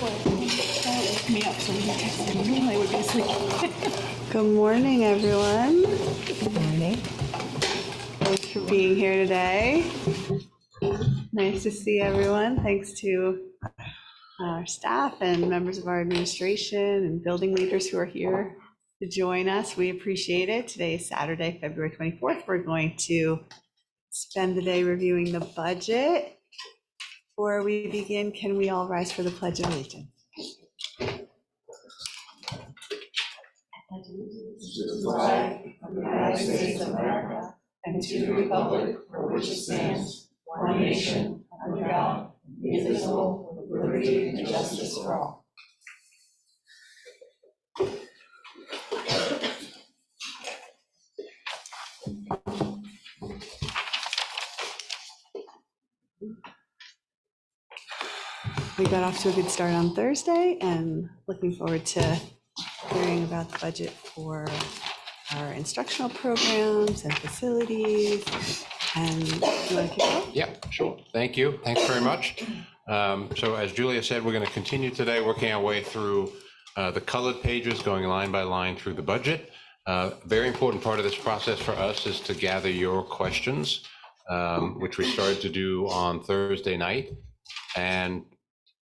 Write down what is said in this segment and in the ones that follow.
Wake me up so we can text them. Normally I would be asleep. Good morning, everyone. Good morning. Thanks for being here today. Nice to see everyone. Thanks to our staff and members of our administration and building leaders who are here to join us. We appreciate it. Today is Saturday, February 24th. We're going to spend the day reviewing the budget. Before we begin, can we all rise for the Pledge of Allegiance? To the flag of the United States of America and to the republic for which it stands, one nation, under God, indivisible, with liberty and justice for all. We got off to a good start on Thursday and looking forward to hearing about the budget for our instructional programs and facilities. And you want to kick off? Yeah, sure. Thank you. Thanks very much. So as Julia said, we're going to continue today working our way through the colored pages, going line by line through the budget. Very important part of this process for us is to gather your questions, which we started to do on Thursday night. And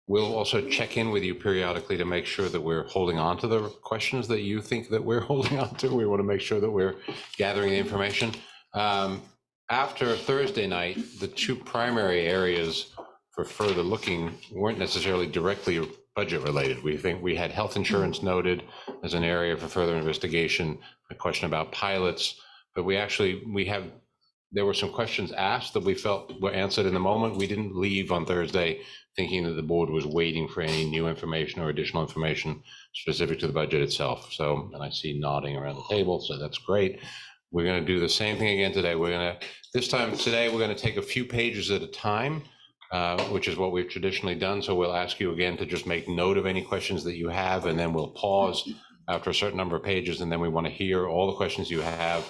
we'll also check in with you periodically to make sure that we're holding on to the questions that you think that we're holding on to. We want to make sure that we're gathering the information. After Thursday night, the two primary areas for further looking weren't necessarily directly budget related. We think we had health insurance noted as an area for further investigation, a question about pilots, but there were some questions asked that we felt were answered in the moment. We didn't leave on Thursday thinking that the board was waiting for any new information or additional information specific to the budget itself. So, and I see nodding around the table, so that's great. We're going to do the same thing again today. Today we're going to take a few pages at a time, which is what we've traditionally done. So we'll ask you again to just make note of any questions that you have, and then we'll pause after a certain number of pages, and then we want to hear all the questions you have.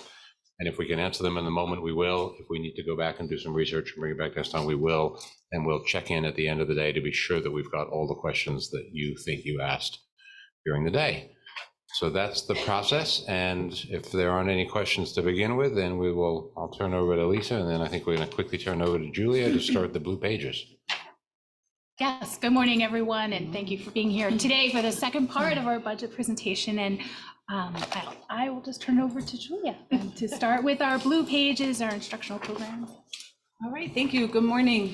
And if we can answer them in the moment, we will. If we need to go back and do some research and bring it back next time, we will. And we'll check in at the end of the day to be sure that we've got all the questions that you think you asked during the day. So that's the process. And if there aren't any questions to begin with, then I'll turn over to Lisa, and then I think we're going to quickly turn over to Julia to start the blue pages. Yes, good morning, everyone, and thank you for being here today for the second part of our budget presentation. And I will just turn over to Julia to start with our blue pages, our instructional programs. All right, thank you. Good morning.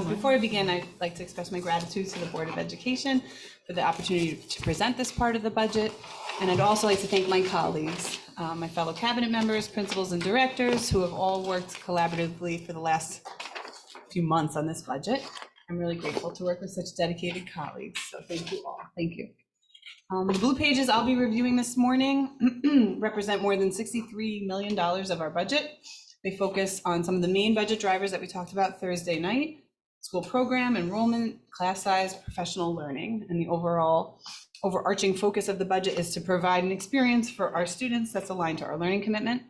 Before I begin, I'd like to express my gratitude to the Board of Education for the opportunity to present this part of the budget. And I'd also like to thank my colleagues, my fellow cabinet members, principals, and directors who have all worked collaboratively for the last few months on this budget. I'm really grateful to work with such dedicated colleagues. So thank you all. Thank you. The blue pages I'll be reviewing this morning represent more than $63 million of our budget. They focus on some of the main budget drivers that we talked about Thursday night: school program, enrollment, class size, professional learning. And the overarching focus of the budget is to provide an experience for our students that's aligned to our learning commitment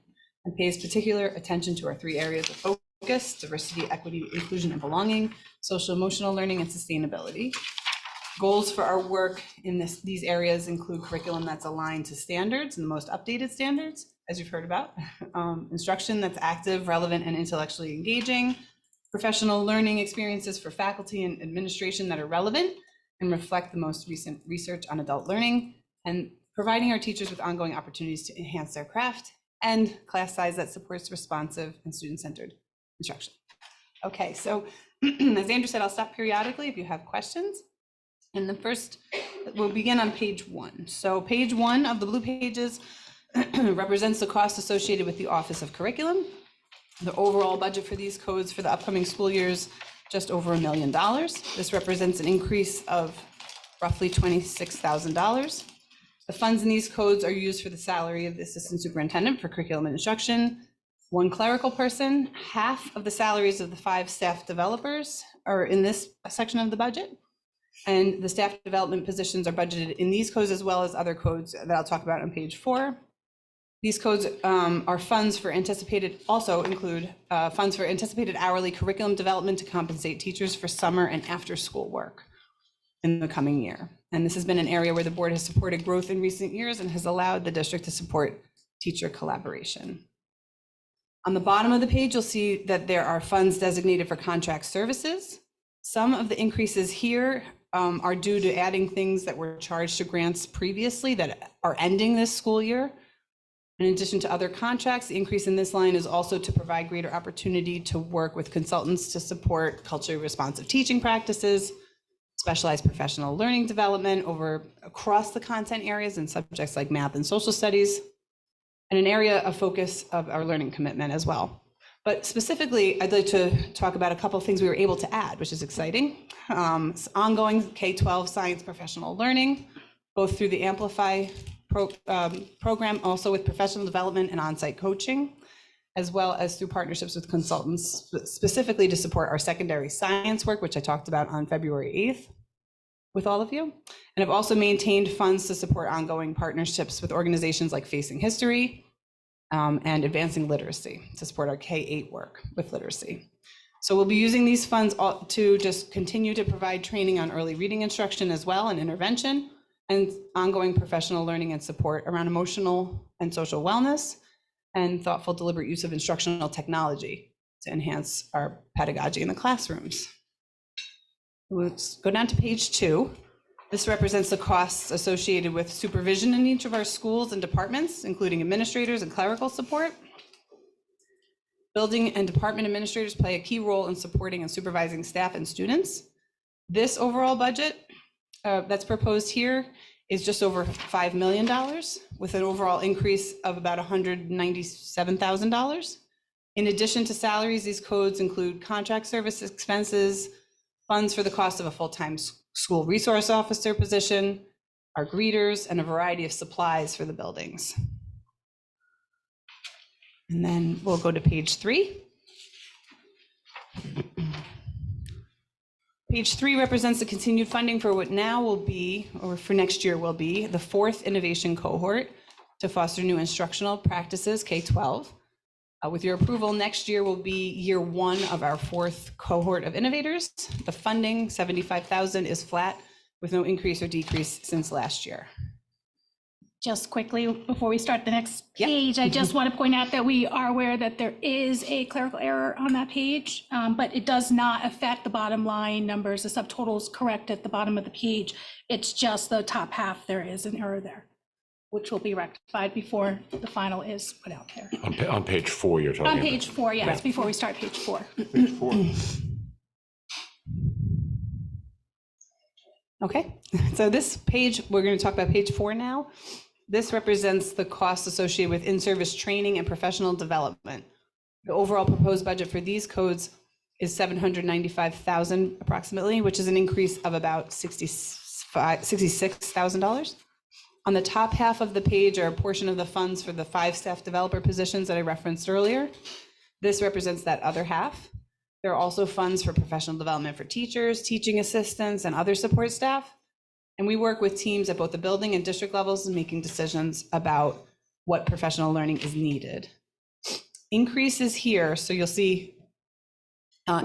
and pays particular attention to our three areas of focus: diversity, equity, inclusion, and belonging, social emotional learning, and sustainability. Goals for our work in these areas include curriculum that's aligned to standards and the most updated standards, as you've heard about, instruction that's active, relevant, and intellectually engaging, professional learning experiences for faculty and administration that are relevant and reflect the most recent research on adult learning, and providing our teachers with ongoing opportunities to enhance their craft, and class size that supports responsive and student-centered instruction. Okay, so as Andrew said, I'll stop periodically if you have questions. And the first, we'll begin on page 1. So page 1 of the blue pages represents the cost associated with the Office of Curriculum. The overall budget for these codes for the upcoming school years, just over $1 million. This represents an increase of roughly $26,000. The funds in these codes are used for the salary of the assistant superintendent for curriculum and instruction, 1 clerical person. Half of the salaries of the 5 staff developers are in this section of the budget. And the staff development positions are budgeted in these codes as well as other codes that I'll talk about on page 4. These codes are funds for anticipated, also include funds for anticipated hourly curriculum development to compensate teachers for summer and after school work. in the coming year. And this has been an area where the board has supported growth in recent years and has allowed the district to support teacher collaboration. On the bottom of the page, you'll see that there are funds designated for contract services. Some of the increases here are due to adding things that were charged to grants previously that are ending this school year. In addition to other contracts, the increase in this line is also to provide greater opportunity to work with consultants to support culturally responsive teaching practices, specialized professional learning development across the content areas and subjects like math and social studies, and an area of focus of our learning commitment as well. But specifically, I'd like to talk about a couple of things we were able to add, which is exciting. Ongoing K-12 science professional learning, both through the Amplify program, also with professional development and on-site coaching, as well as through partnerships with consultants, specifically to support our secondary science work, which I talked about on February 8th with all of you. And I've also maintained funds to support ongoing partnerships with organizations like Facing History and Advancing Literacy to support our K-8 work with literacy. So we'll be using these funds to just continue to provide training on early reading instruction as well and intervention, and ongoing professional learning and support around emotional and social wellness and thoughtful, deliberate use of instructional technology to enhance our pedagogy in the classrooms. Let's go down to page 2. This represents the costs associated with supervision in each of our schools and departments, including administrators and clerical support. Building and department administrators play a key role in supporting and supervising staff and students. This overall budget that's proposed here is just over $5 million, with an overall increase of about $197,000. In addition to salaries, these codes include contract service expenses, funds for the cost of a full-time school resource officer position, our greeters, and a variety of supplies for the buildings. And then we'll go to page 3. Page 3 represents the continued funding for what now will be, or for next year will be, the 4th innovation cohort to foster new instructional practices, K-12. With your approval, next year will be year 1 of our 4th cohort of innovators. The funding, $75,000, is flat with no increase or decrease since last year. Just quickly, before we start the next page, I just want to point out that we are aware that there is a clerical error on that page, but it does not affect the bottom line numbers. The subtotal is correct at the bottom of the page. It's just the top half, there is an error there, which will be rectified before the final is put out there. On page 4, you're talking On about. page 4, yes, before we start page 4. Page 4. Okay, so this page, we're going to talk about page 4 now. This represents the costs associated with in-service training and professional development. The overall proposed budget for these codes is $795,000 approximately, which is an increase of about $66,000. On the top half of the page are a portion of the funds for the 5 staff developer positions that I referenced earlier. This represents that other half. There are also funds for professional development for teachers, teaching assistants, and other support staff. And we work with teams at both the building and district levels in making decisions about what professional learning is needed. Increases here, so you'll see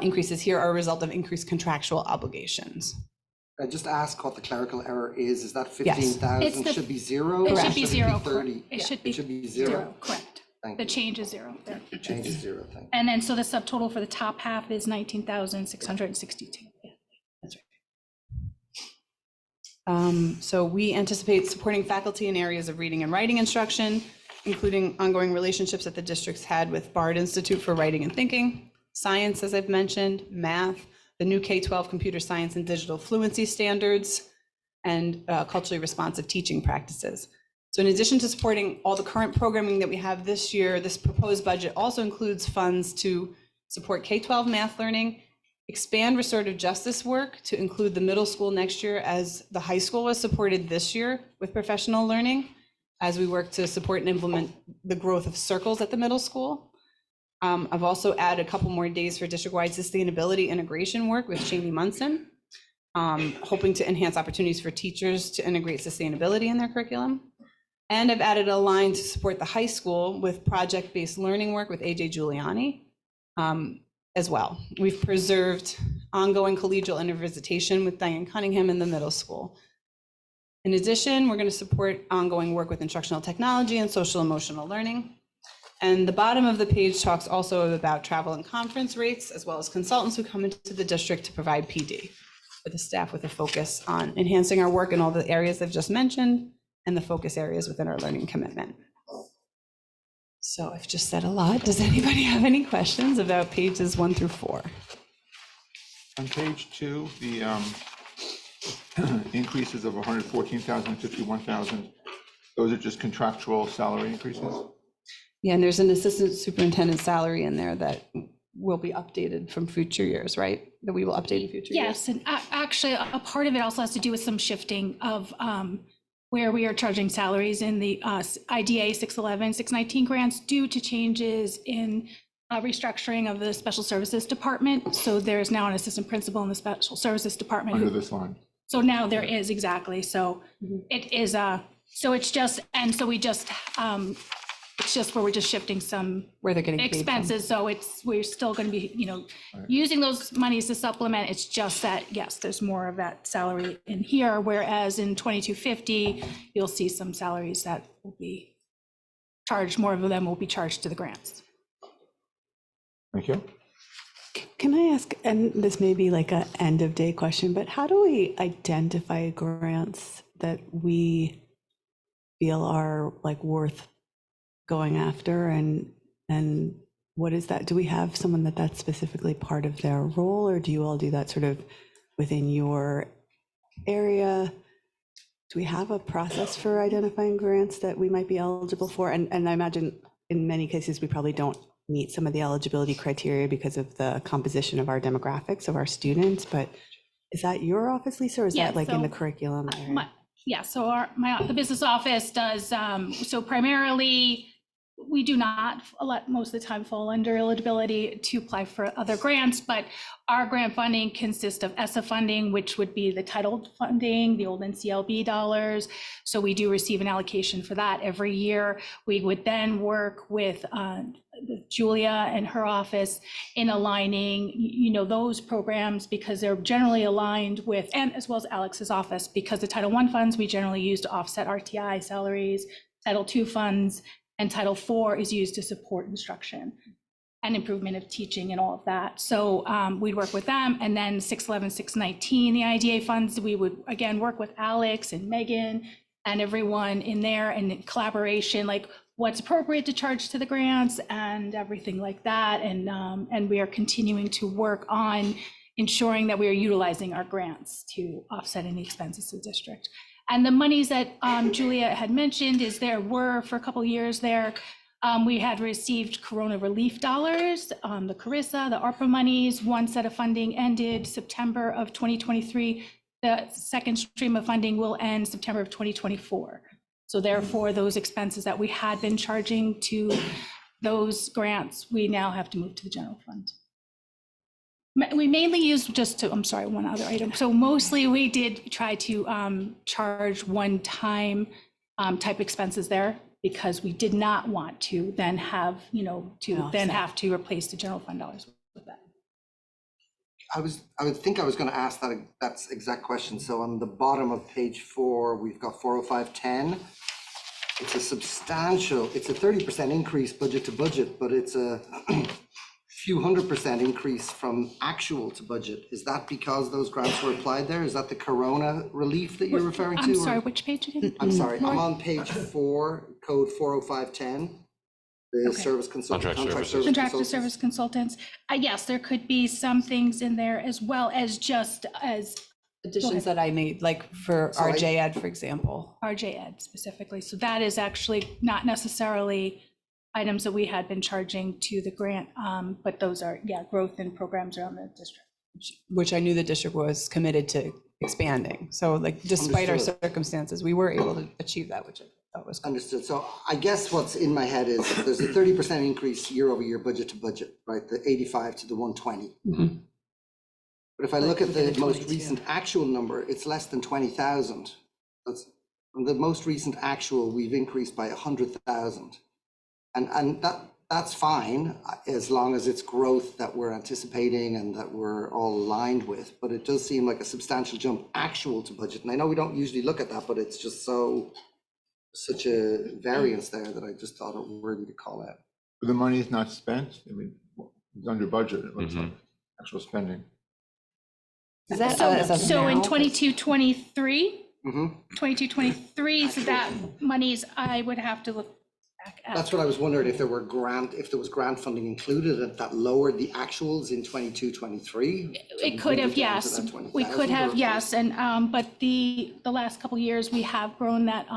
increases here are a result of increased contractual obligations. I just ask what the clerical error is. Is that Yes. 15,000 It's should be 0? It or should be 0. 30? It should be 0, 0. correct. Thank The you. change is 0 there. Change is 0, thank you. And then, so the subtotal for the top half is 19,662. That's right. So we anticipate supporting faculty in areas of reading and writing instruction, including ongoing relationships that the district's had with Bard Institute for Writing and Thinking, science, as I've mentioned, math, the new K-12 computer science and digital fluency standards, and culturally responsive teaching practices. So in addition to supporting all the current programming that we have this year, this proposed budget also includes funds to support K-12 math learning, expand restorative justice work to include the middle school next year, as the high school was supported this year with professional learning, as we work to support and implement the growth of circles at the middle school. I've also added a couple more days for district-wide sustainability integration work with Cheney Munson, hoping to enhance opportunities for teachers to integrate sustainability in their curriculum. And I've added a line to support the high school with project-based learning work with AJ Giuliani as well. We've preserved ongoing collegial intervisitation with Diane Cunningham in the middle school. In addition, we're going to support ongoing work with instructional technology and social emotional learning. And the bottom of the page talks also about travel and conference rates, as well as consultants who come into the district to provide PD for the staff with a focus on enhancing our work in all the areas I've just mentioned and the focus areas within our learning commitment. So I've just said a lot. Does anybody have any questions about pages 1 through 4? On page 2, the increases of 114,000 and 51,000, those are just contractual salary increases? Yeah, and there's an assistant superintendent salary in there that will be updated from future years, right? That we will update in future years? Yes, and actually, a part of it also has to do with some shifting of where we are charging salaries in the IDA 611, 619 grants due to changes in restructuring of the special services department. So there's now an assistant principal in the special services department. Under this line? So now there is, exactly. So it is, so it's just, and so we just, it's just where we're just shifting some Where they're getting paid from. expenses. So we're still going to be, using those monies to supplement. It's just that, yes, there's more of that salary in here. Whereas in 2250, you'll see some salaries that will be charged, more of them will be charged to the grants. Thank you. Can I ask, and this may be like a end of day question, but how do we identify grants that we feel are like worth going after, and what is that? Do we have someone that's specifically part of their role, or do you all do that sort of within your area? Do we have a process for identifying grants that we might be eligible for? And I imagine in many cases we probably don't meet some of the eligibility criteria because of the composition of our demographics of our students, but is that your office, Lisa, or is Yeah, that like in the so curriculum area? Yeah, so the business office does, so primarily, we do not, most of the time, fall under eligibility to apply for other grants, but our grant funding consists of ESSA funding, which would be the titled funding, the old NCLB dollars. So we do receive an allocation for that every year. We would then work with Julia and her office in aligning, those programs, because they're generally aligned with, and as well as Alex's office, because the Title I funds we generally use to offset RTI salaries, Title II funds, and Title IV is used to support instruction and improvement of teaching and all of that. So we'd work with them. And then 611, 619, the IDA funds, we would again work with Alex and Megan and everyone in there, and in collaboration, like what's appropriate to charge to the grants and everything like that. And we are continuing to work on ensuring that we are utilizing our grants to offset any expenses to the district. And the monies that Julia had mentioned is there were for a couple of years there. We had received Corona relief dollars, the Carissa, the ARPA monies. One set of funding ended September of 2023. The second stream of funding will end September of 2024. So therefore, those expenses that we had been charging to those grants, we now have to move to the general fund. We mainly use one other item. So mostly we did try to charge one-time type expenses there, because we did not want to then have, have to replace the general fund dollars with that. I would think I was going to ask that exact question. So on the bottom of page 4, we've got 40510. It's a substantial, it's a 30% increase budget to budget, but it's a few 100% increase from actual to budget. Is that because those grants were applied there? Is that the Corona relief that you're referring to? I'm sorry, which page again? I'm sorry, I'm on page 4, code 40510. The service consultant, Contracted service consultants. Yes, there could be some things in there, as well as just as Additions that I made, like for RJ Ed, for example. RJ Ed specifically. So that is actually not necessarily items that we had been charging to the grant, but those are, growth in programs around the district. Which I knew the district was committed to expanding. So like, despite our circumstances, we were able to achieve that, which I thought was understood. So I guess what's in my head is there's a 30% increase year over year, budget to budget, right? The 85 to the 120. Mm-hmm. But if I look at the most recent actual number, it's less than 20,000. That's from the most recent actual, we've increased by 100,000. And that that's fine, as long as it's growth that we're anticipating and that we're all aligned with. But it does seem like a substantial jump actual to budget. And I know we don't usually look at that, but it's just such a variance there that I just thought it worthy to call out. The money is not spent. I mean, it's under budget, it looks like, actual spending. Is that So in 22-23, Mhm. 22-23, so that monies, I would have to look back at. That's what I was wondering, if there was grant funding included that lowered the actuals in 22-23. It could have, yes. We could have, yes. And, but the last couple of years, we have grown that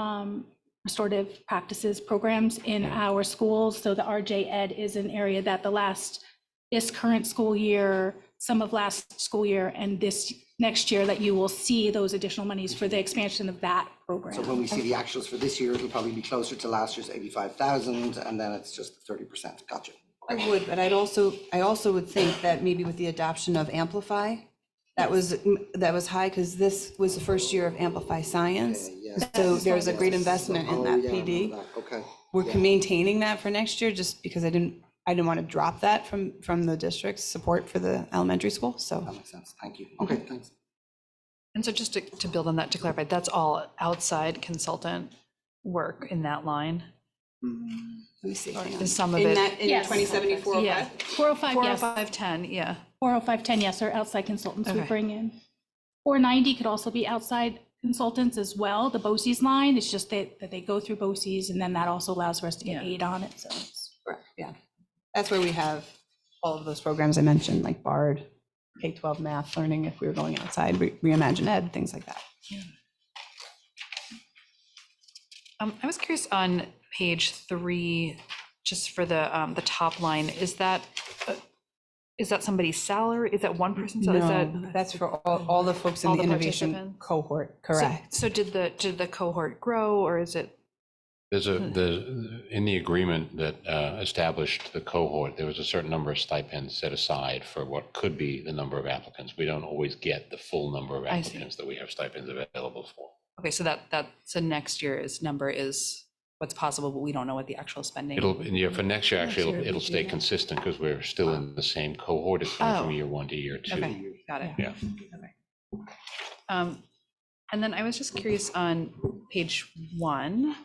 restorative practices programs in our schools. So the RJ Ed is an area that this current school year, some of last school year, and this next year, that you will see those additional monies for the expansion of that program. So when we see the actuals for this year, it'll probably be closer to last year's 85,000, and then it's just 30%. Gotcha. I would, but I also would think that maybe with the adoption of Amplify, that was high, because this was the first year of Amplify Science. Okay, yes. So there's a great investment in Oh, that yeah, I remember PD. that. Okay. We're Yeah. maintaining that for next year, just because I didn't want to drop that from the district's support for the elementary school, so. That makes sense. Thank you. Okay, thanks. And so just to build on that, to clarify, that's all outside consultant work in that line? Let me see. hang on. Is some of In it? that, in Yes. 2074, Yeah. 405, yes. 40510, yeah. 40510, yes, are outside consultants we Okay. bring in. 490 could also be outside consultants as well. The BOCES line, it's just that they go through BOCES, and then that also allows for us to get Yeah. aid on it, so. it's- Correct, yeah. That's where we have all of those programs I mentioned, like BARD, K-12 math learning, if we were going outside, Reimagine Ed, things like that. I was curious on page 3, just for the top line, is that somebody's salary? Is that one person's? Is that? No, that's for all the folks in All the the innovation participants? cohort, correct. So did the cohort grow, or is it? In the agreement that established the cohort, there was a certain number of stipends set aside for what could be the number of applicants. We don't always get the full number of I see. applicants that we have stipends available for. Okay, so so next year's number is what's possible, but we don't know what the actual spending. For next year, actually, year it'll we stay do that. consistent because we're still in the same cohort. It's going from Oh. year 1 to year 2. Okay, got it. Yeah. And then I was just curious on page 1,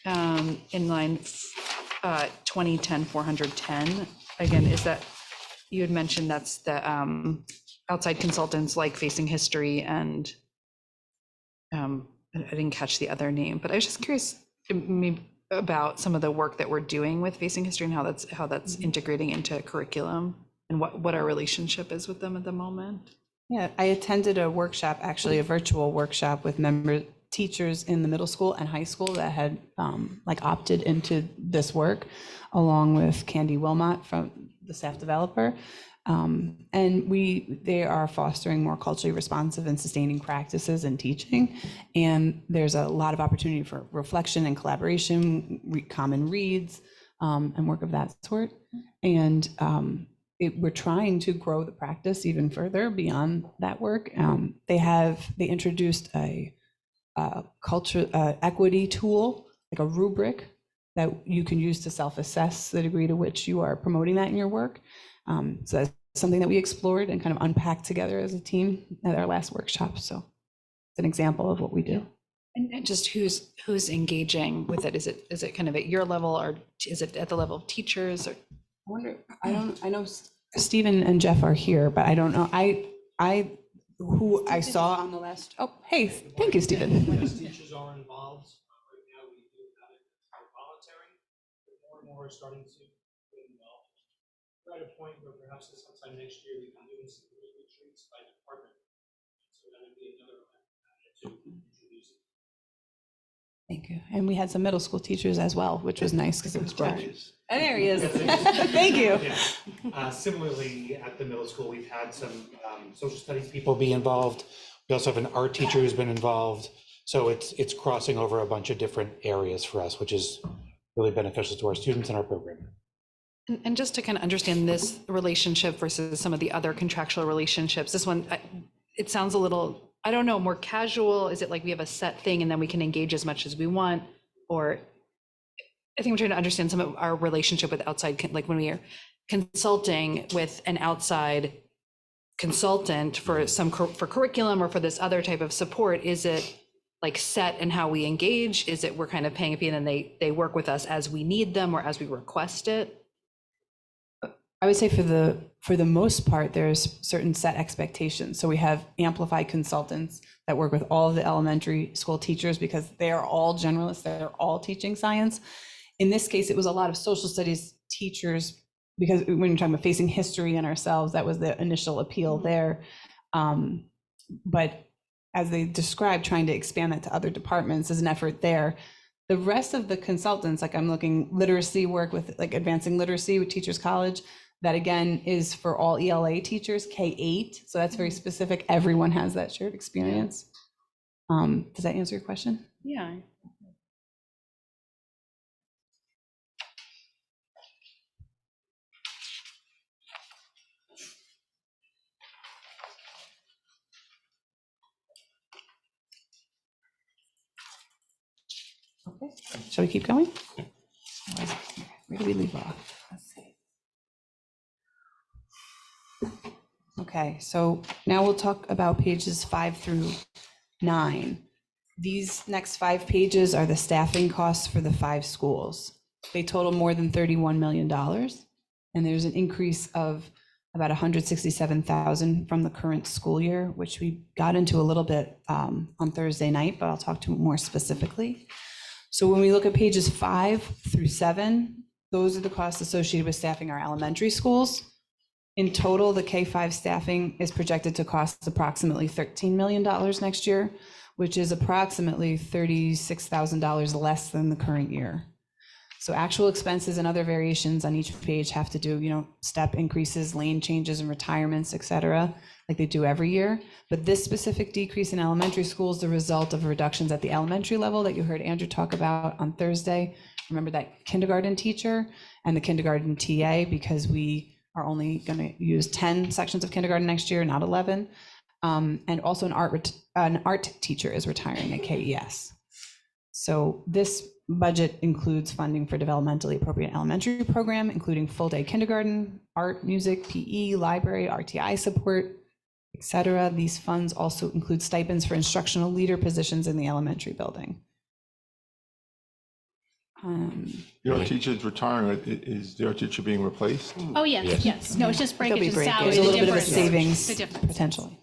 in line 2010, 410, again, is that, you had mentioned that's the outside consultants like Facing History and I didn't catch the other name, but I was just curious about some of the work that we're doing with Facing History and how that's integrating into curriculum and what our relationship is with them at the moment. Yeah, I attended a workshop, actually a virtual workshop with teachers in the middle school and high school that had opted into this work, along with Candy Wilmot from the staff developer. And they are fostering more culturally responsive and sustaining practices in teaching. And there's a lot of opportunity for reflection and collaboration, common reads, and work of that sort. And we're trying to grow the practice even further beyond that work. They introduced a culture equity tool, like a rubric that you can use to self-assess the degree to which you are promoting that in your work. So that's something that we explored and kind of unpacked together as a team at our last workshop. So it's an example of what we do. And just who's engaging with it? Is it kind of at your level, or is it at the level of teachers? Or I know Stephen and Jeff are here, but I don't know. Who I saw on the last, oh, hey, thank you, Stephen. Less teachers are involved. Right now, we do have it as voluntary, but more and more are starting to get involved. We're at a point where perhaps sometime next year, we can do some retreats by department. So that would be another to introduce it. Thank you. And we had some middle school teachers as well, which was nice because it was broad. There he is. Thank you. Yeah. Similarly, at the middle school, we've had some social studies people be involved. We also have an art teacher who's been involved. So it's crossing over a bunch of different areas for us, which is really beneficial to our students and our program. And just to kind of understand this relationship versus some of the other contractual relationships, this one, it sounds a little, I don't know, more casual. Is it like we have a set thing and then we can engage as much as we want? Or I think I'm trying to understand some of our relationship with outside, like when we are consulting with an outside consultant for for curriculum or for this other type of support, is it like set in how we engage? Is it we're kind of paying a fee and then they work with us as we need them or as we request it? I would say for the most part, there's certain set expectations. So we have amplified consultants that work with all of the elementary school teachers because they are all generalists, they're all teaching science. In this case, it was a lot of social studies teachers because when you're talking about facing history and ourselves, that was the initial appeal there. But as they described, trying to expand that to other departments is an effort there. The rest of the consultants, like I'm looking literacy work with like advancing literacy with Teachers College, that again is for all ELA teachers, K-8. So that's very specific. Everyone has that shared experience. Does that answer your question? Yeah. Okay. Shall we keep going? Where do we leave off? Let's see. Okay, so now we'll talk about pages 5 through 9. These next 5 pages are the staffing costs for the 5 schools. They total more than $31 million, and there's an increase of about 167,000 from the current school year, which we got into a little bit on Thursday night, but I'll talk to more specifically. So when we look at pages 5 through 7, those are the costs associated with staffing our elementary schools. In total, the K-5 staffing is projected to cost approximately $13 million next year, which is approximately $36,000 less than the current year. So actual expenses and other variations on each page have to do, step increases, lane changes and retirements, et cetera, like they do every year. But this specific decrease in elementary school is the result of reductions at the elementary level that you heard Andrew talk about on Thursday. Remember that kindergarten teacher and the kindergarten TA, because we are only going to use 10 sections of kindergarten next year, not 11. And also an art teacher is retiring at KES. So this budget includes funding for developmentally appropriate elementary program, including full-day kindergarten, art, music, PE, library, RTI support, et cetera. These funds also include stipends for instructional leader positions in the elementary building. Your teacher's retiring, is their teacher being replaced? Oh, yes. No, it's just There'll breakage be and breakage. salary. There's a the little bit of a difference. savings The difference. potentially.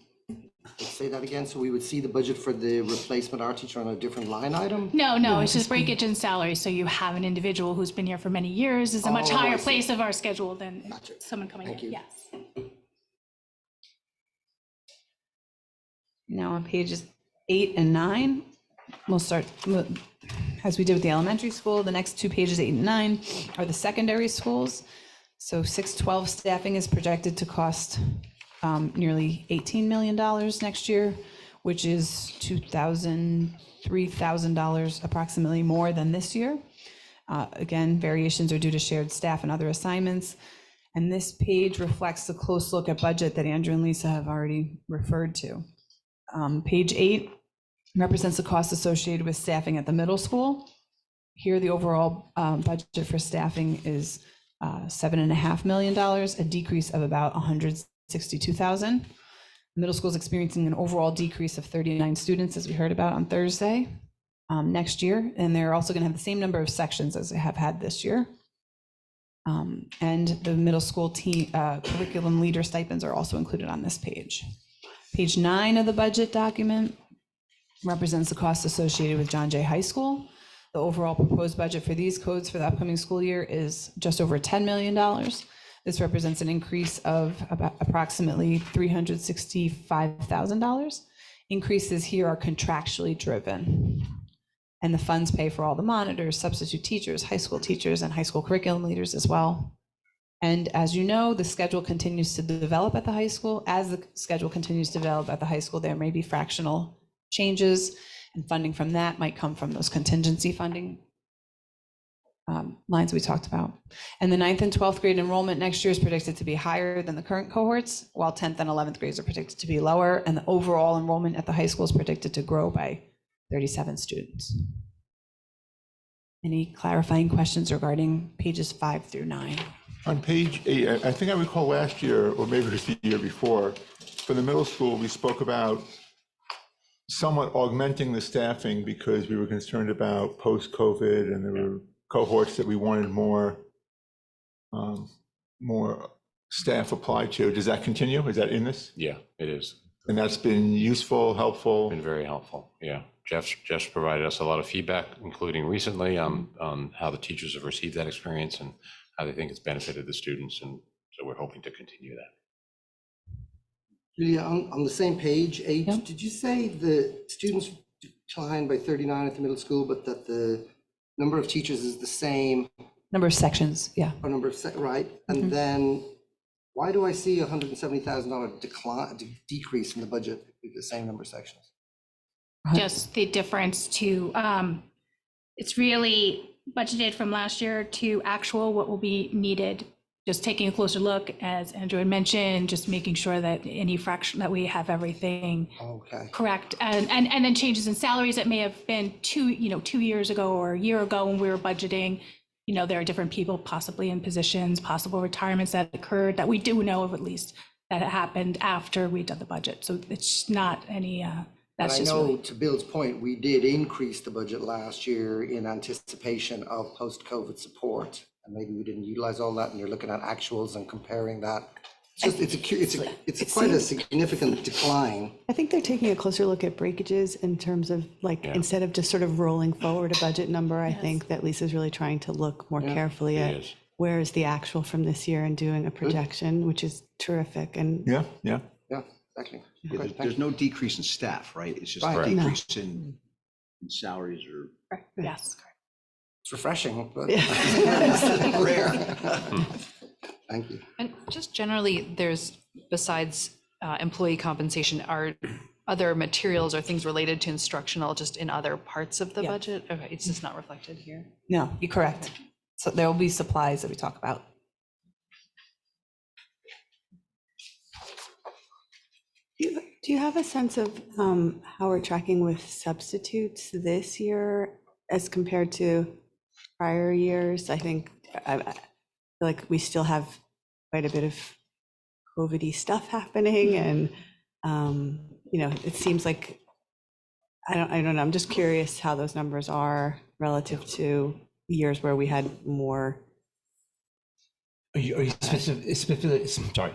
Let's say that again, so we would see the budget for the replacement art teacher on a different line item? No, it's just breakage and salary. So you have an individual who's been here for many years, is a much Oh, I higher see. place of our schedule than Gotcha. someone coming Thank in. you. Yes. Now on pages 8 and 9, we'll start, as we did with the elementary school, the next 2 pages, 8 and 9, are the secondary schools. So 612 staffing is projected to cost nearly $18 million next year, which is $2,000, $3,000 approximately more than this year. Again, variations are due to shared staff and other assignments. And this page reflects the close look at budget that Andrew and Lisa have already referred to. Page 8 represents the cost associated with staffing at the middle school. Here, the overall budget for staffing is $7.5 million, a decrease of about $162,000. Middle school is experiencing an overall decrease of 39 students, as we heard about on Thursday, next year. And they're also going to have the same number of sections as they have had this year. And the middle school curriculum leader stipends are also included on this page. Page 9 of the budget document represents the costs associated with John Jay High School. The overall proposed budget for these codes for the upcoming school year is just over $10 million. This represents an increase of about approximately $365,000. Increases here are contractually driven, and the funds pay for all the monitors, substitute teachers, high school teachers, and high school curriculum leaders as well. And as you know, the schedule continues to develop at the high school. As the schedule continues to develop at the high school, there may be fractional changes, and funding from that might come from those contingency funding lines we talked about. And the 9th and 12th grade enrollment next year is predicted to be higher than the current cohorts, while 10th and 11th grades are predicted to be lower, and the overall enrollment at the high school is predicted to grow by 37 students. Any clarifying questions regarding pages 5 through 9? On page 8, I think I recall last year, or maybe it was the year before, for the middle school, we spoke about somewhat augmenting the staffing because we were concerned about post-COVID, and there were cohorts that we wanted more staff applied to. Does that continue? Is that in this? Yeah, it is. And that's been useful, helpful? Been very helpful. Yeah. Jeff's provided us a lot of feedback, including recently on how the teachers have received that experience and how they think it's benefited the students. And so we're hoping to continue that. Julia, on the same page, 8, Yep. did you say the students declined by 39 at the middle school, but that the number of teachers is the same, Number of sections, yeah. or number of, right? And then why do I see a $170,000 decrease in the budget with the same number of sections? Just the difference to, it's really budgeted from last year to actual what will be needed. Just taking a closer look, as Andrew had mentioned, just making sure that any fraction, that we have everything Okay. correct. And then changes in salaries that may have been 2 years ago or a year ago when we were budgeting. There are different people possibly in positions, possible retirements that occurred that we do know of, at least, that happened after we did the budget. So it's not any, And that's I just know, really. to Bill's point, we did increase the budget last year in anticipation of post-COVID support. And maybe we didn't utilize all that, and you're looking at actuals and comparing that. It's quite a significant decline. I think they're taking a closer look at breakages in terms of instead of just sort of rolling forward a budget number, I think that Lisa's really trying to look more carefully It at is. where is the actual from this year and doing a projection, which is terrific. And Yeah. Yeah, exactly. Yeah, Great, thank there's you. no decrease in staff, right? It's just Right. a No. decrease in salaries or. Yes. It's refreshing, but Yeah. rare. Thank you. And just generally, there's, besides employee compensation, are other materials or things related to instructional just in other parts of the Yeah. budget? Okay, it's just not reflected here. No, you're correct. So there will be supplies that we talk about. Do you have a sense of how we're tracking with substitutes this year as compared to prior years? I think I feel like we still have quite a bit of COVID-y stuff happening, and it seems like I don't know. I'm just curious how those numbers are relative to years where we had more. Are you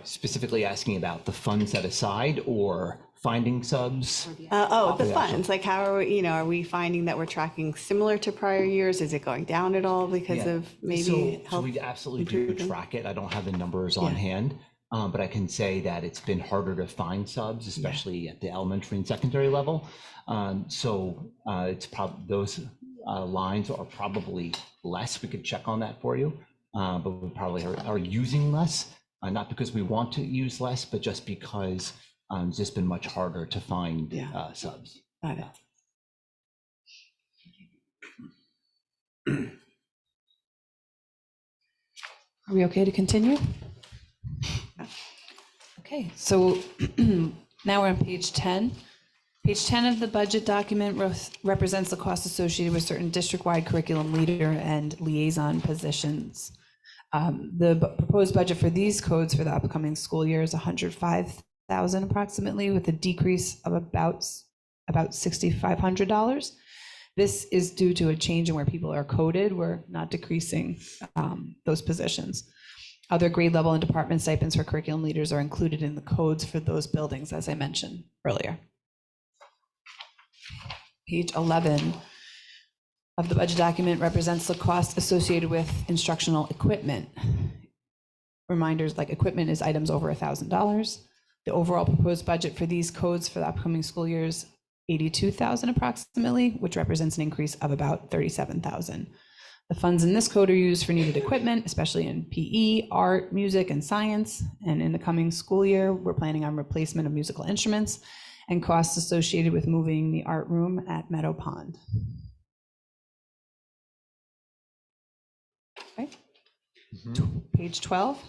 specifically asking about the funds set aside or finding subs? The Yeah. funds, like how are we, are we finding that we're tracking similar to prior years? Is it going down at all because Yeah. of maybe So health? we absolutely do improvement? track it. I don't have the numbers on Yeah. hand, but I can say that it's been harder to find subs, especially at the elementary and secondary level. It's probably those lines are probably less. We could check on that for you, but we probably are using less, not because we want to use less, but just because it's just been much harder to find subs. Got it. Are we okay to continue? Okay, so now we're on page 10. Page 10 of the budget document represents the cost associated with certain district-wide curriculum leader and liaison positions. The proposed budget for these codes for the upcoming school year is $105,000 approximately, with a decrease of about $6,500. This is due to a change in where people are coded. We're not decreasing those positions. Other grade level and department stipends for curriculum leaders are included in the codes for those buildings, as I mentioned earlier. Page 11 of the budget document represents the cost associated with instructional equipment. Reminders, like equipment is items over $1,000. The overall proposed budget for these codes for the upcoming school year is $82,000 approximately, which represents an increase of about $37,000. The funds in this code are used for needed equipment, especially in PE, art, music, and science. And in the coming school year, we're planning on replacement of musical instruments and costs associated with moving the art room at Meadow Pond. Okay. Page 12.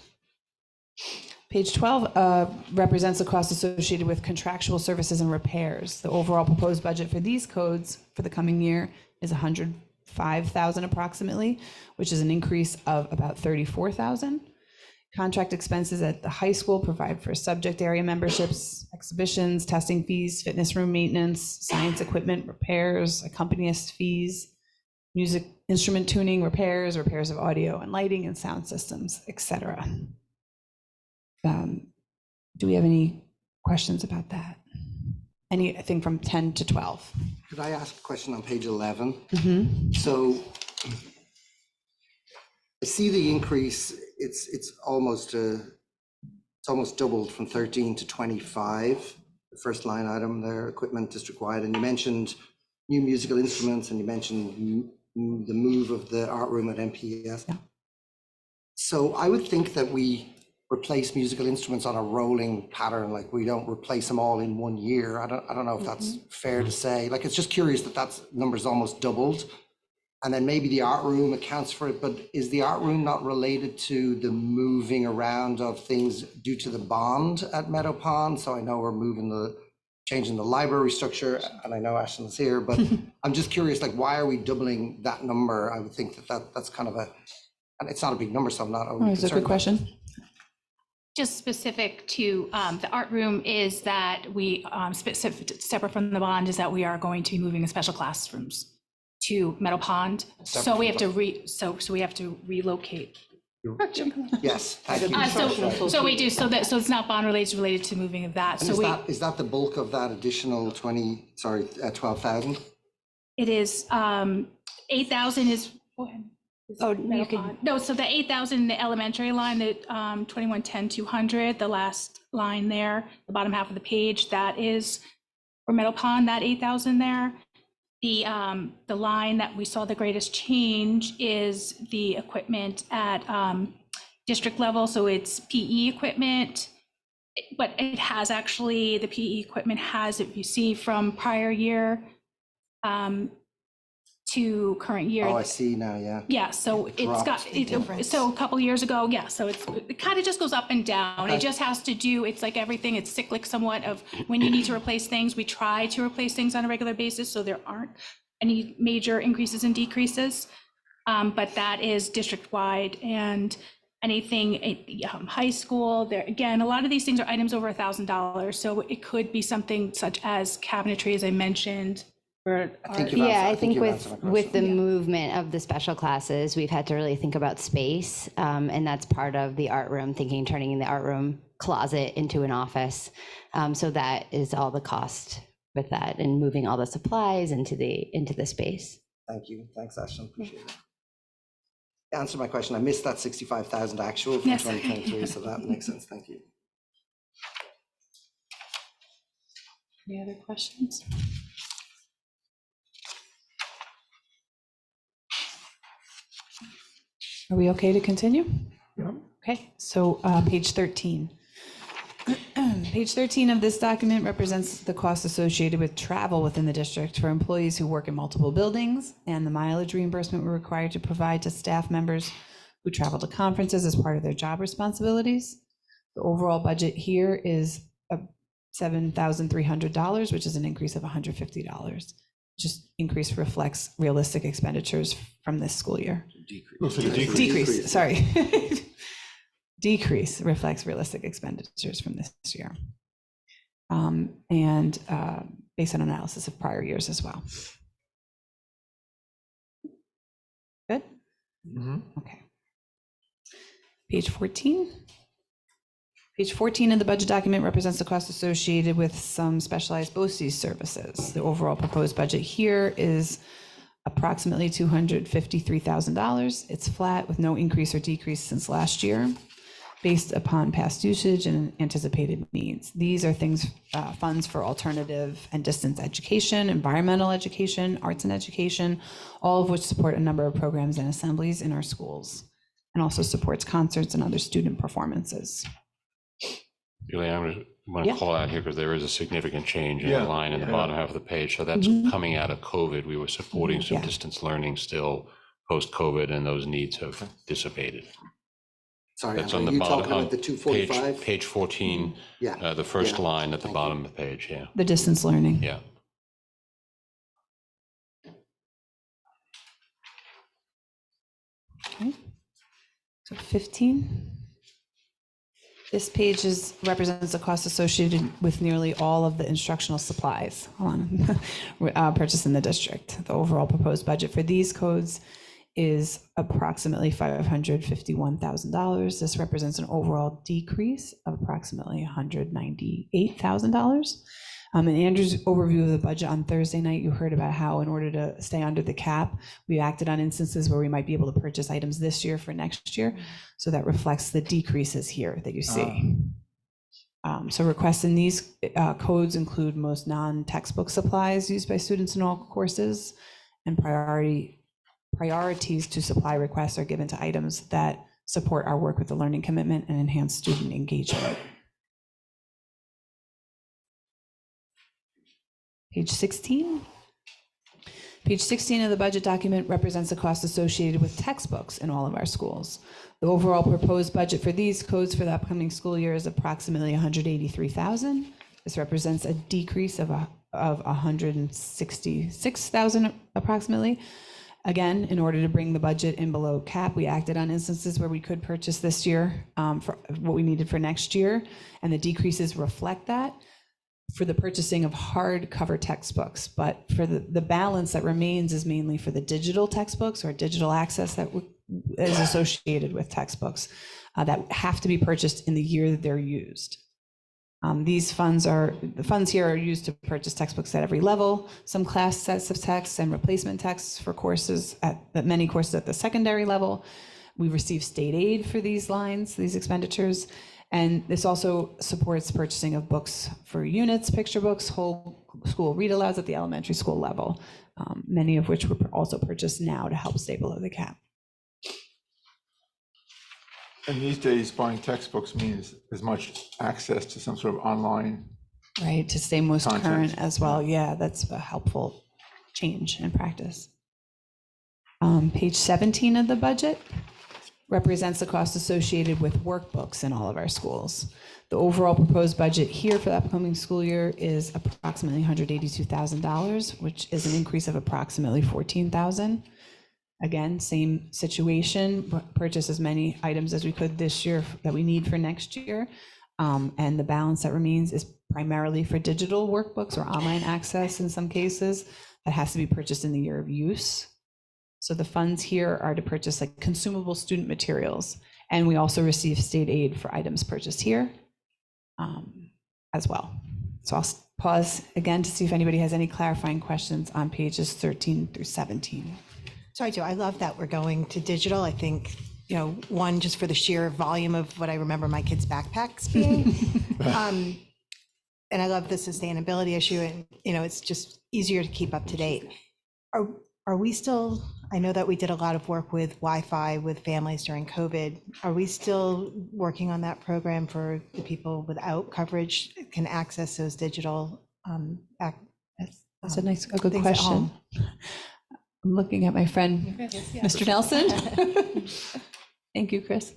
Page 12 represents the cost associated with contractual services and repairs. The overall proposed budget for these codes for the coming year is $100,000 $5,000 approximately, which is an increase of about $34,000. Contract expenses at the high school provide for subject area memberships, exhibitions, testing fees, fitness room maintenance, science equipment repairs, accompanist fees, music instrument tuning, repairs of audio and lighting and sound systems, etc. Do we have any questions about that? Anything from 10 to 12? Could I ask a question on page 11? Mm-hmm. So I see the increase, it's almost doubled from 13 to 25, the first line item there, equipment district-wide, and you mentioned new musical instruments and you mentioned the move of the art room at MPS. Yeah. So I would think that we replace musical instruments on a rolling pattern, like we don't replace them all in 1 year. I don't know if that's fair to say. Like, it's just curious that number's almost doubled. And then maybe the art room accounts for it, but is the art room not related to the moving around of things due to the bond at Meadow Pond? So I know we're changing the library structure, and I know Ashton's here, but I'm just curious, like, why are we doubling that number? I would think that's kind of and it's not a big number, so I'm not overly That's a concerned good about question. Just specific to the art room is that we, separate from the bond, is that we are going to be moving the special classrooms to Meadow Pond. So we have to we have to relocate. Yes, thank you. So we do, so it's not bond related, it's related to moving of that. And So is that the bulk of that additional 12,000? it is, 8,000 is, go ahead. Oh, you could, No, so the 8,000, the elementary line, the 2110, 200, the last line there, the bottom half of the page, that is for Meadow Pond, that 8,000 there. The line that we saw the greatest change is the equipment at district level. So it's PE equipment, but it has actually, the PE equipment has, if you see from prior year to current year. Oh, I see now, yeah. Yeah, so it's got, so a couple years ago, yeah, so it kind of just goes up and down. It just has to do, it's like everything, it's cyclic somewhat of when you need to replace things. We try to replace things on a regular basis, so there aren't any major increases and decreases. But that is district-wide, and anything at high school, there, again, a lot of these things are items over $1,000. So it could be something such as cabinetry, as I mentioned. I think with the movement of the special classes, we've had to really think about space, and that's part of the art room thinking, turning the art room closet into an office. So that is all the cost with that, and moving all the supplies into the space. Thank you. Thanks, Ashton. Appreciate it. Answer my question. I missed that 65,000 actual from 2023, so that makes sense. Thank you. Any other questions? Are we okay to continue? Yeah. Okay, so page 13. Page 13 of this document represents the costs associated with travel within the district for employees who work in multiple buildings, and the mileage reimbursement we're required to provide to staff members who travel to conferences as part of their job responsibilities. The overall budget here is $7,300, which is an increase of $150. Just increase reflects realistic expenditures from this school year. Decrease, sorry. Decrease reflects realistic expenditures from this year. And based on analysis of prior years as well. Good? Okay. Page 14. Page 14 of the budget document represents the cost associated with some specialized BOCES services. The overall proposed budget here is approximately $253,000. It's flat with no increase or decrease since last year, based upon past usage and anticipated needs. These are things, funds for alternative and distance education, environmental education, arts and education, all of which support a number of programs and assemblies in our schools, and also supports concerts and other student performances. Julie, I want to call out here because there is a significant change in the line in the bottom half of the page. So that's coming out of COVID. We were supporting some distance learning still post-COVID, and those needs have dissipated. Sorry, That's Andrew, on the bottom talking about of the 245? page 14, the first line at the bottom of the page, The distance learning. Yeah. Okay. So 15. This page represents the cost associated with nearly all of the instructional supplies purchased in the district. The overall proposed budget for these codes is approximately $551,000. This represents an overall decrease of approximately $198,000. In Andrew's overview of the budget on Thursday night, you heard about how in order to stay under the cap, we acted on instances where we might be able to purchase items this year for next year. So that reflects the decreases here that you see. So requests in these codes include most non-textbook supplies used by students in all courses, and priorities to supply requests are given to items that support our work with the learning commitment and enhance student engagement. Page 16. Page 16 of the budget document represents the cost associated with textbooks in all of our schools. The overall proposed budget for these codes for the upcoming school year is approximately $183,000. This represents a decrease of $166,000 approximately. Again, in order to bring the budget in below cap, we acted on instances where we could purchase this year for what we needed for next year, and the decreases reflect that for the purchasing of hardcover textbooks. But for the balance that remains is mainly for the digital textbooks or digital access that is associated with textbooks that have to be purchased in the year that they're used. The funds here are used to purchase textbooks at every level, some class sets of texts and replacement texts for courses many courses at the secondary level. We receive state aid for these lines, these expenditures, and this also supports purchasing of books for units, picture books, whole school read alouds at the elementary school level, many of which were also purchased now to help stay below the cap. And these days, buying textbooks means as much access to some sort of online. Right, to stay most Content. current as well. Yeah, that's a helpful change in practice. Page 17 of the budget represents the cost associated with workbooks in all of our schools. The overall proposed budget here for the upcoming school year is approximately $182,000, which is an increase of approximately $14,000. Again, same situation, purchase as many items as we could this year that we need for next year. And the balance that remains is primarily for digital workbooks or online access in some cases that has to be purchased in the year of use. So the funds here are to purchase like consumable student materials. And we also receive state aid for items purchased here as well. So I'll pause again to see if anybody has any clarifying questions on pages 13 through 17. So I do. I love that we're going to digital. I think, one, just for the sheer volume of what I remember my kids' backpacks being. And I love the sustainability issue, and, it's just easier to keep up to date. Are we still, I know that we did a lot of work with Wi-Fi with families during COVID. Are we still working on that program for the people without coverage can access those digital? That's a good things at question. home? I'm looking at my friend, Mr. Nelson. Thank you, Chris.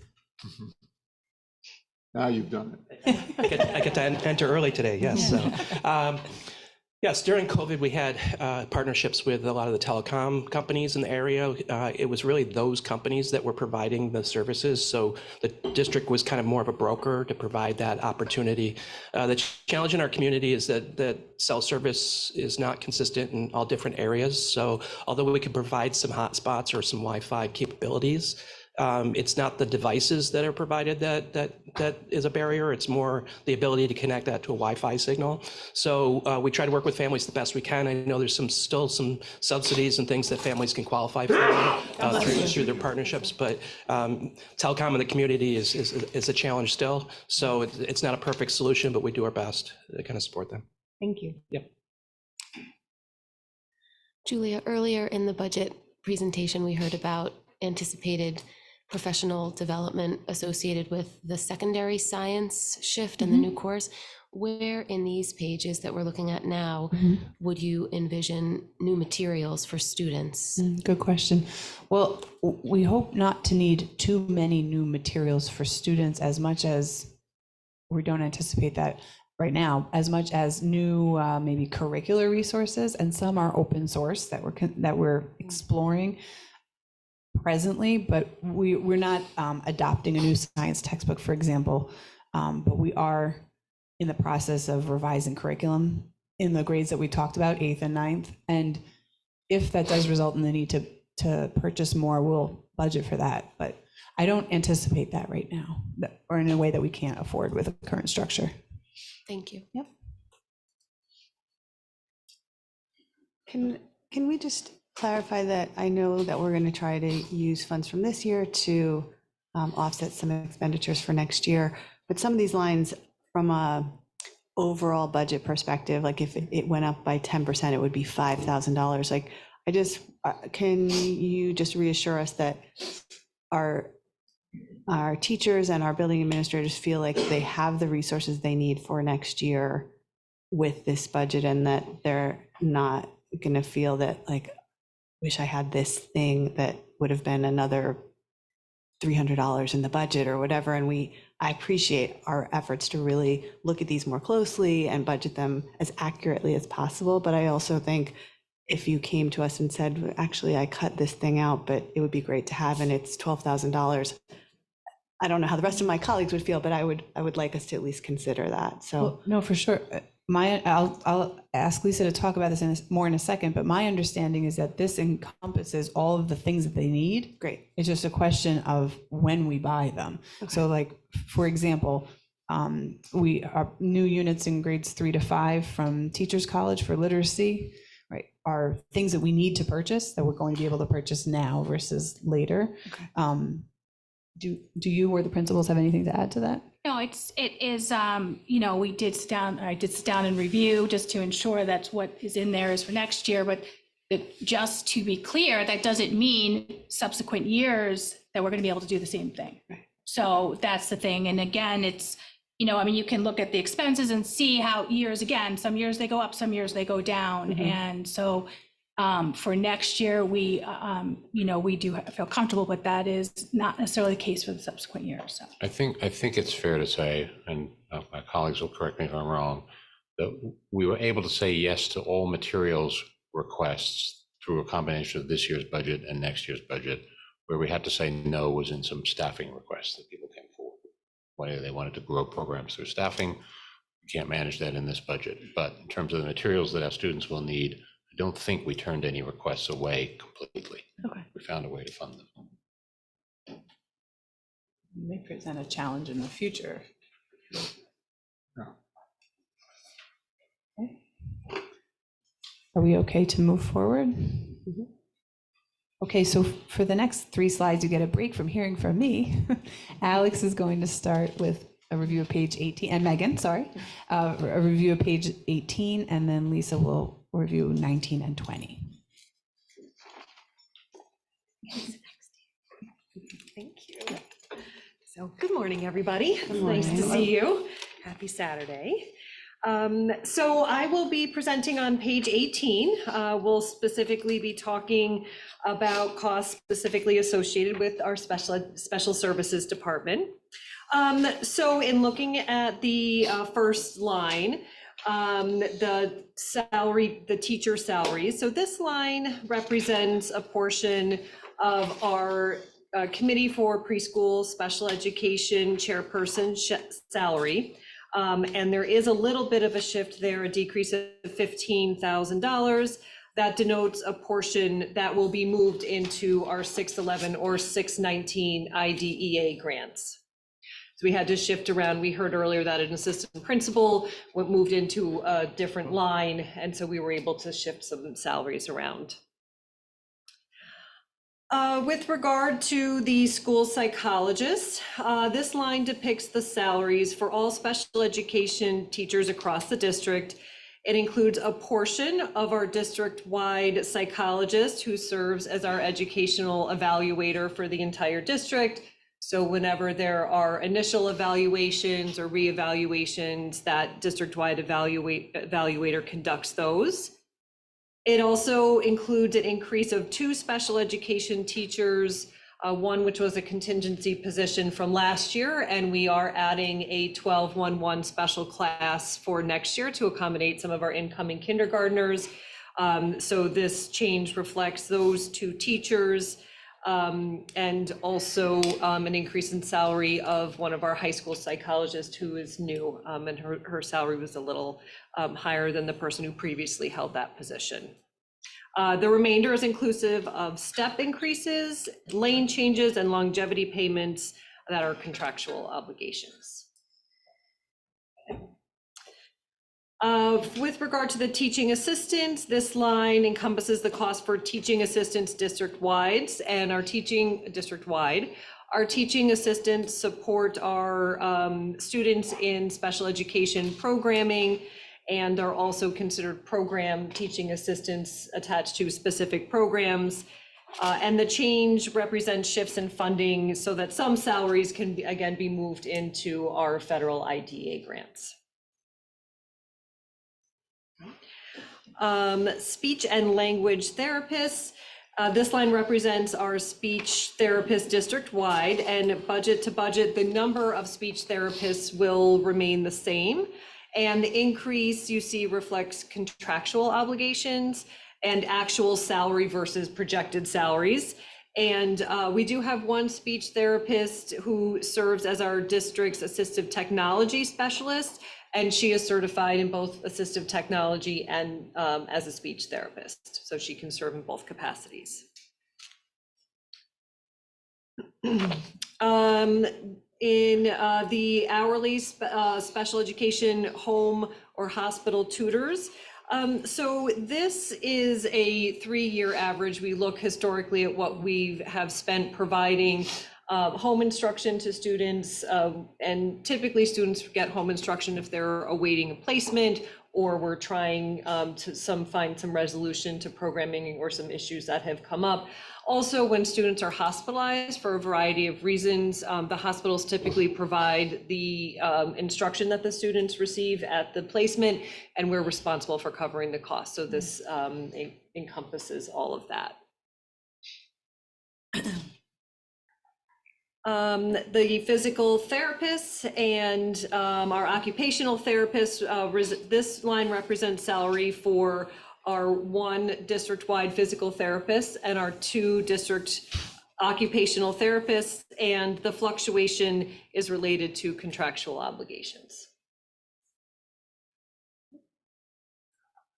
Now you've done it. I get to enter early today, yes. So, yes, during COVID, we had partnerships with a lot of the telecom companies in the area. It was really those companies that were providing the services. So the district was kind of more of a broker to provide that opportunity. The challenge in our community is that cell service is not consistent in all different areas. So although we can provide some hotspots or some Wi-Fi capabilities, it's not the devices that are provided that is a barrier. It's more the ability to connect that to a Wi-Fi signal. So we try to work with families the best we can. I know there's still some subsidies and things that families can qualify for through their partnerships, but telecom in the community is a challenge still. So it's not a perfect solution, but we do our best to kind of support them. Thank you. Yep. Julia, earlier in the budget presentation, we heard about anticipated professional development associated with the secondary science shift and the new course. Where in these pages that we're looking at now would you envision new materials for students? Good question. Well, we hope not to need too many new materials for students as much as we don't anticipate that right now, as much as new maybe curricular resources, and some are open source that we're exploring. presently, but we're not adopting a new science textbook, for example, but we are in the process of revising curriculum in the grades that we talked about, 8th and 9th. And if that does result in the need to purchase more, we'll budget for that. But I don't anticipate that right now, or in a way that we can't afford with the current structure. Thank you. Yep. Can we just clarify that I know that we're going to try to use funds from this year to offset some expenditures for next year, but some of these lines from a overall budget perspective, like if it went up by 10%, it would be $5,000. Like, I just, can you just reassure us that our teachers and our building administrators feel like they have the resources they need for next year with this budget, and that they're not going to feel that, like, wish I had this thing that would have been another $300 in the budget or whatever. And I appreciate our efforts to really look at these more closely and budget them as accurately as possible. But I also think if you came to us and said, actually, I cut this thing out, but it would be great to have, and it's $12,000. I don't know how the rest of my colleagues would feel, but I would like us to at least consider that. So Well, no, for sure. I'll ask Lisa to talk about this more in a second, but my understanding is that this encompasses all of the things that they need. great. It's just a question of when we buy them. So like, for example, we are new units in grades 3 to 5 from Teachers College for literacy, right, are things that we need to purchase that we're going to be able to purchase now versus later. Okay. Do you or the principals have anything to add to that? No, it is, I did sit down and review just to ensure that's what is in there is for next year, but just to be clear, that doesn't mean subsequent years that we're going to be able to do the same thing. Right. So that's the thing. And again, it's, you can look at the expenses and see how years, again, some years they go up, some years they go down. Mm-hmm. And so for next year, we do feel comfortable, but that is not necessarily the case for the subsequent years. So. I think it's fair to say, and my colleagues will correct me if I'm wrong, that we were able to say yes to all materials requests through a combination of this year's budget and next year's budget. Where we had to say no was in some staffing requests that people came forward. Whether they wanted to grow programs through staffing, we can't manage that in this budget. But in terms of the materials that our students will need, I don't think we turned any requests away completely. Okay. We found a way to fund them. May present a challenge in the future. Okay. Are we okay to move forward? Mm-hmm. Okay, so for the next 3 slides, you get a break from hearing from me. Alex is going to start with a review of page 18, and Megan, sorry, a review of page 18, and then Lisa will review 19 and 20. Thank you. So good morning, everybody. Nice to see you. Happy Saturday. So I will be presenting on page 18. We'll specifically be talking about costs specifically associated with our special services department. So in looking at the first line, the teacher salaries. So this line represents a portion of our Committee for Preschool Special Education Chairperson salary. And there is a little bit of a shift there, a decrease of $15,000. That denotes a portion that will be moved into our 611 or 619 IDEA grants. So we had to shift around. We heard earlier that an assistant principal moved into a different line, and so we were able to shift some salaries around. With regard to the school psychologists, this line depicts the salaries for all special education teachers across the district. It includes a portion of our district-wide psychologist who serves as our educational evaluator for the entire district. So whenever there are initial evaluations or reevaluations, that district-wide evaluator conducts those. It also includes an increase of 2 special education teachers, one which was a contingency position from last year, and we are adding a 12-1-1 special class for next year to accommodate some of our incoming kindergartners. So this change reflects those 2 teachers. And also an increase in salary of one of our high school psychologists who is new, and her salary was a little higher than the person who previously held that position. The remainder is inclusive of step increases, lane changes, and longevity payments that are contractual obligations. With regard to the teaching assistants, this line encompasses the cost for teaching assistants district-wide and our teaching district-wide. Our teaching assistants support our students in special education programming and are also considered program teaching assistants attached to specific programs. And the change represents shifts in funding so that some salaries can again be moved into our federal IDA grants. Speech and language therapists. This line represents our speech therapist district-wide, and budget to budget, the number of speech therapists will remain the same. And the increase you see reflects contractual obligations and actual salary versus projected salaries. And we do have one speech therapist who serves as our district's assistive technology specialist, and she is certified in both assistive technology and as a speech therapist, so she can serve in both capacities. In the hourly special education home or hospital tutors, so this is a 3-year average. We look historically at what we have spent providing home instruction to students, and typically students get home instruction if they're awaiting a placement or we're trying to find some resolution to programming or some issues that have come up. Also, when students are hospitalized for a variety of reasons, the hospitals typically provide the instruction that the students receive at the placement, and we're responsible for covering the cost. So this encompasses all of that. The physical therapists and our occupational therapists, this line represents salary for our 1 district-wide physical therapist and our 2 district occupational therapists, and the fluctuation is related to contractual obligations.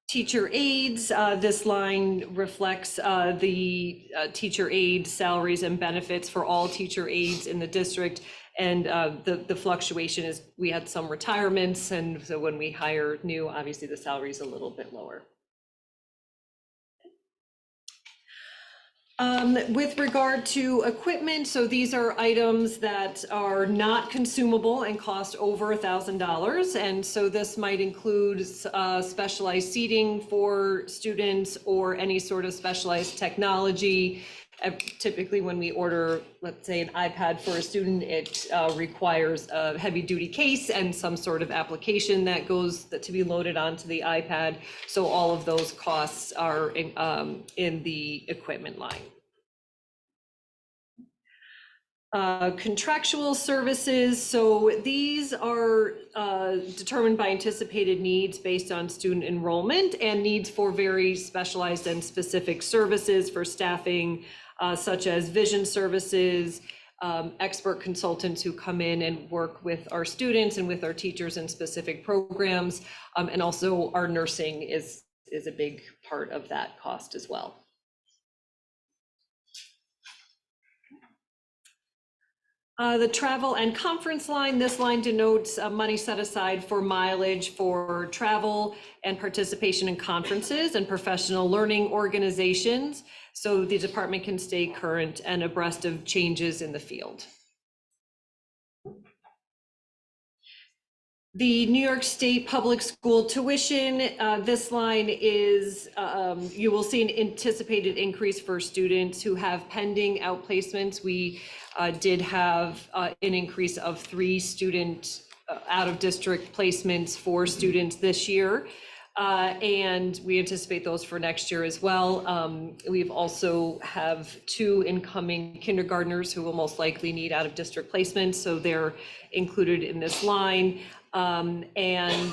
Teacher aides, this line reflects the teacher aide salaries and benefits for all teacher aides in the district. And the fluctuation is we had some retirements, and so when we hire new, obviously the salary is a little bit lower. With regard to equipment, so these are items that are not consumable and cost over $1,000. And so this might include specialized seating for students or any sort of specialized technology. Typically when we order, let's say, an iPad for a student, it requires a heavy duty case and some sort of application that goes to be loaded onto the iPad. So all of those costs are in the equipment line. Contractual services, so these are determined by anticipated needs based on student enrollment and needs for very specialized and specific services for staffing, such as vision services, expert consultants who come in and work with our students and with our teachers in specific programs, and also our nursing is a big part of that cost as well. The travel and conference line, this line denotes money set aside for mileage for travel and participation in conferences and professional learning organizations, so the department can stay current and abreast of changes in the field. The New York State public school tuition, this line is, you will see an anticipated increase for students who have pending outplacements. We did have an increase of 3 student out-of-district placements for students this year. And we anticipate those for next year as well. We've also have 2 incoming kindergartners who will most likely need out-of-district placements, so they're included in this line. And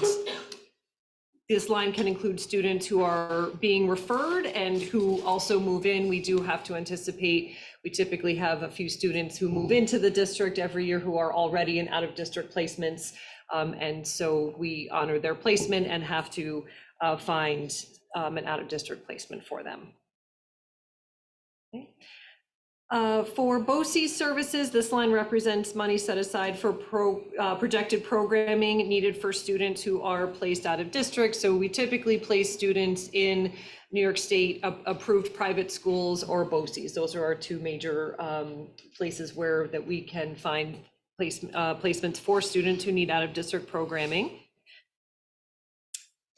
This line can include students who are being referred and who also move in. We do have to anticipate, we typically have a few students who move into the district every year who are already in out-of-district placements. And so we honor their placement and have to find an out-of-district placement for them. Okay. For BOCE services, this line represents money set aside for projected programming needed for students who are placed out of district. So we typically place students in New York State approved private schools or BOCEs. Those are our two major places where that we can find placements for students who need out of district programming.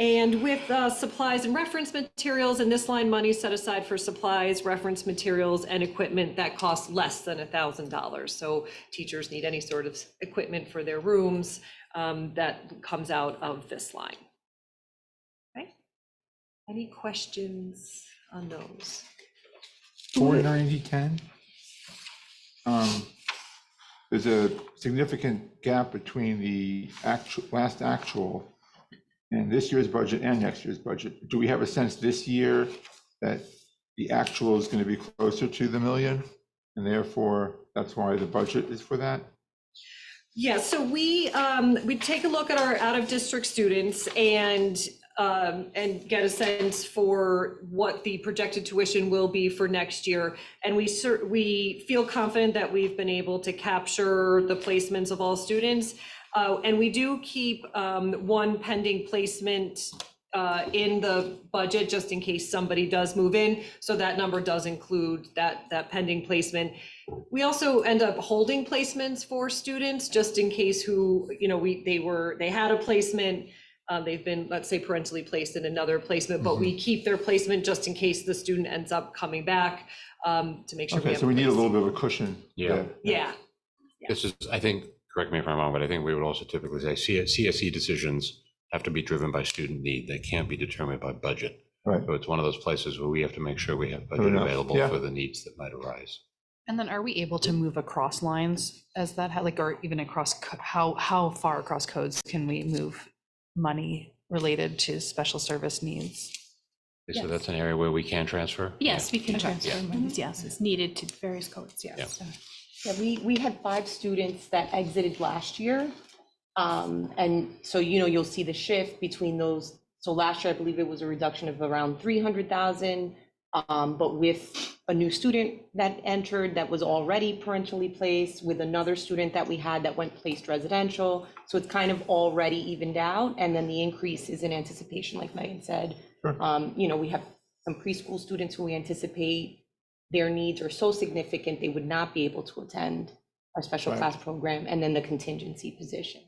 And with supplies and reference materials, in this line, money set aside for supplies, reference materials, and equipment that costs less than $1,000. So teachers need any sort of equipment for their rooms, that comes out of this line. Okay. Any questions on those? 49010. There's a significant gap between the last actual and this year's budget and next year's budget. Do we have a sense this year that the actual is going to be closer to the million, and therefore that's why the budget is for that? Yeah, so we take a look at our out-of-district students and get a sense for what the projected tuition will be for next year. And we feel confident that we've been able to capture the placements of all students. And we do keep one pending placement in the budget just in case somebody does move in. So that number does include that pending placement. We also end up holding placements for students just in case who, you know, they had a placement, they've been, let's say, parentally placed in another placement, but we keep their placement just in case the student ends up coming back to make sure. Okay, so we need a little bit of a cushion. Yeah. Yeah. This is, I think, correct me if I'm wrong, but I think we would also typically say CSE decisions have to be driven by student need. They can't be determined by budget. Right. So it's one of those places where we have to make sure we have budget enough. available Yeah. for the needs that might arise. And then are we able to move across lines as that, like, or even across, how far across codes can we move money related to special service needs? So that's an area where we can transfer? Yes, we can transfer Yeah. monies, yes, it's needed to various codes, yes. Yeah, we had 5 students that exited last year. And so, you know, you'll see the shift between those. So last year, I believe it was a reduction of around 300,000. But with a new student that entered that was already parentally placed, with another student that we had that went placed residential. So it's kind of already evened out. And then the increase is in anticipation, like Megan said. Sure. You know, we have some preschool students who we anticipate their needs are so significant they would not be able to attend our special class program, and then the contingency position.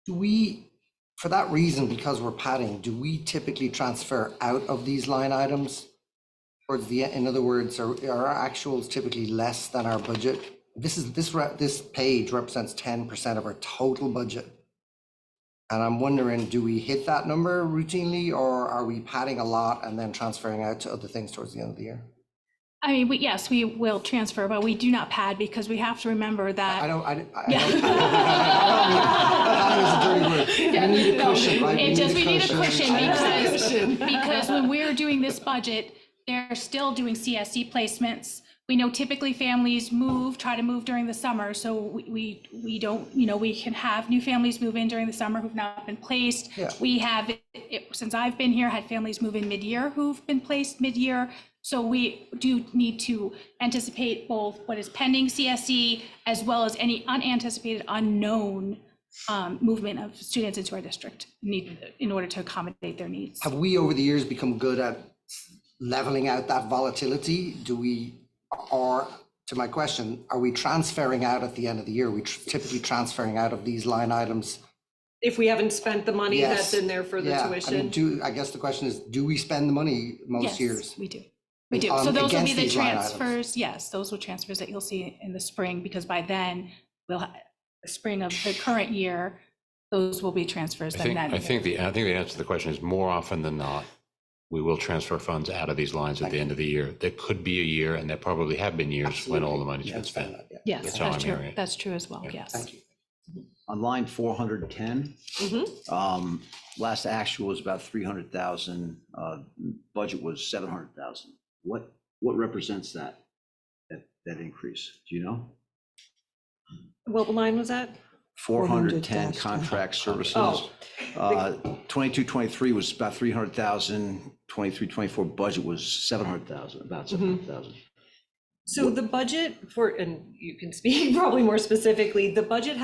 Do we, for that reason, because we're padding, do we typically transfer out of these line items towards the end? In other words, are our actuals typically less than our budget? This page represents 10% of our total budget. And I'm wondering, do we hit that number routinely, or are we padding a lot and then transferring out to other things towards the end of the year? I mean, yes, we will transfer, but we do not pad because we have to remember that. I don't pad. We need a cushion, right? We need a cushion because when we're doing this budget, they're still doing CSE placements. We know typically families try to move during the summer. So we don't, you know, we can have new families move in during the summer who've not been placed. Yeah. We have, since I've been here, had families move in mid-year who've been placed mid-year. So we do need to anticipate both what is pending CSE as well as any unanticipated unknown movement of students into our district in order to accommodate their needs. Have we over the years become good at leveling out that volatility? Or to my question, are we transferring out at the end of the year? Are we typically transferring out of these line items? If we haven't spent the money Yes. that's in there for the tuition. I mean, I guess the question is, do we spend the money most years? We do. We do. So those will be against the these line items? transfers. Yes, those will transfers that you'll see in the spring, because by then we'll have the spring of the current year, those will be transfers. I think the answer to the question is more often than not, we will transfer funds out of these lines at the end of the year. There could be a year, and there probably have been years when all the money's been spent. Yes, That's how that's I'm true. hearing it. That's true as well. Yeah. Yes. Thank you. on line 410, last actual was about 300,000, budget was 700,000. What represents that increase? Do you know? What line was that? 410 contract services. Oh. 22-23 was about 300,000, 23-24 budget was 700,000, about 700,000. So the budget for, and you can speak probably more specifically, the budget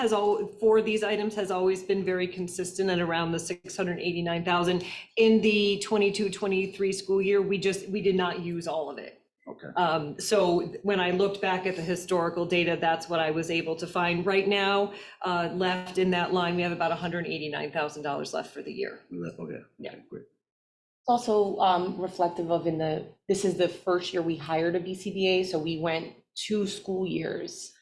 for these items has always been very consistent at around the 689,000. In the 22-23 school year, we did not use all of it. Okay. So when I looked back at the historical data, that's what I was able to find. Right now, left in that line, we have about $189,000 left for the year. Okay. Yeah. Okay, great. It's also reflective of this is the first year we hired a BCBA, so we went 2 school years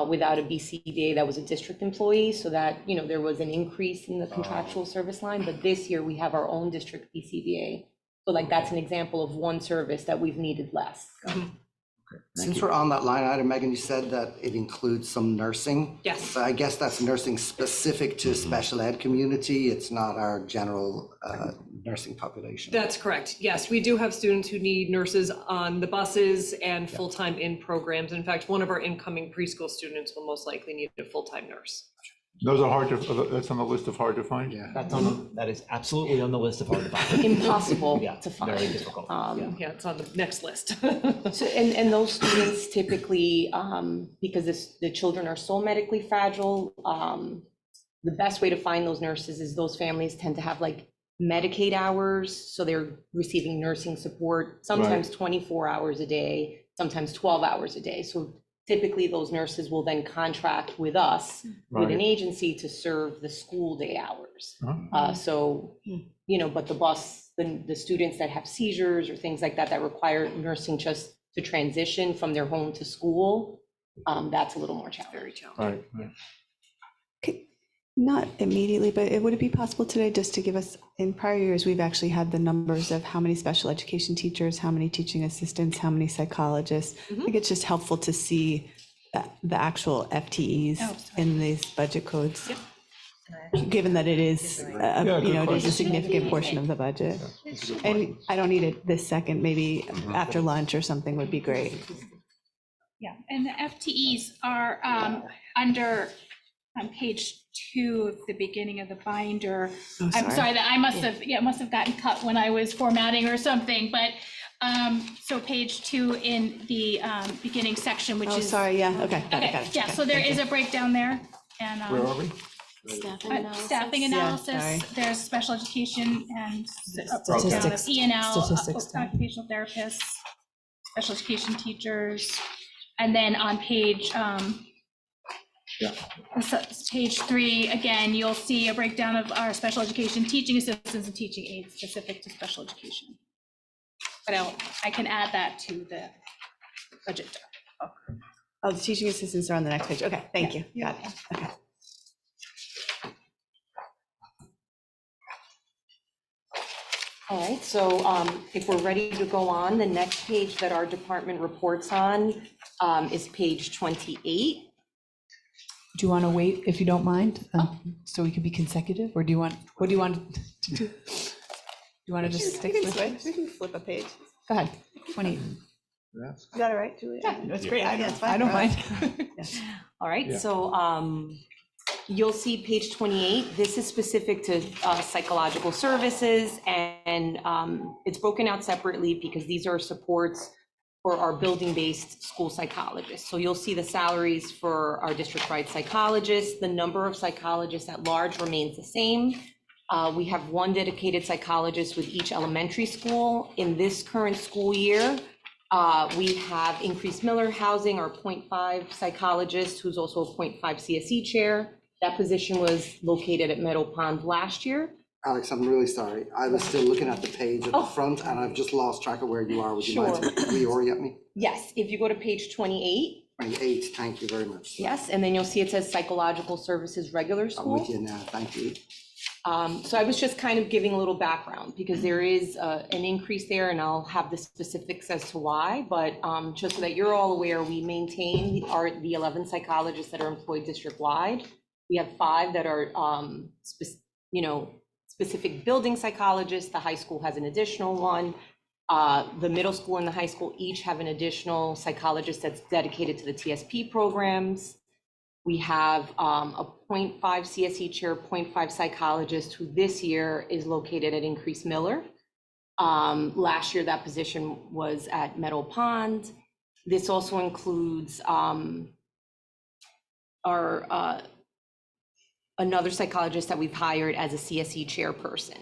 without a BCBA that was a district employee, so that, there was an increase in the contractual service line, but this year we have our own district BCBA. So like that's an example of one service that we've needed less. Since we're on that line item, Megan, you said that it includes some nursing. Yes. So I guess that's nursing specific to special ed community. It's not our general nursing population. That's correct. Yes, we do have students who need nurses on the buses and full-time in programs. In fact, one of our incoming preschool students will most likely need a full-time nurse. Those are that's on the list of hard to find? Yeah. That is absolutely on the list of hard to find. Impossible Yeah, to find. very difficult. Yeah, it's on the next list. So, and those students typically, because the children are so medically fragile, the best way to find those nurses is those families tend to have like Medicaid hours, so they're receiving nursing support, sometimes 24 hours a day, sometimes 12 hours a day. So typically those nurses will then contract with us, with an agency to serve the school day hours. So, but the students that have seizures or things like that require nursing just to transition from their home to school, that's a little more challenging. Very challenging. Right. Not immediately, but would it be possible today just to give us, in prior years, we've actually had the numbers of how many special education teachers, how many teaching assistants, how many psychologists. I think it's just helpful to see the actual FTEs in these budget codes, given that it is, it is a significant portion of the budget. And I don't need it this second, maybe after lunch or something would be great. Yeah, and the FTEs are under on page 2 of the beginning of the binder. I'm sorry that I must have gotten cut when I was formatting or something, but so page 2 in the beginning section, which is. Sorry, yeah, okay, got it. Yeah, so there is a breakdown there, and. Where are we? Staffing analysis, there's special education and Statistics. E&L, Statistics. occupational therapists, special education teachers, and then on page page 3, again, you'll see a breakdown of our special education teaching assistants and teaching aides specific to special education. But I can add that to the budget. Oh, the teaching assistants are on the next page. Okay, thank you. Got it. Okay. All right, so if we're ready to go on, the next page that our department reports on is page 28. Do you want to wait, if you don't mind, so we could be consecutive, or what do you want to do? Do you want to just stick with it? We can flip a page. Go ahead, 20. You got it right, Julia? Yeah, that's great. I don't mind. All right, so you'll see page 28. This is specific to psychological services, and it's broken out separately because these are supports for our building-based school psychologists. So you'll see the salaries for our district-wide psychologists. The number of psychologists at large remains the same. We have one dedicated psychologist with each elementary school. In this current school year, we have increased Miller Housing, our 0.5 psychologist, who's also a 0.5 CSE chair. That position was located at Meadow Pond last year. Alex, I'm really sorry. I was still looking at the page at the front and I've just lost track of where you are. Would you mind to reorient me? Yes, if you go to page 28. 28, thank you very much. Yes, and then you'll see it says psychological services regular school. I'm with you now, thank you. So I was just kind of giving a little background because there is an increase there, and I'll have the specifics as to why, but just so that you're all aware, we maintain the 11 psychologists that are employed district-wide. We have 5 that are, specific building psychologists. The high school has an additional one. The middle school and the high school each have an additional psychologist that's dedicated to the TSP programs. We have a 0.5 CSE chair, 0.5 psychologist who this year is located at Increase Miller. Last year, that position was at Meadow Pond. This also includes another psychologist that we've hired as a CSE chairperson.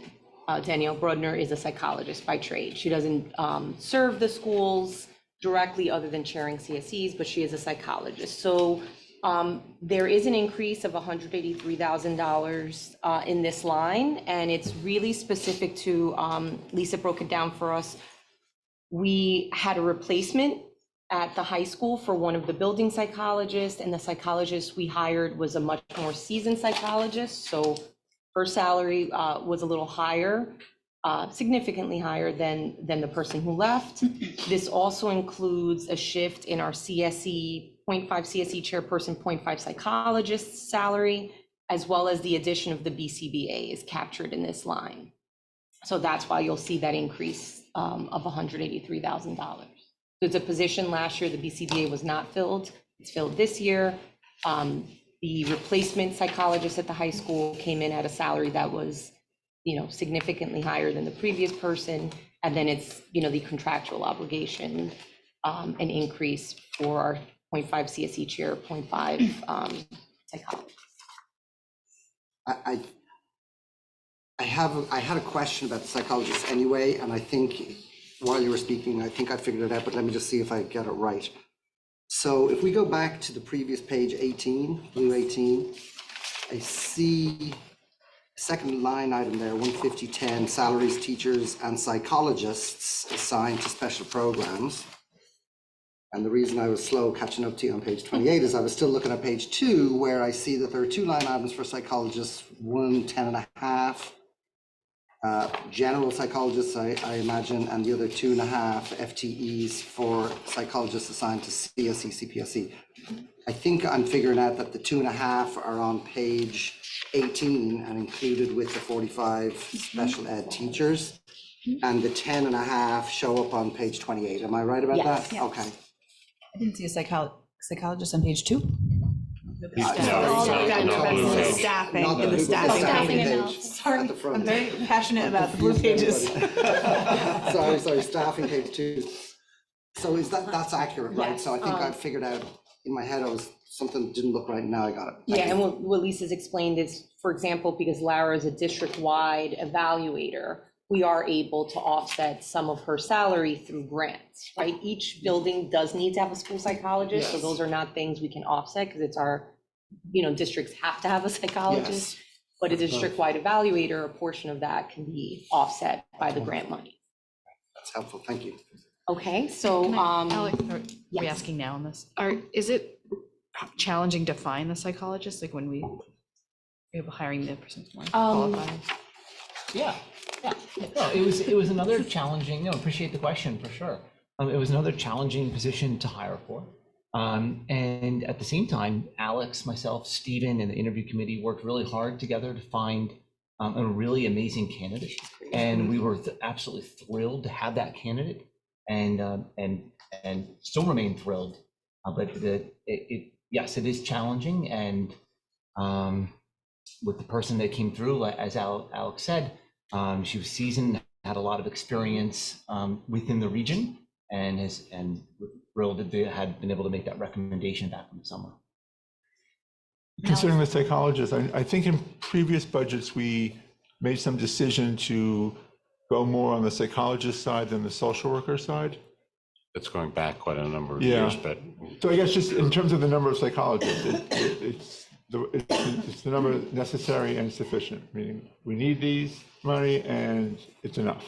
Danielle Brodner is a psychologist by trade. She doesn't serve the schools directly other than chairing CSEs, but she is a psychologist. So there is an increase of $183,000 in this line, and it's really specific to, Lisa broke it down for us. We had a replacement at the high school for one of the building psychologists, and the psychologist we hired was a much more seasoned psychologist. So her salary was a little higher, significantly higher than the person who left. This also includes a shift in our CSE, 0.5 CSE chairperson, 0.5 psychologist salary, as well as the addition of the BCBA is captured in this line. So that's why you'll see that increase of $183,000. There's a position last year, the BCBA was not filled. It's filled this year. The replacement psychologist at the high school came in at a salary that was, significantly higher than the previous person. And then it's, the contractual obligation, an increase for our 0.5 CSE chair, 0.5 psychologist. I had a question about the psychologist anyway, and I think while you were speaking, I think I figured it out, but let me just see if I get it right. So if we go back to the previous page 18, blue 18, I see second line item there, 15010, salaries, teachers and psychologists assigned to special programs. And the reason I was slow catching up to you on page 28 is I was still looking at page 2, where I see that there are 2 line items for psychologists, one 10.5, general psychologists, I imagine, and the other 2.5 FTEs for psychologists assigned to CSE, CPSE. I think I'm figuring out that the 2.5 are on page 18 and included with the 45 special ed teachers, and the 10.5 show up on page 28. Am I right about that? Yes. Okay. I didn't see a psychologist on page 2. Staffing, Not in the the staffing Staffing page analysis. Sorry, at the front. I'm very passionate about the blue pages. Sorry, staffing page 2. So that's accurate, right? Yes, So I think I figured out in my head, something didn't look right, now I got it. Thank Yeah, you. and what Lisa's explained is, for example, because Lara is a district-wide evaluator, we are able to offset some of her salary through grants, right? Each building does need to have a school psychologist, so Yes. those are not things we can offset because it's our, districts have to have a psychologist. Yes. But a district-wide evaluator, a portion of that can be offset by the grant money. That's helpful, thank you. Okay, so, Alex, are we yes. asking now on this? Is it challenging to find the psychologist, like when we are hiring the person more qualified? Yeah. No, it was another challenging, appreciate the question for sure. It was another challenging position to hire for. And at the same time, Alex, myself, Stephen, and the interview committee worked really hard together to find a really amazing candidate. And we were absolutely thrilled to have that candidate and still remain thrilled. But yes, it is challenging. And with the person that came through, as Alex said, she was seasoned, had a lot of experience within the region, and we're thrilled that they had been able to make that recommendation back in the summer. Considering the psychologist, I think in previous budgets, we made some decision to go more on the psychologist side than the social worker side. It's going back quite a number of Yeah. years, but So I guess just in terms of the number of psychologists, it's the number necessary and sufficient, meaning we need these money and it's enough.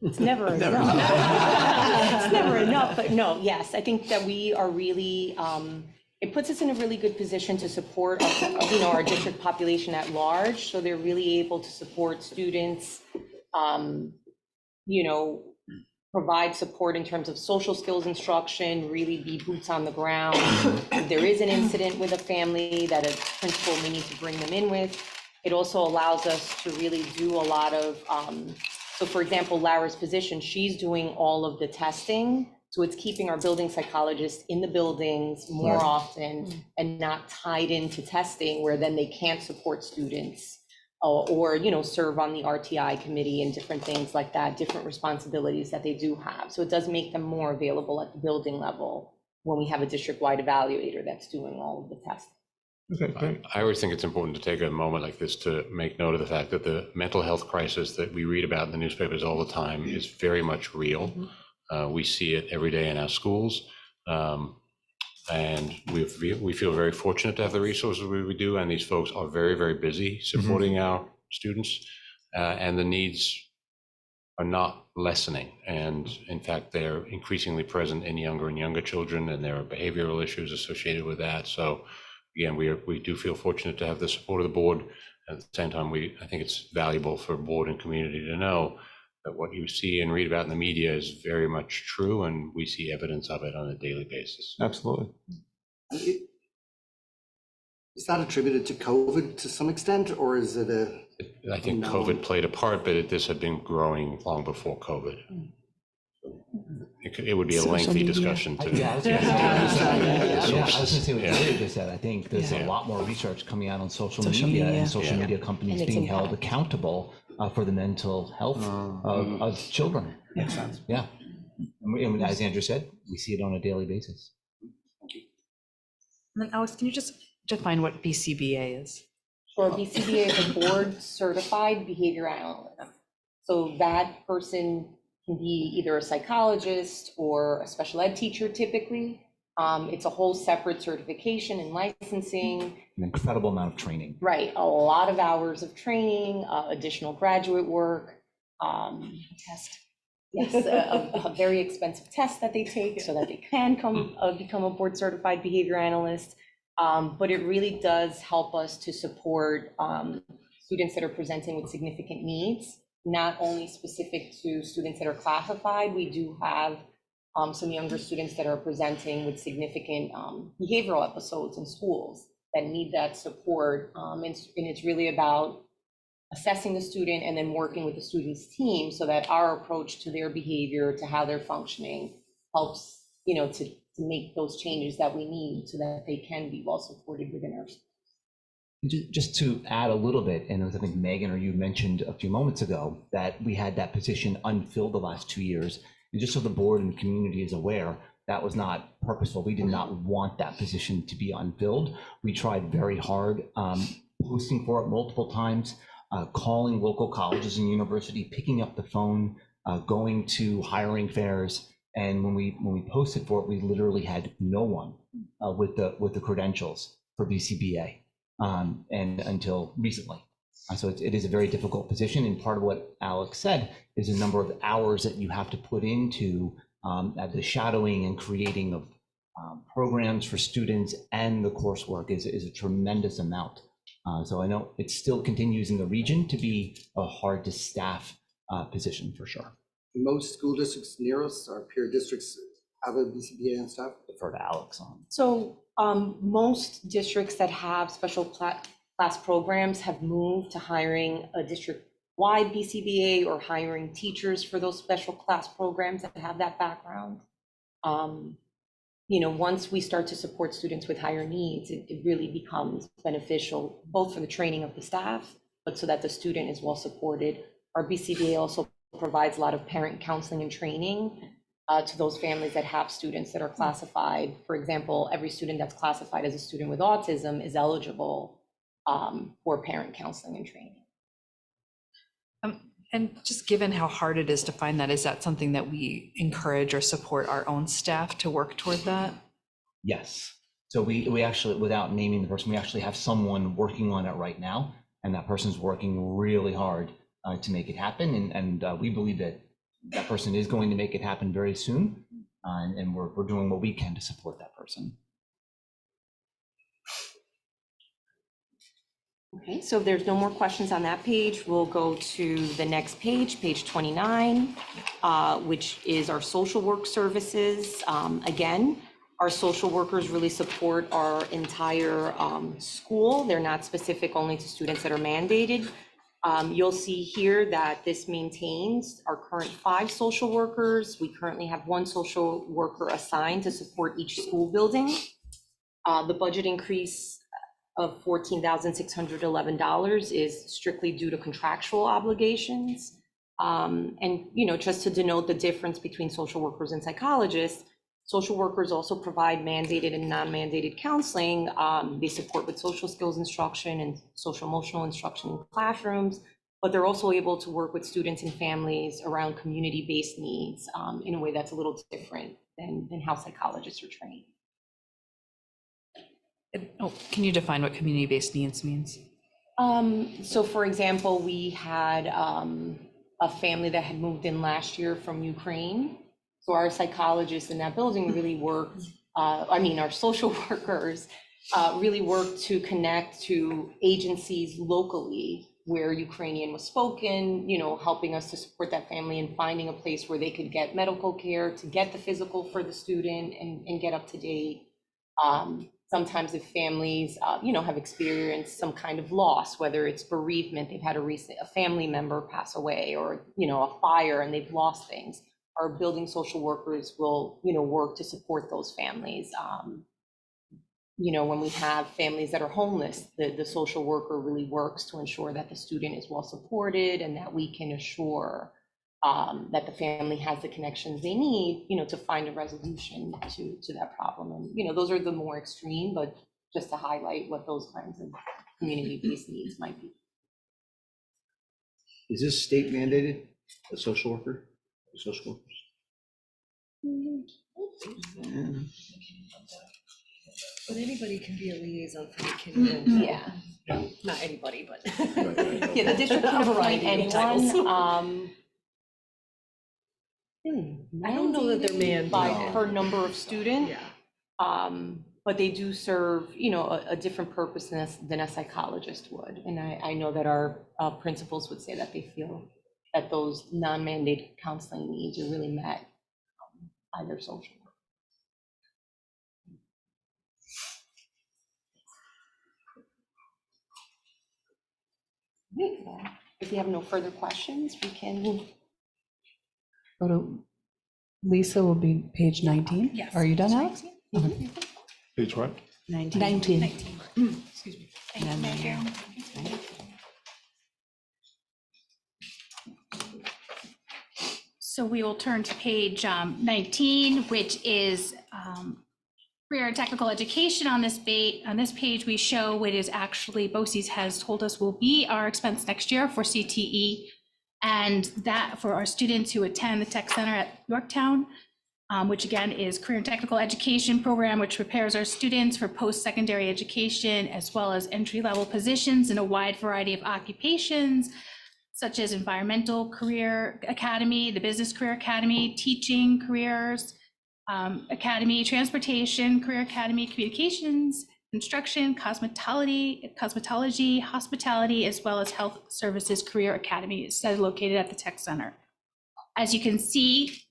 It's never enough. It's never enough, but no, yes, I think that we are really, it puts us in a really good position to support, our district population at large. So they're really able to support students, provide support in terms of social skills instruction, really be boots on the ground. If there is an incident with a family that a principal may need to bring them in with, it also allows us to really do a lot of, so for example, Lara's position, she's doing all of the testing. So it's keeping our building psychologists in the buildings more often and not tied into testing where then they can't support students or serve on the RTI committee and different things like that, different responsibilities that they do have. So it does make them more available at the building level when we have a district-wide evaluator that's doing all of the testing. Okay, great. I always think it's important to take a moment like this to make note of the fact that the mental health crisis that we read about in the newspapers all the time is very much real. We see it every day in our schools. And we feel very fortunate to have the resources we do, and these folks are very, very busy supporting our students, and the needs are not lessening. And in fact, they're increasingly present in younger and younger children, and there are behavioral issues associated with that. So again, we do feel fortunate to have the support of the board. At the same time, I think it's valuable for board and community to know that what you see and read about in the media is very much true, and we see evidence of it on a daily basis. Absolutely. Is that attributed to COVID to some extent, or is it I think COVID played a part, but this had been growing long before COVID. It would be a lengthy discussion to. Yeah, I was going to say what Julia just said. I think there's a lot more research coming out on social media and social media companies being held accountable for the mental health of children. Makes sense. Yeah. And as Andrew said, we see it on a daily basis. And then Alex, can you just define what BCBA is? Sure, BCBA is a board certified behavior analyst. So that person can be either a psychologist or a special ed teacher typically. It's a whole separate certification and licensing. An incredible amount of training. Right, a lot of hours of training, additional graduate work. Test. Yes, a very expensive test that they take so that they can become a board certified behavior analyst. But it really does help us to support students that are presenting with significant needs, not only specific to students that are classified. We do have some younger students that are presenting with significant behavioral episodes in schools that need that support. And it's really about assessing the student and then working with the student's team so that our approach to their behavior, to how they're functioning, helps, to make those changes that we need so that they can be well supported within our schools. Just to add a little bit, and I think Megan or you mentioned a few moments ago that we had that position unfilled the last 2 years. And just so the board and community is aware, that was not purposeful. We did not want that position to be unfilled. We tried very hard, posting for it multiple times, calling local colleges and university, picking up the phone, going to hiring fairs. And when we posted for it, we literally had no one with the credentials for BCBA, and until recently. So it is a very difficult position, and part of what Alex said is a number of hours that you have to put into the shadowing and creating of programs for students, and the coursework is a tremendous amount. So I know it still continues in the region to be a hard to staff position for sure. Most school districts near us, our peer districts, have a BCBA and stuff? Defer to Alex on. So most districts that have special class programs have moved to hiring a district-wide BCBA or hiring teachers for those special class programs that have that background. Once we start to support students with higher needs, it really becomes beneficial, both for the training of the staff, but so that the student is well supported. Our BCBA also provides a lot of parent counseling and training to those families that have students that are classified. For example, every student that's classified as a student with autism is eligible for parent counseling and training. And just given how hard it is to find that, is that something that we encourage or support our own staff to work toward that? Yes. So we actually, without naming the person, we actually have someone working on it right now, and that person's working really hard to make it happen. And we believe that that person is going to make it happen very soon. And we're doing what we can to support that person. Okay, so if there's no more questions on that page, we'll go to the next page, page 29, which is our social work services. Again, our social workers really support our entire school. They're not specific only to students that are mandated. You'll see here that this maintains our current 5 social workers. We currently have 1 social worker assigned to support each school building. The budget increase of $14,611 is strictly due to contractual obligations. And, you know, just to denote the difference between social workers and psychologists, social workers also provide mandated and non-mandated counseling. They support with social skills instruction and social emotional instruction in classrooms, but they're also able to work with students and families around community-based needs in a way that's a little different than how psychologists are trained. Oh, can you define what community-based needs means? So for example, we had a family that had moved in last year from Ukraine. So our psychologists in that building really worked, our social workers really worked to connect to agencies locally where Ukrainian was spoken, you know, helping us to support that family and finding a place where they could get medical care, to get the physical for the student and get up to date. Sometimes if families, have experienced some kind of loss, whether it's bereavement, they've had a family member pass away, or, a fire and they've lost things, our building social workers will, work to support those families. When we have families that are homeless, the social worker really works to ensure that the student is well supported and that we can assure that the family has the connections they need, to find a resolution to that problem. And, those are the more extreme, but just to highlight what those kinds of community-based needs might be. Is this state mandated, a social worker, social workers? Yeah. But anybody can be a liaison for the community. Yeah. Not anybody, but. Yeah, the district can A appoint variety of titles. anyone. I don't know that they're mandated. By per number of student. Yeah. But they do serve, a different purpose than a psychologist would. And I know that our principals would say that they feel that those non-mandated counseling needs are really met by their social work. If you have no further questions, we can. Go to Lisa will be page 19. Yes. Are you done, Alex? Page what? 19. Excuse me. And then Thank you. So we will turn to page 19, which is career and technical education. On this page, we show what is actually BOCES has told us will be our expense next year for CTE, and that for our students who attend the Tech Center at Yorktown, which again is career and technical education program, which prepares our students for post-secondary education, as well as entry-level positions in a wide variety of occupations, such as environmental career academy, the business career academy, teaching careers academy, transportation career academy, communications, construction, cosmetology, hospitality, as well as health services career academy. It's located at the Tech Center. As you can see,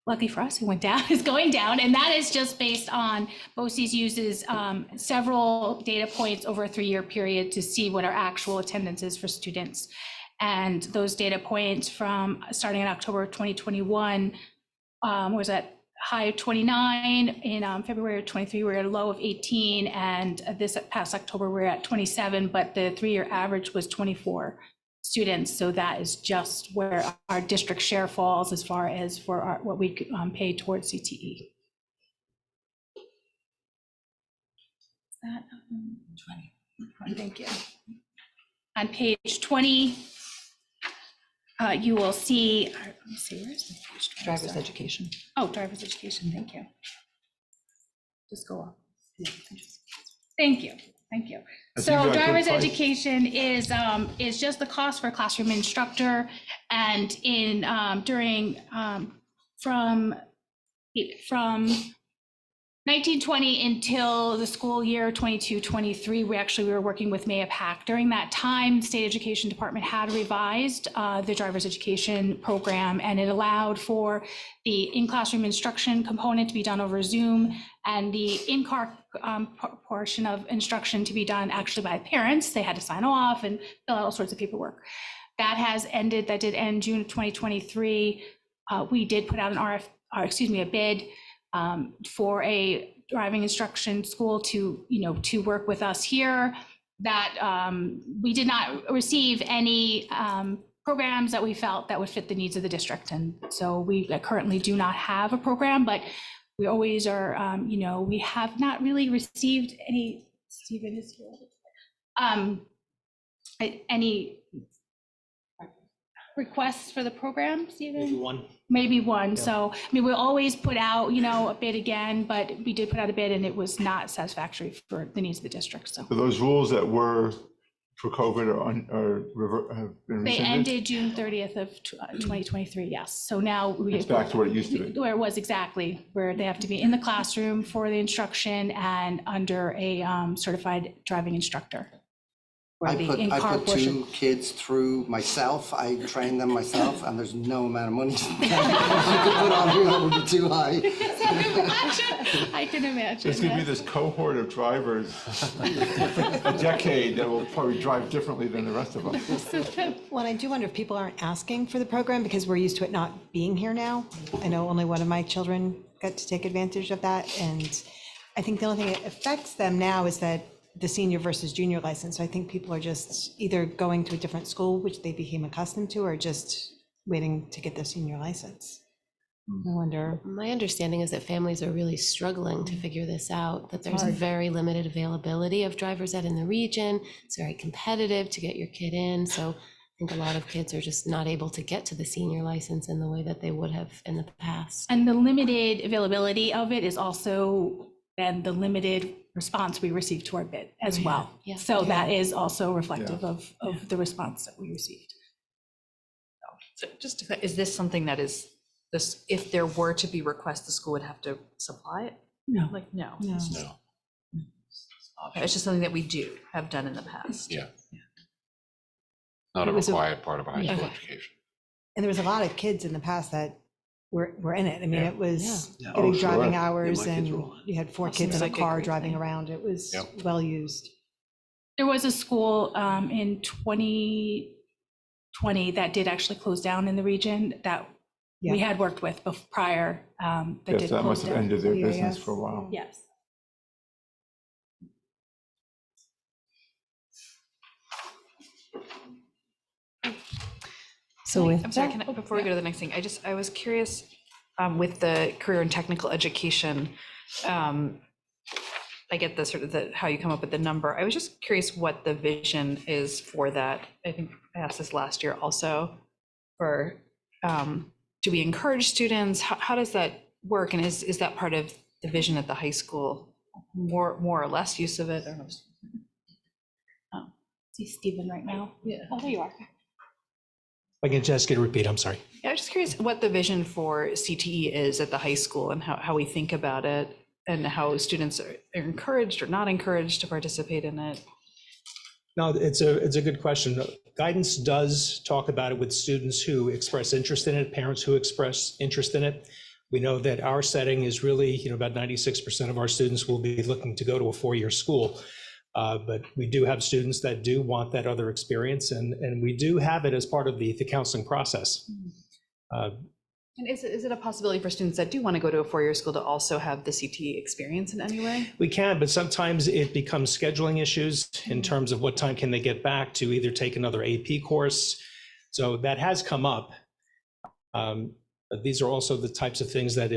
lucky for us, it went down, it's going down, and that is just based on BOCES uses several data points over a 3-year period to see what our actual attendance is for students. And those data points from starting in October of 2021 was at high of 29. In February of 23, we were at a low of 18. And this past October, we're at 27, but the 3-year average was 24 students. So that is just where our district share falls as far as for what we pay towards CTE. Is that 20? Thank you. On page 20, you will see, let me see, where's the page? Driver's education. Oh, driver's education, thank you. Just go up. Thank you. So driver's education is just the cost for a classroom instructor, and from 1920 until the school year 22-23, we were working with MAPAC. During that time, State Education Department had revised the driver's education program, and it allowed for the in-classroom instruction component to be done over Zoom and the in-car portion of instruction to be done actually by parents. They had to sign off and fill out all sorts of paperwork. That has ended, that did end June of 2023. We did put out a bid for a driving instruction school to work with us here. That we did not receive any programs that we felt that would fit the needs of the district. And so we currently do not have a program, but we always are, we have not really received any, Stephen is here, any requests for the program, Stephen? Maybe one. Yeah. So, I mean, we'll always put out, a bid again, but we did put out a bid and it was not satisfactory for the needs of the district. So those rules that were for COVID have been rescinded? They ended June 30th of 2023, yes. So now it's back to where it used to be. Where it was exactly, where they have to be in the classroom for the instruction and under a certified driving instructor. I put 2 kids through myself. I trained them myself, and there's no amount of money you could put on here that would be too high. I can imagine. There's going to be this cohort of drivers, a decade, that will probably drive differently than the rest of them. Well, I do wonder if people aren't asking for the program because we're used to it not being here now. I know only one of my children got to take advantage of that, and I think the only thing that affects them now is that the senior versus junior license. So I think people are just either going to a different school, which they became accustomed to, or just waiting to get their senior license. I wonder. My understanding is that families are really struggling to figure this out, that there's a very limited availability of driver's ed in the region. It's very competitive to get your kid in. So I think a lot of kids are just not able to get to the senior license in the way that they would have in the past. And the limited availability of it is also then the limited response we received to our bid as well. Yeah. So that is also reflective of the response that we received. So just to, is this something that is this, if there were to be requests, the school would have to supply it? No. Like, no. No. Okay, it's just something that we have done in the past. Yeah. Not a required part of high school education. And there was a lot of kids in the past that were in it. I mean, it was Yeah. getting Oh, sure. driving Yeah, hours my kids and were all in you had 4 That kids seems in a like a car great driving thing. around. It was Yep. well used. There was a school in 2020 that did actually close down in the region that we had worked with prior. That Yes, did that close must have down. ended their Yeah, business yes. for a while. Yes. So with I'm sorry, can I, before we go to the next thing, I was curious with the career and technical education. I get the sort of how you come up with the number. I was just curious what the vision is for that. I think I asked this last year also. For do we encourage students? How does that work? And is that part of the vision at the high school? More or less use of it? I don't know. See Stephen right now. Yeah. Oh, there you are. I can just get a repeat, I'm sorry. Yeah, I'm just curious what the vision for CTE is at the high school and how we think about it and how students are encouraged or not encouraged to participate in it. No, it's a good question. Guidance does talk about it with students who express interest in it, parents who express interest in it. We know that our setting is really, about 96% of our students will be looking to go to a 4-year school. But we do have students that do want that other experience, and we do have it as part of the counseling process. And is it a possibility for students that do want to go to a 4-year school to also have the CTE experience in any way? We can, but sometimes it becomes scheduling issues in terms of what time can they get back to either take another AP course. So that has come up. But these are also the types of things that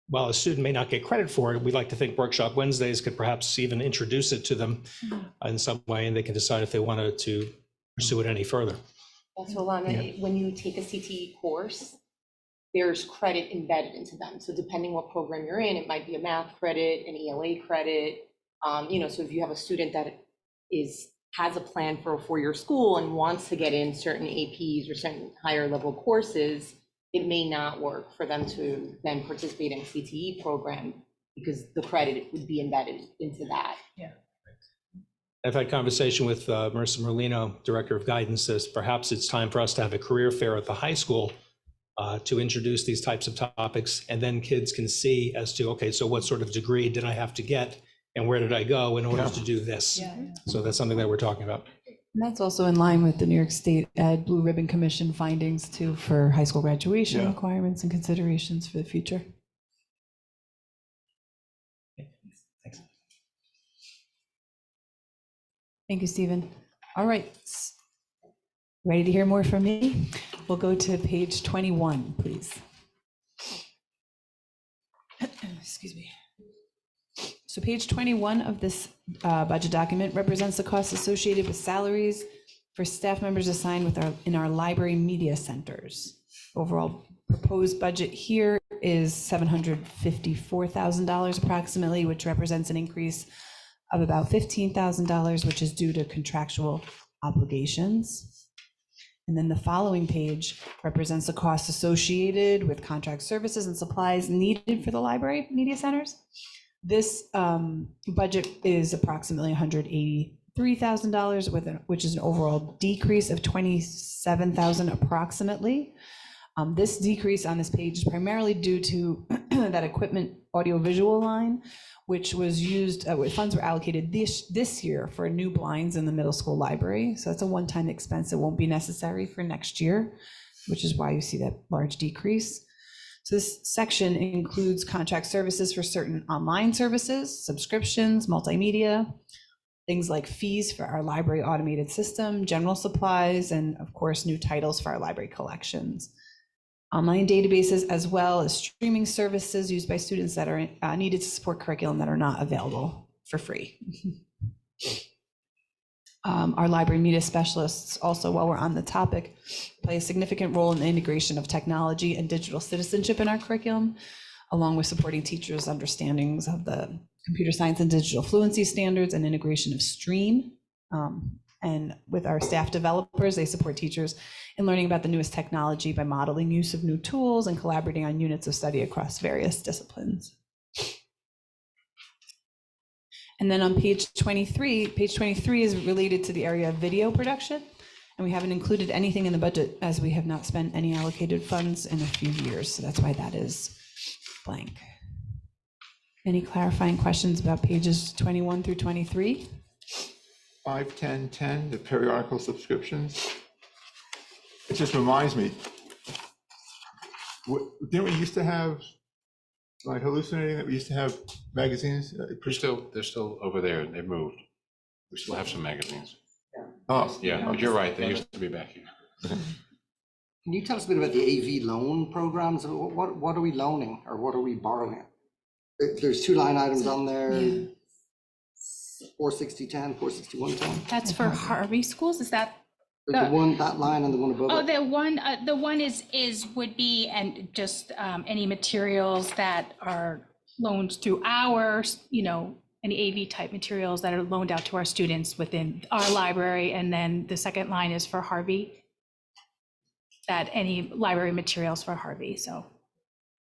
while a student may not get credit for it, we like to think Workshop Wednesdays could perhaps even introduce it to them in some way, and they can decide if they wanted to pursue it any further. So Alana, when you take a CTE course, there's credit embedded into them. So depending what program you're in, it might be a math credit, an ELA credit. So if you have a student that has a plan for a 4-year school and wants to get in certain APs or certain higher level courses, it may not work for them to then participate in a CTE program because the credit would be embedded into that. I've had conversation with Marissa Merlino, Director of Guidance, says perhaps it's time for us to have a career fair at the high school to introduce these types of topics, and then kids can see as to, okay, so what sort of degree did I have to get, and where did I go in order to do this? So that's something that we're talking about. And that's also in line with the New York State Ed Blue Ribbon Commission findings too for high school graduation requirements and considerations for the future. Thank you, Stephen. All right. Ready to hear more from me? We'll go to page 21, please. Excuse me. So page 21 of this budget document represents the costs associated with salaries for staff members assigned in our library media centers. Overall proposed budget here is $754,000 approximately, which represents an increase of about $15,000, which is due to contractual obligations. And then the following page represents the costs associated with contract services and supplies needed for the library media centers. This budget is approximately $183,000, which is an overall decrease of $27,000 approximately. This decrease on this page is primarily due to that equipment audiovisual line, which was used, funds were allocated this year for new blinds in the middle school library. So that's a one-time expense that won't be necessary for next year, which is why you see that large decrease. So this section includes contract services for certain online services, subscriptions, multimedia, things like fees for our library automated system, general supplies, and of course, new titles for our library collections. Online databases, as well as streaming services used by students that are needed to support curriculum that are not available for free. Our library media specialists also, while we're on the topic, play a significant role in the integration of technology and digital citizenship in our curriculum, along with supporting teachers' understandings of the computer science and digital fluency standards and integration of STREAM. And with our staff developers, they support teachers in learning about the newest technology by modeling use of new tools and collaborating on units of study across various disciplines. And then on page 23 is related to the area of video production. And we haven't included anything in the budget as we have not spent any allocated funds in a few years. So that's why that is blank. Any clarifying questions about pages 21 through 23? 5, 10, 10, the periodical subscriptions. It just reminds me, didn't we used to have, am I hallucinating that we used to have magazines? They're still over there. They've moved. We still have some magazines. Oh, yeah, but you're right. They used to be back here. Can you tell us a bit about the AV loan programs? What are we loaning or what are we borrowing? There's two line items on there. 46010, 46110. That's for Harvey schools, is that? The one, that line and the one above Oh, it. the one would be, and just any materials that are loaned through our, any AV type materials that are loaned out to our students within our library. And then the second line is for Harvey, that any library materials for Harvey. So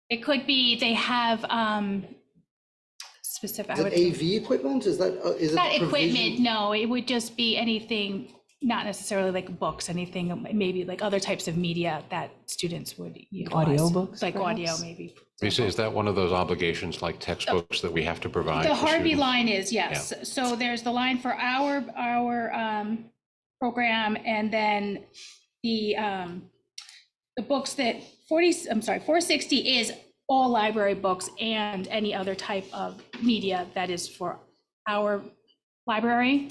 it could be, they have specific. Is it AV equipment? Is that, is it Not provision? equipment, no, it would just be anything, not necessarily like books, anything, maybe like other types of media that students would utilize. Audiobooks, Like audio, perhaps? maybe. Lisa, is that one of those obligations like textbooks that we have to provide? The for Harvey students? line is, yes. So there's the line for our program, and then the books that 460 is all library books and any other type of media that is for our library.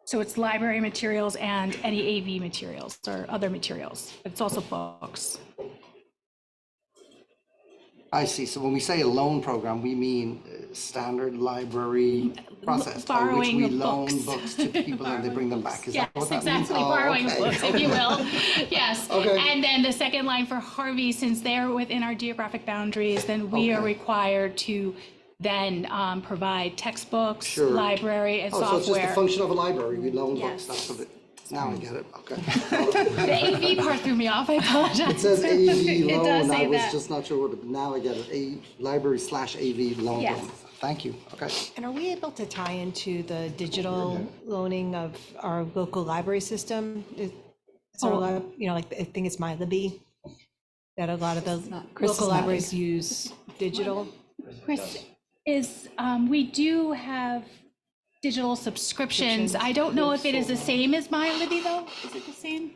So it's library materials and any AV materials or other materials. It's also books. I see. So when we say a loan program, we mean standard library process by which Borrowing we of loan books. books to people and they bring them back. Is that Yes, what that means? exactly, Oh, borrowing of okay. books, if you will. Yes. Okay. And then the second line for Harvey, since they're within our geographic boundaries, then we are Okay. required to then provide textbooks, Sure. library, and Oh, so it's just a software. function of a library. We loan books, Yes. that's what it. Now I get it, okay. The AV part threw me off, I apologize. It says AV It does loan, I say was that. just not sure what, now I get it, library/AV loan. Yes. Thank you, okay. And are we able to tie into the digital loaning of our local library system? Is there a lot of, like, I think it's MyLibby, that a lot of the Chris is local nodding. libraries use digital? Chris, we do have digital subscriptions. I don't know if it is the same as MyLibby though. Is it the same?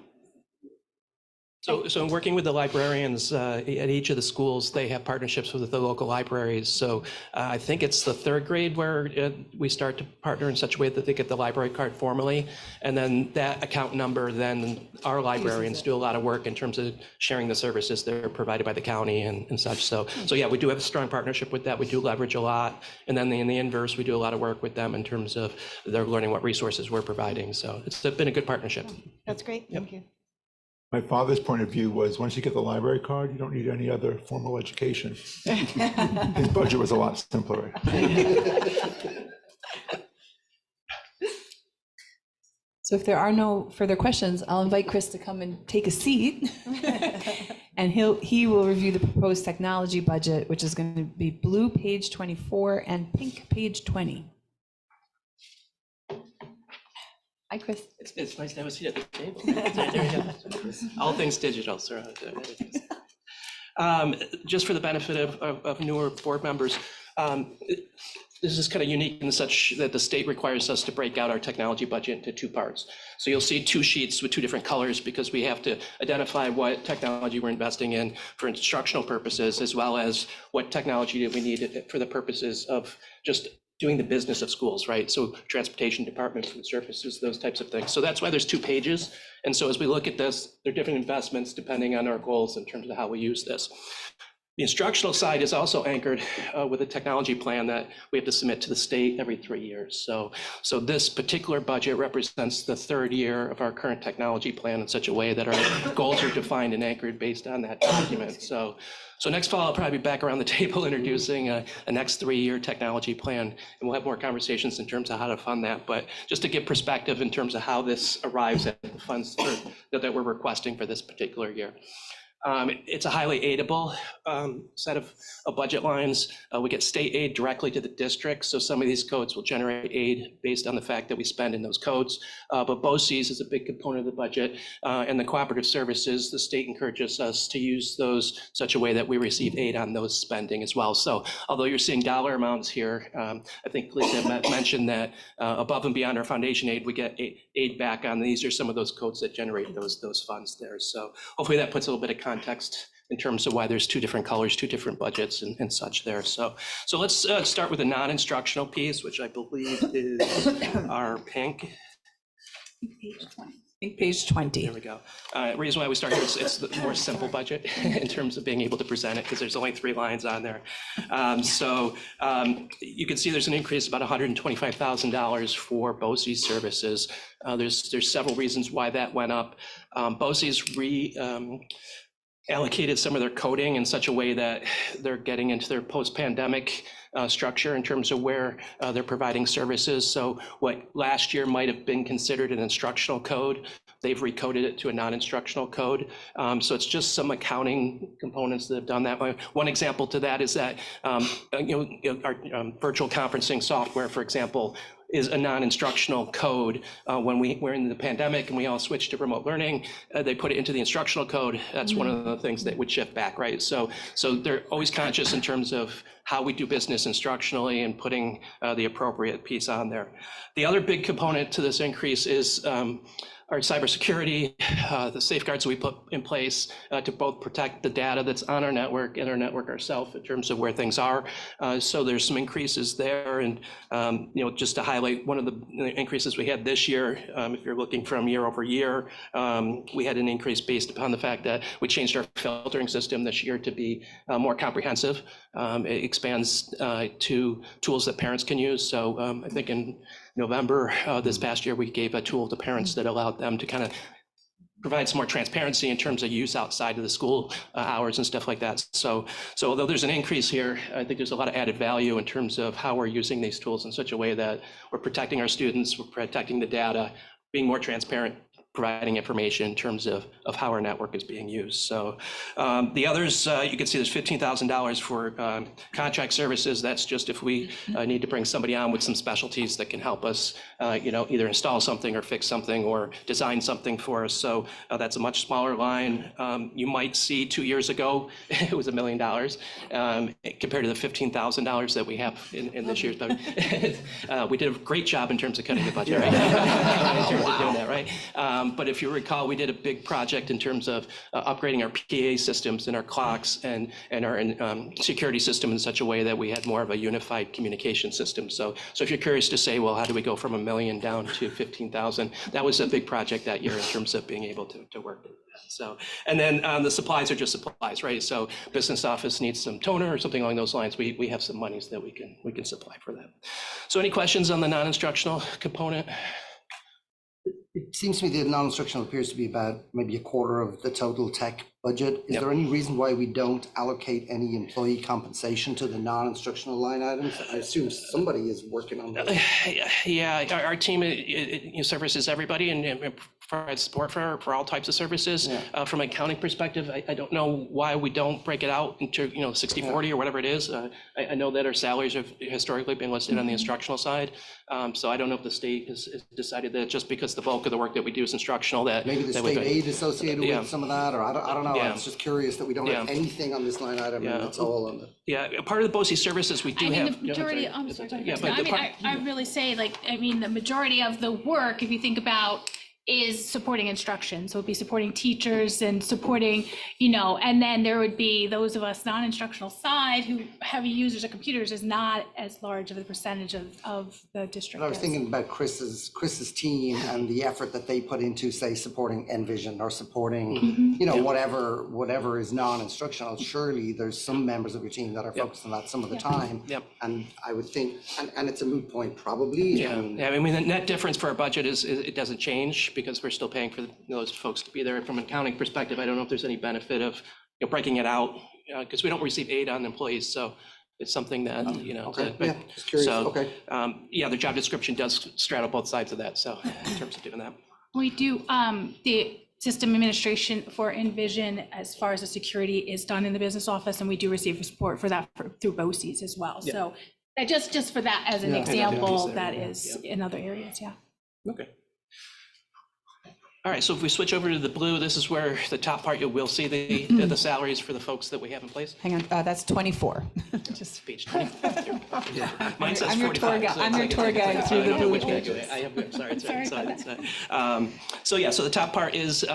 So in working with the librarians at each of the schools, they have partnerships with the local libraries. So I think it's the third grade where we start to partner in such a way that they get the library card formally. And then that account number, then our librarians do a lot of work in terms of sharing the services that are provided by the county and such. So yeah, we do have a strong partnership with that. We do leverage a lot. And then in the inverse, we do a lot of work with them in terms of they're learning what resources we're providing. So it's been a good partnership. That's great, thank you. My father's point of view was, once you get the library card, you don't need any other formal education. His budget was a lot simpler. So if there are no further questions, I'll invite Chris to come and take a seat. And he will review the proposed technology budget, which is going to be blue page 24 and pink page 20. Hi, Chris. It's nice to have a seat at the table. There you go. All things digital, sir. Just for the benefit of newer board members, this is kind of unique in such that the state requires us to break out our technology budget into two parts. So you'll see two sheets with two different colors because we have to identify what technology we're investing in for instructional purposes, as well as what technology that we need for the purposes of just doing the business of schools, right? So transportation department, food services, those types of things. So that's why there's two pages. And so as we look at this, there are different investments depending on our goals in terms of how we use this. The instructional side is also anchored with a technology plan that we have to submit to the state every 3 years. So this particular budget represents the third year of our current technology plan in such a way that our goals are defined and anchored based on that document. So next fall, I'll probably be back around the table introducing a next 3-year technology plan, and we'll have more conversations in terms of how to fund that. But just to give perspective in terms of how this arrives at the funds that we're requesting for this particular year. It's a highly aidable set of budget lines. We get state aid directly to the district, so some of these codes will generate aid based on the fact that we spend in those codes. But BOCES is a big component of the budget, and the cooperative services, the state encourages us to use those such a way that we receive aid on those spending as well. So although you're seeing dollar amounts here, I think Lisa mentioned that above and beyond our foundation aid, we get aid back on. These are some of those codes that generate those funds there. So hopefully that puts a little bit of context in terms of why there's two different colors, two different budgets and such there. So let's start with the non-instructional piece, which I believe is our pink. Page 20. Pink page 20. There we go. Reason why we start here is it's the more simple budget in terms of being able to present it because there's only 3 lines on there. You can see there's an increase of about $125,000 for BOCES services. There's several reasons why that went up. BOCES allocated some of their coding in such a way that they're getting into their post-pandemic structure in terms of where they're providing services. So what last year might have been considered an instructional code, they've recoded it to a non-instructional code. So it's just some accounting components that have done that. One example to that is that our virtual conferencing software, for example, is a non-instructional code. When we're in the pandemic and we all switched to remote learning, they put it into the instructional code. That's one of the things that would shift back, right? So they're always conscious in terms of how we do business instructionally and putting the appropriate piece on there. The other big component to this increase is our cybersecurity, the safeguards we put in place to both protect the data that's on our network and our network ourselves in terms of where things are. So there's some increases there. And just to highlight one of the increases we had this year, if you're looking from year over year, we had an increase based upon the fact that we changed our filtering system this year to be more comprehensive. It expands to tools that parents can use. So I think in November this past year, we gave a tool to parents that allowed them to kind of provide some more transparency in terms of use outside of the school hours and stuff like that. So although there's an increase here, I think there's a lot of added value in terms of how we're using these tools in such a way that we're protecting our students, we're protecting the data, being more transparent providing information in terms of how our network is being used. So the others, you can see there's $15,000 for contract services. That's just if we need to bring somebody on with some specialties that can help us, either install something or fix something or design something for us. So that's a much smaller line. You might see 2 years ago, it was $1 million compared to the $15,000 that we have in this year's budget. We did a great job in terms of cutting the budget, right? In terms of doing that, right? But if you recall, we did a big project in terms of upgrading our PA systems and our clocks and our security system in such a way that we had more of a unified communication system. So if you're curious to say, well, how do we go from $1 million down to 15,000? That was a big project that year in terms of being able to work with that. So, and then the supplies are just supplies, right? So business office needs some toner or something along those lines. We have some monies that we can supply for that. So any questions on the non-instructional component? It seems to me the non-instructional appears to be about maybe a quarter of the total tech budget. Is there any reason why we don't allocate any employee compensation to the non-instructional line items? I assume somebody is working on that. Yeah, our team services everybody and provides support for all types of services. Yeah. From an accounting perspective, I don't know why we don't break it out into 60-40 or whatever it is. I know that our salaries have historically been listed on the instructional side. So I don't know if the state has decided that just because the bulk of the work that we do is instructional that maybe the state aid associated with some of that, or I don't know. I was just curious that we don't have anything on this line item, and it's all on the. Yeah, part of the BOE services we do have. The majority. I really say the majority of the work, if you think about, is supporting instruction. So it'd be supporting teachers and supporting, and then there would be those of us non-instructional side who heavy users of computers is not as large of a percentage of the district. But I was thinking about Chris's team and the effort that they put into, say, supporting Envision or supporting, whatever is non-instructional. Surely there's some members of your team that are focused on that some of the time. Yep. And I would think, and it's a moot point probably. Yeah. I mean, the net difference for our budget is it doesn't change, because we're still paying for those folks to be there. From an accounting perspective, I don't know if there's any benefit of breaking it out, because we don't receive aid on employees, so it's something that Okay. Just curious. So okay. The job description does straddle both sides of that. So in terms of doing that, we do the system administration for Envision as far as the security is done in the business office, and we do receive support for that through BOCES as well. Yeah. So just for that as an example, that is in other areas. Yeah. Okay. All right, so if we switch over to the blue, this is where the top part you will see the salaries for the folks that we have in place. Hang on, that's 24. Just page 24. Mine says I'm your 45. tour guide. I'm your tour guide through the blue pages. So the top part is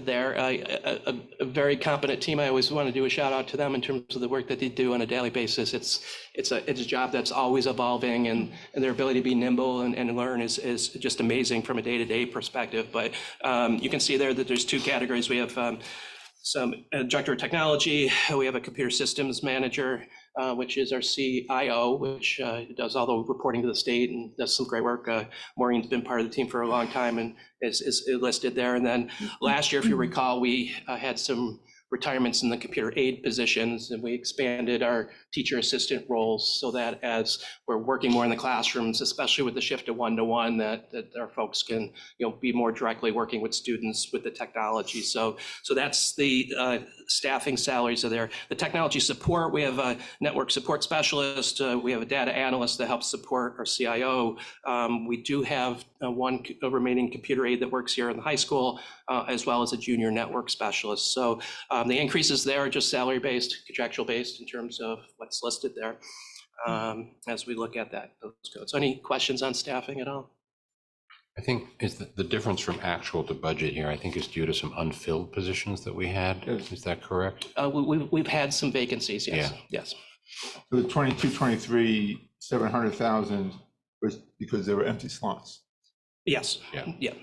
they're a very competent team. I always want to do a shout out to them in terms of the work that they do on a daily basis. It's a job that's always evolving, and their ability to be nimble and learn is just amazing from a day-to-day perspective. But you can see there that there's two categories. We have some director of technology. We have a computer systems manager, which is our CIO, which does all the reporting to the state and does some great work. Maureen's been part of the team for a long time and is listed there. And then last year, if you recall, we had some retirements in the computer aid positions, and we expanded our teacher assistant roles so that as we're working more in the classrooms, especially with the shift to one-to-one, that our folks can be more directly working with students with the technology. So that's the staffing salaries are there. The technology support, we have a network support specialist, we have a data analyst that helps support our CIO. We do have one remaining computer aide that works here in the high school, as well as a junior network specialist. So the increases there are just salary-based, contractual-based in terms of what's listed there as we look at those codes. So any questions on staffing at all? I think is the difference from actual to budget here, I think is due to some unfilled positions that we had. Is that correct? We've had some vacancies, yes. Yeah. Yes. So the 22-23, 700,000 was because there were empty slots. Yes. Yeah.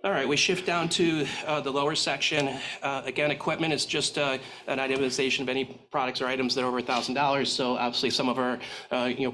All right, we shift down to the lower section. Again, equipment is just an itemization of any products or items that are over $1,000. So obviously some of our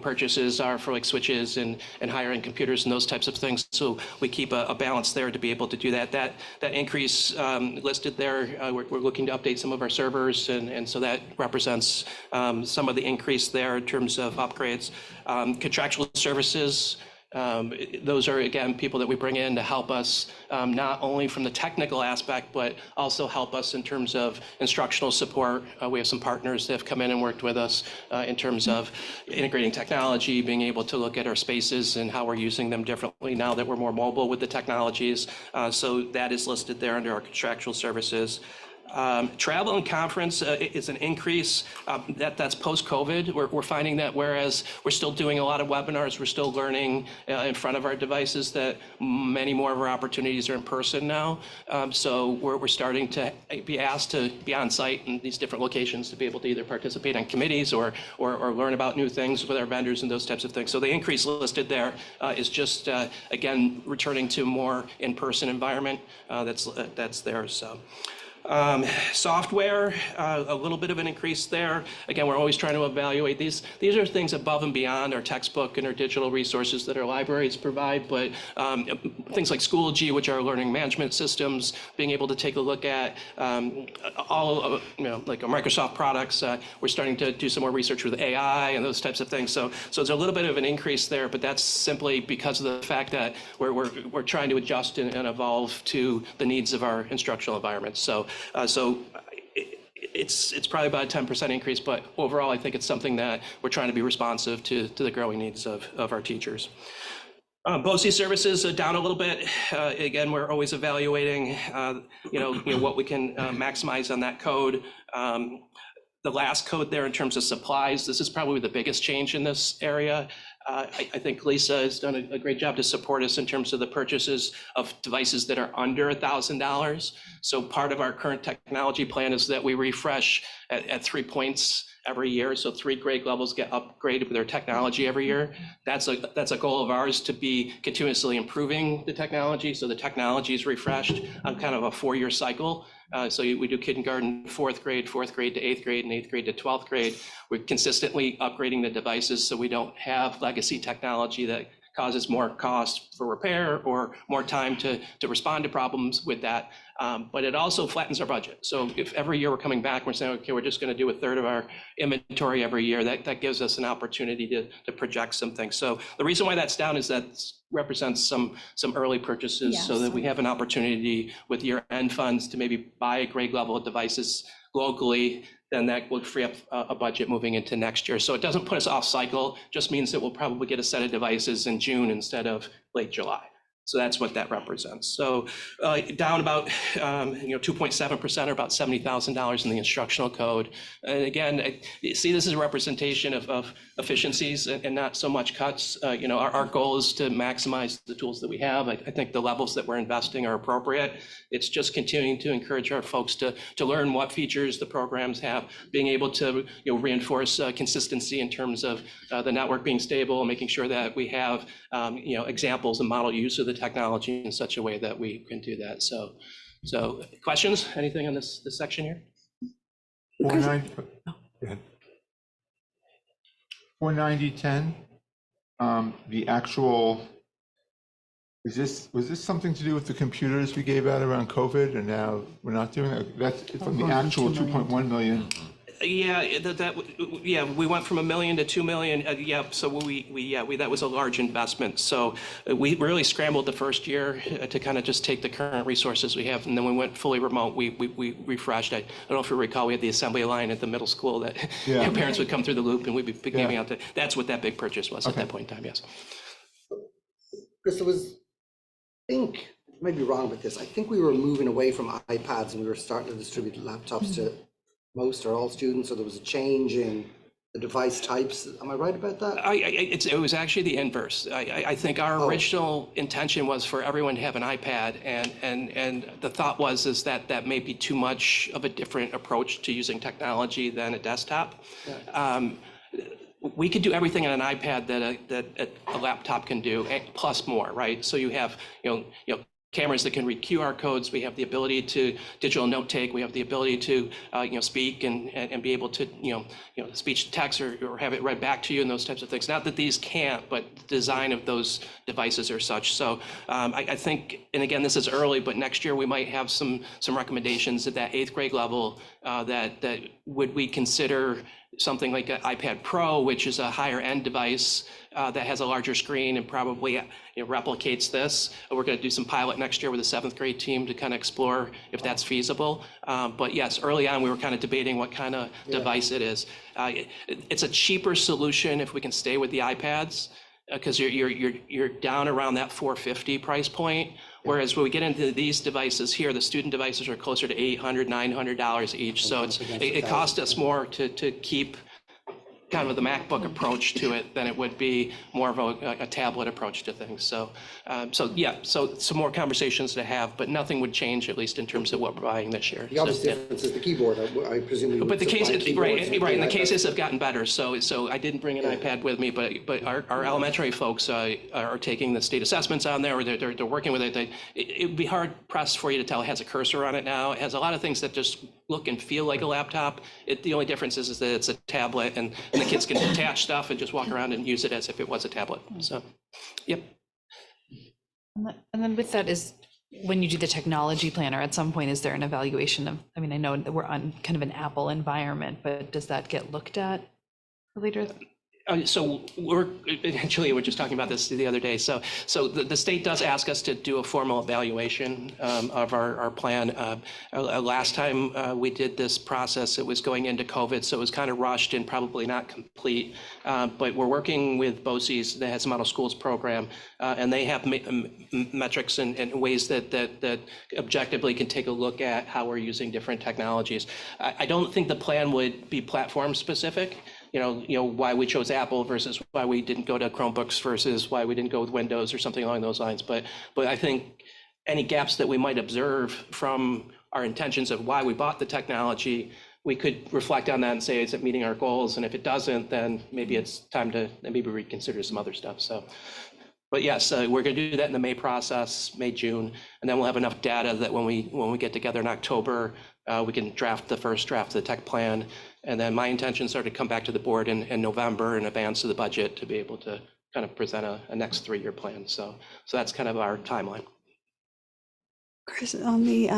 purchases are for like switches and higher end computers and those types of things. So we keep a balance there to be able to do that. That increase listed there, we're looking to update some of our servers, and so that represents some of the increase there in terms of upgrades. Contractual services. Those are, again, people that we bring in to help us not only from the technical aspect, but also help us in terms of instructional support. We have some partners that have come in and worked with us in terms of integrating technology, being able to look at our spaces and how we're using them differently now that we're more mobile with the technologies. So that is listed there under our contractual services. Travel and conference is an increase that's post-COVID. We're finding that whereas we're still doing a lot of webinars, we're still learning in front of our devices, that many more of our opportunities are in person now. So we're starting to be asked to be on site in these different locations to be able to either participate on committees or learn about new things with our vendors and those types of things. So the increase listed there is just, again, returning to more in-person environment that's there. So. Software, a little bit of an increase there. Again, we're always trying to evaluate these. These are things above and beyond our textbook and our digital resources that our libraries provide, but things like Schoology, which are learning management systems, being able to take a look at all, like our Microsoft products. We're starting to do some more research with AI and those types of things. So there's a little bit of an increase there, but that's simply because of the fact that we're trying to adjust and evolve to the needs of our instructional environments. So it's probably about a 10% increase, but overall, I think it's something that we're trying to be responsive to the growing needs of our teachers. BOE services are down a little bit. Again, we're always evaluating, what we can maximize on that code. The last code there in terms of supplies, this is probably the biggest change in this area. I think Lisa has done a great job to support us in terms of the purchases of devices that are under $1,000. So part of our current technology plan is that we refresh at 3 points every year. So 3 grade levels get upgraded with their technology every year. That's a goal of ours, to be continuously improving the technology. So the technology is refreshed on kind of a 4-year cycle. So we do kindergarten, 4th grade to 8th grade, and 8th grade to 12th grade. We're consistently upgrading the devices so we don't have legacy technology that causes more cost for repair or more time to respond to problems with that. But it also flattens our budget. So if every year we're coming back, we're saying, okay, we're just going to do 1/3 of our inventory every year, that gives us an opportunity to project some things. So the reason why that's down is that represents some early purchases. Yes. So that we have an opportunity with year-end funds to maybe buy a grade level of devices locally. Then that will free up a budget moving into next year. So it doesn't put us off cycle, just means that we'll probably get a set of devices in June instead of late July. So that's what that represents. So down about 2.7%, or about $70,000 in the instructional code. And again, see, this is a representation of efficiencies and not so much cuts. Our goal is to maximize the tools that we have. I think the levels that we're investing are appropriate. It's just continuing to encourage our folks to learn what features the programs have, being able to reinforce consistency in terms of the network being stable, making sure that we have examples and model use of the technology in such a way that we can do that. So questions? Anything on this section here? 49010, the actual, was this something to do with the computers we gave out around COVID, and now we're not doing that? That's from the actual 2.1 million. Yeah, we went from $1 million to $2 million. So that was a large investment. So we really scrambled the first year to kind of just take the current resources we have, and then we went fully remote. We refreshed. I don't know if you recall, we had the assembly line at the middle school that your parents would come through the loop, and we'd be giving out. That's what that big purchase was at that point in time. Yes. Chris, I think, I might be wrong with this. I think we were moving away from iPads and we were starting to distribute laptops to most or all students, so there was a change in the device types. Am I right about that? It was actually the inverse. I think our original intention was for everyone to have an iPad, and the thought was that may be too much of a different approach to using technology than a desktop. Yeah. We could do everything on an iPad that a laptop can do, plus more, right? So you have cameras that can read QR codes. We have the ability to digital note take. We have the ability to, speak and be able to, speech to text or have it read back to you and those types of things. Not that these can't, but the design of those devices are such. So I think, and again, this is early, but next year we might have some recommendations at that 8th grade level that would we consider something like an iPad Pro, which is a higher end device that has a larger screen and probably replicates this. We're going to do some pilot next year with the 7th grade team to kind of explore if that's feasible. But yes, early on, we were kind of debating what kind of device it is. It's a cheaper solution if we can stay with the iPads, because you're down around that $450 price point. Whereas when we get into these devices here, the student devices are closer to $800, $900 each. So it costs us more to keep kind of the MacBook approach to it than it would be more of a tablet approach to things. So some more conversations to have, but nothing would change, at least in terms of what we're buying this year. The obvious difference is the keyboard. I presume you would But the supply cases, keyboards with right, and the iPad. cases have gotten better. So I didn't bring an iPad with me, but our elementary folks are taking the state assessments on there, or they're working with it. It would be hard pressed for you to tell it has a cursor on it now. It has a lot of things that just look and feel like a laptop. The only difference is that it's a tablet, and the kids can attach stuff and just walk around and use it as if it was a tablet. So, yep. And then with that is, when you do the technology planner, at some point, is there an evaluation of, I mean, I know that we're on kind of an Apple environment, but does that get looked at later? So Julia, we're just talking about this the other day. So the state does ask us to do a formal evaluation of our plan. Last time we did this process, it was going into COVID, so it was kind of rushed and probably not complete. But we're working with BOCES, that has a model schools program, and they have metrics and ways that objectively can take a look at how we're using different technologies. I don't think the plan would be platform specific. Why we chose Apple versus why we didn't go to Chromebooks versus why we didn't go with Windows or something along those lines. But I think any gaps that we might observe from our intentions of why we bought the technology, we could reflect on that and say, is it meeting our goals? And if it doesn't, then maybe it's time to maybe reconsider some other stuff. So, but yes, we're going to do that in the May process, May, June, and then we'll have enough data that when we get together in October, we can draft the first draft of the tech plan. And then my intentions are to come back to the board in November in advance of the budget to be able to kind of present a next 3-year plan. So that's kind of our timeline. Chris, on the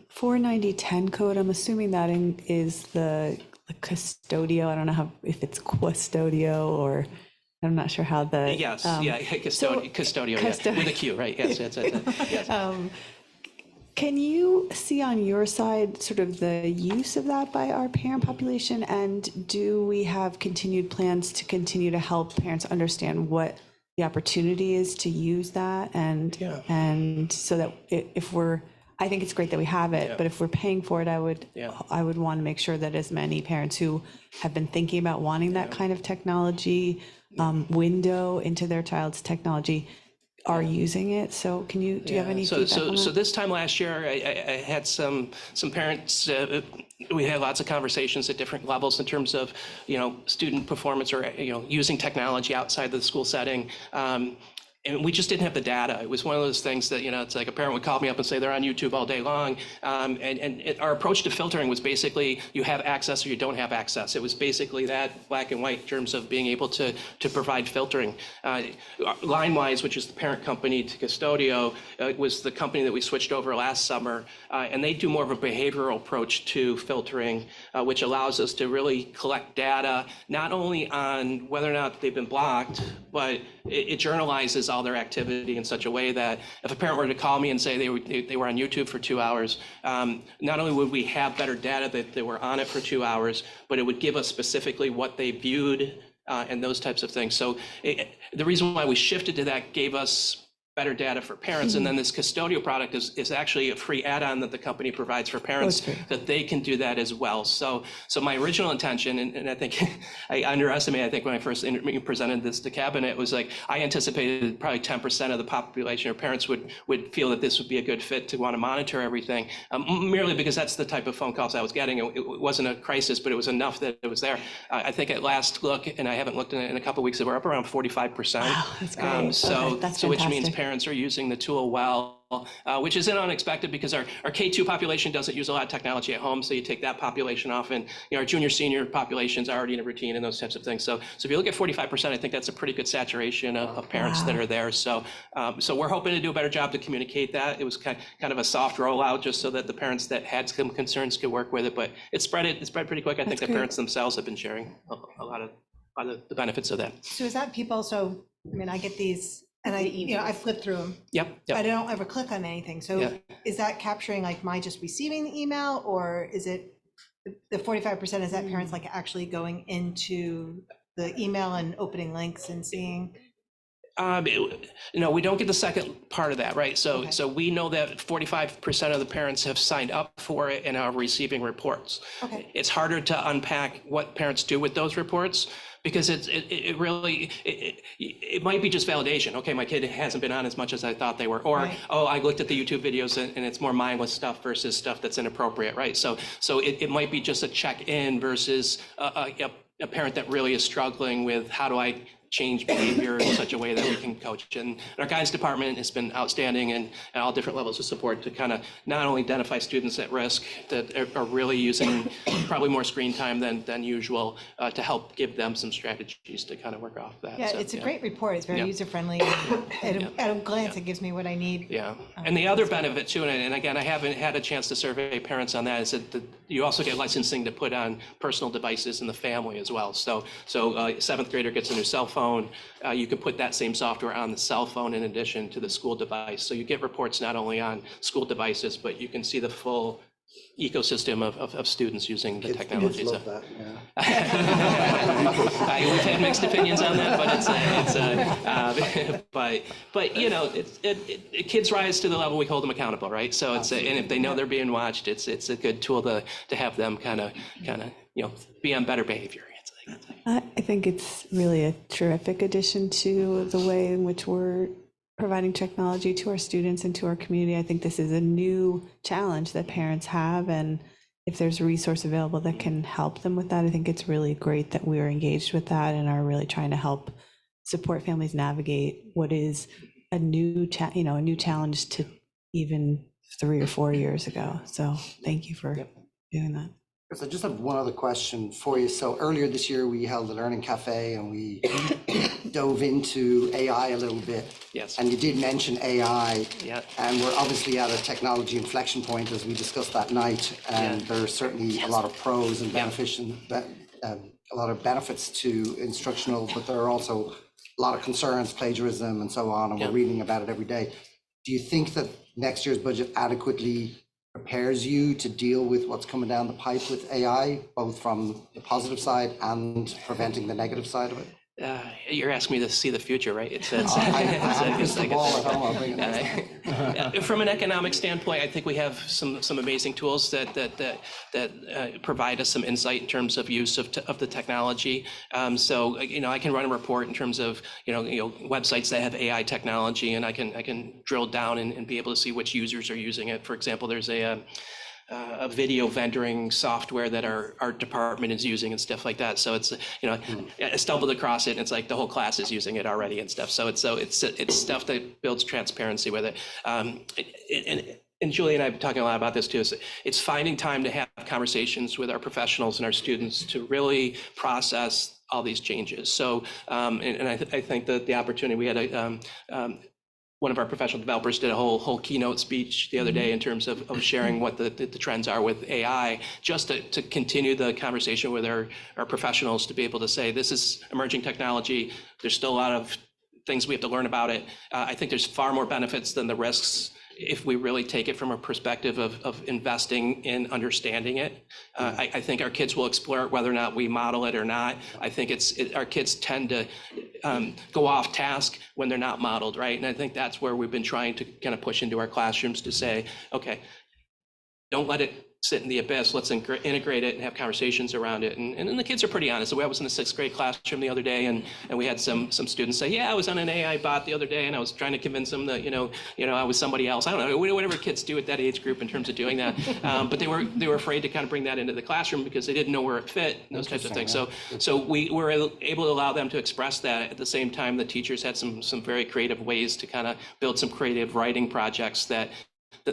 49010 code, I'm assuming that is the custodio. I don't know if it's custodio or I'm not sure how the. Yes, custodio, yeah, with a Q, right? Yes, that's it. Yes. Can you see on your side sort of the use of that by our parent population? And do we have continued plans to continue to help parents understand what the opportunity is to use that? And so that I think it's great that we have it, but if we're paying for it, I would want to make sure that as many parents who have been thinking about wanting that kind of technology window into their child's technology are using it. So do you have any feedback on that? So this time last year, I had some parents, we had lots of conversations at different levels in terms of, student performance or, using technology outside the school setting. And we just didn't have the data. It was one of those things that, it's like a parent would call me up and say they're on YouTube all day long. Our approach to filtering was basically you have access or you don't have access. It was basically that black and white in terms of being able to provide filtering. LineWise, which is the parent company to Custodio, was the company that we switched over last summer. And they do more of a behavioral approach to filtering, which allows us to really collect data, not only on whether or not they've been blocked, but it journalizes all their activity in such a way that if a parent were to call me and say they were on YouTube for 2 hours, not only would we have better data that they were on it for 2 hours, but it would give us specifically what they viewed and those types of things. So the reason why we shifted to that gave us better data for parents. And then this custodial product is actually a free add-on that the company provides for parents that they can do that as well. So my original intention, and I think I underestimated, I think when I first presented this to cabinet, was like, I anticipated probably 10% of the population or parents would feel that this would be a good fit to want to monitor everything, merely because that's the type of phone calls I was getting. It wasn't a crisis, but it was enough that it was there. I think at last look, and I haven't looked in a couple of weeks, we're up around 45%. Wow, that's great. So that's which means fantastic. parents are using the tool well. which isn't unexpected because our K2 population doesn't use a lot of technology at home. So you take that population off, and our junior senior population's already in a routine and those types of things. So if you look at 45%, I think that's a pretty good saturation of parents that are there. So we're hoping to do a better job to communicate that. It was kind of a soft rollout just so that the parents that had some concerns could work with it, but it spread pretty quick. I think the parents themselves have been sharing a lot of the benefits of that. So is that people, so, I mean, I get these and I flip through them. Yep. But I don't ever click on anything. So is that capturing like my just receiving the email, or is it the 45%, is that parents like actually going into the email and opening links and seeing? No, we don't get the second part of that, right? So we know that 45% of the parents have signed up for it and are receiving reports. Okay. It's harder to unpack what parents do with those reports because it really might be just validation. Okay, my kid hasn't been on as much as I thought they were, or oh, I looked at the YouTube videos and it's more mindless stuff versus stuff that's inappropriate, right? So it might be just a check-in versus a parent that really is struggling with how do I change behavior in such a way that we can coach. And our guidance department has been outstanding and at all different levels of support to kind of not only identify students at risk that are really using probably more screen time than usual to help give them some strategies to kind of work off that. Yeah, So, it's a great report. It's very user-friendly. At a glance, it gives me what I need. Yeah, and the other benefit too, and again, I haven't had a chance to survey parents on that, is that you also get licensing to put on personal devices in the family as well. So seventh grader gets a new cell phone. You can put that same software on the cell phone in addition to the school device. So you get reports not only on school devices, but you can see the full ecosystem of students using the technology. Kids love that, We've had mixed opinions on that, but you know, kids rise to the level we hold them accountable, right? So and if they know they're being watched, it's a good tool to have them kind of be on better behavior. I think it's really a terrific addition to the way in which we're providing technology to our students and to our community. I think this is a new challenge that parents have, and if there's a resource available that can help them with that, I think it's really great that we are engaged with that and are really trying to help support families navigate what is a new challenge to even 3 or 4 years ago. So thank you for doing that. Chris, I just have one other question for you. So earlier this year, we held a learning cafe and we dove into AI a little bit. Yes. And you did mention AI. Yeah. And we're obviously at a technology inflection point, as we discussed that night. And there's certainly a lot of pros and benefits, a lot of benefits to instructional, but there are also a lot of concerns, plagiarism and so on. And we're reading about it every day. Do you think that next year's budget adequately prepares you to deal with what's coming down the pipe with AI, both from the positive side and preventing the negative side of it? You're asking me to see the future, right? From an economic standpoint, I think we have some amazing tools that provide us some insight in terms of use of the technology. So I can run a report in terms of websites that have AI technology, and I can drill down and be able to see which users are using it. For example, there's a video vendoring software that our department is using and stuff like that. So it's I stumbled across it and it's like the whole class is using it already and stuff. So it's stuff that builds transparency with it. And Julie and I have been talking a lot about this too. It's finding time to have conversations with our professionals and our students to really process all these changes. So and I think that the opportunity we had one of our professional developers did a whole keynote speech the other day in terms of sharing what the trends are with AI, just to continue the conversation with our professionals to be able to say, this is emerging technology. There's still a lot of things we have to learn about it. I think there's far more benefits than the risks if we really take it from a perspective of investing in understanding it. I think our kids will explore it whether or not we model it or not. I think our kids tend to go off task when they're not modeled, right? And I think that's where we've been trying to kind of push into our classrooms to say, okay, don't let it sit in the abyss. Let's integrate it and have conversations around it. And then the kids are pretty honest. So I was in a 6th grade classroom the other day, and we had some students say, yeah, I was on an AI bot the other day, and I was trying to convince them that, I was somebody else. I don't know, whatever kids do at that age group in terms of doing that. But they were afraid to kind of bring that into the classroom because they didn't know where it fit, and those types of things. So we were able to allow them to express that. At the same time, the teachers had some very creative ways to kind of build some creative writing projects that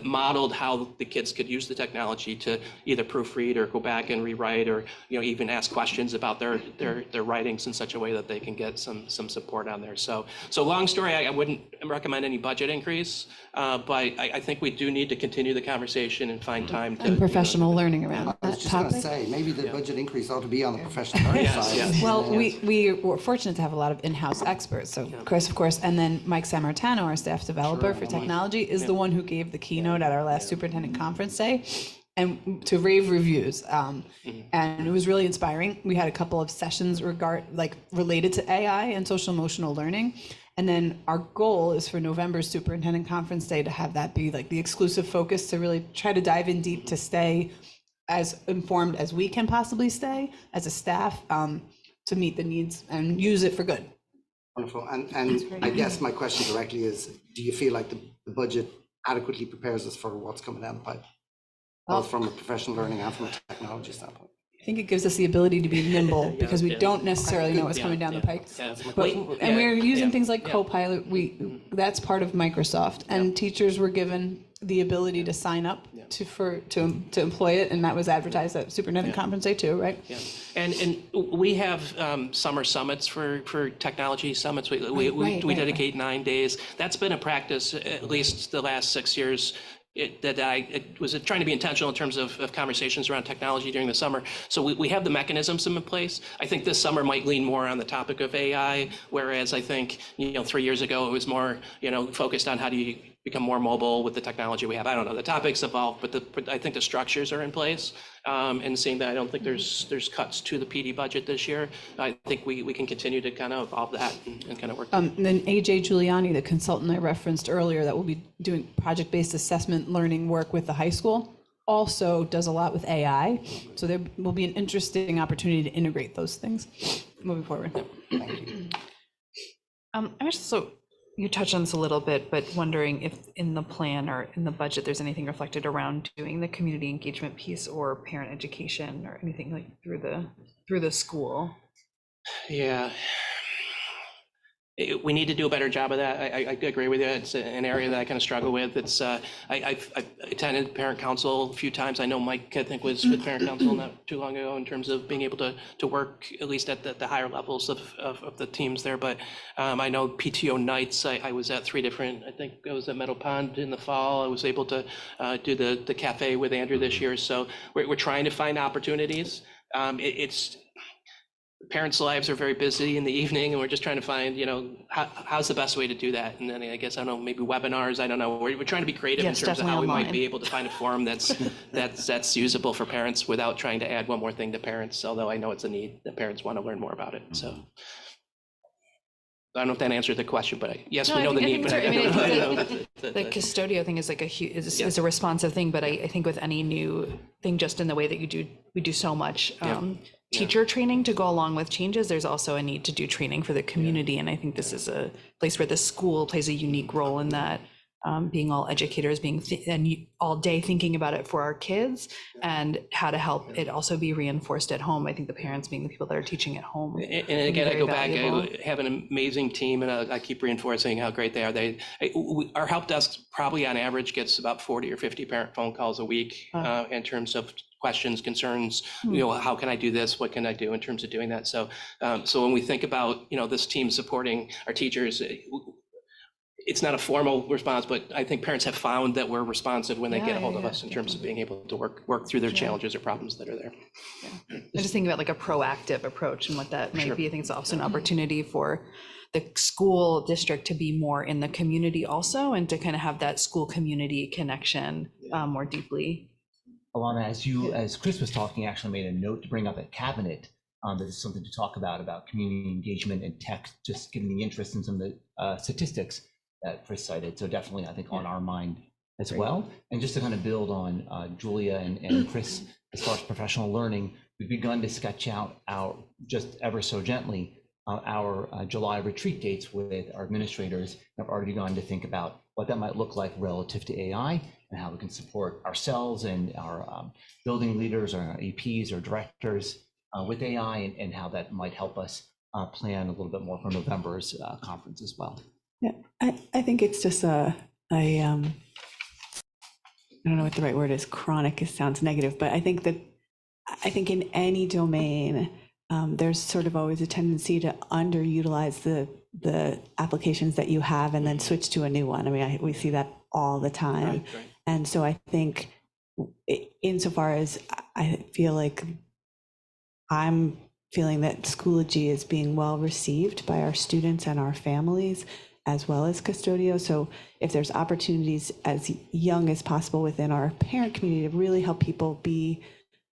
modeled how the kids could use the technology to either proofread or go back and rewrite, or even ask questions about their writings in such a way that they can get some support on there. So long story, I wouldn't recommend any budget increase, but I think we do need to continue the conversation and find time to. And professional learning around I was that just going to topic. say, maybe the budget increase ought to be on the professional learning side. Well, we were fortunate to have a lot of in-house experts. So Chris, of course, and then Mike Sammartano, our staff developer for technology, is the one who gave the keynote at our last superintendent conference day, and to rave reviews. And it was really inspiring. We had a couple of sessions related to AI and social emotional learning. And then our goal is for November's superintendent conference day to have that be like the exclusive focus, to really try to dive in deep, to stay as informed as we can possibly stay as a staff, to meet the needs and use it for good. Wonderful. And I guess my question directly is, do you feel like the budget adequately prepares us for what's coming down the pipe, both from a professional learning and from a technology standpoint? I think it gives us the ability to be nimble because we don't necessarily know what's coming down the pike. And we're using things like Copilot. That's part of Microsoft, and teachers were given the ability to sign up to employ it, and that was advertised at Superintendent Conference Day too, right? Yeah, and we have summer summits for technology summits. We dedicate 9 days. That's been a practice at least the last 6 years. It was trying to be intentional in terms of conversations around technology during the summer. So we have the mechanisms in place. I think this summer might lean more on the topic of AI, whereas I think 3 years ago it was more focused on how do you become more mobile with the technology we have. I don't know, the topics evolved, but I think the structures are in place. And seeing that, I don't think there's cuts to the PD budget this year. I think we can continue to kind of evolve that and kind of work. And then AJ Giuliani, the consultant I referenced earlier, that will be doing project-based assessment learning work with the high school, also does a lot with AI. So there will be an interesting opportunity to integrate those things moving forward. I'm also, you touched on this a little bit, but wondering if in the plan or in the budget, there's anything reflected around doing the community engagement piece or parent education or anything like through the school. Yeah. We need to do a better job of that. I agree with you. It's an area that I kind of struggle with. It's I've attended parent council a few times. I know Mike, I think, was with parent council not too long ago in terms of being able to work at least at the higher levels of the teams there. But I know PTO nights. I was at 3 different. I think I was at Meadow Pond in the fall. I was able to do the cafe with Andrew this year. So we're trying to find opportunities. It's parents' lives are very busy in the evening, and we're just trying to find, how's the best way to do that? And then I guess, I don't know, maybe webinars, I don't know. We're trying to be creative in terms of how we might be able to find a forum that's usable for parents without trying to add one more thing to parents, although I know it's a need that parents want to learn more about it. So I don't know if that answered the question, but yes, we know the need, but I don't know. The custodio thing is like is a responsive thing, but I think with any new thing, just in the way that we do so much teacher training to go along with changes, there's also a need to do training for the community. And I think this is a place where the school plays a unique role in that, being all educators, and all day thinking about it for our kids and how to help it also be reinforced at home. I think the parents being the people that are teaching at home. And again, I go back, I have an amazing team, and I keep reinforcing how great they are. Our help desk probably on average gets about 40 or 50 parent phone calls a week in terms of questions, concerns, how can I do this? What can I do in terms of doing that? So when we think about, this team supporting our teachers, it's not a formal response, but I think parents have found that we're responsive when they get a hold of us in terms of being able to work through their challenges or problems that are there. I just think about like a proactive approach and what that might be. I think it's also an opportunity for the school district to be more in the community also, and to kind of have that school community connection more deeply. Alana, as Chris was talking, actually made a note to bring up at cabinet that is something to talk about community engagement and tech, just given the interest in some of the statistics that Chris cited. So definitely, I think on our mind as well. And just to kind of build on Julia and Chris, as far as professional learning, we've begun to sketch out our, just ever so gently, our July retreat dates with our administrators. Have already begun to think about what that might look like relative to AI and how we can support ourselves and our building leaders or our APs or directors with AI, and how that might help us plan a little bit more for November's conference as well. Yeah, I think it's just I don't know what the right word is. Chronic, it sounds negative, but I think in any domain, there's sort of always a tendency to underutilize the applications that you have and then switch to a new one. I mean, we see that all the time. Right. And so I think insofar as I feel like I'm feeling that Schoology is being well received by our students and our families, as well as Custodio. So if there's opportunities as young as possible within our parent community to really help people be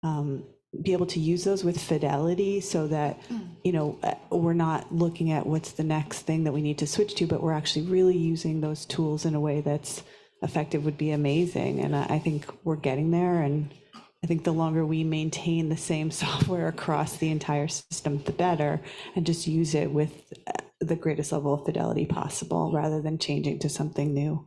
able to use those with fidelity, so that, you know, we're not looking at what's the next thing that we need to switch to, but we're actually really using those tools in a way that's effective, would be amazing. And I think we're getting there. And I think the longer we maintain the same software across the entire system, the better, and just use it with the greatest level of fidelity possible, rather than changing to something new.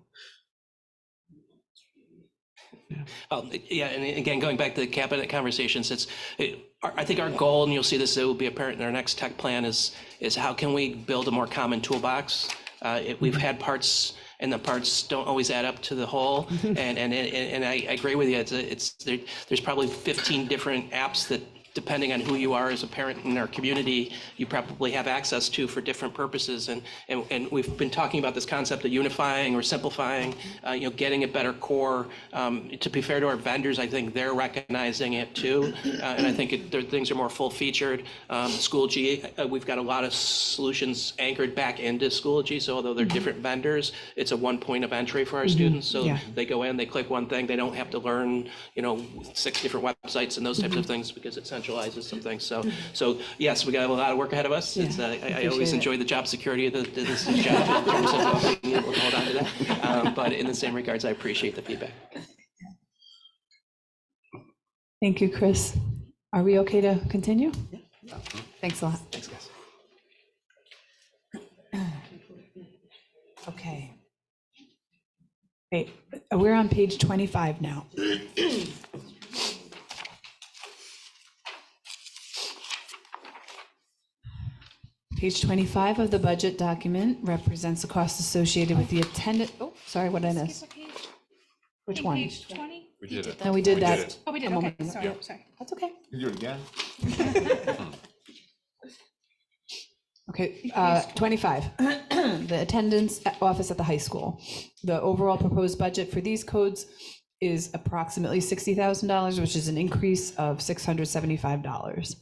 Yeah, and again, going back to the cabinet conversations, I think our goal, and you'll see this, it will be apparent in our next tech plan, is how can we build a more common toolbox? We've had parts, and the parts don't always add up to the whole. And I agree with you. There's probably 15 different apps that, depending on who you are as a parent in our community, you probably have access to for different purposes. And we've been talking about this concept of unifying or simplifying, getting a better core. To be fair to our vendors, I think they're recognizing it too. And I think things are more full featured. Schoology, we've got a lot of solutions anchored back into Schoology. So although they're different vendors, it's a one point of entry for our students. So they go in, they click one thing, they don't have to learn, 6 different websites and those types of things, because it centralizes some things. So yes, we got a lot of work ahead of us. It's, I always enjoy the job security of this job in terms of being able to hold on to that. But in the same regards, I appreciate the feedback. Thank you, Chris. Are we okay to continue? Yeah. Thanks a lot. Thanks, guys. Okay. Wait, we're on page 25 now. Page 25 of the budget document represents the costs associated with the attendant. Oh, sorry, what did I miss? Which one? Page 20? We did it. No, we did that. it. Oh, we did, a okay, moment ago. sorry, sorry. That's okay. You do it again? Okay, 25, the attendance office at the high school. The overall proposed budget for these codes is approximately $60,000, which is an increase of $675.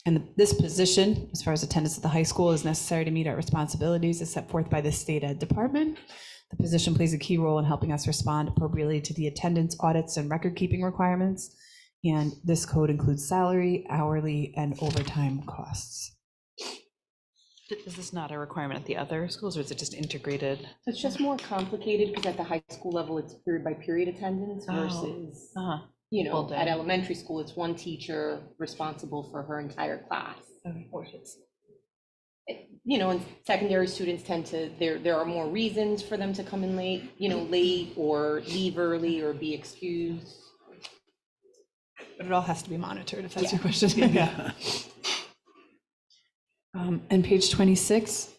And this position, as far as attendance at the high school, is necessary to meet our responsibilities as set forth by the state ed department. The position plays a key role in helping us respond appropriately to the attendance audits and record keeping requirements. And this code includes salary, hourly, and overtime costs. Is this not a requirement at the other schools, or is it just integrated? It's just more complicated because at the high school level, it's period by period attendance versus, Full at day. elementary school, it's one teacher responsible for her entire class. And secondary students tend to, there are more reasons for them to come in late, late or leave early or be excused. But it all has to be monitored, if that's your question. Yeah. And page 26.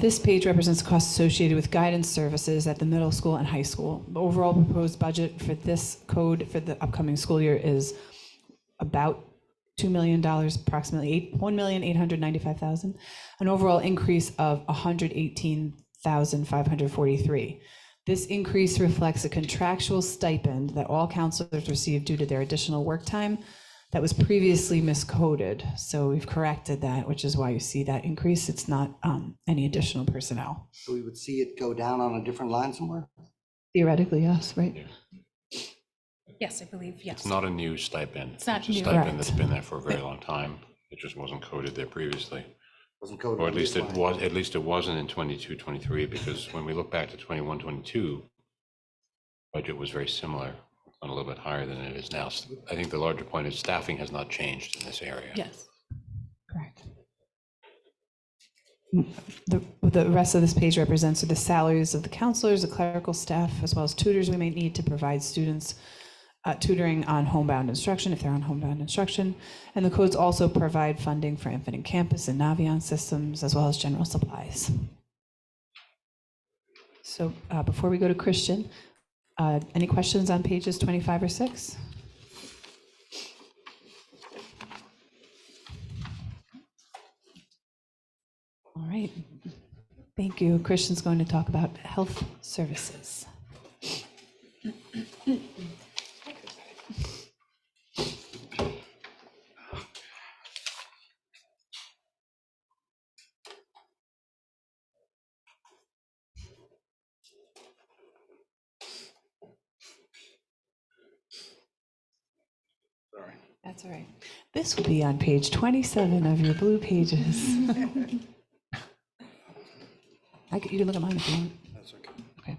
This page represents costs associated with guidance services at the middle school and high school. The overall proposed budget for this code for the upcoming school year is about $2 million, approximately $1,895,000, an overall increase of $118,543. This increase reflects a contractual stipend that all counselors receive due to their additional work time that was previously miscoded. So we've corrected that, which is why you see that increase. It's not any additional personnel. So we would see it go down on a different line somewhere? Theoretically, yes, right? Yes, I believe, yes. It's not a new stipend. It's not a new. stipend Correct. that's been there for a very long time. It just wasn't coded there previously. Wasn't coded Or on at least this it line. was, at least it wasn't in 22, 23, because when we look back to 21, 22, budget was very similar, and a little bit higher than it is now. I think the larger point is staffing has not changed in this area. Yes. Correct. The rest of this page represents the salaries of the counselors, the clerical staff, as well as tutors we may need to provide students tutoring on homebound instruction, if they're on homebound instruction. And the codes also provide funding for Infinite Campus and Navion systems, as well as general supplies. So before we go to Christian, any questions on pages 25 or 6? All right. Thank you. Christian's going to talk about health services. Sorry. That's all right. This will be on page 27 of your blue pages. You can look at mine if you want. That's okay. Okay.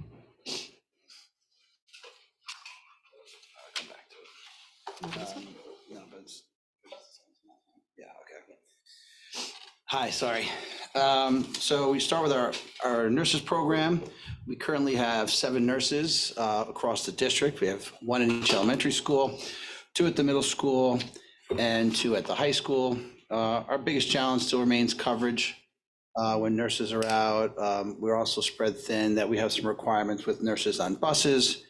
I'll come back to it. No, but it's, yeah, okay. Hi, sorry. So we start with our nurses program. We currently have 7 nurses across the district. We have 1 in each elementary school, 2 at the middle school, and 2 at the high school. Our biggest challenge still remains coverage. When nurses are out, we're also spread thin that we have some requirements with nurses on buses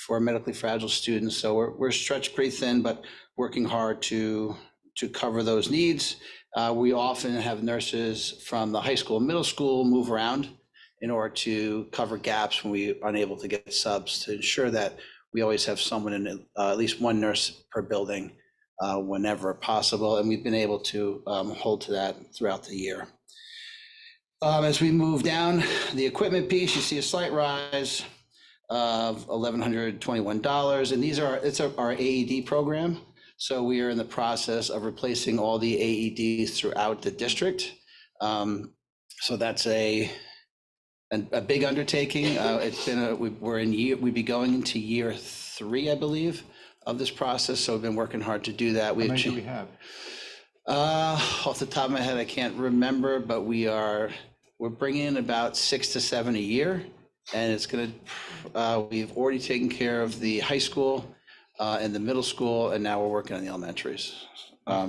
for medically fragile students. So we're stretched pretty thin, but working hard to cover those needs. We often have nurses from the high school and middle school move around in order to cover gaps when we are unable to get subs, to ensure that we always have someone in at least 1 nurse per building whenever possible. And we've been able to hold to that throughout the year. As we move down the equipment piece, you see a slight rise of $1,121. And it's our AED program. So we are in the process of replacing all the AEDs throughout the district. So that's a big undertaking. It's been we'd be going into year 3, I believe, of this process. So we've been working hard to do that. How many do we have? Off the top of my head, I can't remember, but we're bringing in about 6 to 7 a year, and it's going to. We've already taken care of the high school and the middle school, and now we're working on the elementaries.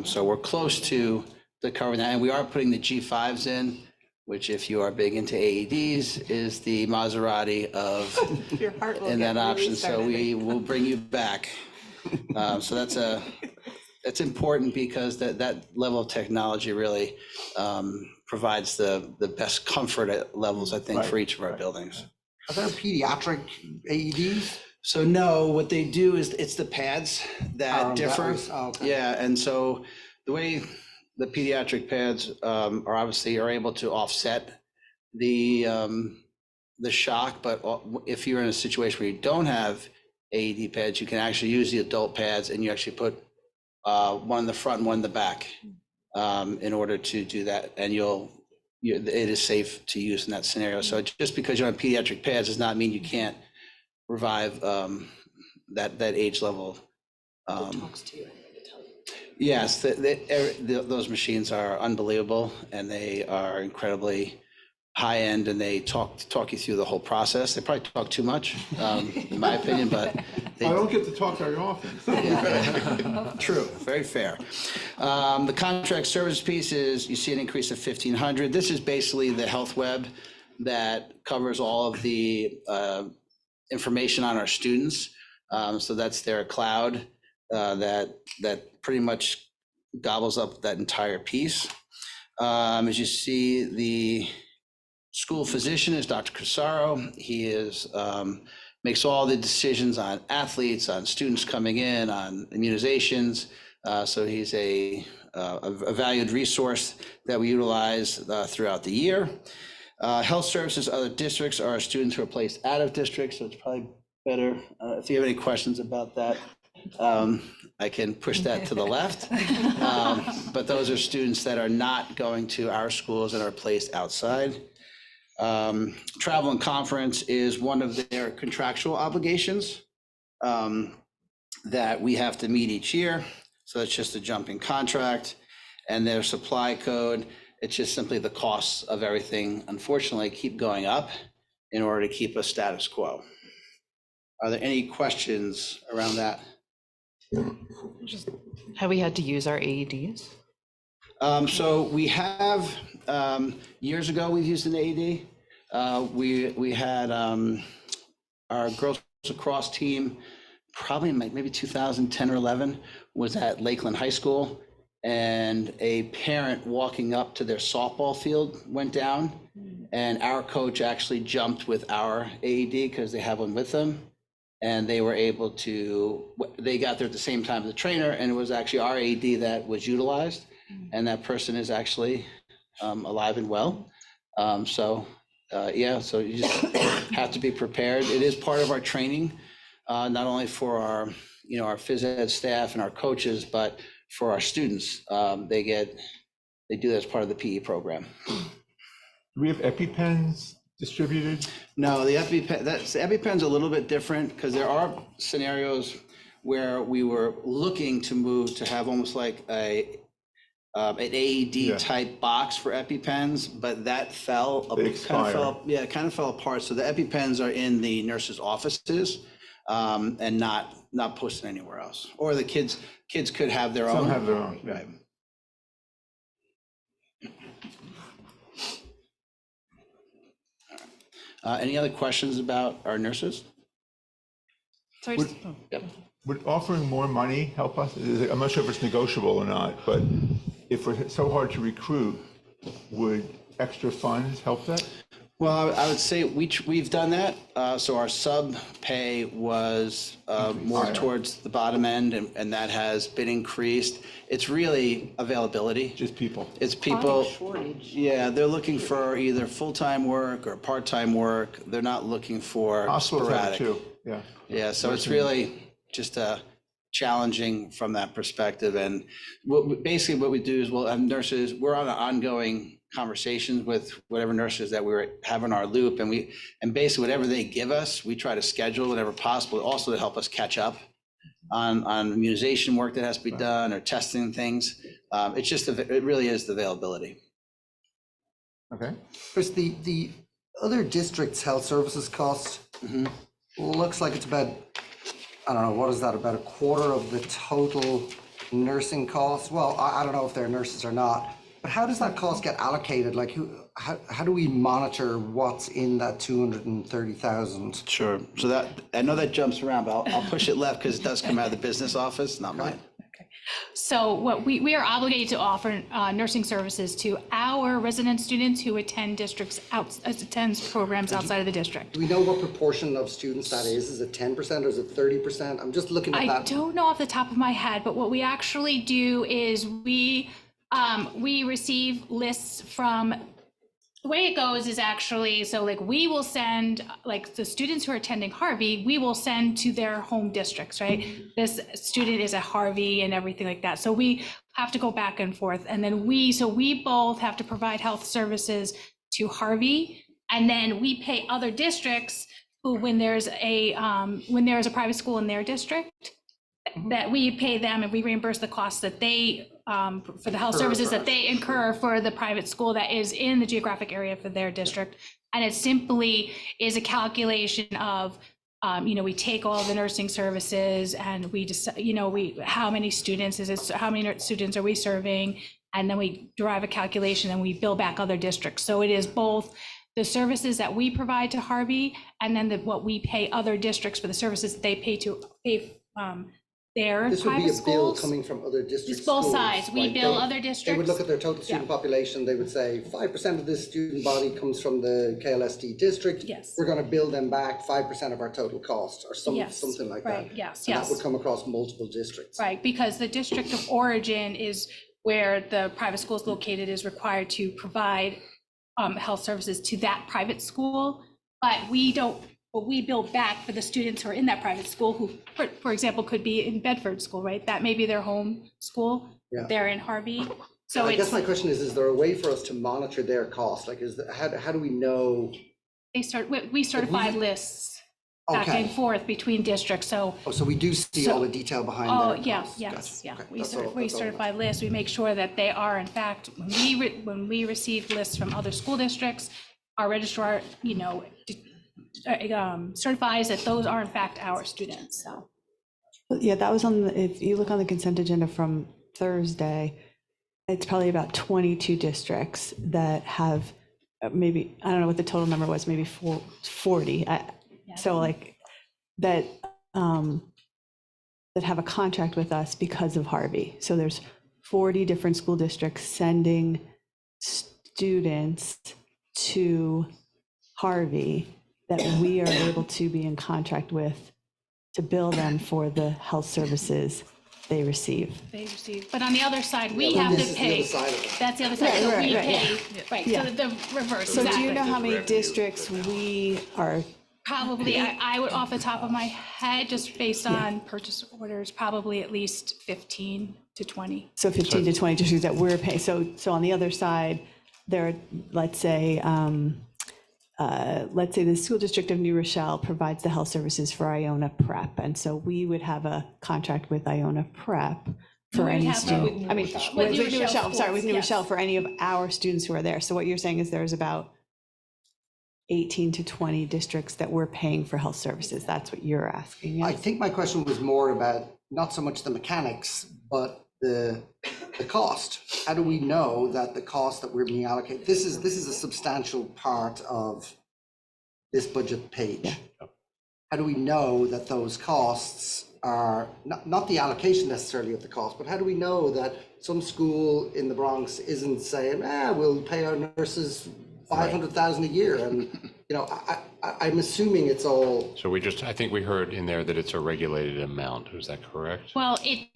So we're close to covering that, and we are putting the G5s in, which, if you are big into AEDs, is the Maserati of Your heart will in get that really option. So started. we will bring you back. So that's important, because that level of technology really provides the best comfort at levels, I think, for each of our buildings. Are there pediatric AEDs? So no, what they do is it's the pads that differ. Okay. Yeah, and so the way the pediatric pads are able to offset the shock, but if you're in a situation where you don't have AED pads, you can actually use the adult pads, and you actually put one in the front and one in the back in order to do that, and it is safe to use in that scenario. So just because you're on pediatric pads does not mean you can't revive that age level. Yes, those machines are unbelievable, and they are incredibly high end, and they talk you through the whole process. They probably talk too much, in my opinion, but I don't get to talk very often. True, very fair. The contract service piece is, you see an increase of 1,500. This is basically the health web that covers all of the information on our students. So that's their cloud that pretty much gobbles up that entire piece. As you see, the school physician is Dr. Crisaro. He makes all the decisions on athletes, on students coming in, on immunizations. So he's a valued resource that we utilize throughout the year. Health services, other districts are students who are placed out of districts, so it's probably better if you have any questions about that. I can push that to the left. But those are students that are not going to our schools and are placed outside. Travel and conference is one of their contractual obligations that we have to meet each year. So it's just a jumping contract. And their supply code, it's just simply the costs of everything, unfortunately, keep going up in order to keep us status quo. Are there any questions around that? Have we had to use our AEDs? So we have, years ago, we've used an AED. We had our Girls Across team, probably in maybe 2010 or 11, was at Lakeland High School. And a parent walking up to their softball field went down. And our coach actually jumped with our AED because they have one with them. And they were able to, they got there at the same time as the trainer, and it was actually our AED that was utilized. And that person is actually alive and well. So you just have to be prepared. It is part of our training, not only for our, our phys ed staff and our coaches, but for our students. They do that as part of the PE program. Do we have EpiPens distributed? No, the EpiPen's a little bit different because there are scenarios where we were looking to move to have almost like an AED type box for EpiPens, but that it kind of fell apart. So the EpiPens are in the nurses' offices and not posted anywhere else. Or the kids could have their own. Some have their own. Right. Any other questions about our nurses? Sorry. Would offering more money help us? I'm not sure if it's negotiable or not, but if we're so hard to recruit, would extra funds help that? Well, I would say we've done that. So our sub pay was more towards the bottom end, and that has been increased. It's really availability. Just people. It's people. Shortage. Yeah, they're looking for either full-time work or part-time work. They're not looking for Hospitals have it sporadic. too. Yeah. Yeah, so it's really just challenging from that perspective. And basically what we do is we'll have nurses, we're on an ongoing conversations with whatever nurses that we have in our loop. And basically whatever they give us, we try to schedule whatever possible, also to help us catch up on immunization work that has to be done or testing things. It really is the availability. Okay. Chris, the other district's health services cost looks like it's about, I don't know, what is that, about a quarter of the total nursing costs? Well, I don't know if they're nurses or not, but how does that cost get allocated? Like, how do we monitor what's in that 230,000? Sure. So that, I know that jumps around, but I'll push it left because it does come out of the business office, not mine. So what we are obligated to offer nursing services to our resident students who attend attends programs outside of the district. Do we know what proportion of students that is? Is it 10% or is it 30%? I'm just looking at that. I don't know off the top of my head, but what we actually do is we receive lists from, the way it goes is actually, so like we will send, like the students who are attending Harvey, we will send to their home districts, right? This student is at Harvey and everything like that. So we have to go back and forth. And then we both have to provide health services to Harvey. And then we pay other districts who, when there's a private school in their district, that we pay them and we reimburse the costs that they, for the health services that they incur for the private school that is in the geographic area for their district. And it simply is a calculation of, we take all the nursing services and we just, how many students how many students are we serving? And then we derive a calculation and we bill back other districts. So it is both the services that we provide to Harvey and then what we pay other districts for the services that they pay their This would be private a bill schools. coming from other districts. It's both sides. We bill other districts. They would look at their total student population. They would say 5% of this student body comes from the KLST district. Yes. We're going to bill them back 5% of our total cost or something like Right. that. Yes. And Yes. that would come across multiple districts. Right, because the district of origin is where the private school is located, is required to provide health services to that private school. But we don't, what we bill back for the students who are in that private school who, for example, could be in Bedford School, right? That may be their home school. Yeah. They're in Harvey. So I guess it's, my question is there a way for us to monitor their cost? Like, how do we know? we certify lists back Okay. and forth between districts, so. Oh, so we do see all the detail behind Oh, their yeah, costs. yes, Gotcha. yeah. Okay, We that's all- we that's all. certify lists, we make sure that they are, in fact, when we receive lists from other school districts, our registrar, certifies that those are in fact our students, so. Yeah, that was if you look on the consent agenda from Thursday, it's probably about 22 districts that have maybe, I don't know what the total number was, maybe 40. So like that, that have a contract with us because of Harvey. So there's 40 different school districts sending students to Harvey that we are able to be in contract with to bill them for the health services they receive. But on the other side, we Yeah, have this to is the pay. other side of it. That's the other side, Right, so right, we right, pay, yeah. right, Yeah. so the reverse, So do you exactly. know how many districts we are? Probably, I would, off the top of my head, just based on purchase orders, probably at least 15 to 20. So 15 to 20 districts that we're paying. So on the other side, there are, let's say the school district of New Rochelle provides the health services for Iona Prep. And so we would have a contract with Iona Prep for We would any have student. I mean, with New Rochelle, sorry, with New schools, Rochelle for any of our students who are there. So what you're saying is there's about 18 to 20 districts that we're paying for health services. That's what you're asking. I Yes? think my question was more about not so much the mechanics, but the cost. How do we know that the cost that we're being allocated, this is a substantial part of this budget page. How do we know that those costs are not the allocation necessarily of the cost, but how do we know that some school in the Bronx isn't saying, we'll pay our nurses 500,000 a year? And, I'm assuming it's all. So I think we heard in there that it's a regulated amount. Is that correct? Well, it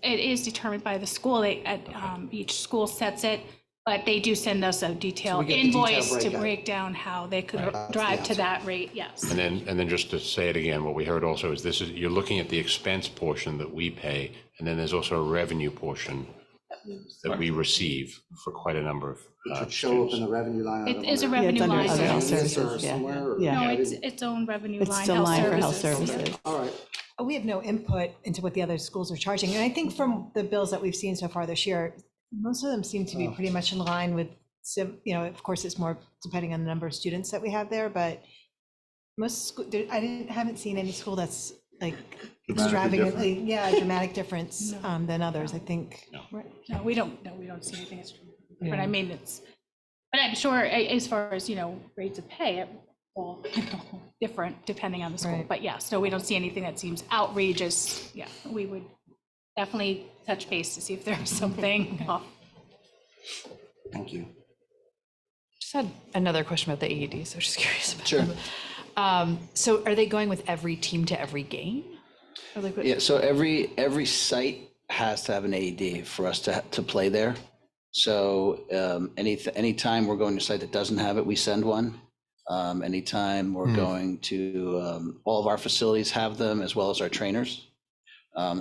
is determined by the school. Each school sets it, but they do send us a detailed we get the detailed invoice to breakdown. break down how they could That's drive the to answer. that rate, yes. And then just to say it again, what we heard also is you're looking at the expense portion that we pay, and then there's also a revenue portion that we receive for quite a number of Which would show up in the revenue line. It is a revenue under line. other health yes. services, yeah. Yeah. No, it's its own revenue It's line, still health line for health services. services. All right. We have no input into what the other schools are charging. And I think from the bills that we've seen so far this year, most of them seem to be pretty much in line with, of course, it's more depending on the number of students that we have there, but most, haven't seen any school that's like extravagantly, dramatic difference than others, I think. No, we don't see anything that's, but I mean, but I'm sure as far as, rates of pay, all different depending on the school. Right. But yes, no, we don't see anything that seems outrageous. Yeah, we would definitely touch base to see if there's something off. Thank you. Just had another question about the AED, so just curious about Sure. them. So are they going with every team to every game? Or like what- Yeah, so every site has to have an AED for us to play there. So anytime we're going to a site that doesn't have it, we send one. Anytime we're going to, all of our facilities have them as well as our trainers.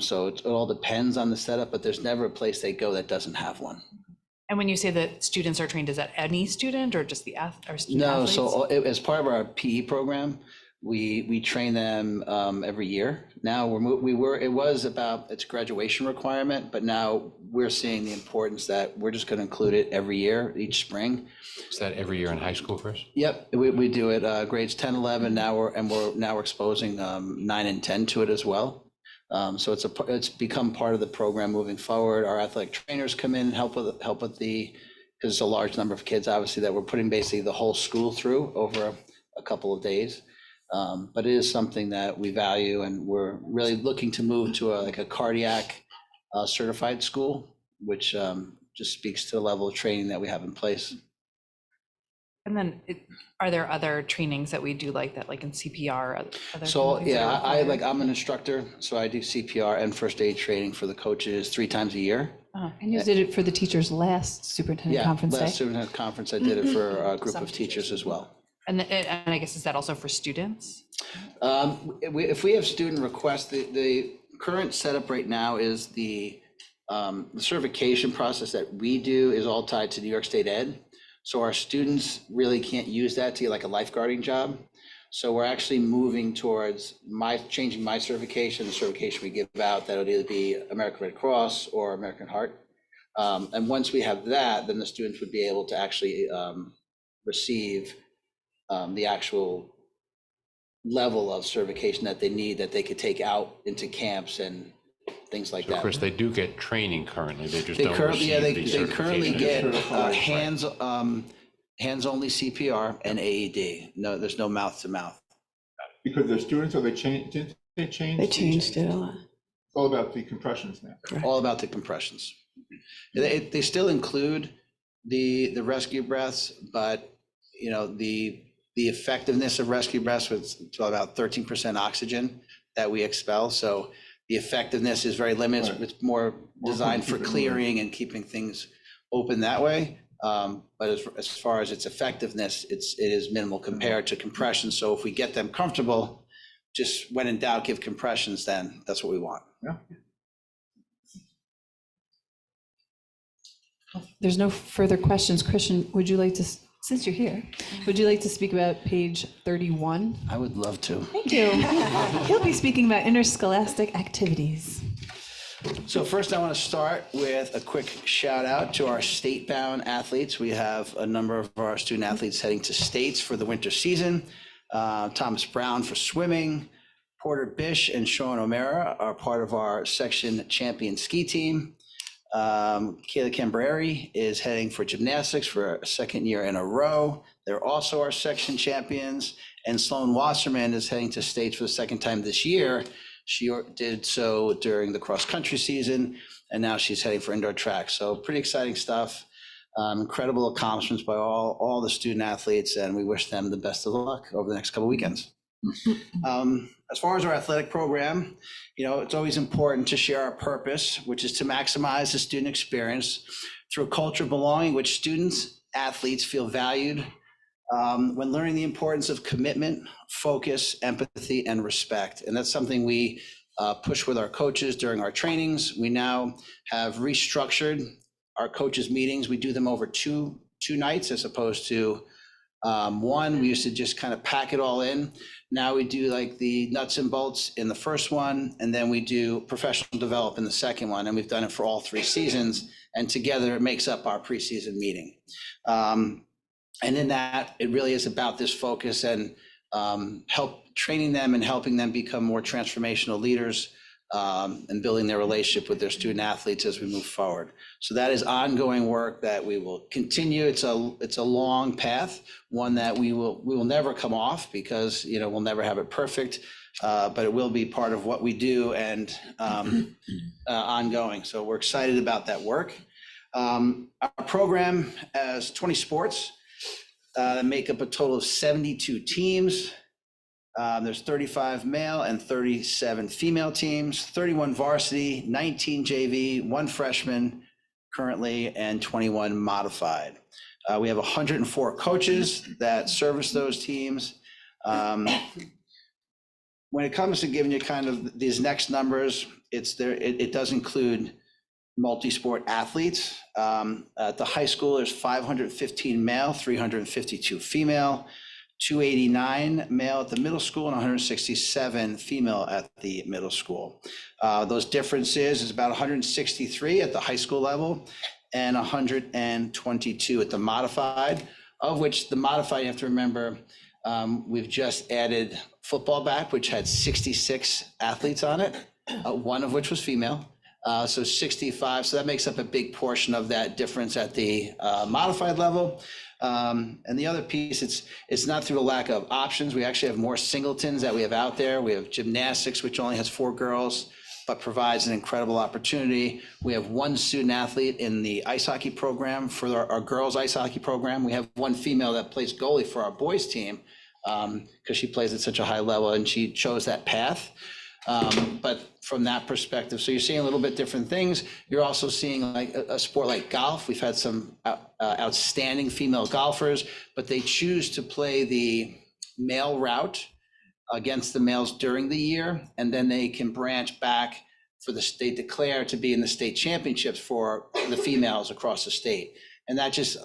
So it all depends on the setup, but there's never a place they go that doesn't have one. And when you say that students are trained, is that any student or just our student No, athletes? so as part of our PE program, we train them every year. Now it was about its graduation requirement, but now we're seeing the importance that we're just going to include it every year, each spring. Is that every year in high school, Chris? Yep, we do it grades 10, 11. Now we're exposing 9 and 10 to it as well. So it's become part of the program moving forward. Our athletic trainers come in and help with because it's a large number of kids, obviously, that we're putting basically the whole school through over a couple of days. But it is something that we value, and we're really looking to move to a cardiac certified school, which just speaks to the level of training that we have in place. And then are there other trainings that we do like that, like in CPR? Other So things that are yeah, required? I'm an instructor, so I do CPR and first aid training for the coaches 3 times a year. And you did it for the teachers last superintendent Yeah, conference day? last superintendent conference, I did it for a group of teachers as well. And I guess, is that also for students? If we have student requests, the current setup right now is the certification process that we do is all tied to New York State Ed. So our students really can't use that to get like a lifeguarding job. So we're actually moving towards changing my certification, the certification we give out, that would either be American Red Cross or American Heart. And once we have that, then the students would be able to actually receive the actual level of certification that they need, that they could take out into camps and things like So that. Chris, they do get training currently, they just They don't currently, yeah, receive the they currently get certification. hands-only CPR and AED. No, there's no mouth-to-mouth. Because they're students, or didn't they change? They changed it a lot. It's all about the compressions now. All about the compressions. They still include the rescue breaths, but you know, the effectiveness of rescue breaths was about 13% oxygen that we expel. So the effectiveness is very limited. Right. It's more designed for keep it clearing and keeping things open that way. But as far as its effectiveness, it is minimal compared to compression. So if we get them comfortable, just when in doubt, give compressions, then that's what we want. Yeah. There's no further questions. Christian, would you like to, since you're here, would you like to speak about page 31? I would love to. Thank you. He'll be speaking about interscholastic activities. So first, I want to start with a quick shout out to our state-bound athletes. We have a number of our student athletes heading to states for the winter season. Thomas Brown for swimming. Porter Bish and Sean O'Mara are part of our section champion ski team. Kayla Cambreri is heading for gymnastics for a second year in a row. They're also our section champions. And Sloan Wasserman is heading to states for the second time this year. She did so during the cross-country season, and now she's heading for indoor track. So pretty exciting stuff. Incredible accomplishments by all the student athletes, and we wish them the best of luck over the next couple weekends. As far as our athletic program, you know, it's always important to share our purpose, which is to maximize the student experience through a culture of belonging, which students, athletes feel valued when learning the importance of commitment, focus, empathy, and respect. And that's something we push with our coaches during our trainings. We now have restructured our coaches' meetings. We do them over two nights as opposed to one. We used to just kind of pack it all in. Now we do like the nuts and bolts in the first one, and then we do professional development in the second one. And we've done it for all 3 seasons. And together it makes up our preseason meeting. And in that, it really is about this focus and training them and helping them become more transformational leaders and building their relationship with their student athletes as we move forward. So that is ongoing work that we will continue. It's a long path, one that we will never come off because, you know, we'll never have it perfect, but it will be part of what we do and ongoing. So we're excited about that work. Our program has 20 sports that make up a total of 72 teams. There's 35 male and 37 female teams, 31 varsity, 19 JV, 1 freshman currently, and 21 modified. We have 104 coaches that service those teams. When it comes to giving you kind of these next numbers, it does include multi-sport athletes. At the high school, there's 515 male, 352 female, 289 male at the middle school, and 167 female at the middle school. Those differences is about 163 at the high school level and 122 at the modified, of which the modified, you have to remember, we've just added football back, which had 66 athletes on it, one of which was female. So 65, so that makes up a big portion of that difference at the modified level. And the other piece, it's not through a lack of options. We actually have more singletons that we have out there. We have gymnastics, which only has 4 girls, but provides an incredible opportunity. We have 1 student athlete in the ice hockey program for our girls ice hockey program. We have 1 female that plays goalie for our boys team because she plays at such a high level and she chose that path. But from that perspective, so you're seeing a little bit different things. You're also seeing like a sport like golf. We've had some outstanding female golfers, but they choose to play the male route against the males during the year, and then they can branch back for they declare to be in the state championships for the females across the state. And that just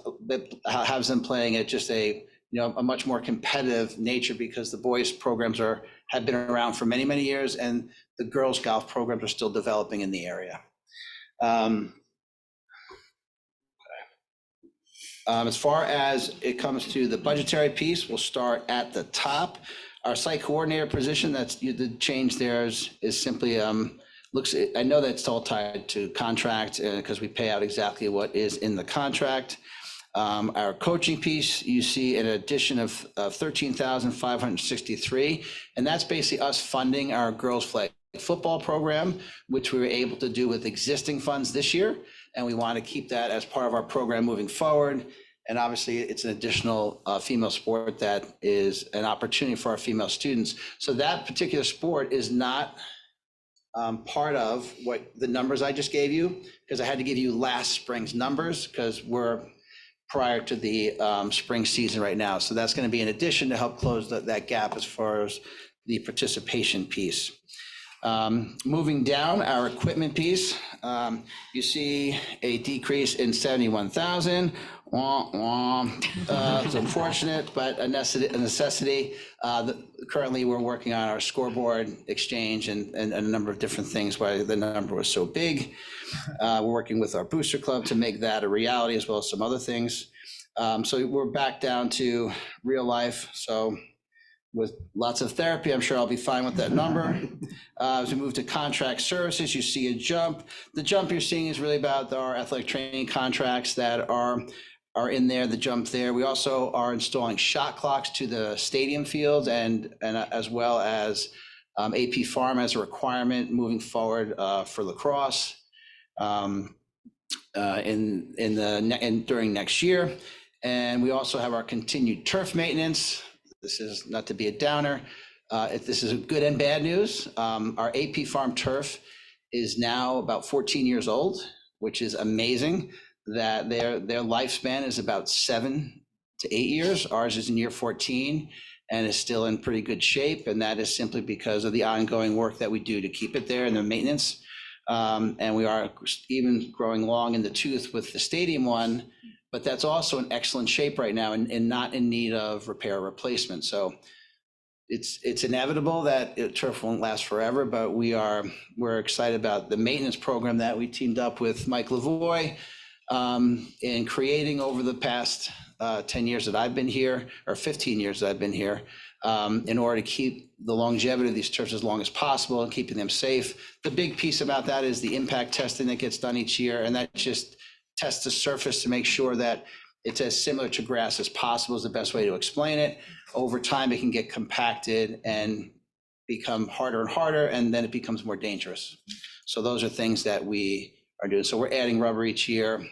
has them playing at just a much more competitive nature, because the boys programs have been around for many, many years, and the girls golf programs are still developing in the area. As far as it comes to the budgetary piece, we'll start at the top. Our site coordinator position, that's the change there is simply I know that it's all tied to contract because we pay out exactly what is in the contract. Our coaching piece, you see an addition of 13,563, and that's basically us funding our girls flag football program, which we were able to do with existing funds this year, and we want to keep that as part of our program moving forward. And obviously, it's an additional female sport that is an opportunity for our female students. So that particular sport is not part of what the numbers I just gave you, because I had to give you last spring's numbers because we're prior to the spring season right now. So that's going to be an addition to help close that gap as far as the participation piece. Moving down, our equipment piece, you see a decrease in 71,000. It's unfortunate, but a necessity. Currently, we're working on our scoreboard exchange and a number of different things why the number was so big. We're working with our booster club to make that a reality, as well as some other things. So we're back down to real life. So with lots of therapy, I'm sure I'll be fine with that number. As we move to contract services, you see a jump. The jump you're seeing is really about our athletic training contracts that are in there, the jump there. We also are installing shot clocks to the stadium fields and as well as AP Farm as a requirement moving forward for lacrosse during next year. And we also have our continued turf maintenance. This is not to be a downer. This is good and bad news. Our AP Farm turf is now about 14 years old, which is amazing. That their lifespan is about 7 to 8 years. Ours is in year 14 and is still in pretty good shape. And that is simply because of the ongoing work that we do to keep it there and the maintenance. And we are even growing long in the tooth with the stadium one, but that's also in excellent shape right now and not in need of repair or replacement. So it's inevitable that turf won't last forever, but we're excited about the maintenance program that we teamed up with Mike Lavoie in creating over the past 10 years that I've been here, or 15 years that I've been here, in order to keep the longevity of these turfs as long as possible and keeping them safe. The big piece about that is the impact testing that gets done each year, and that just tests the surface to make sure that it's as similar to grass as possible is the best way to explain it. Over time, it can get compacted and become harder and harder, and then it becomes more dangerous. So those are things that we are doing. So we're adding rubber each year,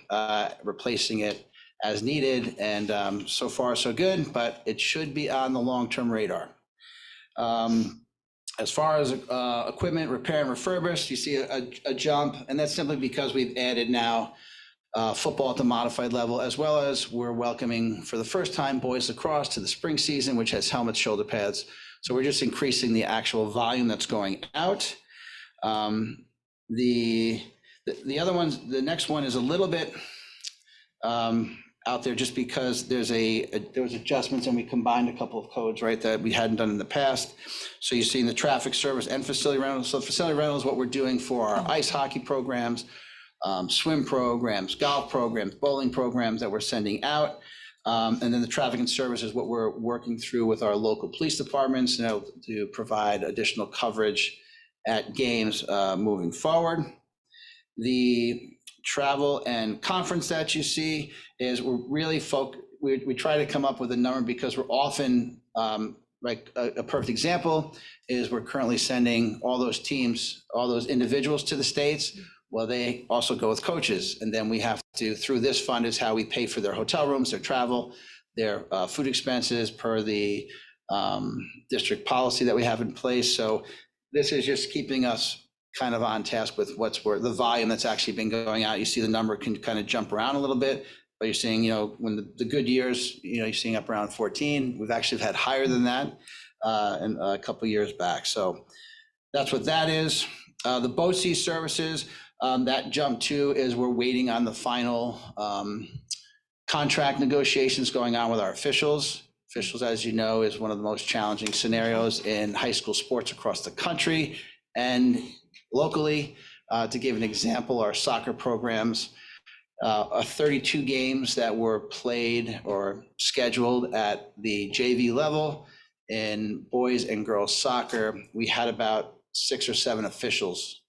replacing it as needed, and so far so good, but it should be on the long-term radar. As far as equipment repair and refurbish, you see a jump, and that's simply because we've added now football at the modified level, as well as we're welcoming for the first time boys lacrosse to the spring season, which has helmets, shoulder pads. So we're just increasing the actual volume that's going out. The other ones, the next one is a little bit out there just because there was adjustments and we combined a couple of codes, right, that we hadn't done in the past. So you're seeing the traffic service and facility rentals. So facility rental is what we're doing for our ice hockey programs, swim programs, golf programs, bowling programs that we're sending out. And then the traffic and service is what we're working through with our local police departments, to provide additional coverage at games moving forward. The travel and conference that you see is we're really we try to come up with a number because we're often, like a perfect example is we're currently sending all those teams, all those individuals to the States. Well, they also go with coaches. And then we have to, through this fund is how we pay for their hotel rooms, their travel, their food expenses per the district policy that we have in place. So this is just keeping us kind of on task with the volume that's actually been going out. You see the number can kind of jump around a little bit, but you're seeing, when the good years, you're seeing up around 14. We've actually had higher than that in a couple of years back. So that's what that is. The BOE services, that jump too is we're waiting on the final contract negotiations going on with our officials. Officials, as you know, is one of the most challenging scenarios in high school sports across the country and locally. To give an example, our soccer programs, 32 games that were played or scheduled at the JV level in boys and girls soccer, we had about 6 or 7 officials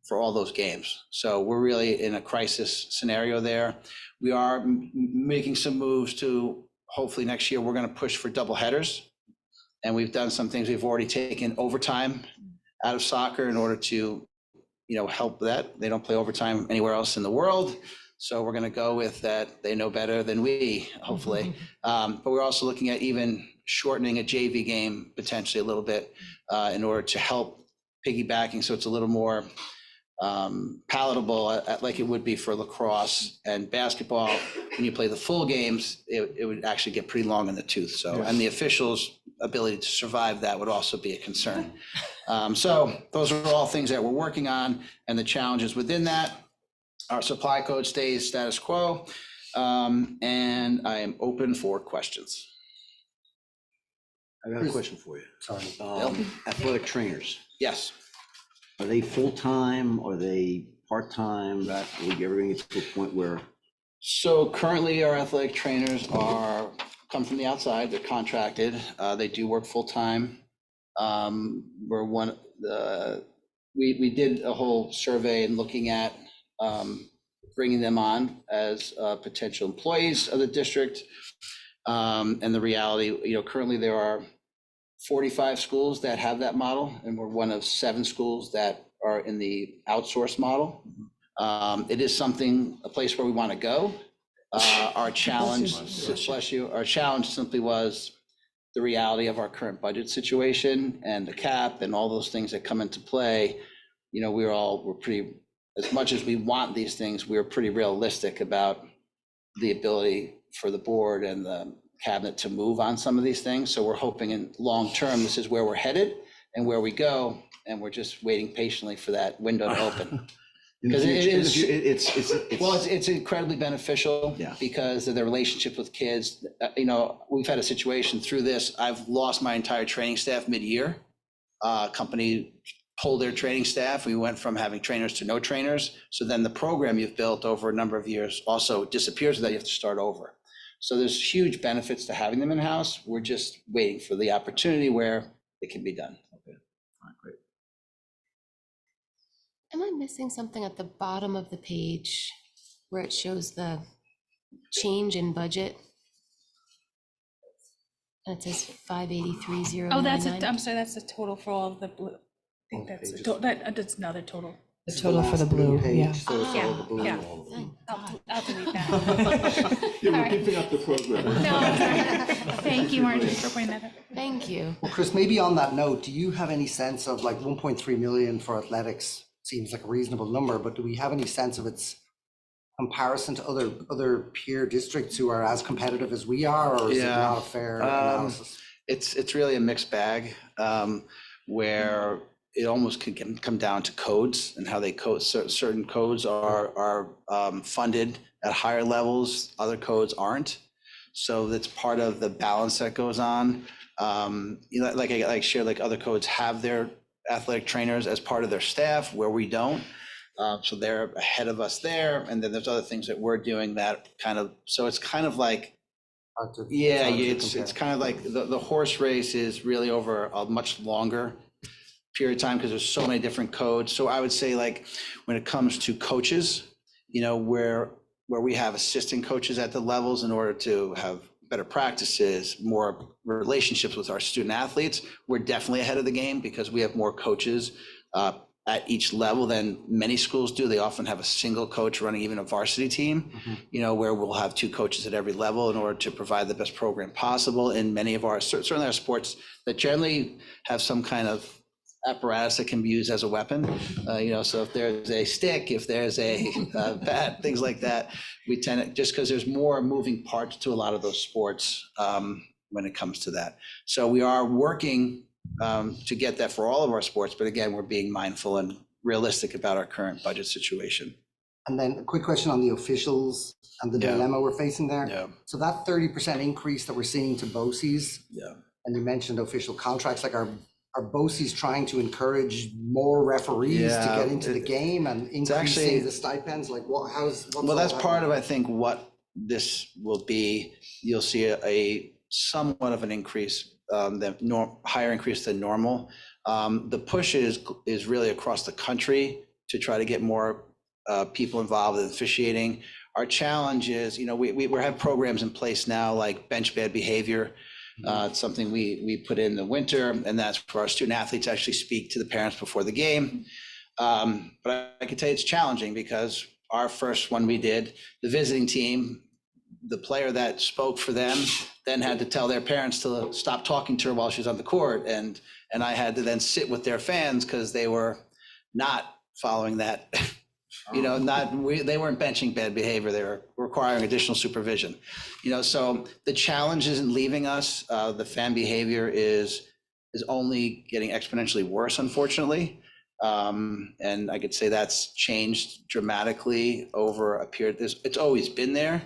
for all those games. So we're really in a crisis scenario there. We are making some moves to hopefully next year, we're going to push for double headers. And we've done some things. We've already taken overtime out of soccer in order to, help that. They don't play overtime anywhere else in the world. So we're going to go with that. They know better than we, hopefully. But we're also looking at even shortening a JV game potentially a little bit in order to help piggybacking so it's a little more palatable like it would be for lacrosse and basketball. When you play the full games, it would actually get pretty long in the tooth. So, and the officials' ability to survive that would also be a concern. So those are all things that we're working on, and the challenges within that. Our supply code stays status quo, and I am open for questions. I got a question for you. Sorry. Athletic trainers, Yes. are they full-time? Are they part-time? That we ever gonna get to a point where? So currently our athletic trainers come from the outside, they're contracted, they do work full-time. We did a whole survey and looking at bringing them on as potential employees of the district. And the reality, currently there are 45 schools that have that model, and we're one of 7 schools that are in the outsourced model. It is a place where we want to go. Our challenge, bless you, our challenge simply was the reality of our current budget situation and the cap and all those things that come into play. We're pretty, as much as we want these things, we're pretty realistic about the ability for the board and the cabinet to move on some of these things. So we're hoping in long term, this is where we're headed and where we go. And we're just waiting patiently for that window to open. Because it's incredibly beneficial because of the relationship with kids. We've had a situation through this. I've lost my entire training staff mid-year. Company pulled their training staff. We went from having trainers to no trainers. So then the program you've built over a number of years also disappears, that you have to start over. So there's huge benefits to having them in-house. We're just waiting for the opportunity where it can be done. Okay, all right, great. Am I missing something at the bottom of the page where it shows the change in budget? And it says 583,099. Oh, I'm sorry, that's the total for all of the blue. I think that's that's another total. The total for the blue, yeah. Yeah. I'll delete that. Yeah, we're keeping up the program. No, thank you, Margie, for pointing that out. Thank you. Well, Chris, maybe on that note, do you have any sense of, like, 1.3 million for athletics seems like a reasonable number, but do we have any sense of its comparison to other peer districts who are as competitive as we are, or is it not a fair analysis? It's really a mixed bag, where it almost can come down to codes and how they code. Certain codes are funded at higher levels, other codes aren't. So that's part of the balance that goes on. Like I shared, like other codes have their athletic trainers as part of their staff, where we don't. So they're ahead of us there. And then there's other things that we're doing that so it's kind of like, it's kind of like the horse race is really over a much longer period of time because there's so many different codes. So I would say, like, when it comes to coaches, where we have assistant coaches at the levels in order to have better practices, more relationships with our student athletes, we're definitely ahead of the game because we have more coaches at each level than many schools do. They often have a single coach running even a varsity team, where we'll have 2 coaches at every level in order to provide the best program possible. In many of certainly our sports that generally have some kind of apparatus that can be used as a weapon. So if there's a stick, if there's a bat, things like that, we tend to, just because there's more moving parts to a lot of those sports when it comes to that. So we are working to get that for all of our sports, but again, we're being mindful and realistic about our current budget situation. And then a quick question on the officials and the dilemma we're facing there. Yeah. So that 30% increase that we're seeing to BOCES, and you mentioned official contracts, like are BOCES trying to encourage more referees to get into the game and increasing the stipends? Like what's well, that's part of, I think, what this will be. You'll see a somewhat of an increase, higher increase than normal. The push is really across the country to try to get more people involved in officiating. Our challenge is, we have programs in place now like bench bad behavior. It's something we put in the winter, and that's for our student athletes actually speak to the parents before the game. But I can tell you it's challenging because our first one we did, the visiting team, the player that spoke for them then had to tell their parents to stop talking to her while she was on the court. And I had to then sit with their fans because they were not following that. They weren't benching bad behavior. They were requiring additional supervision. So the challenge isn't leaving us. The fan behavior is only getting exponentially worse, unfortunately. And I could say that's changed dramatically over a period. It's always been there,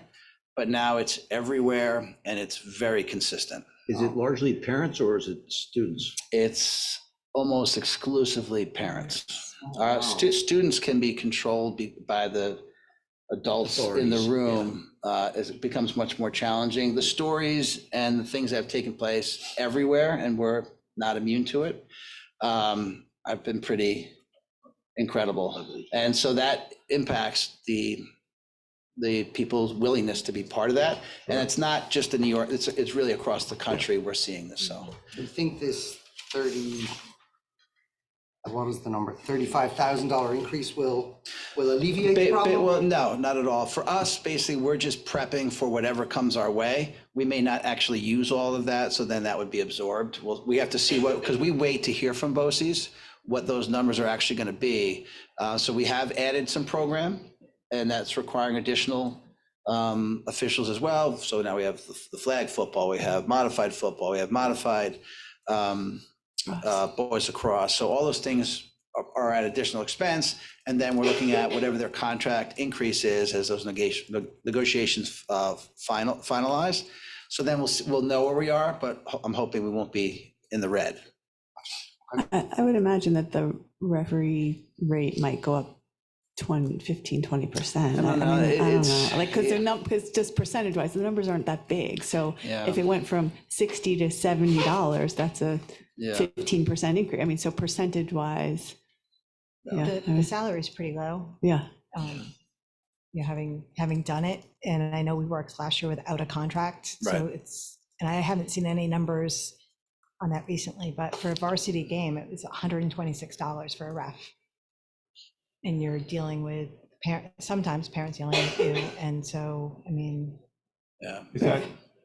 but now it's everywhere and it's very consistent. Is it largely parents or is it students? It's almost exclusively parents. Students can be controlled by the adults in the room as it becomes much more challenging. The stories and the things that have taken place everywhere, and we're not immune to it, have been pretty incredible. And so that impacts the people's willingness to be part of that. And it's not just in New York, it's really across the country we're seeing this. So do you think this $35,000 increase will alleviate the problem? Well, no, not at all. For us, basically, we're just prepping for whatever comes our way. We may not actually use all of that, so then that would be absorbed. We have to see because we wait to hear from BOCES what those numbers are actually going to be. So we have added some program, and that's requiring additional officials as well. So now we have the flag football, we have modified football, we have modified boys lacrosse. So all those things are at additional expense. And then we're looking at whatever their contract increase is as those negotiations finalize. So then we'll know where we are, but I'm hoping we won't be in the red. I would imagine that the referee rate might go up 15-20%. I don't know. Like, because they're not, because just percentage wise, the numbers aren't that big. So if it went from $60 to $70, that's a 15% increase. I mean, so percentage wise. The salary is pretty low. Having done it, and I know we worked last year without a contract, so and I haven't seen any numbers on that recently, but for a varsity game, it was $126 for a ref. And you're dealing with sometimes parents yelling at you, and so, I mean. Is that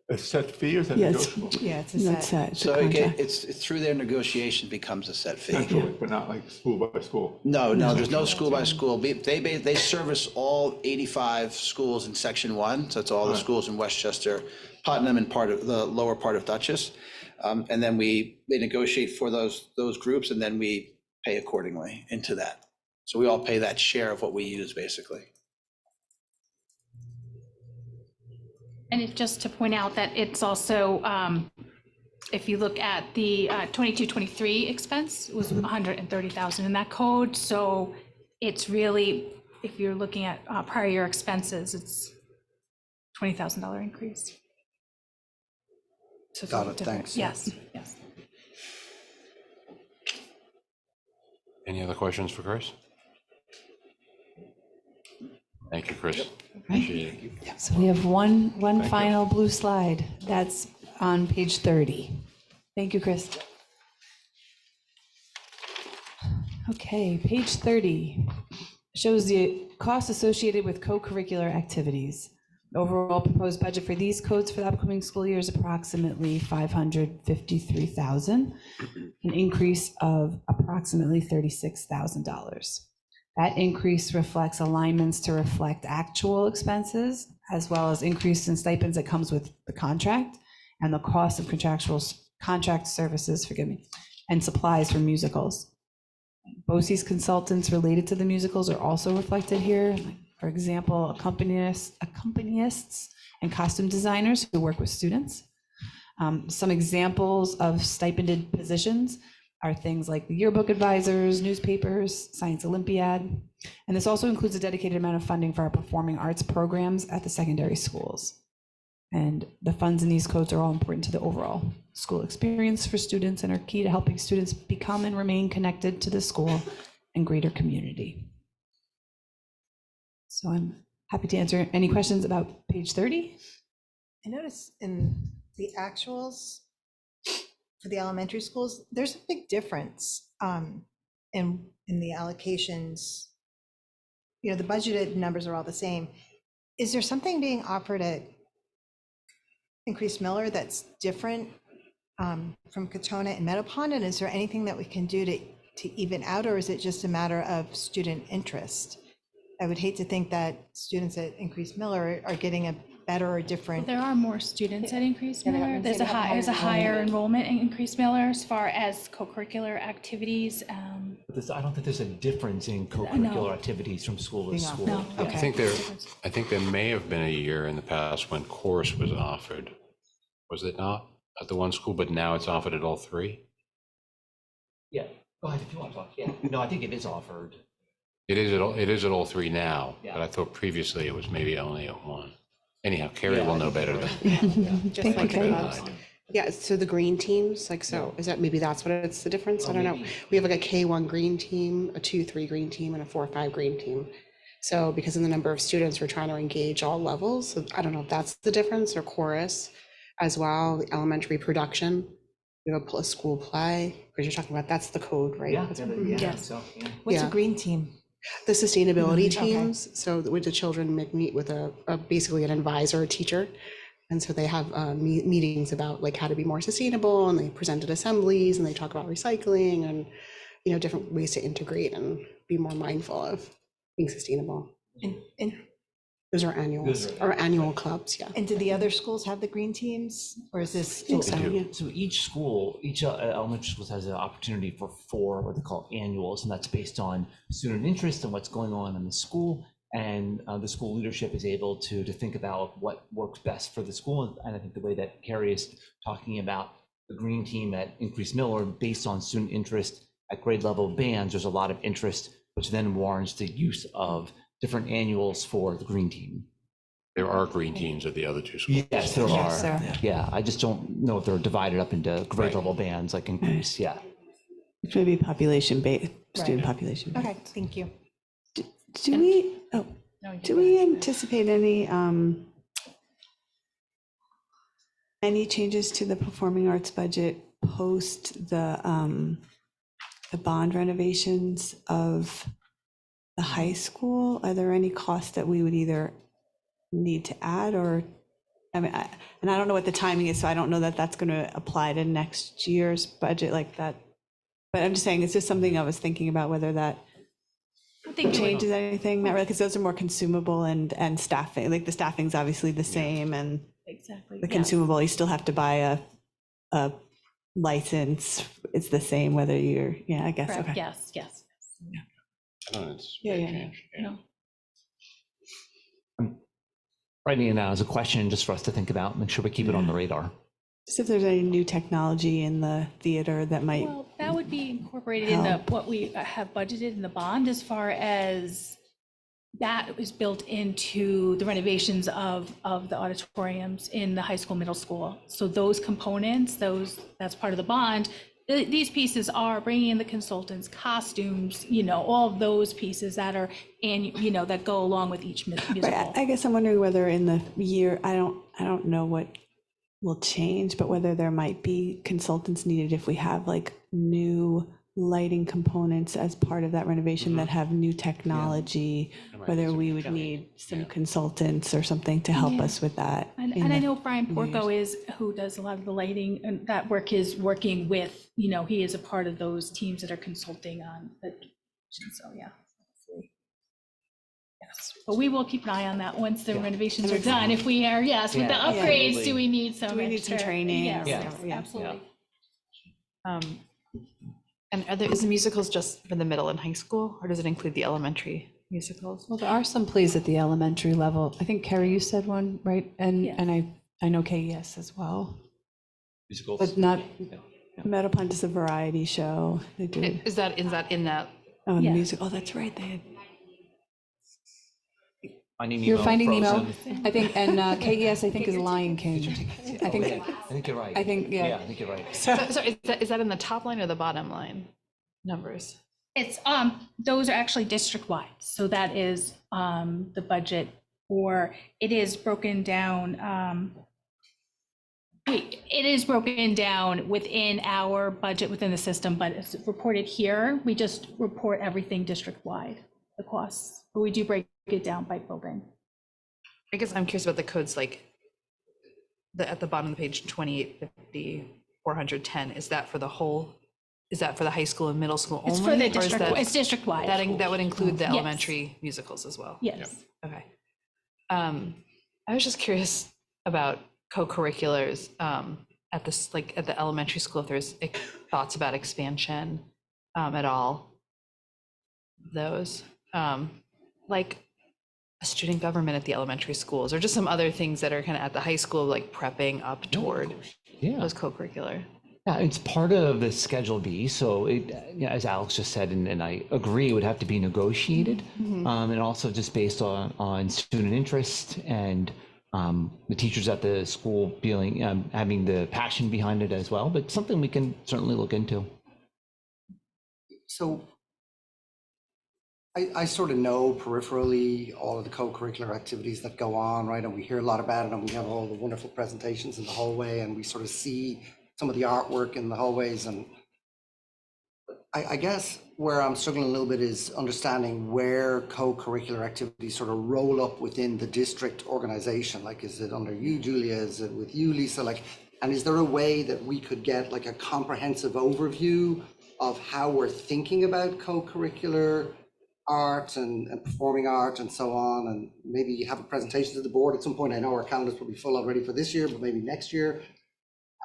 a set fee or is that negotiable? It's a set. So it's through their negotiation becomes a set fee. But not like school by school? No, there's no school by school. They service all 85 schools in Section 1, so it's all the schools in Westchester, Putnam, and part of the lower part of Dutchess. And then they negotiate for those groups, and then we pay accordingly into that. So we all pay that share of what we use, basically. And just to point out that it's also, if you look at the 22-23 expense, it was 130,000 in that code. So it's really, if you're looking at prior year expenses, it's $20,000 increase. So got it, thanks. Yes. Any other questions for Chris? Thank you, Chris. Appreciate it. So we have one final blue slide. That's on page 30. Thank you, Chris. Okay, page 30 shows the costs associated with co-curricular activities. Overall proposed budget for these codes for the upcoming school year is approximately $553,000, an increase of approximately $36,000. That increase reflects alignments to reflect actual expenses, as well as increase in stipends that comes with the contract and the cost of contract services, and supplies for musicals. BOCE's consultants related to the musicals are also reflected here. For example, accompanists and costume designers who work with students. Some examples of stipended positions are things like the yearbook advisors, newspapers, Science Olympiad. And this also includes a dedicated amount of funding for our performing arts programs at the secondary schools. And the funds in these codes are all important to the overall school experience for students and are key to helping students become and remain connected to the school and greater community. So I'm happy to answer any questions about page 30. I noticed in the actuals for the elementary schools, there's a big difference in the allocations. You know, the budgeted numbers are all the same. Is there something being offered at Increased Miller that's different from Katona and Meadow Pond? And is there anything that we can do to even out, or is it just a matter of student interest? I would hate to think that students at Increased Miller are getting a better or different. There are more students at Increased Miller. There's a higher enrollment in Increased Miller as far as co-curricular activities. But I don't think there's a difference in co-curricular activities from school to school. No. I think there may have been a year in the past when chorus was offered. Was it not at the one school, but now it's offered at all three? Yeah, go ahead if you want to talk. Yeah, no, I think it is offered. It is at all three now, Yeah. but I thought previously it was maybe only at one. Anyhow, Carrie will know better than. Just like the clubs. Yeah, so the green teams, like, so is that, maybe that's what it's the difference? I don't know. We have like a K1 green team, a 2-3 green team, and a 4-5 green team. So because of the number of students, we're trying to engage all levels. So I don't know if that's the difference, or chorus as well, the elementary production. We have a school play, because you're talking about, that's the code, right? Yeah, Yes. so, yeah. What's Yeah. a green team? The sustainability Okay. teams, so with the children meet with a basically an advisor, a teacher. And so they have meetings about like how to be more sustainable, and they present at assemblies, and they talk about recycling and, you know, different ways to integrate and be more mindful of being sustainable. And Those are annuals, or annual clubs, yeah. do the other schools have the green teams, or is this? So each school, each elementary school has an opportunity for 4 what they call annuals, and that's based on student interest and what's going on in the school. And the school leadership is able to think about what works best for the school. And I think the way that Carrie is talking about the green team at Increased Miller, based on student interest at grade level bands, there's a lot of interest, which then warrants the use of different annuals for the green team. There are green teams at the other two schools. Yes, there Yes, are. sir. Yeah, I just don't know if they're divided up into grade level bands like Increase. Yeah. Which may be population-based, student population. Okay, thank you. Do we anticipate any changes to the performing arts budget post the bond renovations of the high school? Are there any costs that we would either need to add, or, I mean, and I don't know what the timing is, so I don't know that that's going to apply to next year's budget like that. But I'm just saying, it's just something I was thinking about, whether that changes anything, not really, because those are more consumable and staffing, like the staffing's obviously the same, and Exactly. the consumable, you still have to buy a license, it's the same whether you're, I guess, Correct. okay. Yes. I don't anticipate Yeah. change. No. Writing it down as a question just for us to think about, make sure we keep it on the radar. Just if there's any new technology in the theater that might, Well, that would be incorporated in what we have budgeted in the bond, as far as that is built into the renovations of the auditoriums in the high school, middle school. So those components, that's part of the bond. These pieces are bringing in the consultants, costumes, all of those pieces that are, that go along with each musical. right, I guess I'm wondering whether in the year, I don't know what will change, but whether there might be consultants needed if we have like new lighting components as part of that renovation that have new technology, whether we would need some consultants or something to help us with that. And I know Brian Porco who does a lot of the lighting, and that work is working with, he is a part of those teams that are consulting on the, so yeah. hopefully. Yes, but we will keep an eye on that once the renovations are done. If we are, with the upgrades, do we need some extra training? Yes, absolutely. And is the musicals just for the middle and high school, or does it include the elementary musicals? Well, there are some plays at the elementary level. I think, Carrie, you said one, right? And I know KES as well. Musicals. But not, Meadowpunt is a variety show. They do. Is that in that? Oh, the music. Oh, that's right. They had. You're Finding Nemo, I think, and KES, I think, is Lion King. I think you're right. I think, yeah. I think you're right. So is that in the top line or the bottom line numbers? It's, those are actually district-wide, so that is the budget, or it is broken down, it is broken down within our budget within the system, but it's reported here. We just report everything district-wide, the costs, but we do break it down by building. I guess I'm curious about the codes, like at the bottom of the page, 2850, 410. Is that for the whole? Is that for the high school and middle school only? It's for the or is district. that- It's district-wide. That would include the Yes. elementary musicals as well. Yes. Okay. I was just curious about co-curriculars at this, like at the elementary school, if there's thoughts about expansion at all. Those like a student government at the elementary schools, or just some other things that are kind of at the high school, like prepping up toward those co-curricular. Yeah, it's part of the Schedule B, so as Alex just said, and I agree, it would have to be negotiated, and also just based on student interest and the teachers at the school feeling, having the passion behind it as well, but something we can certainly look into. So I sort of know peripherally all of the co-curricular activities that go on, right? And we hear a lot about it, and we have all the wonderful presentations in the hallway, and we sort of see some of the artwork in the hallways. And I guess where I'm struggling a little bit is understanding where co-curricular activities sort of roll up within the district organization. Like, is it under you, Julia? Is it with you, Lisa? Like, and is there a way that we could get like a comprehensive overview of how we're thinking about co-curricular art and performing art and so on, and maybe have a presentation to the board at some point? I know our calendars will be full already for this year, but maybe next year.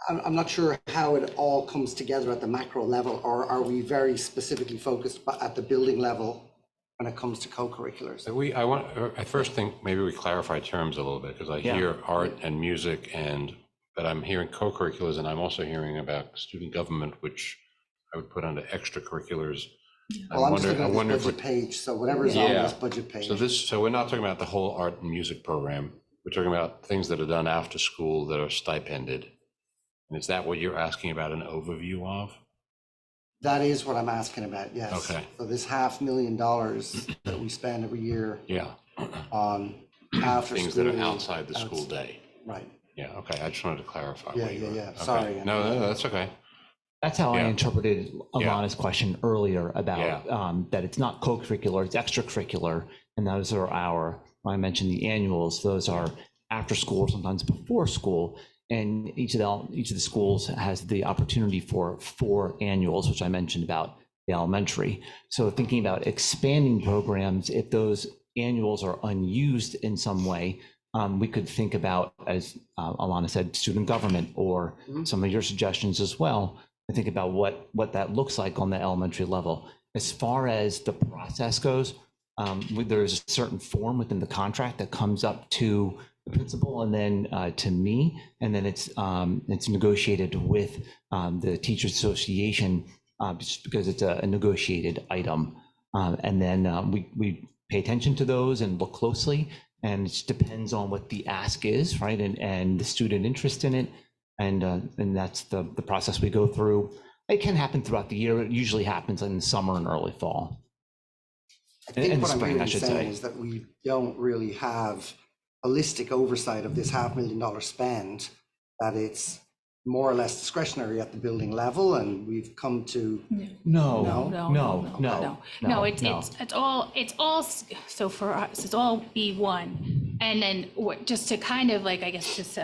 I'm not sure how it all comes together at the macro level, or are we very specifically focused at the building level when it comes to co-curriculars? I first think maybe we clarify terms a little bit, because I hear art and music, but I'm hearing co-curriculars, and I'm also hearing about student government, which I would put under extracurriculars. Well, I'm just looking at this budget page, so whatever's on this budget page. So we're not talking about the whole art and music program. We're talking about things that are done after school that are stipended. And is that what you're asking about, an overview of? That is what I'm asking about, yes. Okay. So this $500,000 that we spend every year on after things school. that are outside the school day. Right. Yeah, okay, I just wanted to clarify. Yeah, what you were- yeah. okay. Sorry. No, that's okay. That's how I interpreted Alana's Yeah. question earlier about that it's not co-curricular, it's extracurricular. And those are I mentioned the annuals, those are after school, sometimes before school. And each of the schools has the opportunity for 4 annuals, which I mentioned about the elementary. So thinking about expanding programs, if those annuals are unused in some way, we could think about, as Alana said, student government, or some of your suggestions as well, and think about what that looks like on the elementary level. As far as the process goes, there's a certain form within the contract that comes up to the principal and then to me, and then it's negotiated with the Teachers Association, just because it's a negotiated item. And then we pay attention to those and look closely, and it depends on what the ask is, right? And the student interest in it. And that's the process we go through. It can happen throughout the year. It usually happens in the summer and early fall. I think In the what I'm spring, I really should saying say. is that we don't really have holistic oversight of this $500,000 spend, that it's more or less discretionary at the building level, and we've come to. No, it's all, so for us, it's all B1. And then just to kind of like, I guess, just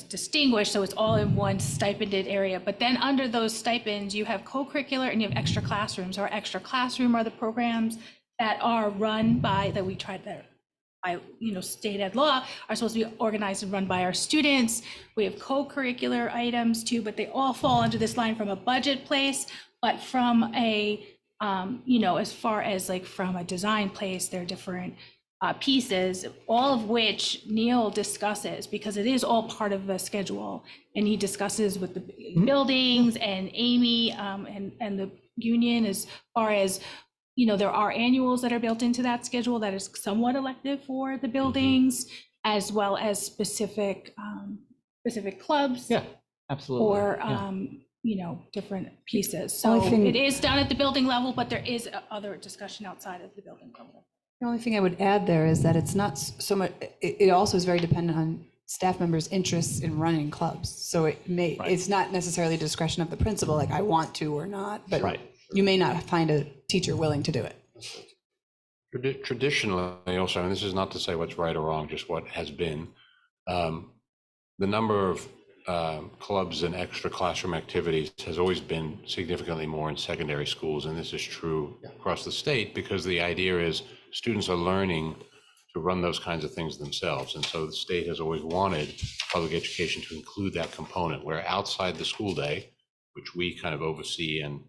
distinguish, so it's all in one stipended area. But then under those stipends, you have co-curricular and you have extra classrooms. Our extra classroom are the programs that are run by, that we tried that by, state ed law, are supposed to be organized and run by our students. We have co-curricular items too, but they all fall under this line from a budget place. But from a, as far as like from a design place, they're different pieces, all of which Neil discusses, because it is all part of the schedule. And he discusses with the buildings and Amy and the union as far as, there are annuals that are built into that schedule that is somewhat elective for the buildings, as well as specific clubs. Yeah, absolutely. Or, different pieces. So it is done at the building level, but there is other discussion outside of the building level. The only thing I would add there is that it's not so much, it also is very dependent on staff members' interests in running clubs. So it's not necessarily discretion of the principal, like I want to or not, but you may not find a teacher willing to do it. Traditionally, also, and this is not to say what's right or wrong, just what has been, the number of clubs and extra classroom activities has always been significantly more in secondary schools, and this is true across the state, because the idea is students are learning to run those kinds of things themselves, and so the state has always wanted public education to include that component, where outside the school day, which we kind of oversee and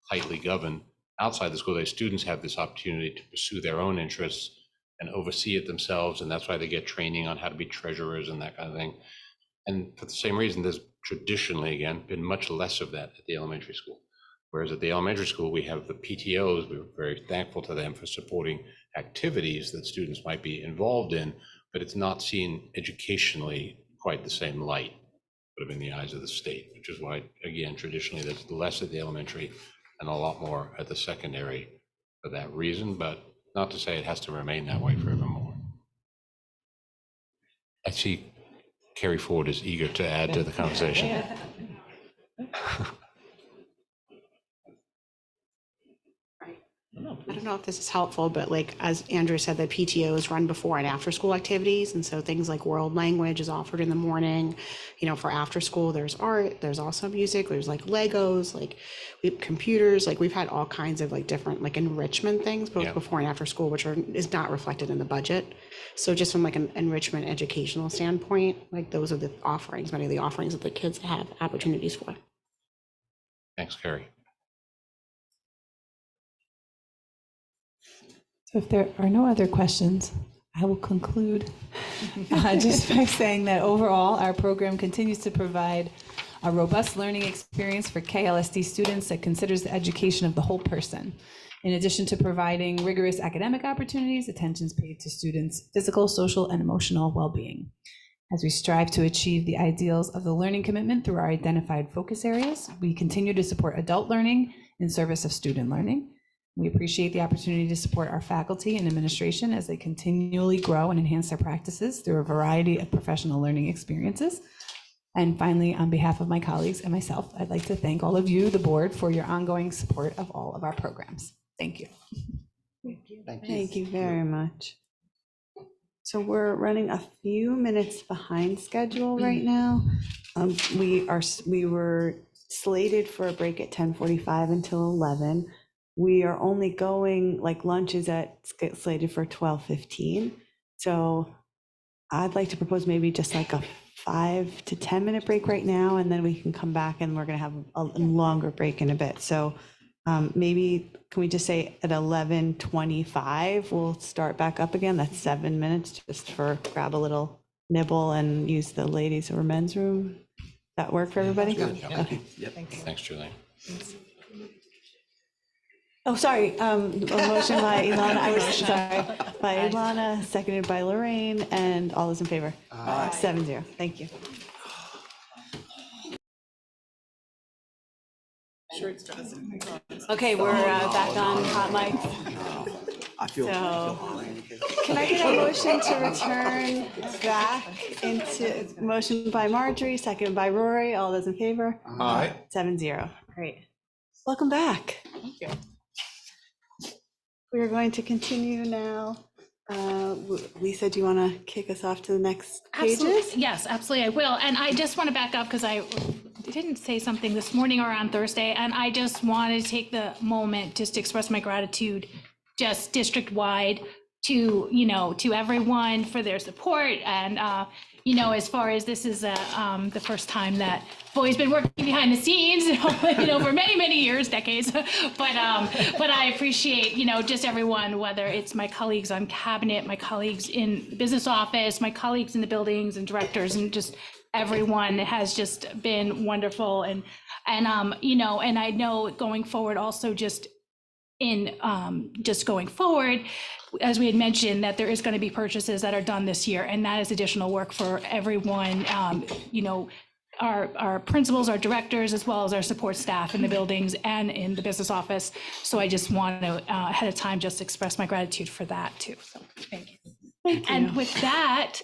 tightly govern, outside the school day, students have this opportunity to pursue their own interests and oversee it themselves, and that's why they get training on how to be treasurers and that kind of thing. And for the same reason, there's traditionally, again, been much less of that at the elementary school. Whereas at the elementary school, we have the PTOs. We're very thankful to them for supporting activities that students might be involved in, but it's not seen educationally quite the same light, sort of in the eyes of the state, which is why, again, traditionally, there's less at the elementary and a lot more at the secondary for that reason, but not to say it has to remain that way forevermore. I see Carrie Ford is eager to add to the conversation. I don't know if this is helpful, but like, as Andrew said, the PTOs run before and after school activities. And so things like world language is offered in the morning, for after school, there's art, there's also music, there's like Legos, like we have computers, like we've had all kinds of like different like enrichment things, both before and after school, which is not reflected in the budget. So just from like an enrichment educational standpoint, like those are the offerings, many of the offerings that the kids have opportunities for. Thanks, Carrie. So if there are no other questions, I will conclude just by saying that overall, our program continues to provide a robust learning experience for KLSD students that considers the education of the whole person. In addition to providing rigorous academic opportunities, attention is paid to students' physical, social, and emotional well-being. As we strive to achieve the ideals of the learning commitment through our identified focus areas, we continue to support adult learning in service of student learning. We appreciate the opportunity to support our faculty and administration as they continually grow and enhance their practices through a variety of professional learning experiences. And finally, on behalf of my colleagues and myself, I'd like to thank all of you, the board, for your ongoing support of all of our programs. Thank you. Thank you very much. So we're running a few minutes behind schedule right now. We were slated for a break at 10:45 until 11. We are only going, like lunch is slated for 12:15. So I'd like to propose maybe just like a 5 to 10 minute break right now, and then we can come back and we're gonna have a longer break in a bit. So maybe, can we just say at 11:25, we'll start back up again? That's 7 minutes just for grab a little nibble and use the ladies or men's room. That work for everybody? Okay. Yep. Thanks, Julian. Oh, sorry, a motion by Ilana, I was sorry, by Ilana, seconded by Lorraine, and all those in favor? 7-0, thank you. Okay, we're back on hot mic. I feel So- fine. Can I get a motion to return back into, motion by Marjorie, second by Rory, all those in favor? Aye. 7-0. Great. Welcome back. Thank you. We are going to continue now. Lisa, do you want to kick us off to the next pages? Absolutely. Yes, absolutely, I will. And I just want to back up because I didn't say something this morning or on Thursday, and I just wanted to take the moment just to express my gratitude, just district-wide, to, you know, to everyone for their support. And, you know, as far as this is the first time that BOE's been working behind the scenes, you know, for many, many years, decades. But I appreciate, you know, just everyone, whether it's my colleagues on cabinet, my colleagues in the business office, my colleagues in the buildings and directors, and just everyone has just been wonderful. And you know, and I know going forward also just in just going forward, as we had mentioned, that there is going to be purchases that are done this year, and that is additional work for everyone, you know, our principals, our directors, as well as our support staff in the buildings and in the business office. So I just want to, ahead of time, just express my gratitude for that too. So thank you. And with that,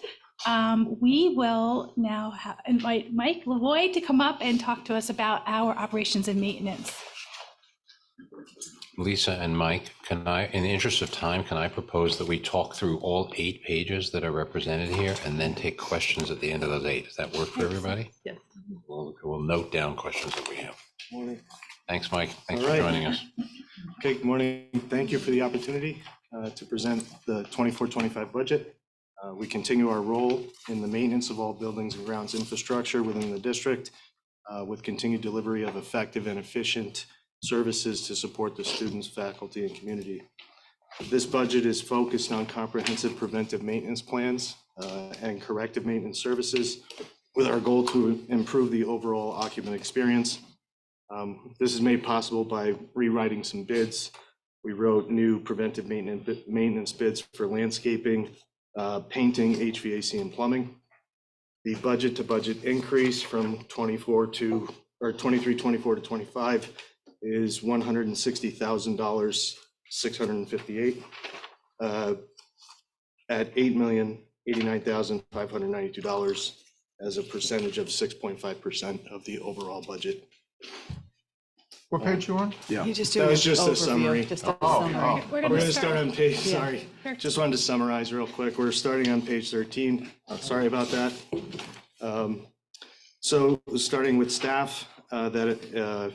we will now invite Mike Lavoie to come up and talk to us about our operations and maintenance. Lisa and Mike, can I, in the interest of time, can I propose that we talk through all 8 pages that are represented here and then take questions at the end of those 8? Does that work for everybody? Yes. We'll note down questions that we have. Thanks, Mike. Thanks All for right. joining us. Okay, good morning. Thank you for the opportunity to present the 24-25 budget. We continue our role in the maintenance of all buildings and grounds infrastructure within the district with continued delivery of effective and efficient services to support the students, faculty, and community. This budget is focused on comprehensive preventive maintenance plans and corrective maintenance services with our goal to improve the overall occupant experience. This is made possible by rewriting some bids. We wrote new preventive maintenance bids for landscaping, painting, HVAC, and plumbing. The budget to budget increase from 23-24 to 25 is $160,000, 658 at $8,089,592 as a percentage of 6.5% of the overall budget. What page you on? Yeah. You just That doing was just a overview, summary. just a Oh, summary. We're We're gonna start on page, Yeah. sorry, just wanted to summarize real quick. We're starting on page 13. Sorry about that. So starting with staff, that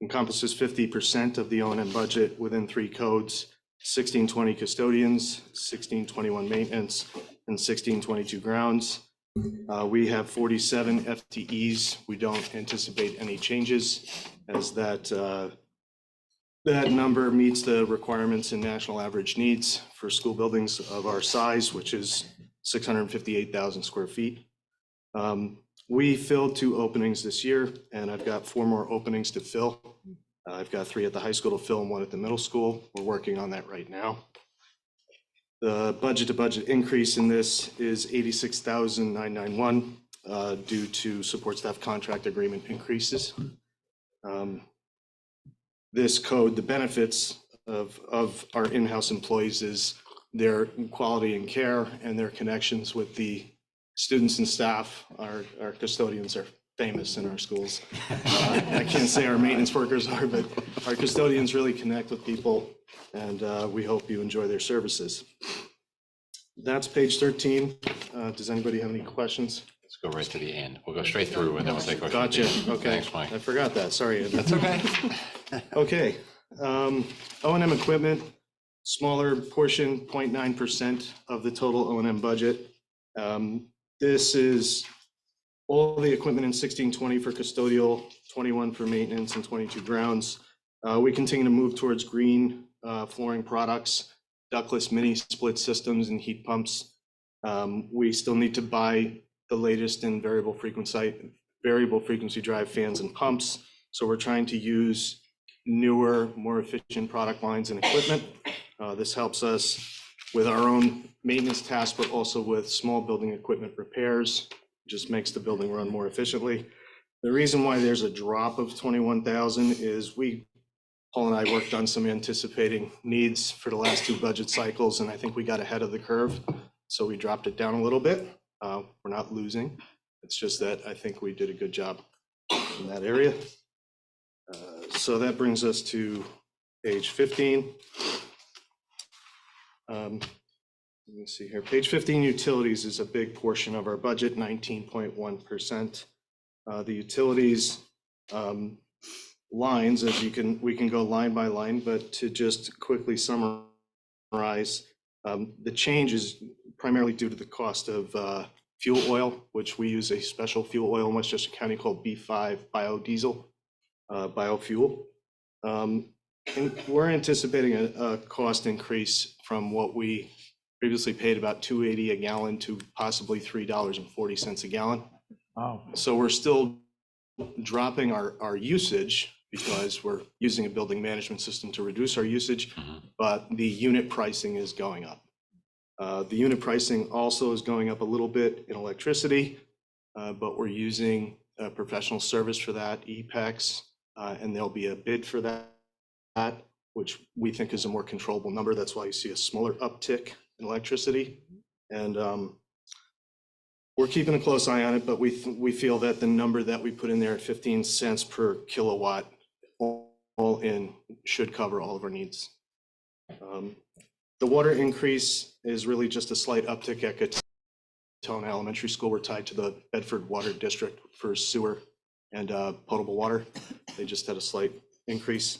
encompasses 50% of the O&M budget within 3 codes, 1620 custodians, 1621 maintenance, and 1622 grounds. We have 47 FTEs. We don't anticipate any changes as that number meets the requirements and national average needs for school buildings of our size, which is 658,000 square feet. We filled 2 openings this year, and I've got 4 more openings to fill. I've got 3 at the high school to fill and 1 at the middle school. We're working on that right now. The budget to budget increase in this is $86,991 due to support staff contract agreement increases. This code, the benefits of our in-house employees is their quality and care and their connections with the students and staff. Our custodians are famous in our schools. I can't say our maintenance workers are, but our custodians really connect with people, and we hope you enjoy their services. That's page 13. Does anybody have any questions? Let's go right to the end. We'll go straight through and then we'll take questions. Gotcha. Okay. Thanks, Mike. I forgot that. Sorry. Andrew. That's okay. Okay. O&M equipment, smaller portion, 0.9% of the total O&M budget. This is all the equipment in 1620 for custodial, 21 for maintenance, and 22 grounds. We continue to move towards green flooring products, ductless mini split systems, and heat pumps. We still need to buy the latest in variable frequency drive fans and pumps. So we're trying to use newer, more efficient product lines and equipment. This helps us with our own maintenance tasks, but also with small building equipment repairs. Just makes the building run more efficiently. The reason why there's a drop of 21,000 is we Paul and I worked on some anticipating needs for the last 2 budget cycles, and I think we got ahead of the curve. So we dropped it down a little bit. We're not losing. It's just that I think we did a good job in that area. So that brings us to page 15. Let me see here. Page 15, utilities is a big portion of our budget, 19.1%. The utilities lines, as we can go line by line, but to just quickly summarize, the change is primarily due to the cost of fuel oil, which we use a special fuel oil in Westchester County called B5 biodiesel, biofuel. And we're anticipating a cost increase from what we previously paid, about $2.80 a gallon, to possibly $3.40 a gallon. Wow. So we're still dropping our usage because we're using a building management system to reduce our usage, but the unit pricing is going up. The unit pricing also is going up a little bit in electricity, but we're using a professional service for that, EPEX, and there'll be a bid for that, which we think is a more controllable number. That's why you see a smaller uptick in electricity. And we're keeping a close eye on it, but we feel that the number that we put in there at 15 cents per kilowatt all in should cover all of our needs. The water increase is really just a slight uptick at Katona Elementary School. We're tied to the Bedford Water District for sewer and potable water. They just had a slight increase.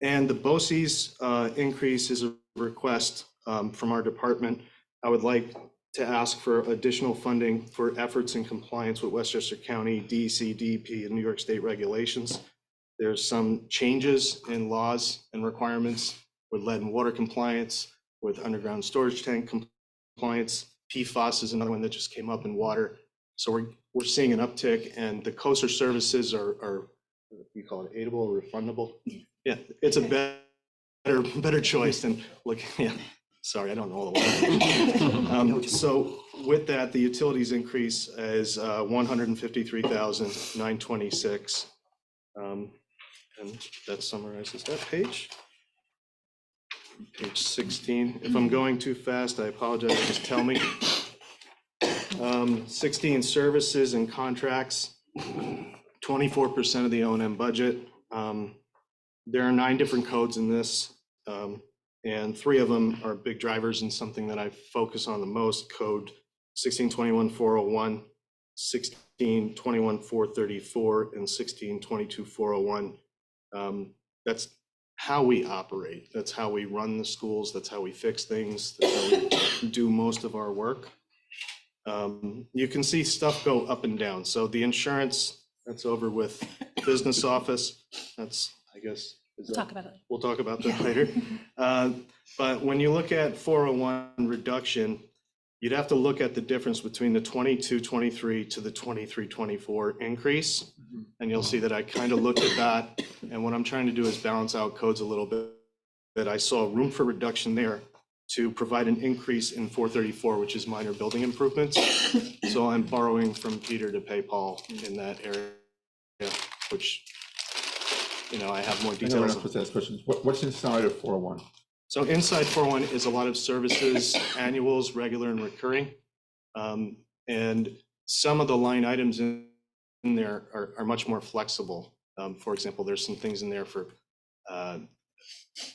And the BOCES increase is a request from our department. I would like to ask for additional funding for efforts in compliance with Westchester County, DEC, DEP, and New York State regulations. There's some changes in laws and requirements with lead and water compliance, with underground storage tank compliance. PFAS is another one that just came up in water. So we're seeing an uptick, and the COSER services are you call it aidable or refundable? Yeah, it's a better choice than yeah. Sorry, I don't know all the words. So with that, the utilities increase is $153,926. And that summarizes that page. Page 16. If I'm going too fast, I apologize, just tell me. 16, services and contracts, 24% of the O&M budget. There are 9 different codes in this, and 3 of them are big drivers and something that I focus on the most. Code 1621-401, 1621-434, and 1622-401. That's how we operate. That's how we run the schools. That's how we fix things. That's how we do most of our work. You can see stuff go up and down. So the insurance, that's over with business office. That's, I guess, We'll talk about it later. We'll talk about that later. But when you look at 401 reduction, you'd have to look at the difference between the 22-23 to the 23-24 increase. And you'll see that I kind of looked at that. And what I'm trying to do is balance out codes a little bit. That I saw room for reduction there to provide an increase in 434, which is minor building improvements. So I'm borrowing from Peter to pay Paul in that area, which, I have more I know we're details. not supposed to ask questions. What's inside of 401? So inside 401 is a lot of services, annuals, regular and recurring. And some of the line items in there are much more flexible. For example, there's some things in there for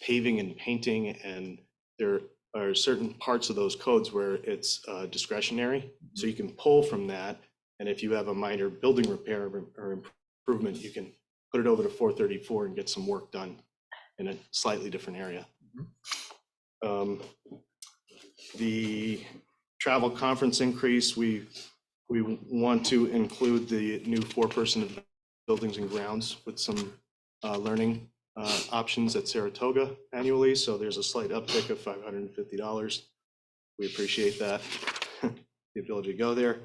paving and painting, and there are certain parts of those codes where it's discretionary. So you can pull from that. And if you have a minor building repair or improvement, you can put it over to 434 and get some work done in a slightly different area. The travel conference increase, we want to include the new 4-person buildings and grounds with some learning options at Saratoga annually. So there's a slight uptick of $550. We appreciate that, the ability to go there.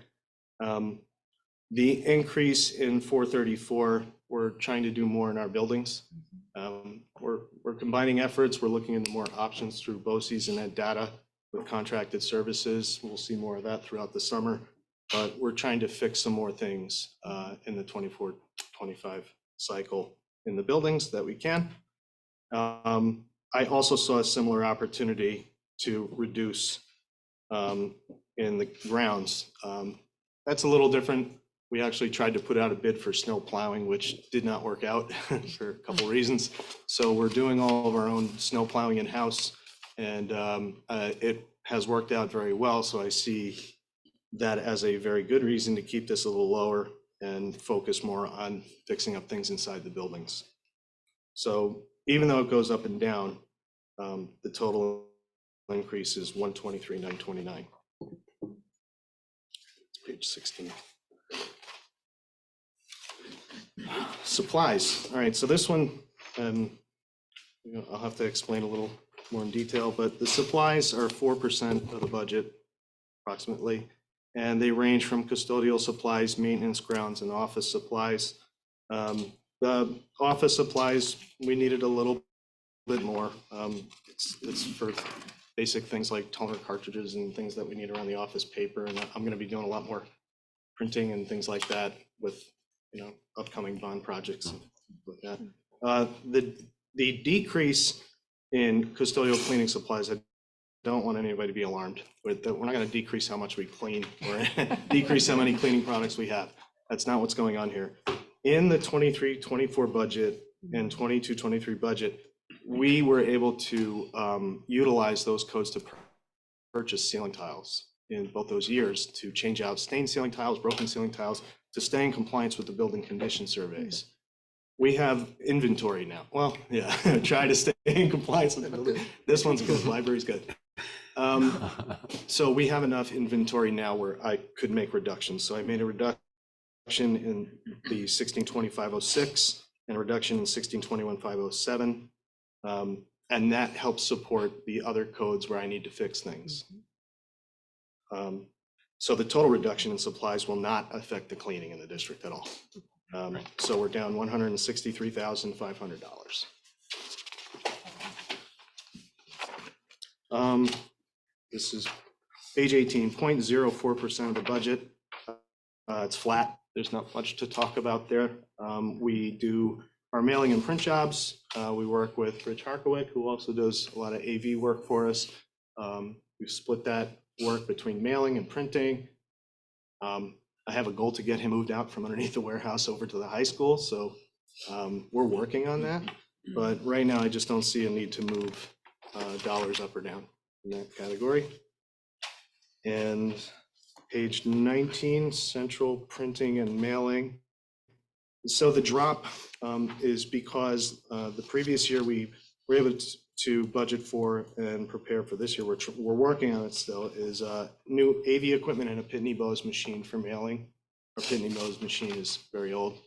The increase in 434, we're trying to do more in our buildings. We're combining efforts. We're looking into more options through BOCES and that data with contracted services. We'll see more of that throughout the summer, but we're trying to fix some more things in the 24-25 cycle in the buildings that we can. I also saw a similar opportunity to reduce in the grounds. That's a little different. We actually tried to put out a bid for snow plowing, which did not work out for a couple reasons. So we're doing all of our own snow plowing in-house, and it has worked out very well. So I see that as a very good reason to keep this a little lower and focus more on fixing up things inside the buildings. So even though it goes up and down, the total increase is 123,929. It's page 16. Supplies. All right, so this one, I'll have to explain a little more in detail, but the supplies are 4% of the budget approximately, and they range from custodial supplies, maintenance, grounds, and office supplies. The office supplies, we needed a little bit more. It's for basic things like toner cartridges and things that we need around the office, paper, and I'm going to be doing a lot more printing and things like that with upcoming bond projects and like that. The decrease in custodial cleaning supplies, I don't want anybody to be alarmed, but we're not going to decrease how much we clean or decrease how many cleaning products we have. That's not what's going on here. In the 23-24 budget and 22-23 budget, we were able to utilize those codes to purchase ceiling tiles in both those years to change out stained ceiling tiles, broken ceiling tiles, to stay in compliance with the building condition surveys. We have inventory now. Well, yeah, try to stay in compliance with the building. This one's good, library's good. So we have enough inventory now where I could make reductions. So I made a reduction in the 162506 and a reduction in 1621-507. And that helps support the other codes where I need to fix things. So the total reduction in supplies will not affect the cleaning in the district at all. So we're down $163,500. This is page 18, 0.04% of the budget. It's flat. There's not much to talk about there. We do our mailing and print jobs. We work with Rich Harkowick, who also does a lot of AV work for us. We've split that work between mailing and printing. I have a goal to get him moved out from underneath the warehouse over to the high school. So we're working on that. But right now, I just don't see a need to move dollars up or down in that category. And page 19, central printing and mailing. So the drop is because the previous year we were able to budget for and prepare for this year. We're working on it still, is new AV equipment and a Pitney Bowes machine for mailing. Our Pitney Bowes machine is very old.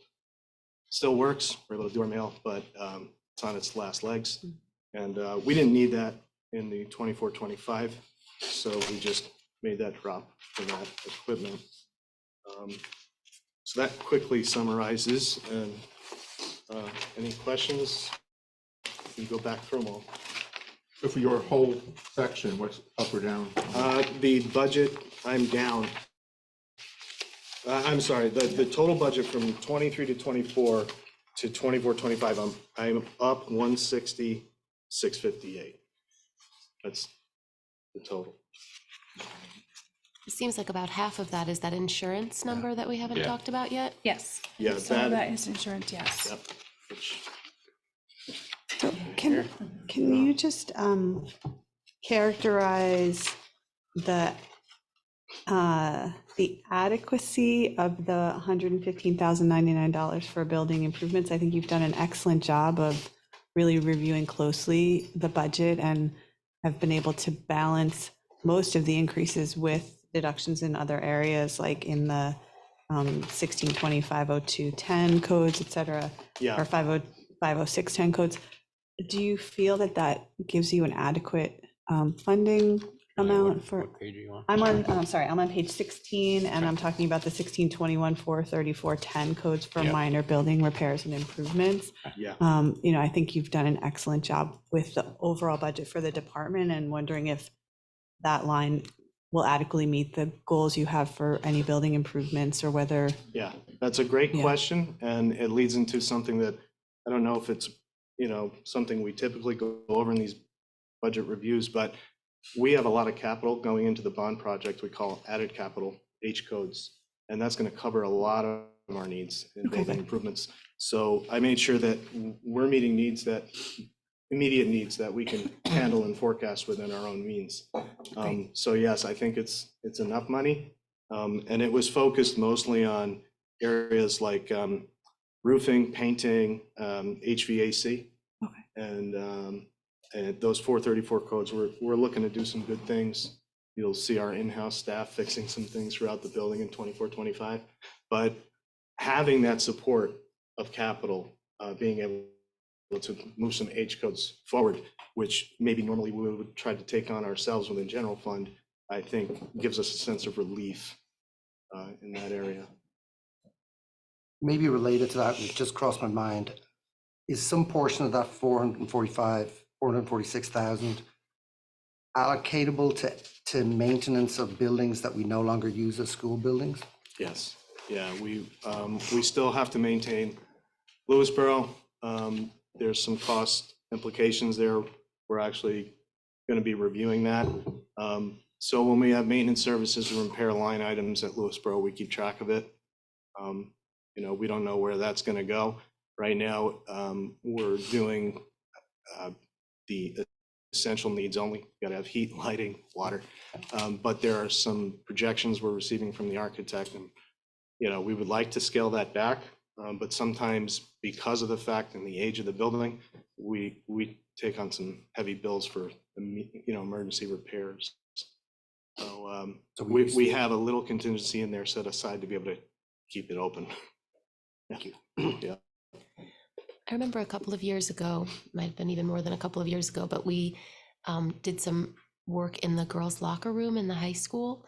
Still works, we're able to do our mail, but it's on its last legs. And we didn't need that in the 24-25, so we just made that drop for that equipment. So that quickly summarizes, and any questions? You go back through them all. So for your whole section, what's up or down? The budget, I'm down. I'm sorry, the total budget from 23 to 24 to 24-25, I'm up 160,658. That's the total. It seems like about half of that is that insurance number that we haven't Yeah. talked about yet. Yes. Yeah, Some of that- that is insurance, yes. Yep. Which- So can you just characterize the adequacy of the $115,099 for building improvements? I think you've done an excellent job of really reviewing closely the budget and have been able to balance most of the increases with deductions in other areas, like in the 1620, 50210 codes, et cetera, Yeah. or 50610 codes. Do you feel that that gives you an adequate funding amount for? What page are you on? I'm on page 16, and I'm talking about the 1621, 43410 codes for Yeah. minor building repairs and improvements. Yeah. I think you've done an excellent job with the overall budget for the department, and wondering if that line will adequately meet the goals you have for any building improvements, or whether. Yeah, that's a great Yeah. question, and it leads into something that I don't know if it's something we typically go over in these budget reviews, but we have a lot of capital going into the bond project we call added capital, H codes, and that's going to cover a lot of our needs in building improvements. So I made sure that we're meeting needs that immediate needs that we can handle and forecast within our own means. So yes, I think it's enough money, and it was focused mostly on areas like roofing, painting, HVAC, and those 434 codes. We're looking to do some good things. You'll see our in-house staff fixing some things throughout the building in 24, 25. But having that support of capital, being able to move some H codes forward, which maybe normally we would try to take on ourselves within general fund, I think gives us a sense of relief in that area. Maybe related to that, it just crossed my mind, is some portion of that 446,000 allocatable to maintenance of buildings that we no longer use as school buildings? Yes, yeah, we still have to maintain Lewisboro. There's some cost implications there. We're actually going to be reviewing that. So when we have maintenance services or repair line items at Lewisboro, we keep track of it. We don't know where that's going to go. Right now, we're doing the essential needs only. Got to have heat, lighting, water. But there are some projections we're receiving from the architect, and we would like to scale that back. But sometimes, because of the fact and the age of the building, we take on some heavy bills for emergency repairs. So we have a little contingency in there set aside to be able to keep it open. Thank you. Yeah. I remember a couple of years ago, might have been even more than a couple of years ago, but we did some work in the girls' locker room in the high school.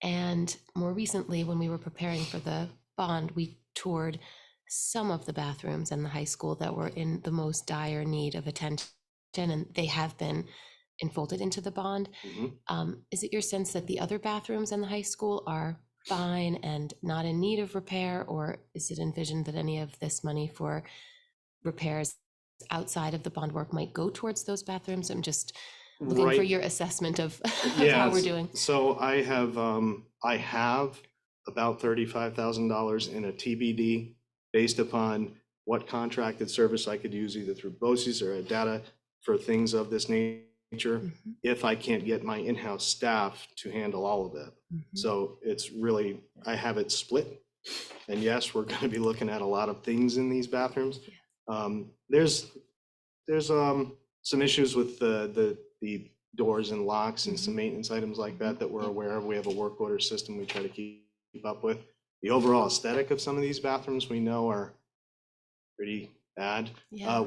And more recently, when we were preparing for the bond, we toured some of the bathrooms in the high school that were in the most dire need of attention, and they have been enfolded into the bond. Is it your sense that the other bathrooms in the high school are fine and not in need of repair, or is it envisioned that any of this money for repairs outside of the bond work might go towards those bathrooms? I'm just looking for your assessment of how we're doing. So I have about $35,000 in a TBD based upon what contracted service I could use either through BOCES or data for things of this nature, if I can't get my in-house staff to handle all of it. So it's really, I have it split. And yes, we're going to be looking at a lot of things in these bathrooms. There's some issues with the doors and locks and some maintenance items like that we're aware of. We have a work order system we try to keep up with. The overall aesthetic of some of these bathrooms we know are pretty bad.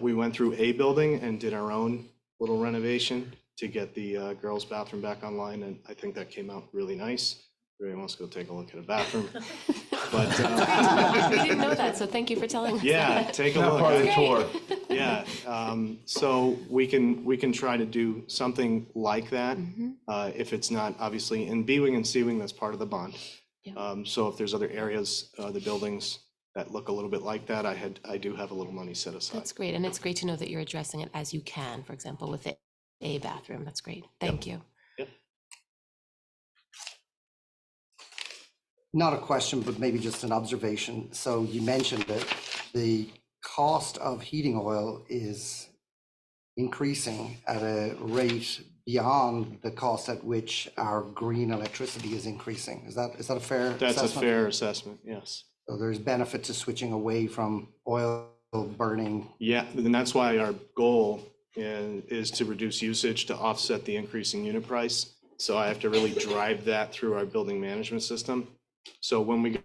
We went through a building and did our own little renovation to get the girls' bathroom back online, and I think that came out really nice. Everyone wants to go take a look at a bathroom. But we didn't know that, so thank you for telling us. Yeah, take a look. Part of the tour. Yeah, so we can try to do something like that if it's not obviously in B-wing and C-wing. That's part of the bond. So if there's other areas, the buildings that look a little bit like that, I do have a little money set aside. That's great, and it's great to know that you're addressing it as you can. For example, with a bathroom, that's great. Thank you. Not a question, but maybe just an observation. So you mentioned that the cost of heating oil is increasing at a rate beyond the cost at which our green electricity is increasing. Is that a fair assessment? That's a fair assessment, yes. So there's benefit to switching away from oil burning. Yeah, and that's why our goal is to reduce usage to offset the increasing unit price. So I have to really drive that through our building management system. So when we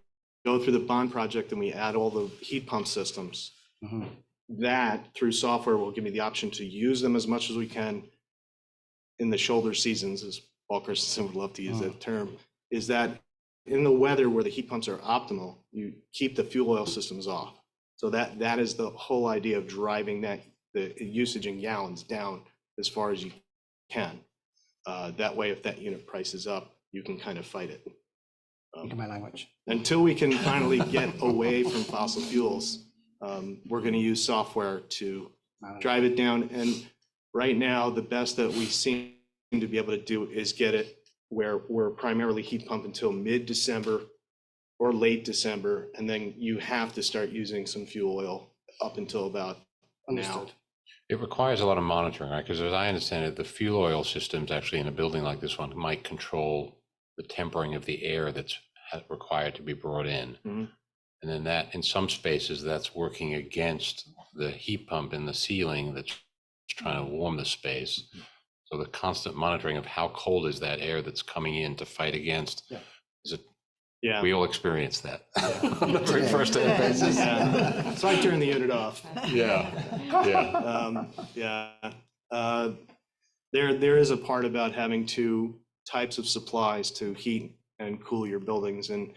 go through the bond project and we add all the heat pump systems, that through software will give me the option to use them as much as we can in the shoulder seasons, as Paul Christensen would love to use that term, is that in the weather where the heat pumps are optimal, you keep the fuel oil systems off. So that is the whole idea of driving the usage in gallons down as far as you can. That way, if that unit price is up, you can kind of fight it. My language. Until we can finally get away from fossil fuels, we're going to use software to drive it down. And right now, the best that we seem to be able to do is get it where we're primarily heat pump until mid-December or late December, and then you have to start using some fuel oil up until about now. Understood. It requires a lot of monitoring, right? Because as I understand it, the fuel oil systems actually in a building like this one might control the tempering of the air that's required to be brought in. Mhm. And then that, in some spaces, that's working against the heat pump in the ceiling that's trying to warm the space. So the constant monitoring of how cold is that air that's coming in to fight against, is it? Yeah. We all experience that. On the very first basis. Yeah. So I turned the unit off. Yeah, There is a part about having two types of supplies to heat and cool your buildings. And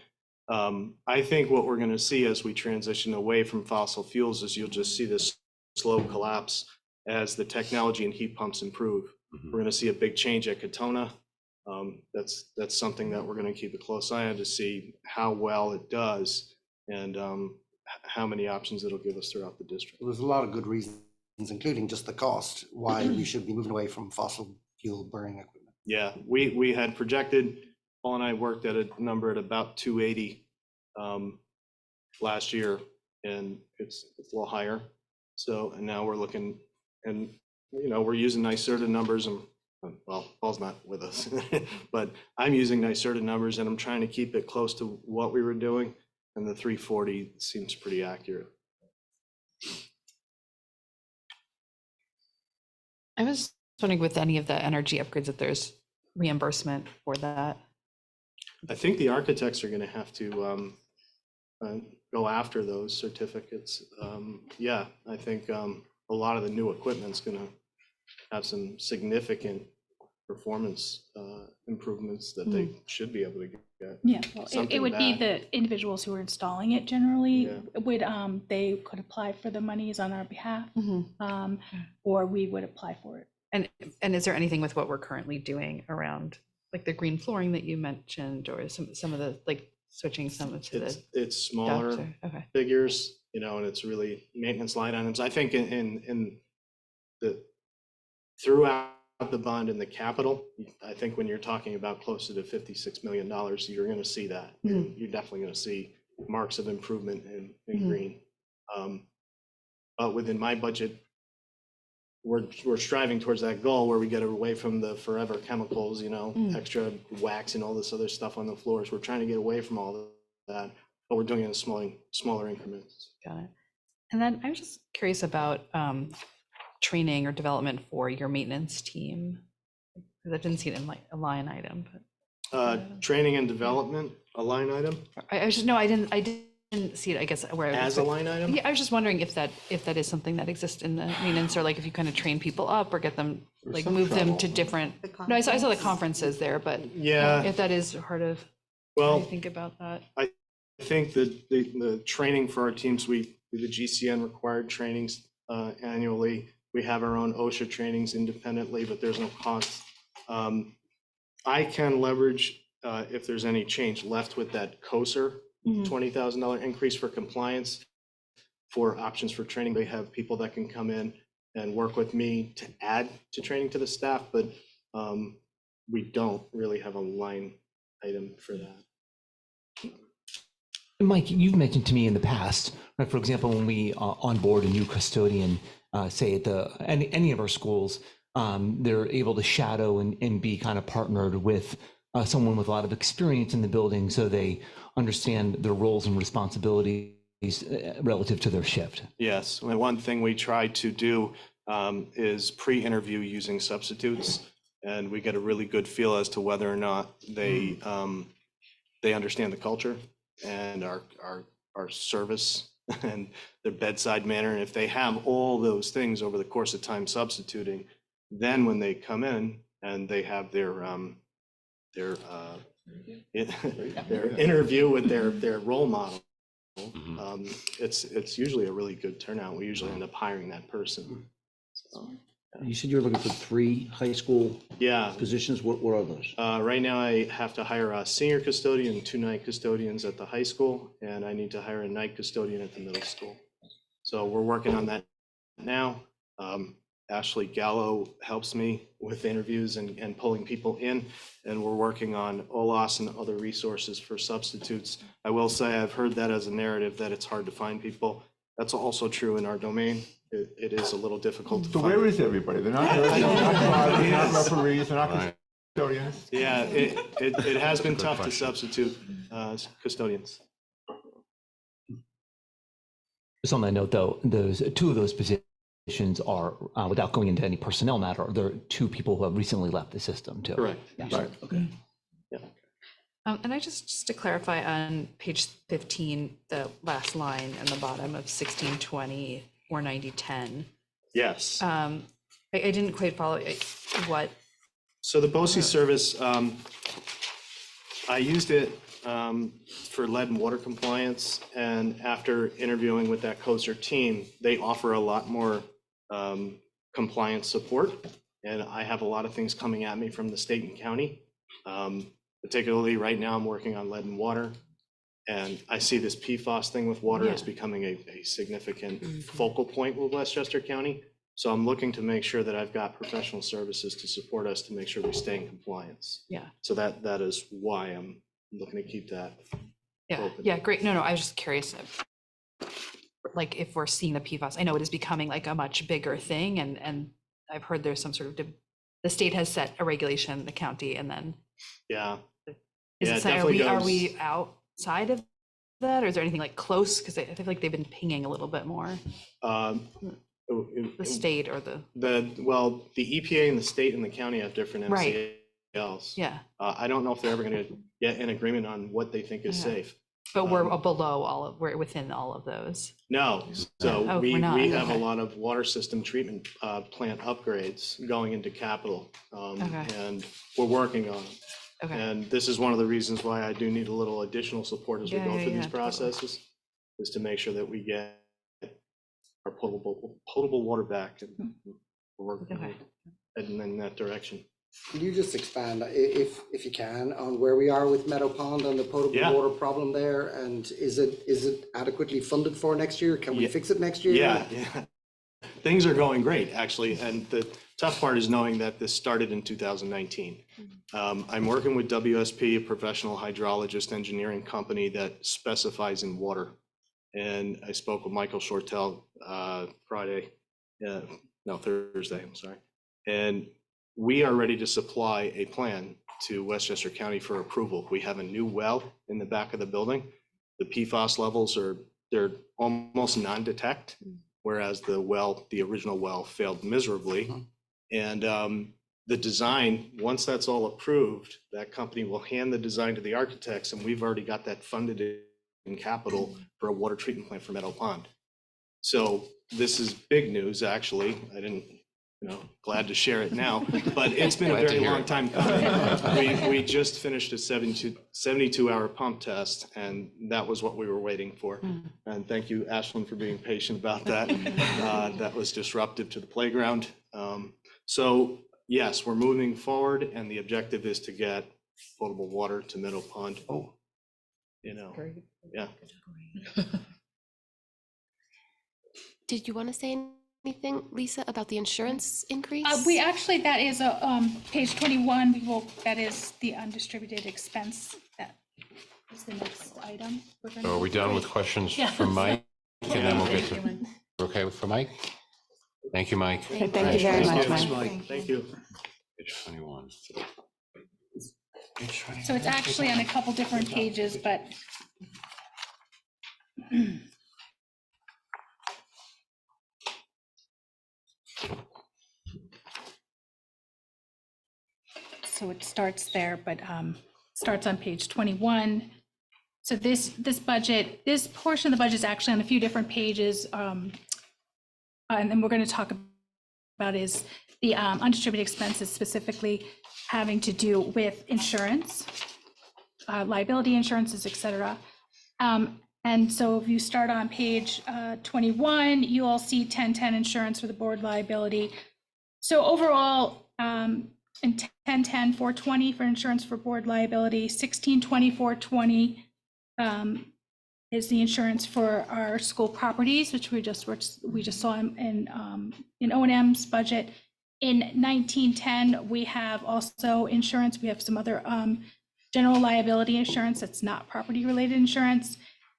I think what we're going to see as we transition away from fossil fuels is you'll just see this slow collapse as the technology and heat pumps improve. We're going to see a big change at Katona. That's something that we're going to keep a close eye on to see how well it does and how many options it'll give us throughout the district. There's a lot of good reasons, including just the cost, why we should be moving away from fossil fuel burning equipment. Yeah, we had projected, Paul and I worked at a number at about 280 last year, and it's a little higher. So, and now we're looking, and we're using NYSERDA numbers, and well, Paul's not with us, but I'm using NYSERDA numbers, and I'm trying to keep it close to what we were doing, and the 340 seems pretty accurate. I was wondering with any of the energy upgrades, if there's reimbursement for that. I think the architects are going to have to go after those certificates. Yeah, I think a lot of the new equipment's going to have some significant performance improvements that they should be able to get. Yeah, well, it Something would be back. the individuals who are installing it generally, Yeah. would, they could apply for the monies on our behalf, or we would apply for it. And is there anything with what we're currently doing around like the green flooring that you mentioned, or some of the, like switching some to the? It's smaller ducts or- okay. figures, and it's really maintenance line items. I think in the, throughout the bond and the capital, I think when you're talking about closer to $56 million, you're going to see that. You're definitely going to see marks of improvement in green. But within my budget, we're striving towards that goal where we get away from the forever chemicals, extra wax and all this other stuff on the floors. We're trying to get away from all of that, but we're doing it in smaller increments. Got it. And then I was just curious about training or development for your maintenance team. Because I didn't see it in like a line item, but. Training and development, a line item? I was just, no, I didn't see it, I guess, where. As a line item? Yeah, I was just wondering if that is something that exists in the maintenance, or like if you kind of train people up or get them, like move them to different. No, I saw the conferences there, but. Yeah. If that is part of, Well, how you think about that. I think that the training for our teams, we do the GCN required trainings annually. We have our own OSHA trainings independently, but there's no cost. I can leverage, if there's any change left with that COSER, $20,000 increase for compliance, for options for training. They have people that can come in and work with me to add to training to the staff, but we don't really have a line item for that. Mike, you've mentioned to me in the past, right, for example, when we onboard a new custodian, say at any of our schools, they're able to shadow and be kind of partnered with someone with a lot of experience in the building, so they understand their roles and responsibilities relative to their shift. Yes, and one thing we try to do is pre-interview using substitutes, and we get a really good feel as to whether or not they understand the culture and our service and their bedside manner. And if they have all those things over the course of time substituting, then when they come in and they have their interview with their role model, it's usually a really good turnout. We usually end up hiring that person. So, You said you're looking for 3 high school positions. What are those? Right now, I have to hire a senior custodian and 2 night custodians at the high school, and I need to hire a night custodian at the middle school. So we're working on that now. Ashley Gallo helps me with interviews and pulling people in, and we're working on OLAS and other resources for substitutes. I will say I've heard that as a narrative that it's hard to find people. That's also true in our domain. It is a little difficult to So find. where is everybody? They're not nurses, not drivers, not referees, they're not custodians? Yeah, it has been tough to substitute custodians. Just on that note, though, those two of those positions are, without going into any personnel matter, there are two people who have recently left the system too. Correct. Right, okay. And I just to clarify on page 15, the last line in the bottom of 1620 or 9010. Yes. I didn't quite follow what. So the BOE service, I used it for lead and water compliance, and after interviewing with that COSER team, they offer a lot more compliance support, and I have a lot of things coming at me from the state and county. Particularly right now, I'm working on lead and water, and I see this PFAS thing with water as becoming a significant focal point with Westchester County. So I'm looking to make sure that I've got professional services to support us to make sure we stay in compliance. Yeah. So that is why I'm looking to keep that open. Yeah, great. No, I was just curious, like if we're seeing the PFAS, I know it is becoming like a much bigger thing, and I've heard there's some sort of, the state has set a regulation, the county, and then. Yeah. Are we outside of that, or is there anything like close? Because I feel like they've been pinging a little bit more. The state or the EPA and the state and the county have different MCLs. Yeah. I don't know if they're ever going to get an agreement on what they think is safe. But we're below we're within all of those. No, so we have a Okay. lot of water system treatment plant upgrades going into capital, and we're working on them. Okay. And this is one of the reasons why I do need a little additional support as we go through these totally. processes, is to make sure that we get our potable water back, and we're working heading in that direction. Can you just expand, if you can, on where we are with Meadow Pond and the potable water problem there? And is it adequately funded for next year? Can we fix it next year? Yeah. Things are going great, actually. And the tough part is knowing that this started in 2019. I'm working with WSP, a professional hydrologist engineering company that specifies in water. And I spoke with Michael Shortell Thursday, I'm sorry. And we are ready to supply a plan to Westchester County for approval. We have a new well in the back of the building. The PFAS levels they're almost non-detect, whereas the original well failed miserably. And the design, once that's all approved, that company will hand the design to the architects, and we've already got that funded in capital for a water treatment plant for Meadow Pond. So this is big news, actually. I didn't, glad to share it now, but it's been a very long time coming. We just finished a 72-hour pump test, and that was what we were waiting for. And thank you, Ashlyn, for being patient about that. That was disruptive to the playground. So yes, we're moving forward, and the objective is to get potable water to Meadow Pond. Yeah. Did you want to say anything, Lisa, about the insurance increase? We actually, that is page 21. That is the undistributed expense. That is the next item. So are we done with questions from Mike? And then we'll get to, okay for Mike? Thank you, Mike. Thank you very much, Mike. Thank you. Page 21. So it's actually on a couple different pages, but so it starts there, but starts on page 21. So this portion of the budget is actually on a few different pages, and then we're going to talk about is the undistributed expenses, specifically having to do with insurance, liability insurances, et cetera. And so if you start on page 21, you all see 1010 insurance for the board liability. So overall, in 1010, 420 for insurance for board liability, 1620, 420 is the insurance for our school properties, which we just saw in O&M's budget. In 1910, we have also insurance. We have some other general liability insurance that's not property-related insurance.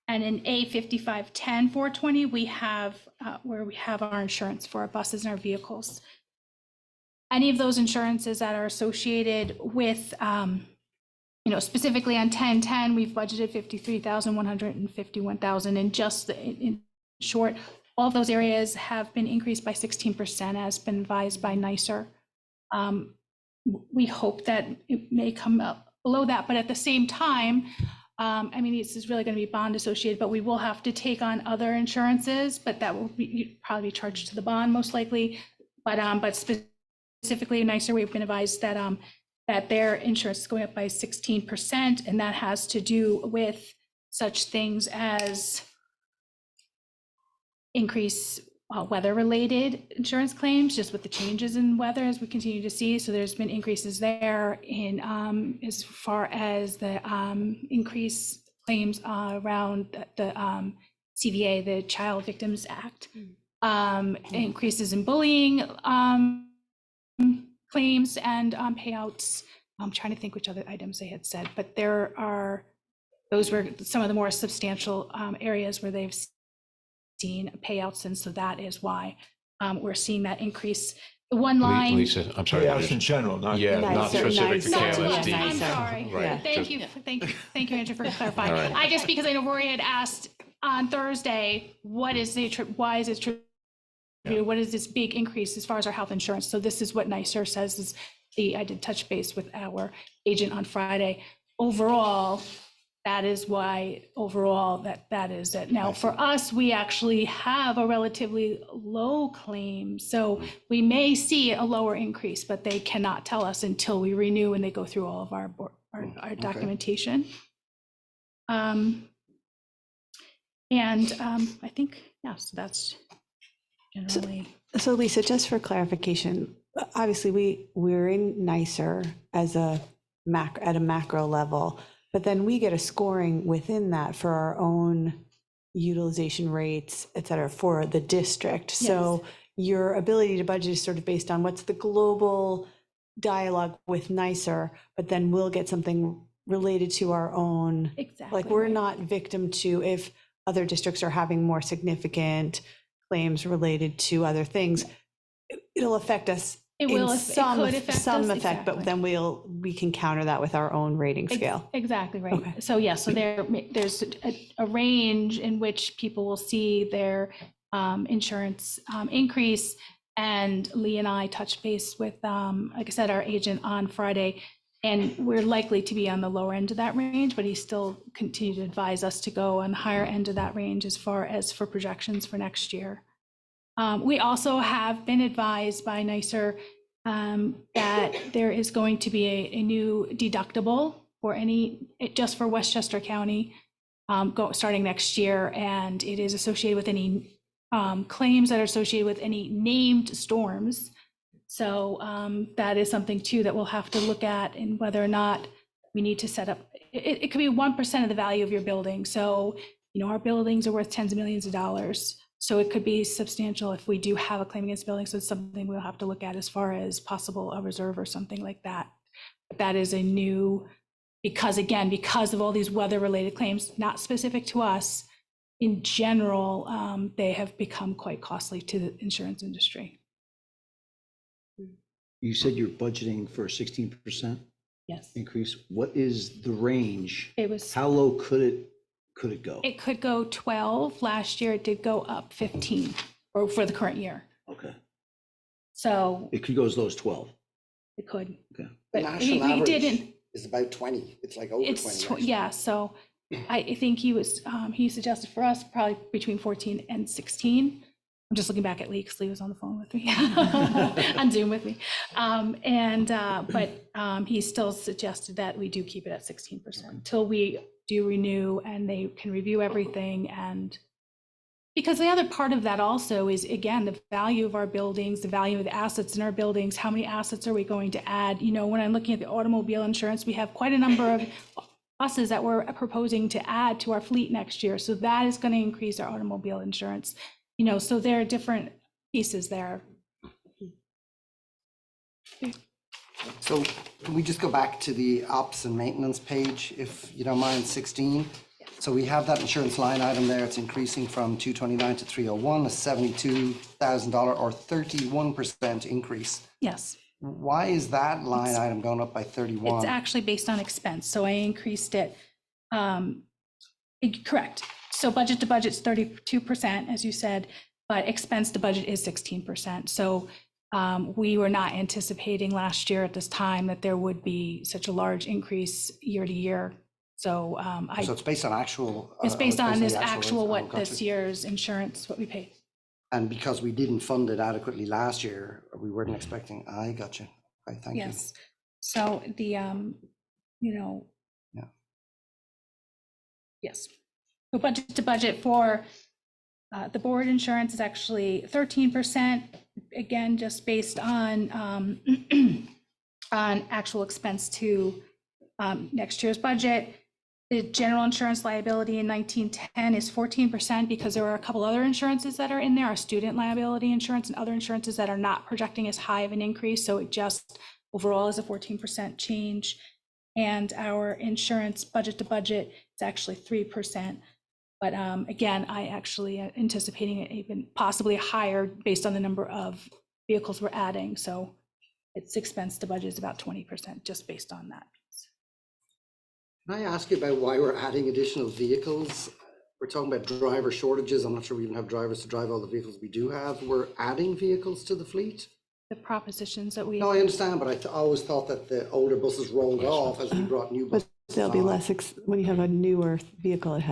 And in A5510 420, we have where we have our insurance for our buses and our vehicles. Any of those insurances that are associated with, specifically on 1010, we've budgeted 53,000, 151,000, and just in short, all of those areas have been increased by 16%, as been advised by NYSER. We hope that it may come up below that, but at the same time, this is really going to be bond associated, but we will have to take on other insurances, but that will probably be charged to the bond most likely. But specifically NYSER, we've been advised that that their insurance is going up by 16%, and that has to do with such things as increase weather-related insurance claims, just with the changes in weather as we continue to see. So there's been increases there in as far as the increase claims around the CVA, the Child Victims Act, increases in bullying claims and payouts. I'm trying to think which other items they had said, but those were some of the more substantial areas where they've seen payouts, and so that is why we're seeing that increase. The one line. Lisa, I'm sorry. Payouts in general, not. Not specific to Not KLSD. I'm sorry. Right, Thank you, Andrew, for clarifying. All right. Because I know Rory had asked on Thursday, why is it attributed? What is this big increase as far as our health insurance? So this is what NYSER says is I did touch base with our agent on Friday. Overall, that is why that is it. Now, for us, we actually have a relatively low claim, so we may see a lower increase, but they cannot tell us until we renew and they go through all of our documentation. I think, so that's generally. So Lisa, just for clarification, obviously we're in NYSER as at a macro level, but then we get a scoring within that for our own utilization rates, et cetera, for the district. Yes. So your ability to budget is sort of based on what's the global dialogue with NYSER, but then we'll get something related to our own. Exactly. Like we're not victim to if other districts are having more significant claims related to other things. It'll affect us. It could affect some effect, exactly. But then we can counter that with our own rating scale. Exactly right. Okay. So so there's a range in which people will see their insurance increase. And Lee and I touched base with, like I said, our agent on Friday, and we're likely to be on the lower end of that range, but he still continued to advise us to go on the higher end of that range as far as for projections for next year. We also have been advised by NYSER that there is going to be a new deductible for just for Westchester County starting next year, and it is associated with any claims that are associated with any named storms. So that is something too that we'll have to look at, and whether or not we need to set up. It could be 1% of the value of your building. So our buildings are worth tens of millions of dollars. So it could be substantial if we do have a claim against building. So it's something we'll have to look at as far as possible a reserve or something like that. But that is a new, because of all these weather-related claims, not specific to us, in general, they have become quite costly to the insurance industry. You said you're budgeting for a 16% Yes. increase. What is the range? It was. How low could it go? It could go 12. Last year it did go up 15, or for the current year. Okay. So it could go as low as 12. It could. Okay. But National we average didn't. is about 20. It's like over 20. Yeah. So I think he suggested for us probably between 14 and 16. I'm just looking back at Lee because Lee was on the phone with me, on Zoom with me. But he still suggested that we do keep it at 16% until we do renew and they can review everything. And because the other part of that also is, again, the value of our buildings, the value of the assets in our buildings, how many assets are we going to add? When I'm looking at the automobile insurance, we have quite a number of buses that we're proposing to add to our fleet next year. So that is going to increase our automobile insurance. So there are different pieces there. So can we just go back to the ops and maintenance page, if you don't mind, 16? So we have that insurance line item there. It's increasing from 229 to 301, a $72,000 or 31% increase. Yes. Why is that line item going up by 31? It's actually based on expense. So I increased it. Correct. So budget to budget's 32%, as you said, but expense to budget is 16%. So we were not anticipating last year at this time that there would be such a large increase year to year. So so it's based on actual. It's based on this the actual rates. what this year's insurance, what we paid. And because we didn't fund it adequately last year, we weren't expecting. I got you. Okay, thank you. Yes. So the Yeah. Yes. So budget to budget for the board insurance is actually 13%. Again, just based on on actual expense to next year's budget. The general insurance liability in 1910 is 14% because there are a couple other insurances that are in there, our student liability insurance and other insurances that are not projecting as high of an increase. So it just overall is a 14% change. And our insurance budget to budget is actually 3%. But again, I actually anticipating it even possibly higher based on the number of vehicles we're adding. So its expense to budget is about 20% just based on that. Can I ask you about why we're adding additional vehicles? We're talking about driver shortages. I'm not sure we even have drivers to drive all the vehicles we do have. We're adding vehicles to the fleet? The propositions that we. No, I understand, but I always thought that the older buses rolled off as we brought new buses. But there'll be less, when you have a newer vehicle,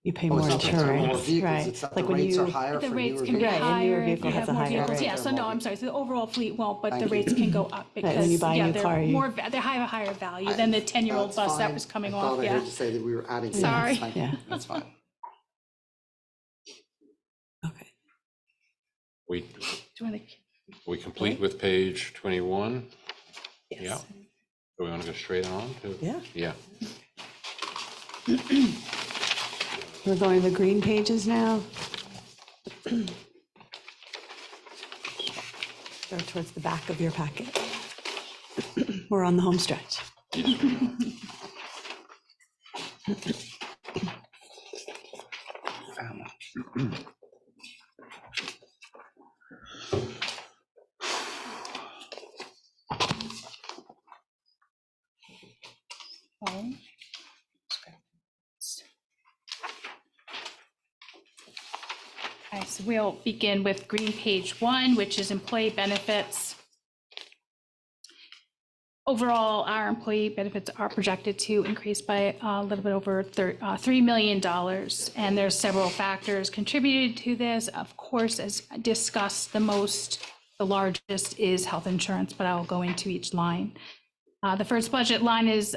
you pay more it's not that there are more insurance, vehicles, right? it's that Like the when rates are you, higher The for rates newer can be vehicles. Right, a higher newer if vehicle you has have a more higher vehicles. rate. Yeah, so no, I'm sorry, so the overall fleet won't, but Thank the you. rates can go up when you because, buy a yeah, new they're car, you- more, they have a higher value than the 10-year-old That's bus that fine. was coming I off, thought I yeah. heard you say that we were adding. Sorry. Thank you. Yeah. That's fine. We, Do you want to? we complete with page 21? Yes. Yeah. Do we want to go straight on to? Yeah. Yeah. We're going to the green pages now. Go towards the back of your packet. We're on the home stretch. Oh. Okay, so we'll begin with green page 1, which is employee benefits. Overall, our employee benefits are projected to increase by a little bit over $3 million. And there's several factors contributed to this. Of course, as discussed, the largest is health insurance, but I will go into each line. The first budget line is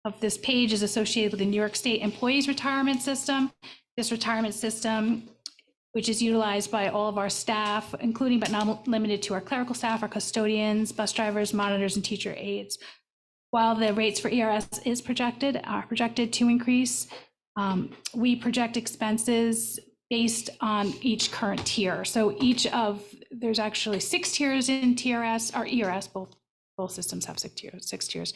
of this page is associated with the New York State Employees Retirement System. This retirement system, which is utilized by all of our staff, including but not limited to our clerical staff, our custodians, bus drivers, monitors, and teacher aides. While the rates for ERS are projected to increase, we project expenses based on each current tier. So there's actually 6 tiers in TRS or ERS, both systems have 6 tiers.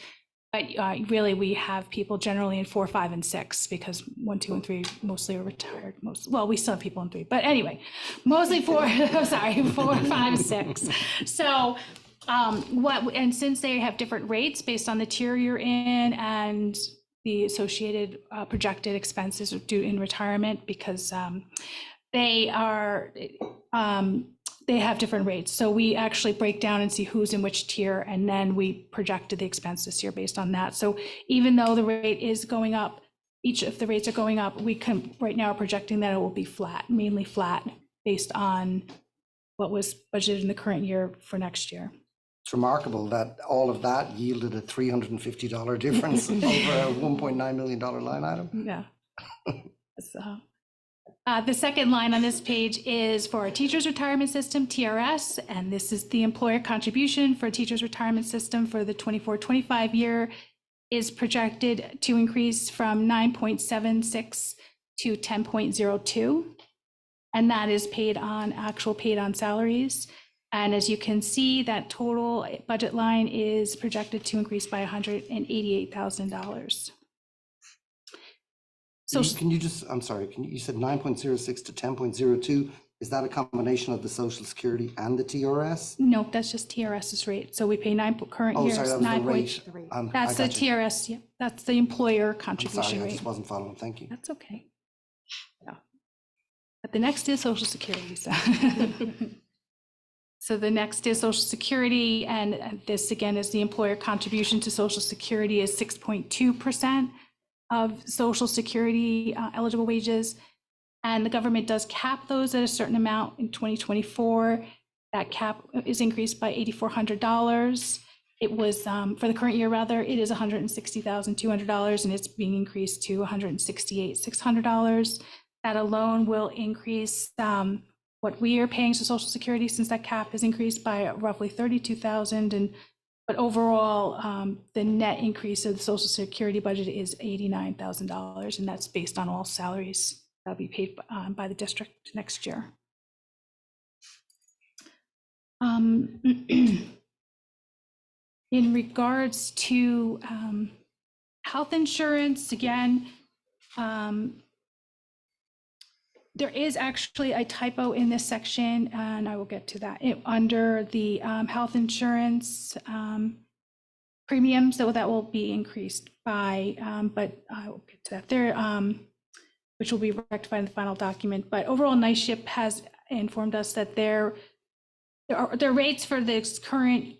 But really, we have people generally in 4, 5, and 6 because 1, 2, and 3 mostly are retired. Well, we still have people in 3, but anyway, mostly 4. I'm sorry, 4, 5, 6. So, and since they have different rates based on the tier you're in and the associated projected expenses due in retirement, because they have different rates. So we actually break down and see who's in which tier, and then we projected the expense this year based on that. So even though the rate is going up, each of the rates are going up, we can right now are projecting that it will be flat, mainly flat, based on what was budgeted in the current year for next year. It's remarkable that all of that yielded a $350 difference over a $1.9 million line item. Yeah. So, the second line on this page is for our teachers' retirement system, TRS, and this is the employer contribution for teachers' retirement system for the 24-25 year is projected to increase from 9.76 to 10.02. And that is paid on salaries. And as you can see, that total budget line is projected to increase by $188,000. So Can you just, I'm sorry, you said 9.06 to 10.02? Is that a combination of the Social Security and the TRS? no, that's just TRS's rate. So we pay current Oh, year sorry, is that was the 9. rate. That's the TRS, yeah, that's the employer contribution Sorry, I rate. just wasn't following. Thank you. That's okay. Yeah. But the next is Social Security. So, so the next is Social Security, and this again is the employer contribution to Social Security is 6.2% of Social Security eligible wages. And the government does cap those at a certain amount in 2024. That cap is increased by $8,400. It was, for the current year rather, it is $160,200, and it's being increased to $168,600. That alone will increase what we are paying to Social Security, since that cap is increased by roughly $32,000. But overall, the net increase of the Social Security budget is $89,000, and that's based on all salaries that'll be paid by the district next year. In regards to health insurance, again, there is actually a typo in this section, and I will get to that. Under the health insurance premiums, that will be increased by, but I will get to that there, which will be rectified in the final document. But overall, NISHIP has informed us that their rates for this current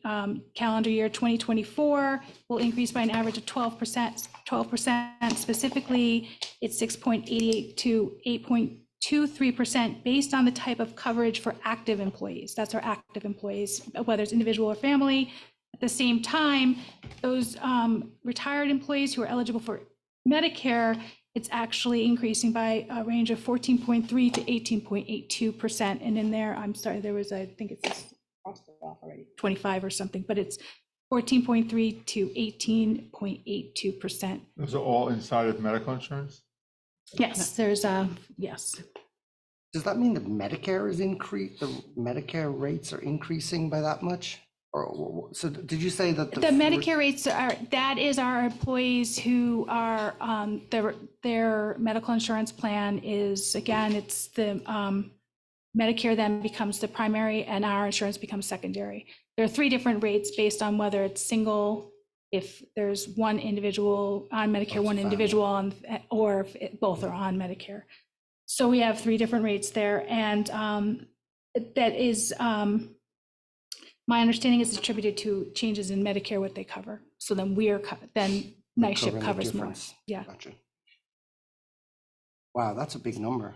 calendar year 2024 will increase by an average of 12%. 12% specifically, it's 6.88 to 8.23% based on the type of coverage for active employees. That's our active employees, whether it's individual or family. At the same time, those retired employees who are eligible for Medicare, it's actually increasing by a range of 14.3 to 18.82%. And in there, I'm sorry, there was, I think it's crossed it off already, 25 or something, but it's 14.3 to 18.82%. Those are all inside of medical insurance? Yes, there's a, yes. Does that mean that Medicare is the Medicare rates are increasing by that much? Or, so did you say that The Medicare rates are, that is our employees who are, their medical insurance plan is, again, it's the Medicare then becomes the primary and our insurance becomes secondary. There are 3 different rates based on whether it's single, if there's one individual on Medicare, one individual on, or if both are on Medicare. So we have 3 different rates there, and that is, my understanding is attributed to changes in Medicare, what they cover. So then then NISHIP covers more. Yeah. Gotcha. Wow, that's a big number.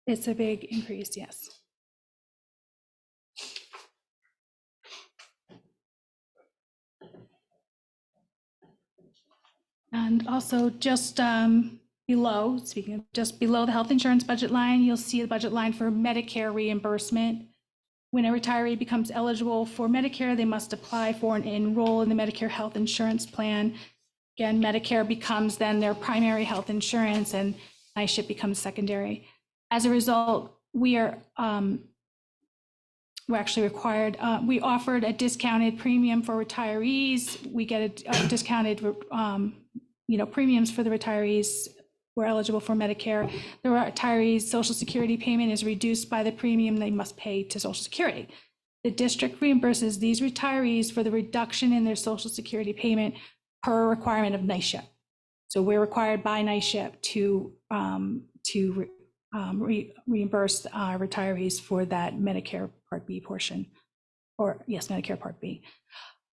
It's a big increase, yes. And also just below, speaking of just below the health insurance budget line, you'll see the budget line for Medicare reimbursement. When a retiree becomes eligible for Medicare, they must apply for and enroll in the Medicare health insurance plan. Again, Medicare becomes then their primary health insurance and NISHIP becomes secondary. As a result, we're actually required, we offered a discounted premium for retirees. We get a discounted, premiums for the retirees who are eligible for Medicare. The retirees' Social Security payment is reduced by the premium they must pay to Social Security. The district reimburses these retirees for the reduction in their Social Security payment per requirement of NISHIP. So we're required by NISHIP to reimburse our retirees for that Medicare Part B portion, or yes, Medicare Part B.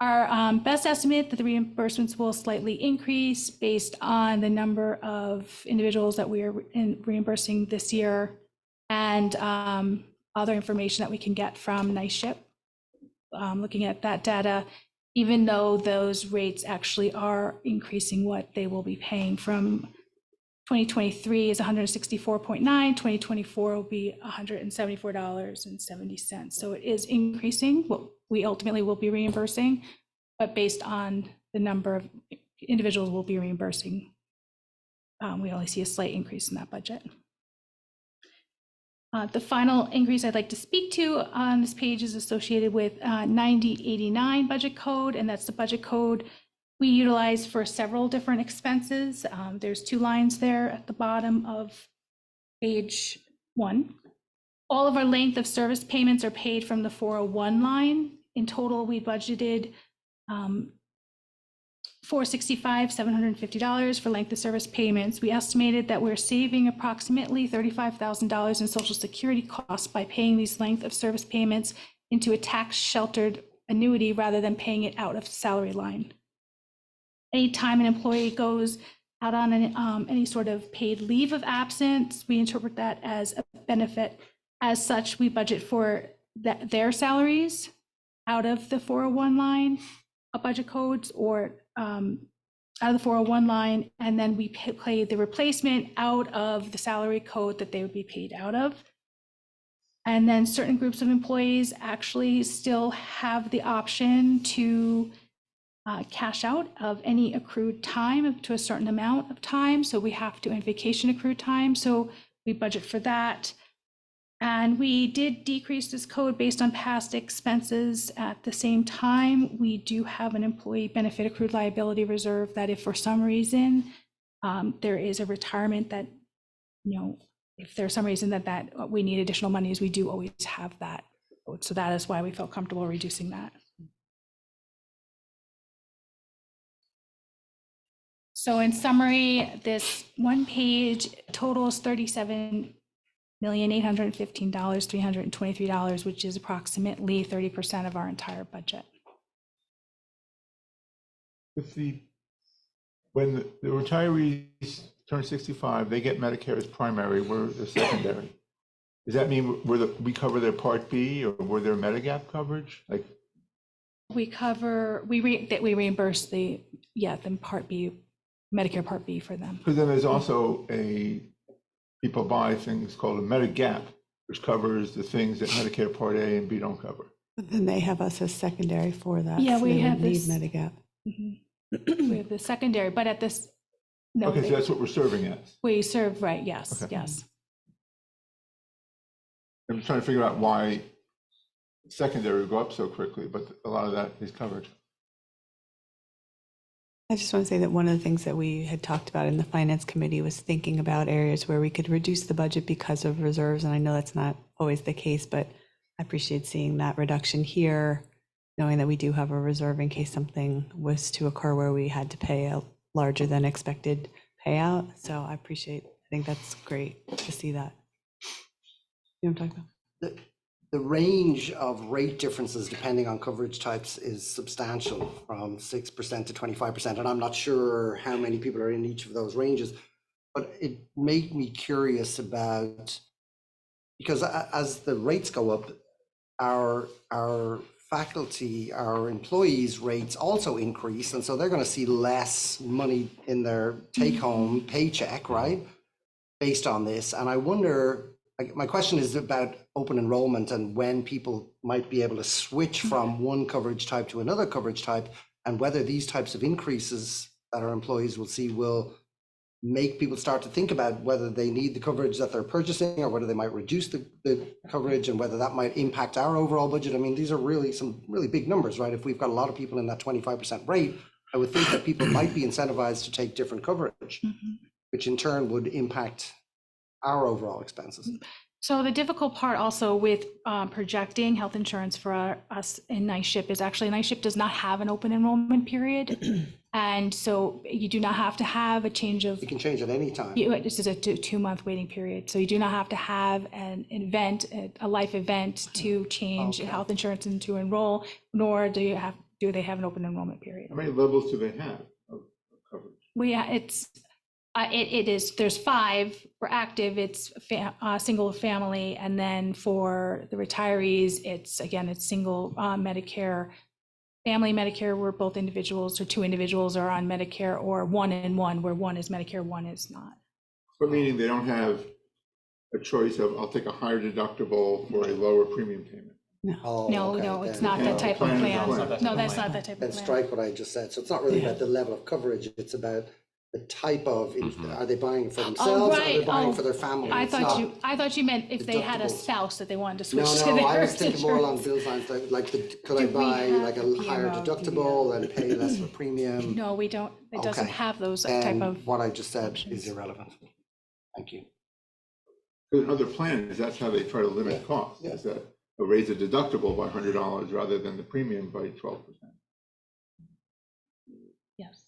Our best estimate that the reimbursements will slightly increase based on the number of individuals that we are reimbursing this year and other information that we can get from NISHIP. Looking at that data, even though those rates actually are increasing, what they will be paying from 2023 is $164.9, 2024 will be $174.70. So it is increasing what we ultimately will be reimbursing, but based on the number of individuals will be reimbursing. We only see a slight increase in that budget. The final increase I'd like to speak to on this page is associated with 9089 budget code, and that's the budget code we utilize for several different expenses. There's 2 lines there at the bottom of page 1. All of our length of service payments are paid from the 401 line. In total, we budgeted $465,750 for length of service payments. We estimated that we're saving approximately $35,000 in Social Security costs by paying these length of service payments into a tax sheltered annuity rather than paying it out of salary line. Anytime an employee goes out on any sort of paid leave of absence, we interpret that as a benefit. As such, we budget for their salaries out of the 401 line of budget codes, or out of the 401 line, and then we pay the replacement out of the salary code that they would be paid out of. And then certain groups of employees actually still have the option to cash out of any accrued time up to a certain amount of time. So we have to, and vacation accrued time. So we budget for that. And we did decrease this code based on past expenses. At the same time, we do have an employee benefit accrued liability reserve that if for some reason there is a retirement that, if there's some reason that we need additional monies, we do always have that. So that is why we felt comfortable reducing that. So in summary, this one page totals $37,815,323, which is approximately 30% of our entire budget. When the retirees turn 65, they get Medicare as primary, we're the secondary. Does that mean we cover their Part B, or were there Medigap coverage? Like we reimburse the Part B, Medicare Part B for them. Because then there's also people buy things called a Medigap, which covers the things that Medicare Part A and B don't cover. But then they have us as secondary for that. Yeah, so we they have would need this. Medigap. We have the secondary, but at this, no. Okay, so that's what we're serving as. We serve, right, yes, Okay. yes. I'm trying to figure out why secondary would go up so quickly, but a lot of that is covered. I just want to say that one of the things that we had talked about in the finance committee was thinking about areas where we could reduce the budget because of reserves. And I know that's not always the case, but I appreciate seeing that reduction here, knowing that we do have a reserve in case something was to occur where we had to pay a larger than expected payout. So I think that's great to see that. You know what I'm talking about? The range of rate differences depending on coverage types is substantial, from 6% to 25%. And I'm not sure how many people are in each of those ranges, but it made me curious about, because as the rates go up, our faculty, our employees' rates also increase. And so they're going to see less money in their take-home paycheck, right? Based on this. And I wonder, my question is about open enrollment and when people might be able to switch from one coverage type to another coverage type, and whether these types of increases that our employees will see will make people start to think about whether they need the coverage that they're purchasing, or whether they might reduce the coverage, and whether that might impact our overall budget. I mean, these are really some really big numbers, right? If we've got a lot of people in that 25% rate, I would think that people might be incentivized to take different coverage, which in turn would impact our overall expenses. So the difficult part also with projecting health insurance for us in NISHIP is actually NISHIP does not have an open enrollment period. And so you do not have to have a change of. You can change at any time. This is a 2-month waiting period. So you do not have to have an event, a life event to change health insurance and to enroll, nor do they have an open enrollment period. How many levels do they have of coverage? There's 5 for active, it's single family, and then for the retirees, it's single Medicare, family Medicare, where both individuals or 2 individuals are on Medicare, or 1 and 1, where 1 is Medicare, 1 is not. But meaning they don't have a choice of, I'll take a higher deductible for a lower premium payment. Oh, No, okay, no, it's then- not that type of Plan is plan. not that No, that's not that type of Then plan. strike what I just said. So it's not really about the level of coverage, it's about the type of, are they buying for themselves, or are they right. buying Oh, for their family? I It's thought not- I thought you meant if they had a deductibles. spouse that they wanted to No, switch to no, their I was thinking more along insurance. those lines, could I Do we buy have like a the higher PMO, deductible and pay less for premium? No, we don't, it doesn't Okay. have those type Then of, what I just said is irrelevant. Thank you. In other plans, that's how they try to limit costs, is that they'll raise the deductible by $100 rather than the premium by 12%. yes.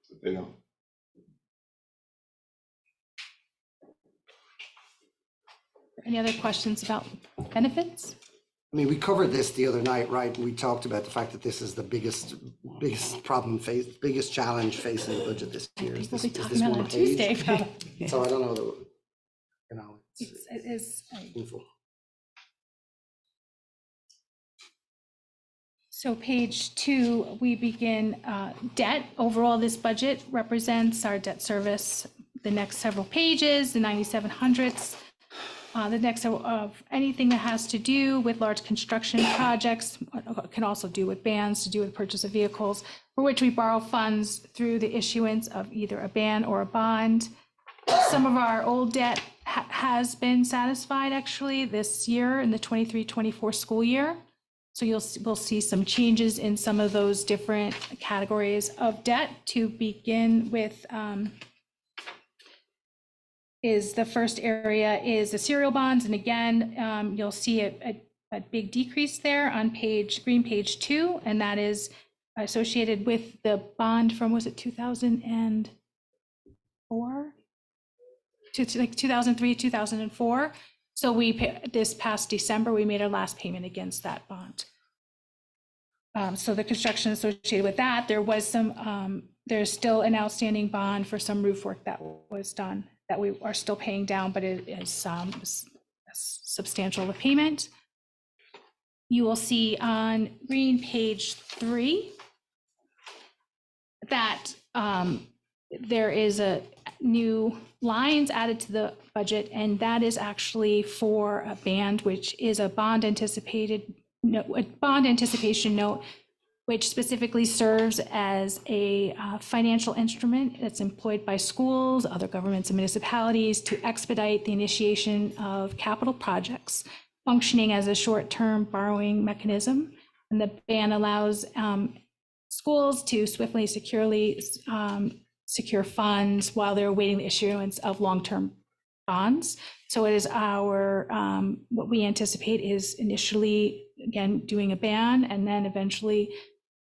But they don't. Any other questions about benefits? I mean, we covered this the other night, right? We talked about the fact that this is the biggest biggest challenge facing the budget this year. Is We'll this, be is talking this about it one on Tuesday, page? probably. So I don't know, it's It is. painful. So page 2, we begin debt. Overall, this budget represents our debt service. The next several pages, the 9700s, the next of anything that has to do with large construction projects, can also do with bans, to do with purchase of vehicles, for which we borrow funds through the issuance of either a ban or a bond. Some of our old debt has been satisfied actually this year in the 23-24 school year. So we'll see some changes in some of those different categories of debt. To begin with, is the first area is the serial bonds. And again, you'll see a big decrease there on green page 2, and that is associated with the bond from, was it 2004? Like 2003, 2004. So this past December, we made our last payment against that bond. So the construction associated with that, there was some, there's still an outstanding bond for some roof work that was done that we are still paying down, but it is substantial of payment. You will see on green page 3 that there is a new lines added to the budget, and that is actually for a band, which is a bond anticipation note, which specifically serves as a financial instrument that's employed by schools, other governments and municipalities to expedite the initiation of capital projects, functioning as a short-term borrowing mechanism. And the ban allows schools to swiftly, securely secure funds while they're awaiting the issuance of long-term bonds. So it is our, what we anticipate is initially, again, doing a ban, and then eventually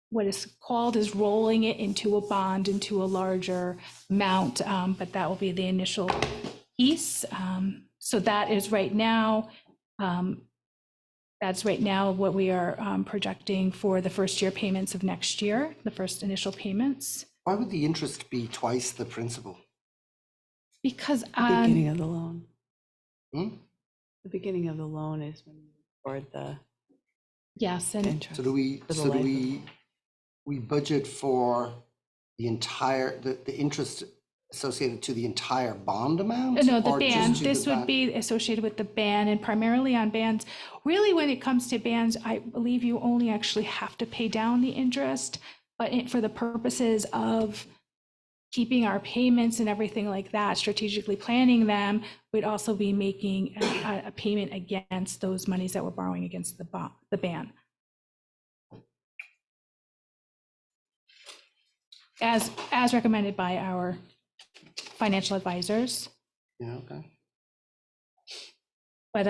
what is called is rolling it into a bond, into a larger amount, but that will be the initial piece. So that is right now, that's right now what we are projecting for the first year payments of next year, the first initial payments. Why would the interest be twice the principal? Because The beginning of the loan. Hmm? The beginning of the loan is when you record the yes, and interest. So do we budget for the entire, the interest associated to the entire bond amount? No, the or just ban, to this the would be associated with the ban, and primarily on bans. Really, when it comes to bans, I believe you only actually have to pay down the interest, but for the purposes of keeping our payments and everything like that, strategically planning them, we'd also be making a payment against those monies that we're borrowing against the ban. As recommended by our financial advisors. Yeah, okay. But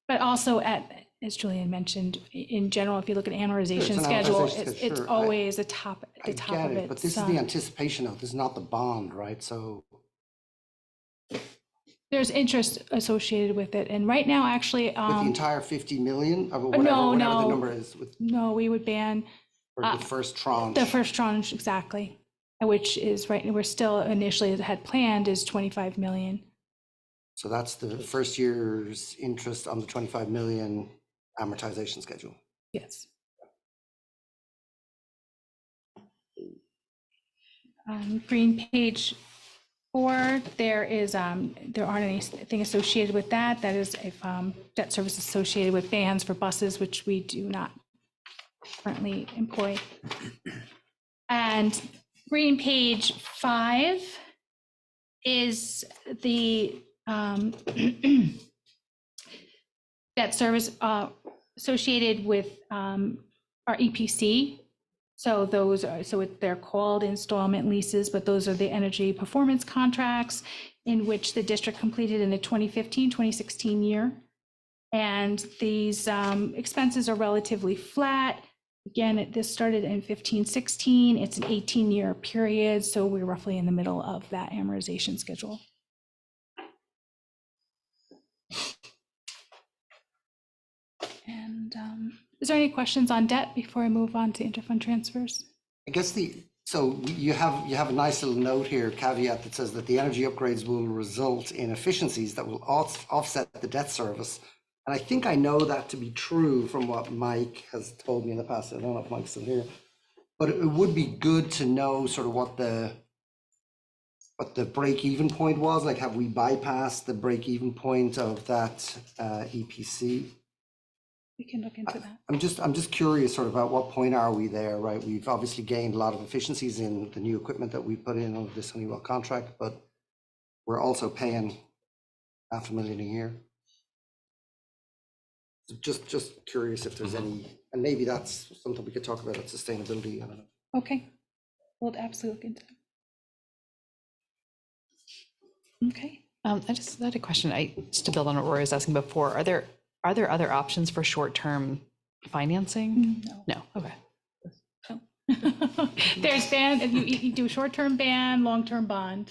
but also as Julian mentioned, in general, if you look at amortization an schedule, amortization schedule, it's sure. always the top I of get it. it, but this is the anticipation note, this is not the bond, right? So there's interest associated with it, and right now, actually, with the entire 50 million, or whatever, no, whatever the no. number is, with No, we would ban or the first tranche. the first tranche, exactly, which is right. We're still initially had planned is 25 million. So that's the first year's interest on the 25 million amortization schedule. Yes. Green page 4, there aren't anything associated with that. That is if debt service associated with vans for buses, which we do not currently employ. And green page 5 is the debt service associated with our EPC. So those are, they're called installment leases, but those are the energy performance contracts in which the district completed in the 2015-2016 year. And these expenses are relatively flat. Again, this started in 15-16. It's an 18-year period, so we're roughly in the middle of that amortization schedule. And is there any questions on debt before I move on to interfund transfers? I guess so you have a nice little note here, caveat that says that the energy upgrades will result in efficiencies that will offset the debt service. And I think I know that to be true from what Mike has told me in the past. I don't know if Mike's still here, but it would be good to know sort of what the break-even point was. Like, have we bypassed the break-even point of that EPC? We can look into that. I'm just curious sort of at what point are we there, right? We've obviously gained a lot of efficiencies in the new equipment that we put in under this Honeywell contract, but we're also paying $500,000 a year. So just curious if there's any, and maybe that's something we could talk about at sustainability. I don't know. Okay, we'll absolutely look into that. Okay. I just had a question. Just to build on what Rory was asking before, are there other options for short-term financing? No. No. Okay. There's band, you do short-term band, long-term bond.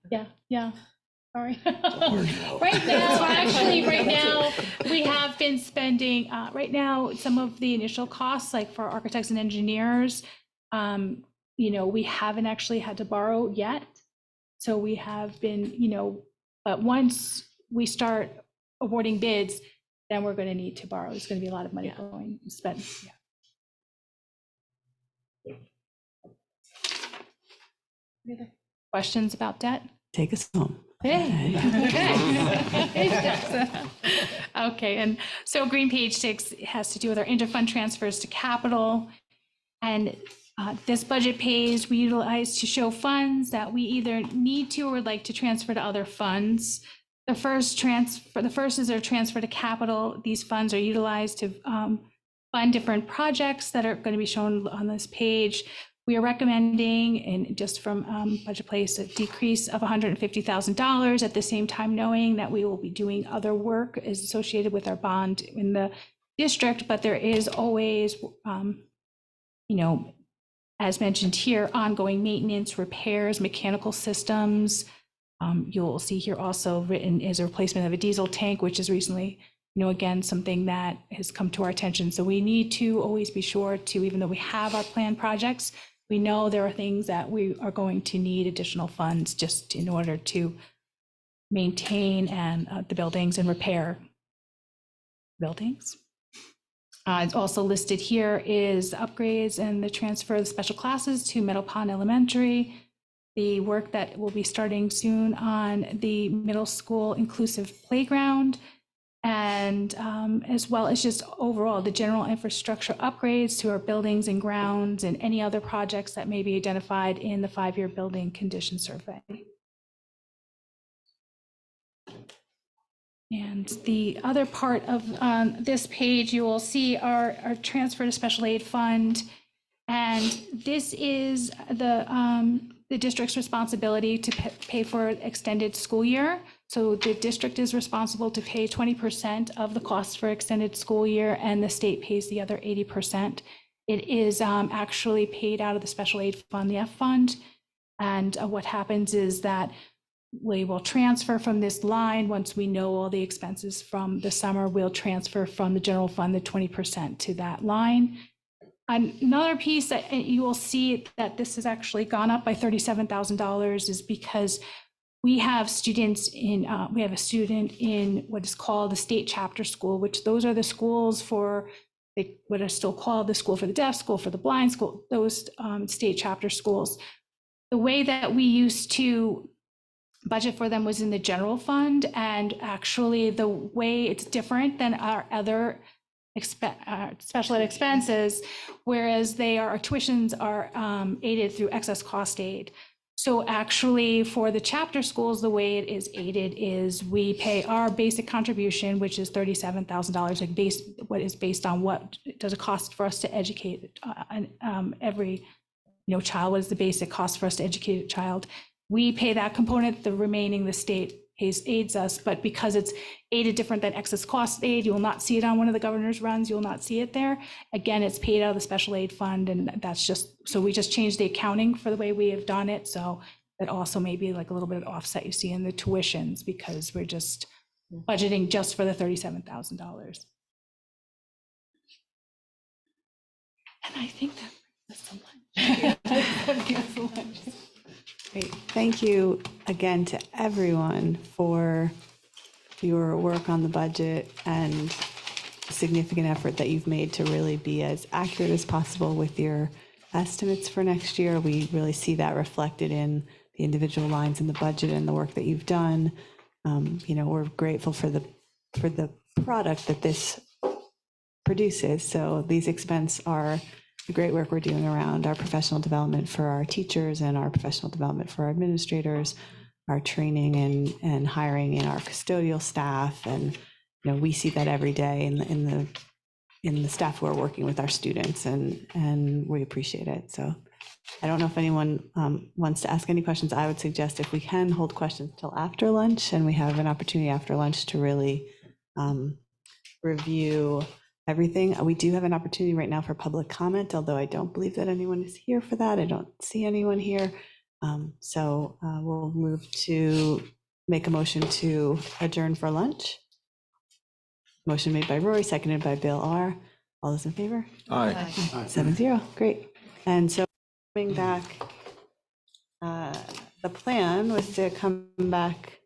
Yeah. Sorry. Right now, we have been spending, right now, some of the initial costs, like for architects and engineers, we haven't actually had to borrow yet. So we have been, but once we start awarding bids, then we're going to need to borrow. There's going to be a lot of money going spent. Any other questions about debt? Take us home. Hey. Okay, and so green page 6 has to do with our interfund transfers to capital. And this budget page we utilize to show funds that we either need to or would like to transfer to other funds. The first is our transfer to capital. These funds are utilized to fund different projects that are going to be shown on this page. We are recommending, and just from Budget Place, a decrease of $150,000, at the same time knowing that we will be doing other work is associated with our bond in the district, but there is always, as mentioned here, ongoing maintenance, repairs, mechanical systems. You'll see here also written is a replacement of a diesel tank, which is recently, again, something that has come to our attention. So we need to always be sure to, even though we have our planned projects, we know there are things that we are going to need additional funds just in order to maintain the buildings and repair buildings. It's also listed here is upgrades and the transfer of special classes to Meadow Pond Elementary, the work that will be starting soon on the middle school inclusive playground, and as well as just overall the general infrastructure upgrades to our buildings and grounds and any other projects that may be identified in the 5-year building condition survey. And the other part of this page, you will see our transfer to special aid fund. And this is the district's responsibility to pay for extended school year. So the district is responsible to pay 20% of the costs for extended school year, and the state pays the other 80%. It is actually paid out of the special aid fund, the F fund. And what happens is that we will transfer from this line once we know all the expenses from the summer. We'll transfer from the general fund the 20% to that line. Another piece that you will see that this has actually gone up by $37,000 is because we have students in, we have a student in what is called the state chapter school, which those are the schools for what are still called the school for the deaf, school for the blind, school, those state chapter schools. The way that we used to budget for them was in the general fund, and actually the way it's different than our other special ed expenses, whereas our tuitions are aided through excess cost aid. So actually for the chapter schools, the way it is aided is we pay our basic contribution, which is $37,000, like what is based on what does it cost for us to educate every child. What is the basic cost for us to educate a child? We pay that component, the remaining the state aids us, but because it's aided different than excess cost aid, you will not see it on one of the governor's runs, you will not see it there. Again, it's paid out of the special aid fund, and that's just, so we just changed the accounting for the way we have done it, so that also may be like a little bit of offset you see in the tuitions, because we're just budgeting just for the $37,000. And I think that brings us to lunch. Great. Thank you again to everyone for your work on the budget and significant effort that you've made to really be as accurate as possible with your estimates for next year. We really see that reflected in the individual lines in the budget and the work that you've done. We're grateful for the product that this produces. So these expenses are the great work we're doing around our professional development for our teachers and our professional development for our administrators, our training and hiring in our custodial staff. And we see that every day in the staff who are working with our students, and we appreciate it. So I don't know if anyone wants to ask any questions. I would suggest if we can hold questions till after lunch, and we have an opportunity after lunch to really review everything. We do have an opportunity right now for public comment, although I don't believe that anyone is here for that. I don't see anyone here. So we'll move to make a motion to adjourn for lunch. Motion made by Rory, seconded by Bill R. All those in favor? Aye. 7-0, great. And so coming back, the plan was to come back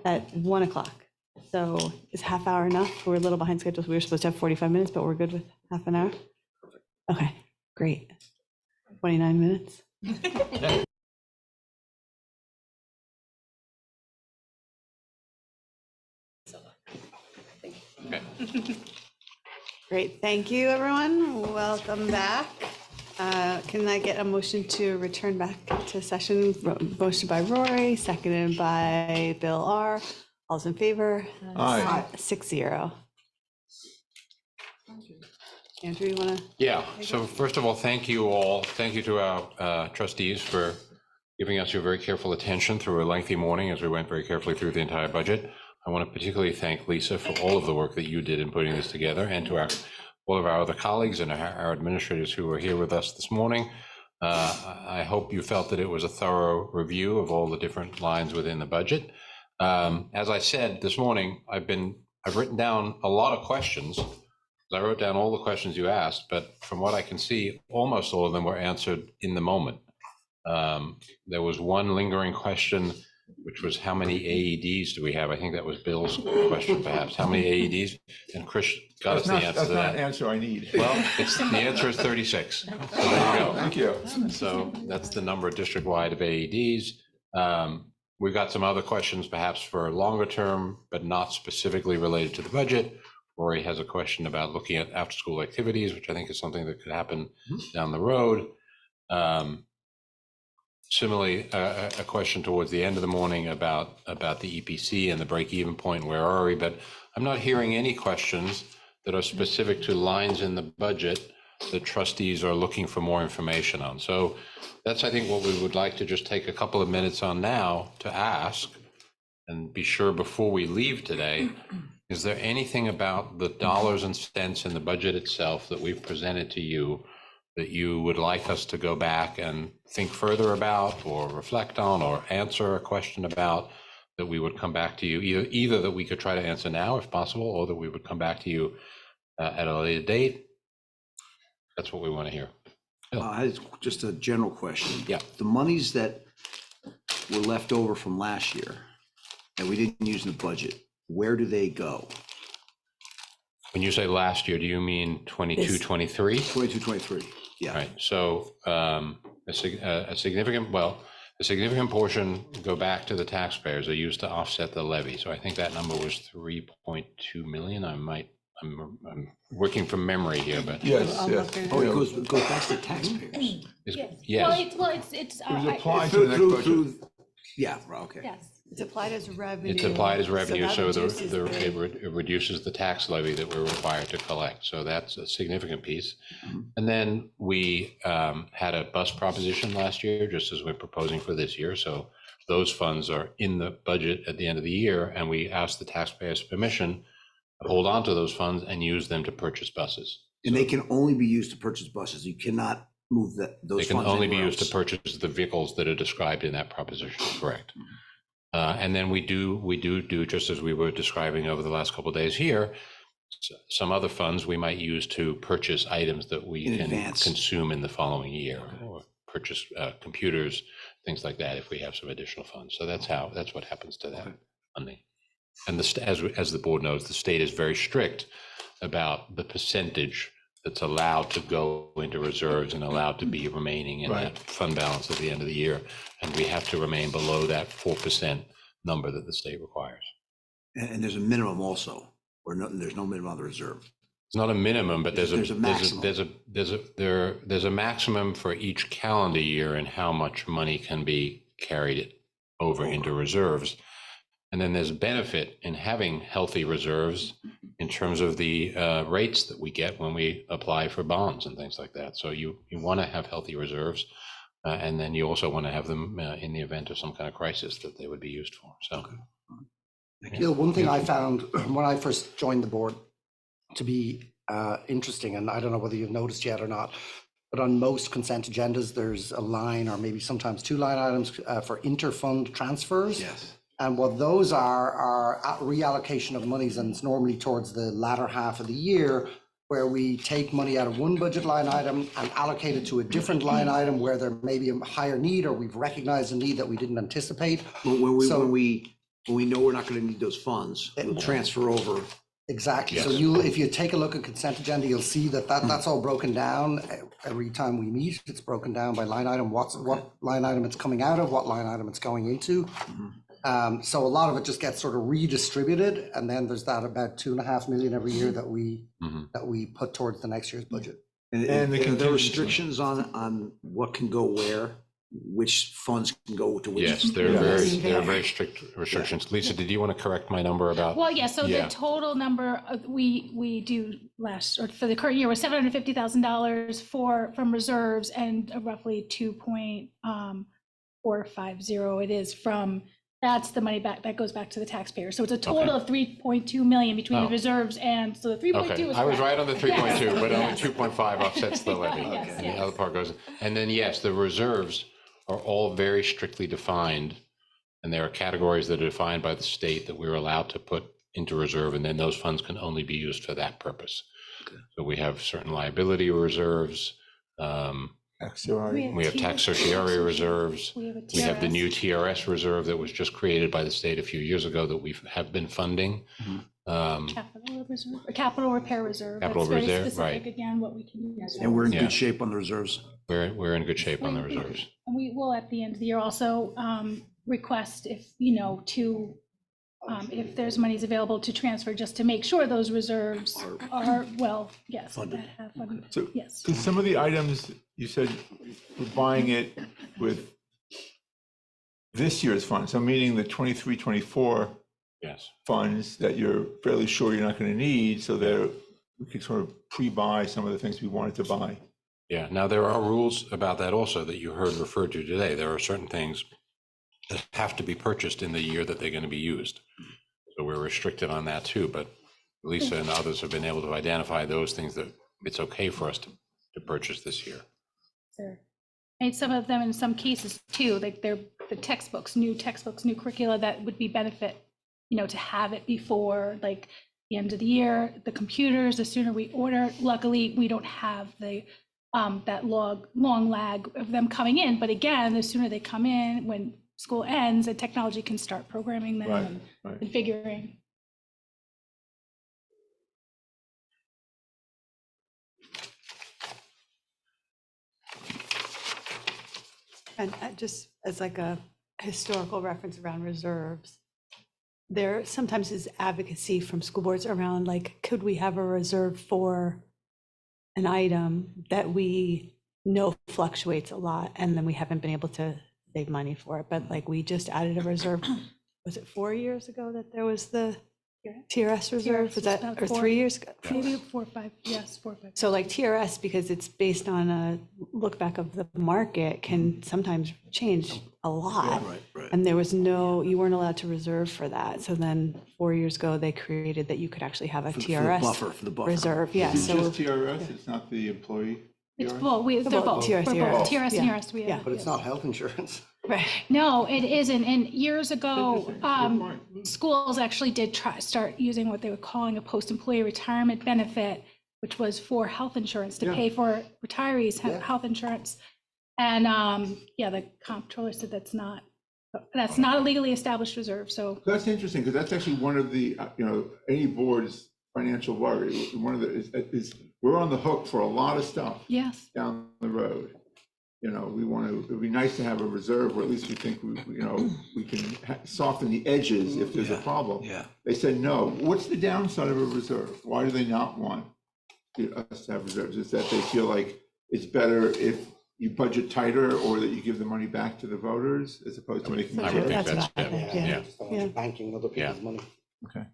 at 1 o'clock. So is half hour enough? We're a little behind schedule. We were supposed to have 45 minutes, but we're good with half an hour? Okay, great. 29 minutes. Great, thank you, everyone. Welcome back. Can I get a motion to return back to session? Motion by Rory, seconded by Bill R. All's in favor? Aye. 6-0. Andrew, you want to? Yeah, so first of all, thank you all. Thank you to our trustees for giving us your very careful attention through a lengthy morning as we went very carefully through the entire budget. I want to particularly thank Lisa for all of the work that you did in putting this together, and to all of our other colleagues and our administrators who are here with us this morning. I hope you felt that it was a thorough review of all the different lines within the budget. As I said this morning, I've written down a lot of questions. I wrote down all the questions you asked, but from what I can see, almost all of them were answered in the moment. There was one lingering question, which was how many AEDs do we have? I think that was Bill's question, perhaps. How many AEDs? And Chris got us the answer to That's not that. an answer I need. Well, the answer is 36. So there you go. Thank you. So that's the number district-wide of AEDs. We've got some other questions perhaps for longer term, but not specifically related to the budget. Rory has a question about looking at after-school activities, which I think is something that could happen down the road. Similarly, a question towards the end of the morning about the EPC and the break-even point, where are we? But I'm not hearing any questions that are specific to lines in the budget that trustees are looking for more information on. So that's, I think, what we would like to just take a couple of minutes on now to ask, and be sure before we leave today, is there anything about the dollars and cents in the budget itself that we've presented to you that you would like us to go back and think further about, or reflect on, or answer a question about, that we would come back to you, either that we could try to answer now if possible, or that we would come back to you at a later date? That's what we want to hear. Just a general question. Yeah. The monies that were left over from last year that we didn't use in the budget, where do they go? When you say last year, do you mean 22, 23? 22, 23, yeah. Right, so a significant, well, A significant portion go back to the taxpayers. Are used to offset the levy. So I think that number was 3.2 million. I'm working from memory here, but. Yes, Oh, it goes back to taxpayers. Yes. It's. It was applied to the next budget. Yeah, okay. Yes. It's applied as revenue. It's applied as revenue, that so reduces it reduces the tax levy that we're required to collect. So that's a significant piece. And then we had a bus proposition last year, just as we're proposing for this year. So those funds are in the budget at the end of the year, and we asked the taxpayers' permission to hold on to those funds and use them to purchase buses. And they can only be used to purchase buses. You cannot move those funds. They can only be used to else. purchase the vehicles that are described in that proposition, correct? And then we do, just as we were describing over the last couple of days here, some other funds we might use to purchase items that we In can advance. consume in the following year, or purchase computers, things like that, if we have some additional funds. So that's what happens to that funding. And as the board knows, the state is very strict about the percentage that's allowed to go into reserves and allowed to be remaining in that fund balance at the end of the year. And we have to remain below that 4% number that the state requires. And there's a minimum also, or there's no minimum on the reserve. It's not a minimum, but there's a maximum. there's a maximum for each calendar year and how much money can be carried over into reserves. And then there's benefit in having healthy reserves in terms of the rates that we get when we apply for bonds and things like that. So you want to have healthy reserves, and then you also want to have them in the event of some kind of crisis that they would be used for. So, Gil, one thing I found when I first joined the board to be interesting, and I don't know whether you've noticed yet or not, but on most consent agendas, there's a line or maybe sometimes two line items for interfund transfers. Yes. And what those are reallocation of monies, and it's normally towards the latter half of the year, where we take money out of one budget line item and allocate it to a different line item where there may be a higher need, or we've recognized a need that we didn't anticipate. When we know we're not going to need those funds, we'll transfer over. Exactly. Yes. So if you take a look at consent agenda, you'll see that's all broken down. Every time we meet, it's broken down by line item, what line item it's coming out of, what line item it's going into. So a lot of it just gets sort of redistributed, and then there's that about 2.5 million every year that we put towards the next year's budget. And the are there contingency. restrictions on what can go where, which funds can go to which? yes, there are very strict restrictions. Lisa, did you want to correct my number about? Well, yeah, so Yeah. the total number we do for the current year was $750,000 from reserves, and roughly 2.450 it is from, that's the money back that goes back to the taxpayer. So it's a total of 3.2 million between the reserves, and so the 3.2 Okay, was I was correct. right on the 3.2, Yes. but only 2.5 offsets the levy. Yes, And the yes. other part goes, and then yes, the reserves are all very strictly defined. And there are categories that are defined by the state that we're allowed to put into reserve, and then those funds can only be used for that purpose. So we have certain liability reserves. We have tax certiorari reserves. We have the new TRS reserve that was just created by the state a few years ago that we have been funding. Capital reserve, or capital repair reserve. Capital That's very reserve, specific, right. Again, what we can use. And we're in Yeah. good shape on the reserves. We're in good shape on the reserves. And we will, at the end of the year, also request if, if there's monies available to transfer, just to make sure those reserves are, yes. Funded. that have funded. So, Yes. because some of the items, you said we're buying it with this year's funds, so meaning the 23, 24 Yes. funds that you're fairly sure you're not going to need, so that we could sort of pre-buy some of the things we wanted to buy. Yeah, now there are rules about that also that you heard referred to today. There are certain things that have to be purchased in the year that they're going to be used. So we're restricted on that too, but Lisa and others have been able to identify those things that it's okay for us to purchase this year. Sure. And some of them, in some cases too, like they're the textbooks, new curricula that would be benefit, to have it before like the end of the year. The computers, the sooner we order, luckily we don't have the that long lag of them coming in. But again, the sooner they come in, when school ends, the technology can start programming them and configuring. And just as like a historical reference around reserves, there sometimes is advocacy from school boards around like, could we have a reserve for an item that we know fluctuates a lot and then we haven't been able to save money for it, but like we just added a reserve. Was it 4 years ago that there was the TRS reserve? Was that, or 3 years ago? Maybe 4 or 5, yes, 4 or 5. So like TRS, because it's based on a look back of the market, can sometimes change a lot. And there was no, you weren't allowed to reserve for that. So then 4 years ago, they created that you could actually have a For the TRS buffer, for the buffer. reserve. Yeah, It's so. just TRS, it's not the employee? It's TRS? both, they're both. TRS, We're both. TRS. TRS and Yeah. ERS, we Yeah. have. But it's not health insurance. Right. No, it isn't. And years ago, Interesting. Good point. schools actually did start using what they were calling a post-employee retirement benefit, which was for health insurance, to Yeah. pay for retirees' Yeah. health insurance. And yeah, the comptroller said that's not a legally established reserve, so. That's interesting, because that's actually one of the, any board's financial worry. One of the, is we're on the hook for a lot of stuff Yes. down the road. We want to, it'd be nice to have a reserve, or at least we think, we can soften the edges if there's a problem. Yeah. They said, no. What's the downside of a reserve? Why do they not want us to have reserves? Is that they feel like it's better if you budget tighter, or that you give the money back to the voters as opposed to making. I would think That's that's, what I think, yeah. yeah. Just don't want you banking other people's money. Okay.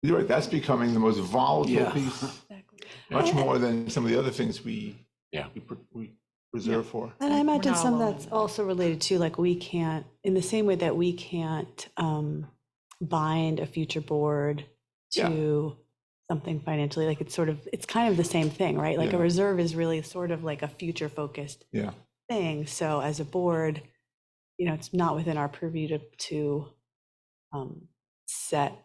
You're right, that's becoming the most volatile Yeah. piece, Exactly. much more than some of the other things we Yeah. we reserve for. And I imagine not some alone that's in also related to, like, we can't, in the same way that we can't bind a future board to something financially, like it's kind of the same thing, right? Like a Yeah. reserve is really sort of like a future focused Yeah. thing. So as a board, it's not within our purview to set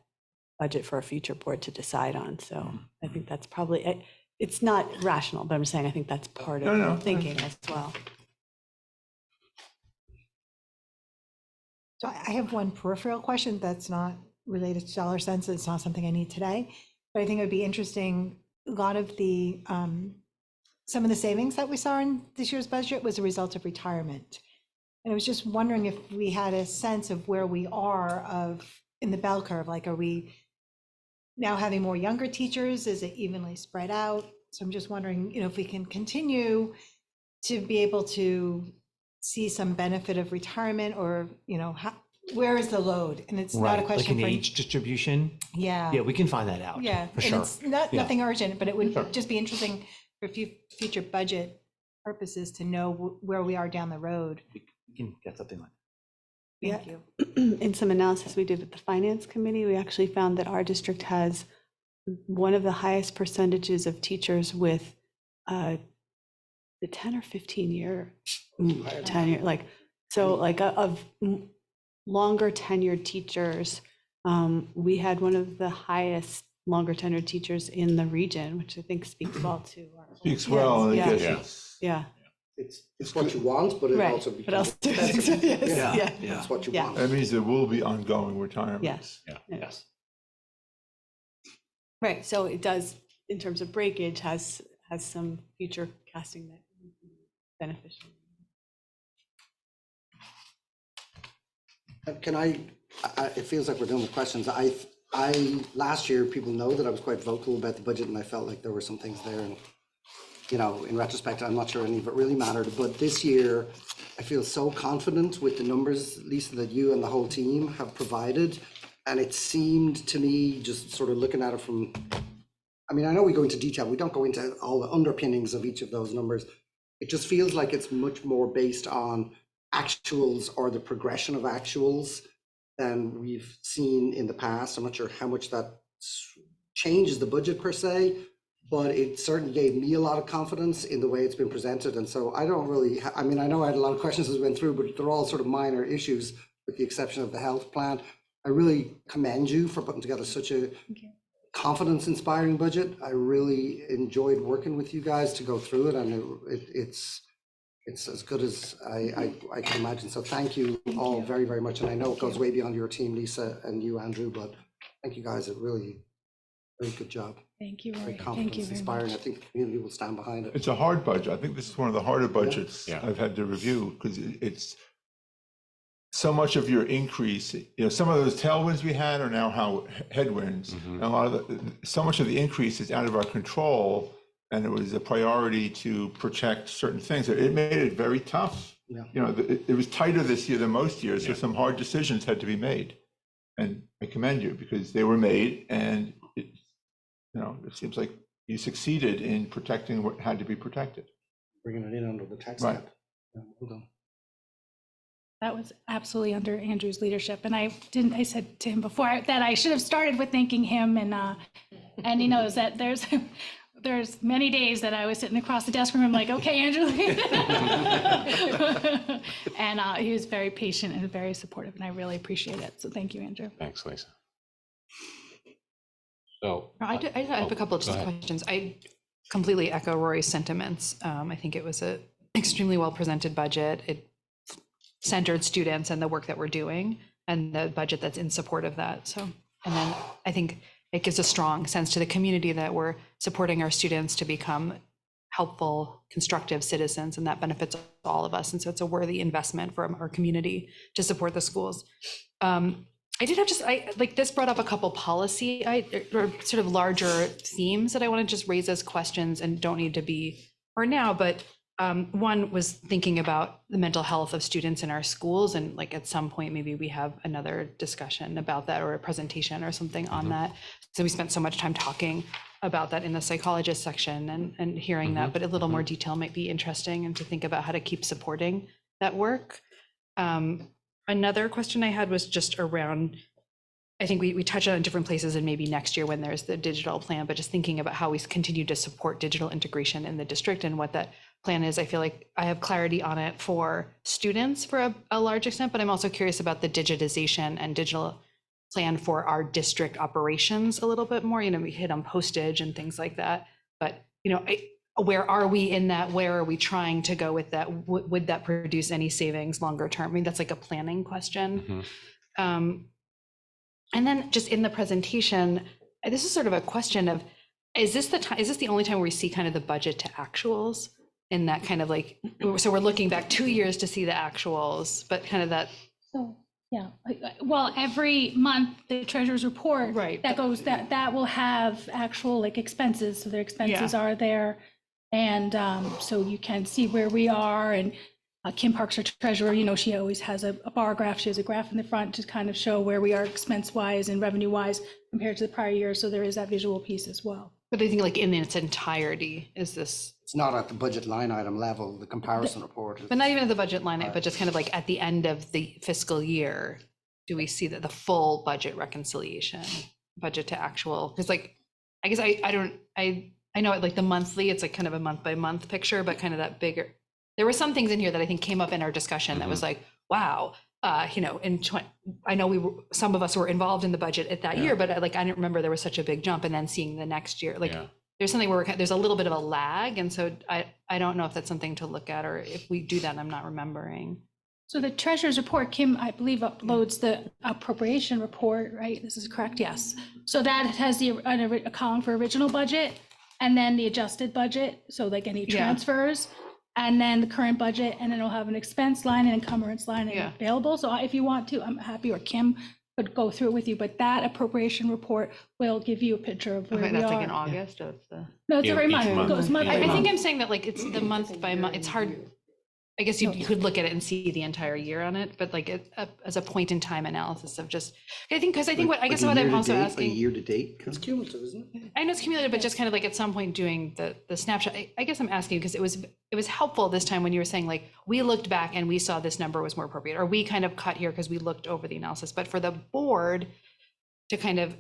budget for a future board to decide on. So I think that's probably, it's not rational, but I'm saying I think that's part of No. thinking as well. So I have one peripheral question that's not related to dollar cents. It's not something I need today, but I think it would be interesting. A lot of the, some of the savings that we saw in this year's budget was a result of retirement. And I was just wondering if we had a sense of where we are in the bell curve, like, are we now having more younger teachers? Is it evenly spread out? So I'm just wondering, if we can continue to be able to see some benefit of retirement, or, where is the load? And it's not a Right, like question an for. age distribution? Yeah. Yeah, we can find that out. Yeah, For and sure. it's not, Yeah. nothing urgent, but it would Sure. just be interesting for future budget purposes to know where we are down the road. We can get something like Thank you. In some analysis we did with the finance committee, we actually found that our district has one of the highest percentages of teachers with the 10 or 15 year tenure, of longer tenured teachers. We had one of the highest longer tenured teachers in the region, which I think speaks well to our. Speaks well, and I Yeah. guess it's. Yeah. It's what you want, but it Right, also but becomes. also- yes, yeah. It's what you Yeah. want. That means there will be ongoing retirement. Yes. Yeah. Yes. Right, so it does, in terms of breakage, has some future casting that would be beneficial. Can it feels like we're done with questions. Last year, people know that I was quite vocal about the budget, and I felt like there were some things there, and, in retrospect, I'm not sure any of it really mattered, but this year, I feel so confident with the numbers, Lisa, that you and the whole team have provided, and it seemed to me, just sort of looking at it from, I know we go into detail, we don't go into all the underpinnings of each of those numbers. It just feels like it's much more based on actuals or the progression of actuals than we've seen in the past. I'm not sure how much that changes the budget per se, but it certainly gave me a lot of confidence in the way it's been presented. And so I don't really, I know I had a lot of questions as we went through, but they're all sort of minor issues with the exception of the health plan. I really commend you for putting together such a confidence-inspiring budget. I really enjoyed working with you guys to go through it, and it's as good as I can imagine. So thank you all very, very much. And I know it goes way beyond your team, Lisa, and you, Andrew, but thank you guys. It really Very good job. Thank you, Very Rory. Thank confidence you very inspiring. I much. think the community will stand behind it. It's a hard budget. I think this is one of the harder budgets Yeah. I've had to review because it's so much of your increase, some of those tailwinds we had are now headwinds. And a lot of so much of the increase is out of our control, and it was a priority to protect certain things. It made it very tough. Yeah. It was tighter this year than most years, so some hard decisions had to be made. And I commend you because they were made, and it seems like you succeeded in protecting what had to be protected. Bringing it in under the tax Right. cap. Yeah, well done. That was absolutely under Andrew's leadership. And I said to him before that I should have started with thanking him, and he knows that there's many days that I was sitting across the desk from him like, okay, Andrew. And he was very patient and very supportive, and I really appreciate it. So thank you, Andrew. Thanks, Lisa. So. I have a couple of go ahead. questions. I completely echo Rory's sentiments. I think it was a extremely well-presented budget. It centered students and the work that we're doing and the budget that's in support of that. So, and then I think it gives a strong sense to the community that we're supporting our students to become helpful, constructive citizens, and that benefits all of us. And so it's a worthy investment from our community to support the schools. I did have this brought up a couple policy or sort of larger themes that I want to just raise as questions and don't need to be for now, but one was thinking about the mental health of students in our schools, and like at some point maybe we have another discussion about that or a presentation or something on that. So we spent so much time talking about that in the psychologist section and hearing that, but a little more detail might be interesting, and to think about how to keep supporting that work. Another question I had was just around, I think we touched on different places, and maybe next year when there's the digital plan, but just thinking about how we continue to support digital integration in the district and what that plan is. I feel like I have clarity on it for students for a large extent, but I'm also curious about the digitization and digital plan for our district operations a little bit more. We hit on postage and things like that, but where are we in that? Where are we trying to go with that? Would that produce any savings longer term? I mean, that's like a planning question. And then just in the presentation, this is sort of a question of, is this the only time where we see kind of the budget to actuals in that kind of like, so we're looking back 2 years to see the actuals, but kind of that. So, yeah, well, every month, the treasurer's report. Right. That will have actual like expenses, so their expenses are there. And so you can see where we are, and Kim Parks, our treasurer, she always has a bar graph. She has a graph in the front to kind of show where we are expense-wise and revenue-wise compared to the prior year. So there is that visual piece as well. But I think like in its entirety, is this? It's not at the budget line item level, the comparison report. But not even at the budget line item, but just kind of like at the end of the fiscal year, do we see that the full budget reconciliation, budget to actual? Because like, I guess I know it like the monthly, it's like kind of a month by month picture, but kind of that bigger. There were some things in here that I think came up in our discussion that was like, wow, I know some of us were involved in the budget at that year, but I didn't remember there was such a big jump, and then seeing the next year, there's something where there's a little bit of a lag. And so I don't know if that's something to look at, or if we do that, I'm not remembering. So the treasurer's report, Kim, I believe, uploads the appropriation report, right? This is correct, yes. So that has a column for original budget, and then the adjusted budget, so like any transfers, and then the current budget, and then it'll have an expense line and encumbrance line available. So if you want to, I'm happy, or Kim could go through it with you, but that appropriation report will give you a picture of where we are. That's like in August, or it's the. No, it's every month. It goes month by month. I think I'm saying that like it's the month by month. It's hard. I guess you could look at it and see the entire year on it, but like as a point in time analysis of just, I think what I'm also asking. Year to date, it's cumulative, isn't it? I know it's cumulative, but just kind of like at some point doing the snapshot. I guess I'm asking because it was helpful this time when you were saying like, we looked back and we saw this number was more appropriate, or we kind of cut here because we looked over the analysis. But for the board to kind of,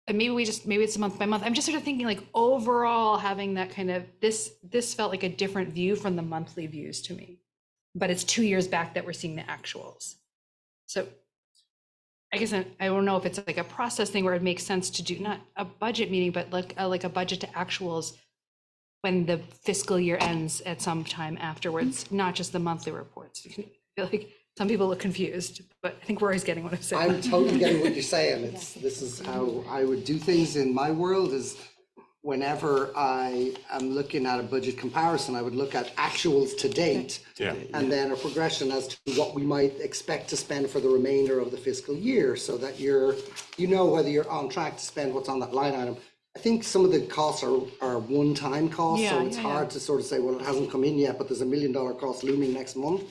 and maybe it's month by month. I'm just sort of thinking like overall having that kind of, this felt like a different view from the monthly views to me, but it's 2 years back that we're seeing the actuals. So I guess I don't know if it's like a process thing where it makes sense to do not a budget meeting, but like a budget to actuals when the fiscal year ends at some time afterwards, not just the monthly reports. I feel like some people look confused, but I think Rory's getting what I'm saying. I'm totally getting what you're saying. This is how I would do things in my world is whenever I am looking at a budget comparison, I would look at actuals to date. Yeah. And then a progression as to what we might expect to spend for the remainder of the fiscal year so that you know whether you're on track to spend what's on that line item. I think some of the costs are one-time costs, so it's hard to sort of say, well, it hasn't come in yet, but there's $1 million cost looming next month.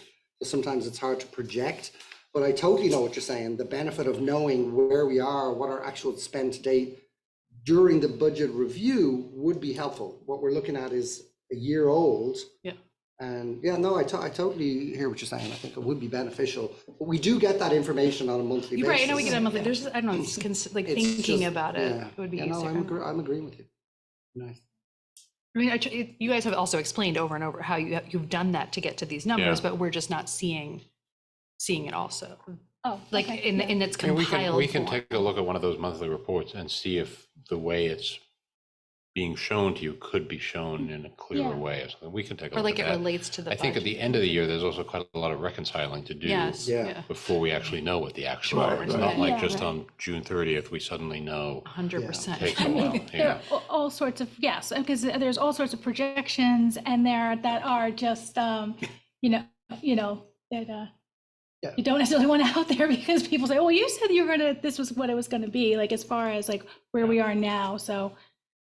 So sometimes it's hard to project, but I totally know what you're saying. The benefit of knowing where we are, what our actual spend to date during the budget review would be helpful. What we're looking at is a year old. Yeah. And yeah, no, I totally hear what you're saying. I think it would be beneficial, but we do get that information on a monthly basis. Right, I know we get a monthly, there's, I don't know, it's like It's thinking just- about it, yeah. it would be Yeah, no, easier. I'm agreeing with you. Nice. I mean, you guys have also explained over and over how you've done that to get to these numbers, Yeah. but we're just not seeing it also. Oh, Like okay, in, yeah. in its And compiled we can form. take a look at one of those monthly reports and see if the way it's being shown to you could be shown in a clearer Yeah. way. So we can take a Or look like at it that. relates to the I think at budget. the end of the year, there's also quite a lot of reconciling to do. Yes, Yeah. yeah. Before we actually know what the actual Right, are. It's right. not like Yeah. just on June 30th, we suddenly know. 100%. Takes I a while, mean, yeah. there are all sorts of, yes, because there's all sorts of projections and there that are just, you know, that you don't necessarily want out there because people say, oh, you said you were gonna, this was what it was gonna be, like as far as like where we are now, so.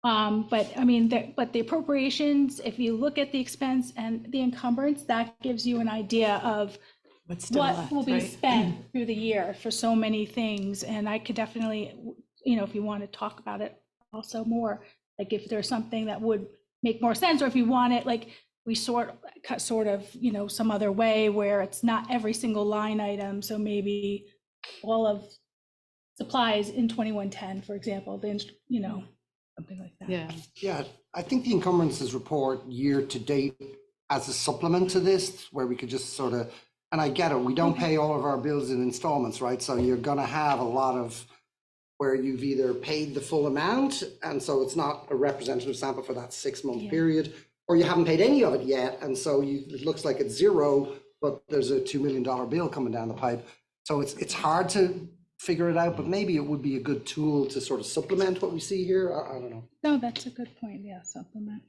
But I mean, but the appropriations, if you look at the expense and the encumbrance, that gives you an idea of What's still what left, will be right? spent through the year for so many things. And I could definitely, if you want to talk about it also more, like if there's something that would make more sense, or if you want it, like we sort of, some other way where it's not every single line item. So maybe all of supplies in 2110, for example, then, something like that. Yeah. Yeah, I think the encumbrances report year to date as a supplement to this, where we could just sort of, and I get it, we don't pay all of our bills in installments, right? So you're gonna have a lot of where you've either paid the full amount, and so it's not a representative sample for that 6-month period, or you haven't paid any of it yet, and so it looks like it's zero, but there's a $2 million bill coming down the pipe. So it's hard to figure it out, but maybe it would be a good tool to sort of supplement what we see here. I don't know. No, that's a good point. Yeah, supplement.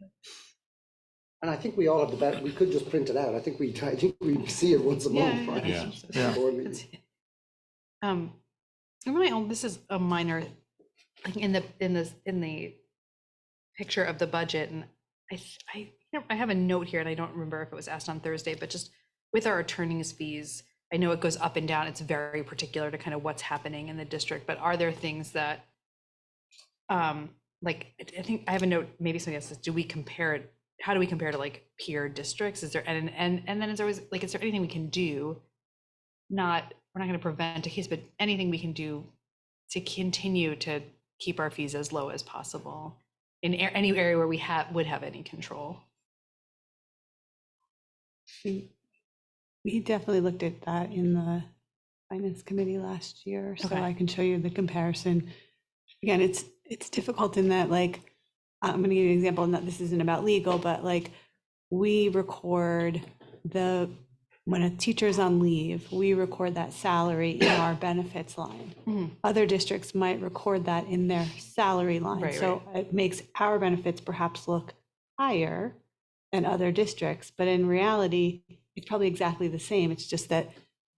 And I think we all have the bet, we could just print it out. I think we see it once a month. Right? Yeah. Board meeting. And my own, this is a minor, like in the picture of the budget, and I have a note here, and I don't remember if it was asked on Thursday, but just with our attorney's fees, I know it goes up and down. It's very particular to kind of what's happening in the district, but are there things that, like, I think I have a note, maybe somebody else says, do we compare it? How do we compare to like peer districts? Is there, and then is there always, like, is there anything we can do? We're not going to prevent a case, but anything we can do to continue to keep our fees as low as possible in any area where we would have any control. We definitely looked at that in the finance committee last year, so Okay. I can show you the comparison. Again, it's difficult in that, like, I'm gonna give you an example, and this isn't about legal, but like, we record when a teacher's on leave, we record that salary in our benefits line. Mhm. Other districts might record that in their salary line. Right, So it makes our benefits perhaps look higher than other districts, but in reality, it's probably exactly the same. It's just that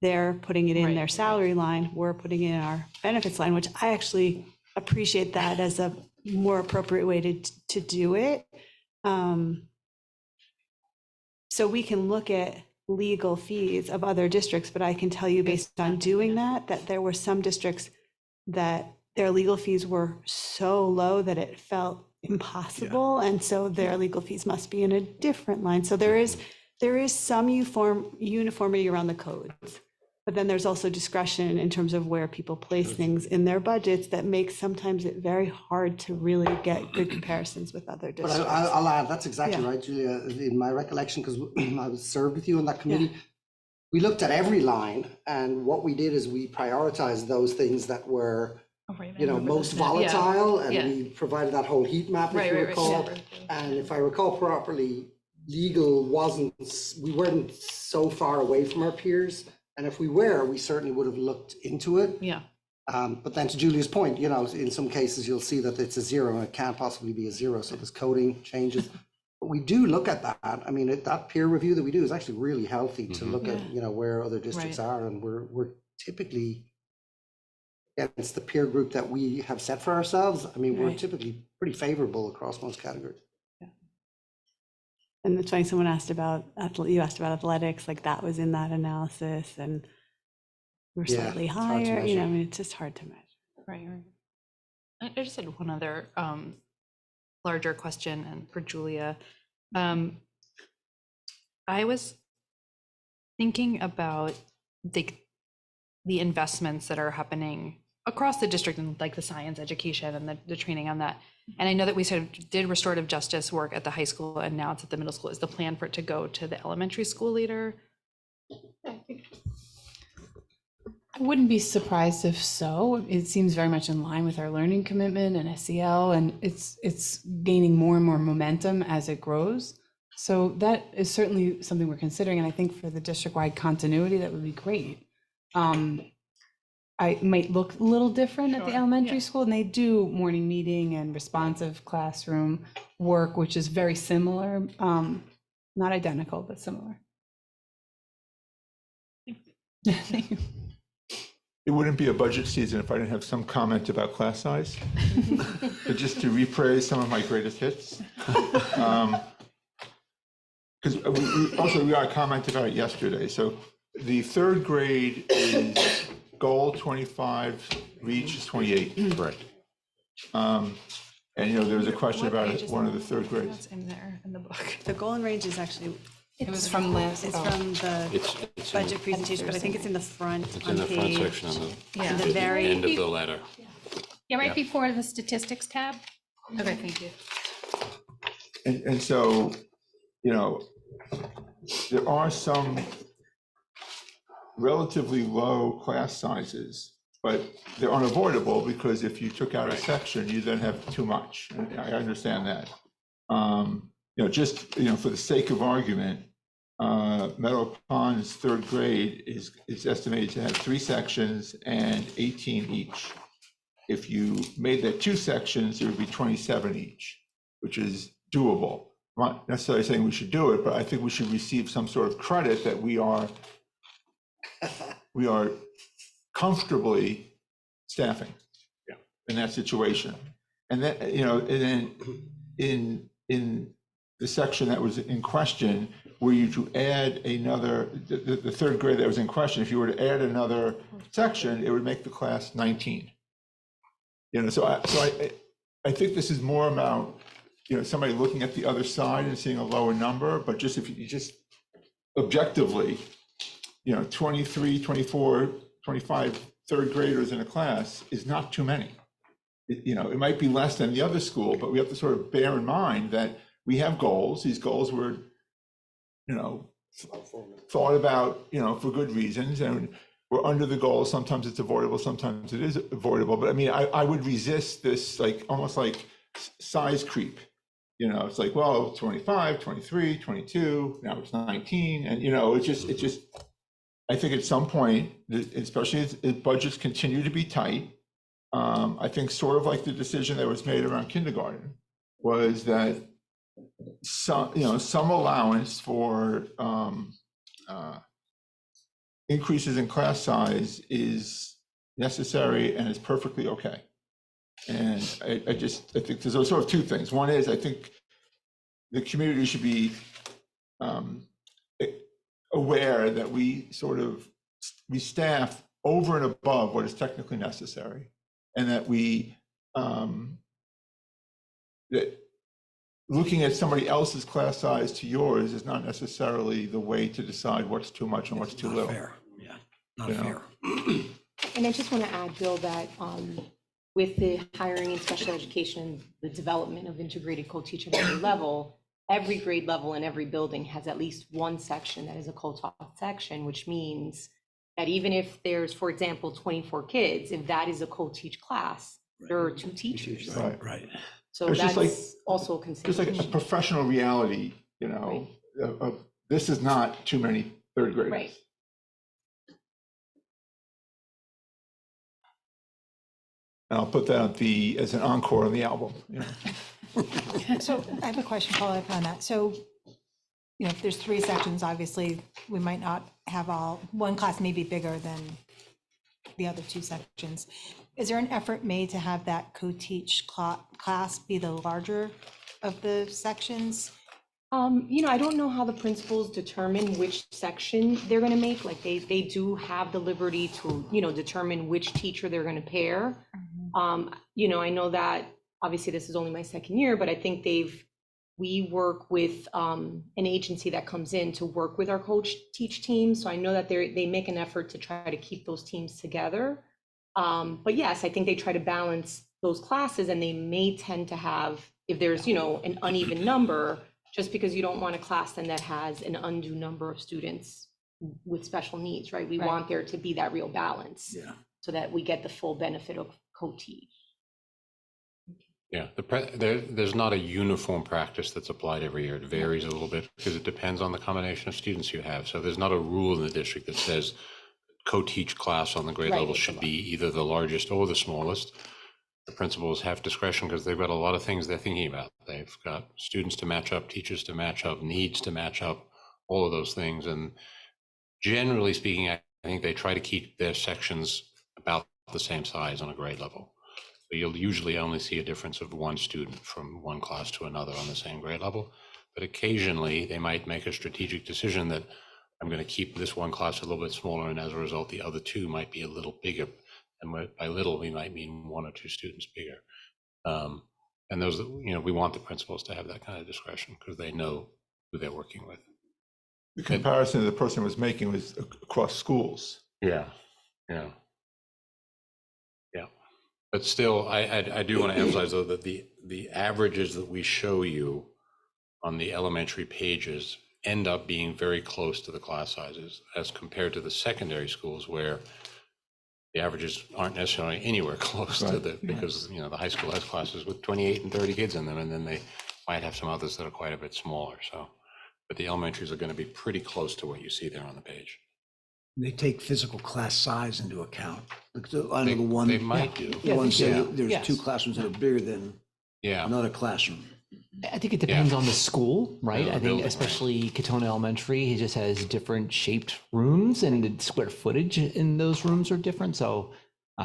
they're putting it in their salary line, we're putting it in our benefits line, which I actually appreciate that as a more appropriate way to do it. So we can look at legal fees of other districts, but I can tell you based on doing that there were some districts that their legal fees were so low that it felt impossible. And so their legal fees must be in a different line. So there is some uniformity around the codes, but then there's also discretion in terms of where people place things in their budgets that makes sometimes it very hard to really get good comparisons with other But districts. I'll add, that's exactly Yeah. right, Julia. In my recollection, because I was served with you on that committee, we looked at every line, and what we did is we prioritized those things that were, most volatile, and we provided that whole heat map, if you recall. And if I recall properly, legal we weren't so far away from our peers. And if we were, we certainly would have looked into it. Yeah. But then to Julia's point, you know, in some cases you'll see that it's a 0 and it can't possibly be a 0. So there's coding changes. But we do look at that. I mean, that peer review that we do is actually really healthy to look at, you know, where other districts are. And we're typically against the peer group that we have set for ourselves. I mean, we're typically pretty favorable across most categories. And it's funny, someone asked about, you asked about athletics, like that was in that analysis, and we're slightly higher, you know, I mean, it's just hard to measure. Right. I just had one other larger question, and for Julia. I was thinking about the investments that are happening across the district in like the science education and the training on that. And I know that we sort of did restorative justice work at the high school, and now it's at the middle school. Is the plan for it to go to the elementary school later? I wouldn't be surprised if so. It seems very much in line with our learning commitment and SEL, and it's gaining more and more momentum as it grows. So that is certainly something we're considering, and I think for the district-wide continuity, that would be great. I might look a little different at the elementary school, and they do morning meeting and responsive classroom work, which is very similar, not identical, but similar. Thank you. It wouldn't be a budget season if I didn't have some comment about class size. But just to repraise some of my greatest hits. Because we got a comment about it yesterday. So the third grade is goal 25, reach is 28. Correct. And you know, there was a question What about page is one that? of the third grades. That's in there in the book. The goal and range is actually, It was from last. it's from the It's budget presentation, but I think it's in the front It's on in the front page. section on in the the very end of the letter. Yeah, right Yeah. before the statistics tab. Okay, thank you. And so, you know, there are some relatively low class sizes, but they're unavoidable because if you took out a section, you then have too much. I understand that. You know, just, you know, for the sake of argument, Meadow Pond's third grade is estimated to have 3 sections and 18 each. If you made that 2 sections, it would be 27 each, which is doable. I'm not necessarily saying we should do it, but I think we should receive some sort of credit that we are comfortably staffing in that situation. And that, you know, and then in the section that was in question, were you to add another, the third grade that was in question, if you were to add another section, it would make the class 19. You know, so I think this is more about, you know, somebody looking at the other side and seeing a lower number, but just if you just objectively, you know, 23, 24, 25 third graders in a class is not too many. You know, it might be less than the other school, but we have to sort of bear in mind that we have goals. These goals were, you know, thought about, you know, for good reasons, and we're under the goal. Sometimes it's avoidable, sometimes it is avoidable. But I mean, I would resist this, like, almost like size creep. You know, it's like, well, 25, 23, 22, now it's 19. And, you know, it's just, I think at some point, especially as budgets continue to be tight, I think sort of like the decision that was made around kindergarten was that some allowance for increases in class size is necessary and is perfectly okay. And I think there's sort of 2 things. One is, I think the community should be aware that we staff over and above what is technically necessary, and that that looking at somebody else's class size to yours is not necessarily the way to decide what's too much and what's too little. Fair. Yeah, not fair. And I just want to add, Bill, that with the hiring in special education, the development of integrated co-teaching at every level, every grade level in every building has at least one section that is a co-taught section, which means that even if there's, for example, 24 kids, if that is a co-teach class, there are 2 teachers. Right. So It's just that's also a Just consideration. like a professional reality, you know, of this is not too many third graders. Right. And I'll put that on as an encore on the album. You know. So I have a question following up on that. So, if there's 3 sections, obviously, we might not have one class may be bigger than the other 2 sections. Is there an effort made to have that co-teach class be the larger of the sections? I don't know how the principals determine which section they're gonna make, like they do have the liberty to, determine which teacher they're gonna pair. I know that, obviously, this is only my 2nd year, but I think we work with an agency that comes in to work with our coach-teach team, so I know that they make an effort to try to keep those teams together. But yes, I think they try to balance those classes, and they may tend to have, if there's, an uneven number, just because you don't want a class then that has an undue number of students with special needs, right? We want there to be that real balance. Yeah. So that we get the full benefit of co-teach. Yeah, there's not a uniform practice that's applied every year. It varies a little bit because it depends on the combination of students you have. So there's not a rule in the district that says co-teach class on the grade level should be either the largest or the smallest. The principals have discretion because they've got a lot of things they're thinking about. They've got students to match up, teachers to match up, needs to match up, all of those things. And generally speaking, I think they try to keep their sections about the same size on a grade level. So you'll usually only see a difference of 1 student from one class to another on the same grade level. But occasionally they might make a strategic decision that I'm going to keep this one class a little bit smaller, and as a result, the other 2 might be a little bigger. And by little, we might mean 1 or 2 students bigger. And those, we want the principals to have that kind of discretion because they know who they're working with. The comparison the person was making was across schools. Yeah. But still, I do want to emphasize, though, that the averages that we show you on the elementary pages end up being very close to the class sizes as compared to the secondary schools where the averages aren't necessarily anywhere close to because, the high school has classes with 28 and 30 kids in them, and then they might have some others that are quite a bit smaller. So, but the elementaries are going to be pretty close to what you see there on the page. They take physical class size into account. I know the one. They might do. The one say there's Yes. 2 classrooms that are bigger than another classroom. I think it depends on the school, right? Yeah, I think building, especially Katona Elementary, it just has different shaped rooms and the square footage in those rooms are different. So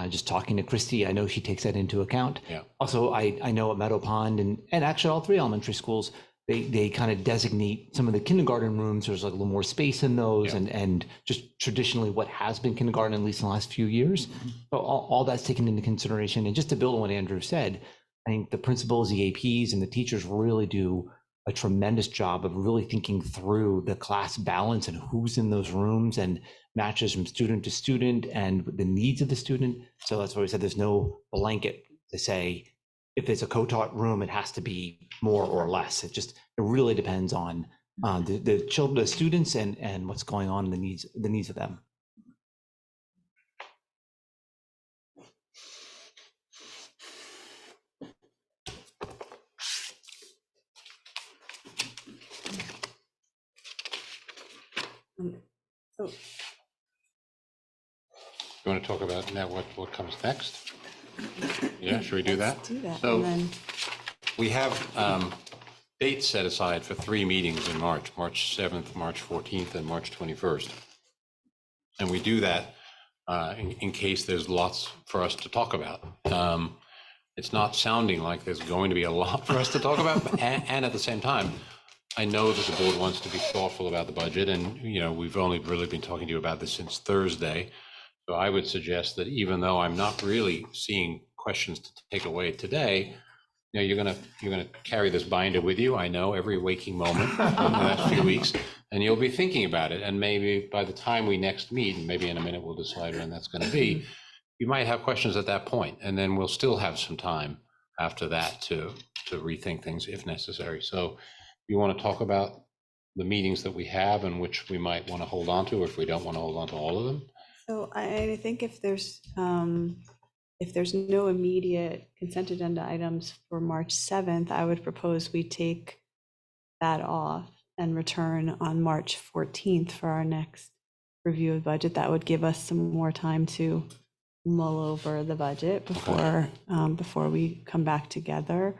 just talking to Christy, I know she takes that into account. Yeah. Also, I know at Meadow Pond and actually all 3 elementary schools, they kind of designate some of the kindergarten rooms. There's like a little more space in those and just traditionally what has been kindergarten, at least in the last few years. So all that's taken into consideration. And just to build on what Andrew said, I think the principals, the APs, and the teachers really do a tremendous job of really thinking through the class balance and who's in those rooms and matches from student to student and the needs of the student. So that's why we said there's no blanket to say, if it's a co-taught room, it has to be more or less. It really depends on the children, the students, and what's going on, the needs of them. So You want to talk about now what comes next? Yeah, should we do that? let's do that. So And then we have dates set aside for 3 meetings in March, March 7th, March 14th, and March 21st. And we do that in case there's lots for us to talk about. It's not sounding like there's going to be a lot for us to talk about, and at the same time, I know that the board wants to be thoughtful about the budget, and we've only really been talking to you about this since Thursday. So I would suggest that even though I'm not really seeing questions to take away today, you're gonna carry this binder with you, I know, every waking moment in the next few weeks, and you'll be thinking about it. And maybe by the time we next meet, and maybe in a minute we'll decide when that's going to be, you might have questions at that point, and then we'll still have some time after that to rethink things if necessary. So you want to talk about the meetings that we have and which we might want to hold on to, or if we don't want to hold on to all of them? So I think if there's no immediate consent agenda items for March 7th, I would propose we take that off and return on March 14th for our next review of budget. That would give us some more time to mull over the budget before we come back together.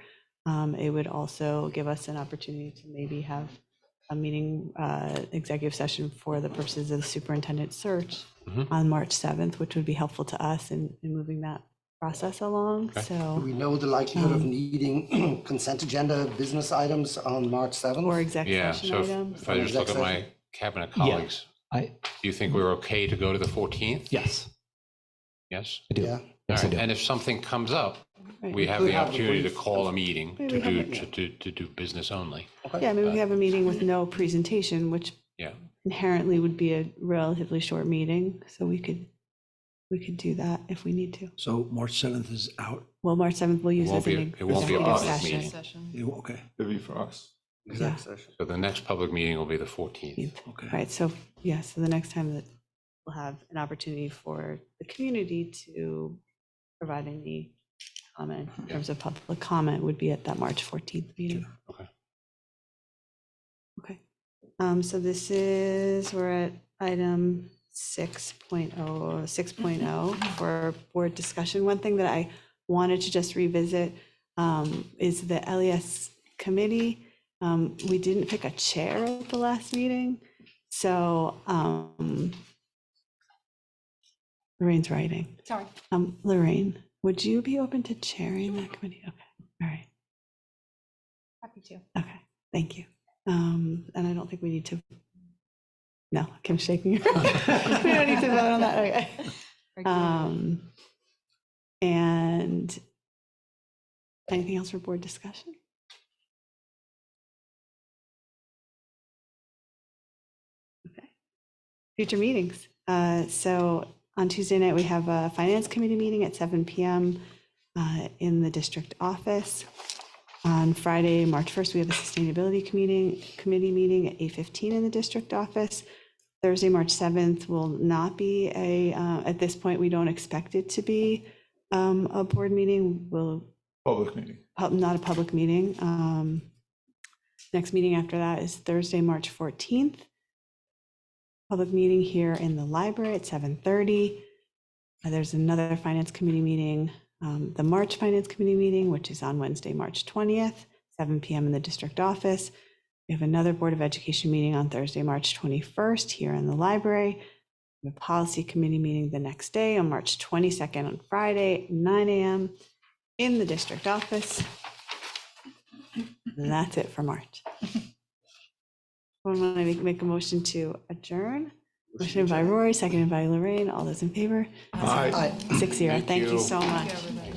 It would also give us an opportunity to maybe have a meeting, executive session for the purposes of the superintendent search on March 7th, which would be helpful to us in moving that process along. Do So, we know the likelihood of needing consent agenda business items on March 7th? or executive Yeah, session so items. if I just look at my cabinet colleagues, do you think we're okay to go to the 14th? Yes, Yes? I do. Yeah. All Yes, I right, do. and if something comes up, Right. we have could the have a opportunity to brief- call a meeting Maybe to we have do business only. Yeah, I mean, we have a meeting with no presentation, which Yeah. inherently would be a relatively short meeting, so we could do that if we need to. So March 7th is out. Well, March 7th we'll use It won't as an be- it won't be a executive public session. meeting. Okay, It'll be for us. Yeah. So the next public meeting will be the 14th. okay. Right, so, yeah, so the next time that we'll have an opportunity for the community to provide any comment in terms of public comment would be at that March 14th meeting. Okay. Okay, so we're at item 6.0 for board discussion. One thing that I wanted to just revisit is the LES committee. We didn't pick a chair at the last meeting, so Lorraine's writing. Sorry. Lorraine, would you be open to chairing that committee? Okay, all right, Happy to. okay, thank you. And I don't think we need to, no, Kim's shaking her. We don't need to vote on that, okay. And anything else for board discussion? Okay. Future meetings. So on Tuesday night, we have a finance committee meeting at 7 PM in the district office. On Friday, March 1st, we have a sustainability committee meeting at 8:15 in the district office. Thursday, March 7th will not be at this point, we don't expect it to be a board meeting. Public meeting. Not a public meeting. Next meeting after that is Thursday, March 14th. Public meeting here in the library at 7:30. There's another finance committee meeting, the March Finance Committee meeting, which is on Wednesday, March 20th, 7 PM in the district office. We have another Board of Education meeting on Thursday, March 21st here in the library. The policy committee meeting the next day on March 22nd on Friday, 9 AM in the district office. And that's it for March. I want to make a motion to adjourn. Motion by Rory, seconded by Lorraine. All those in favor? Aye. 6-0. Thank you you. so much. Everybody.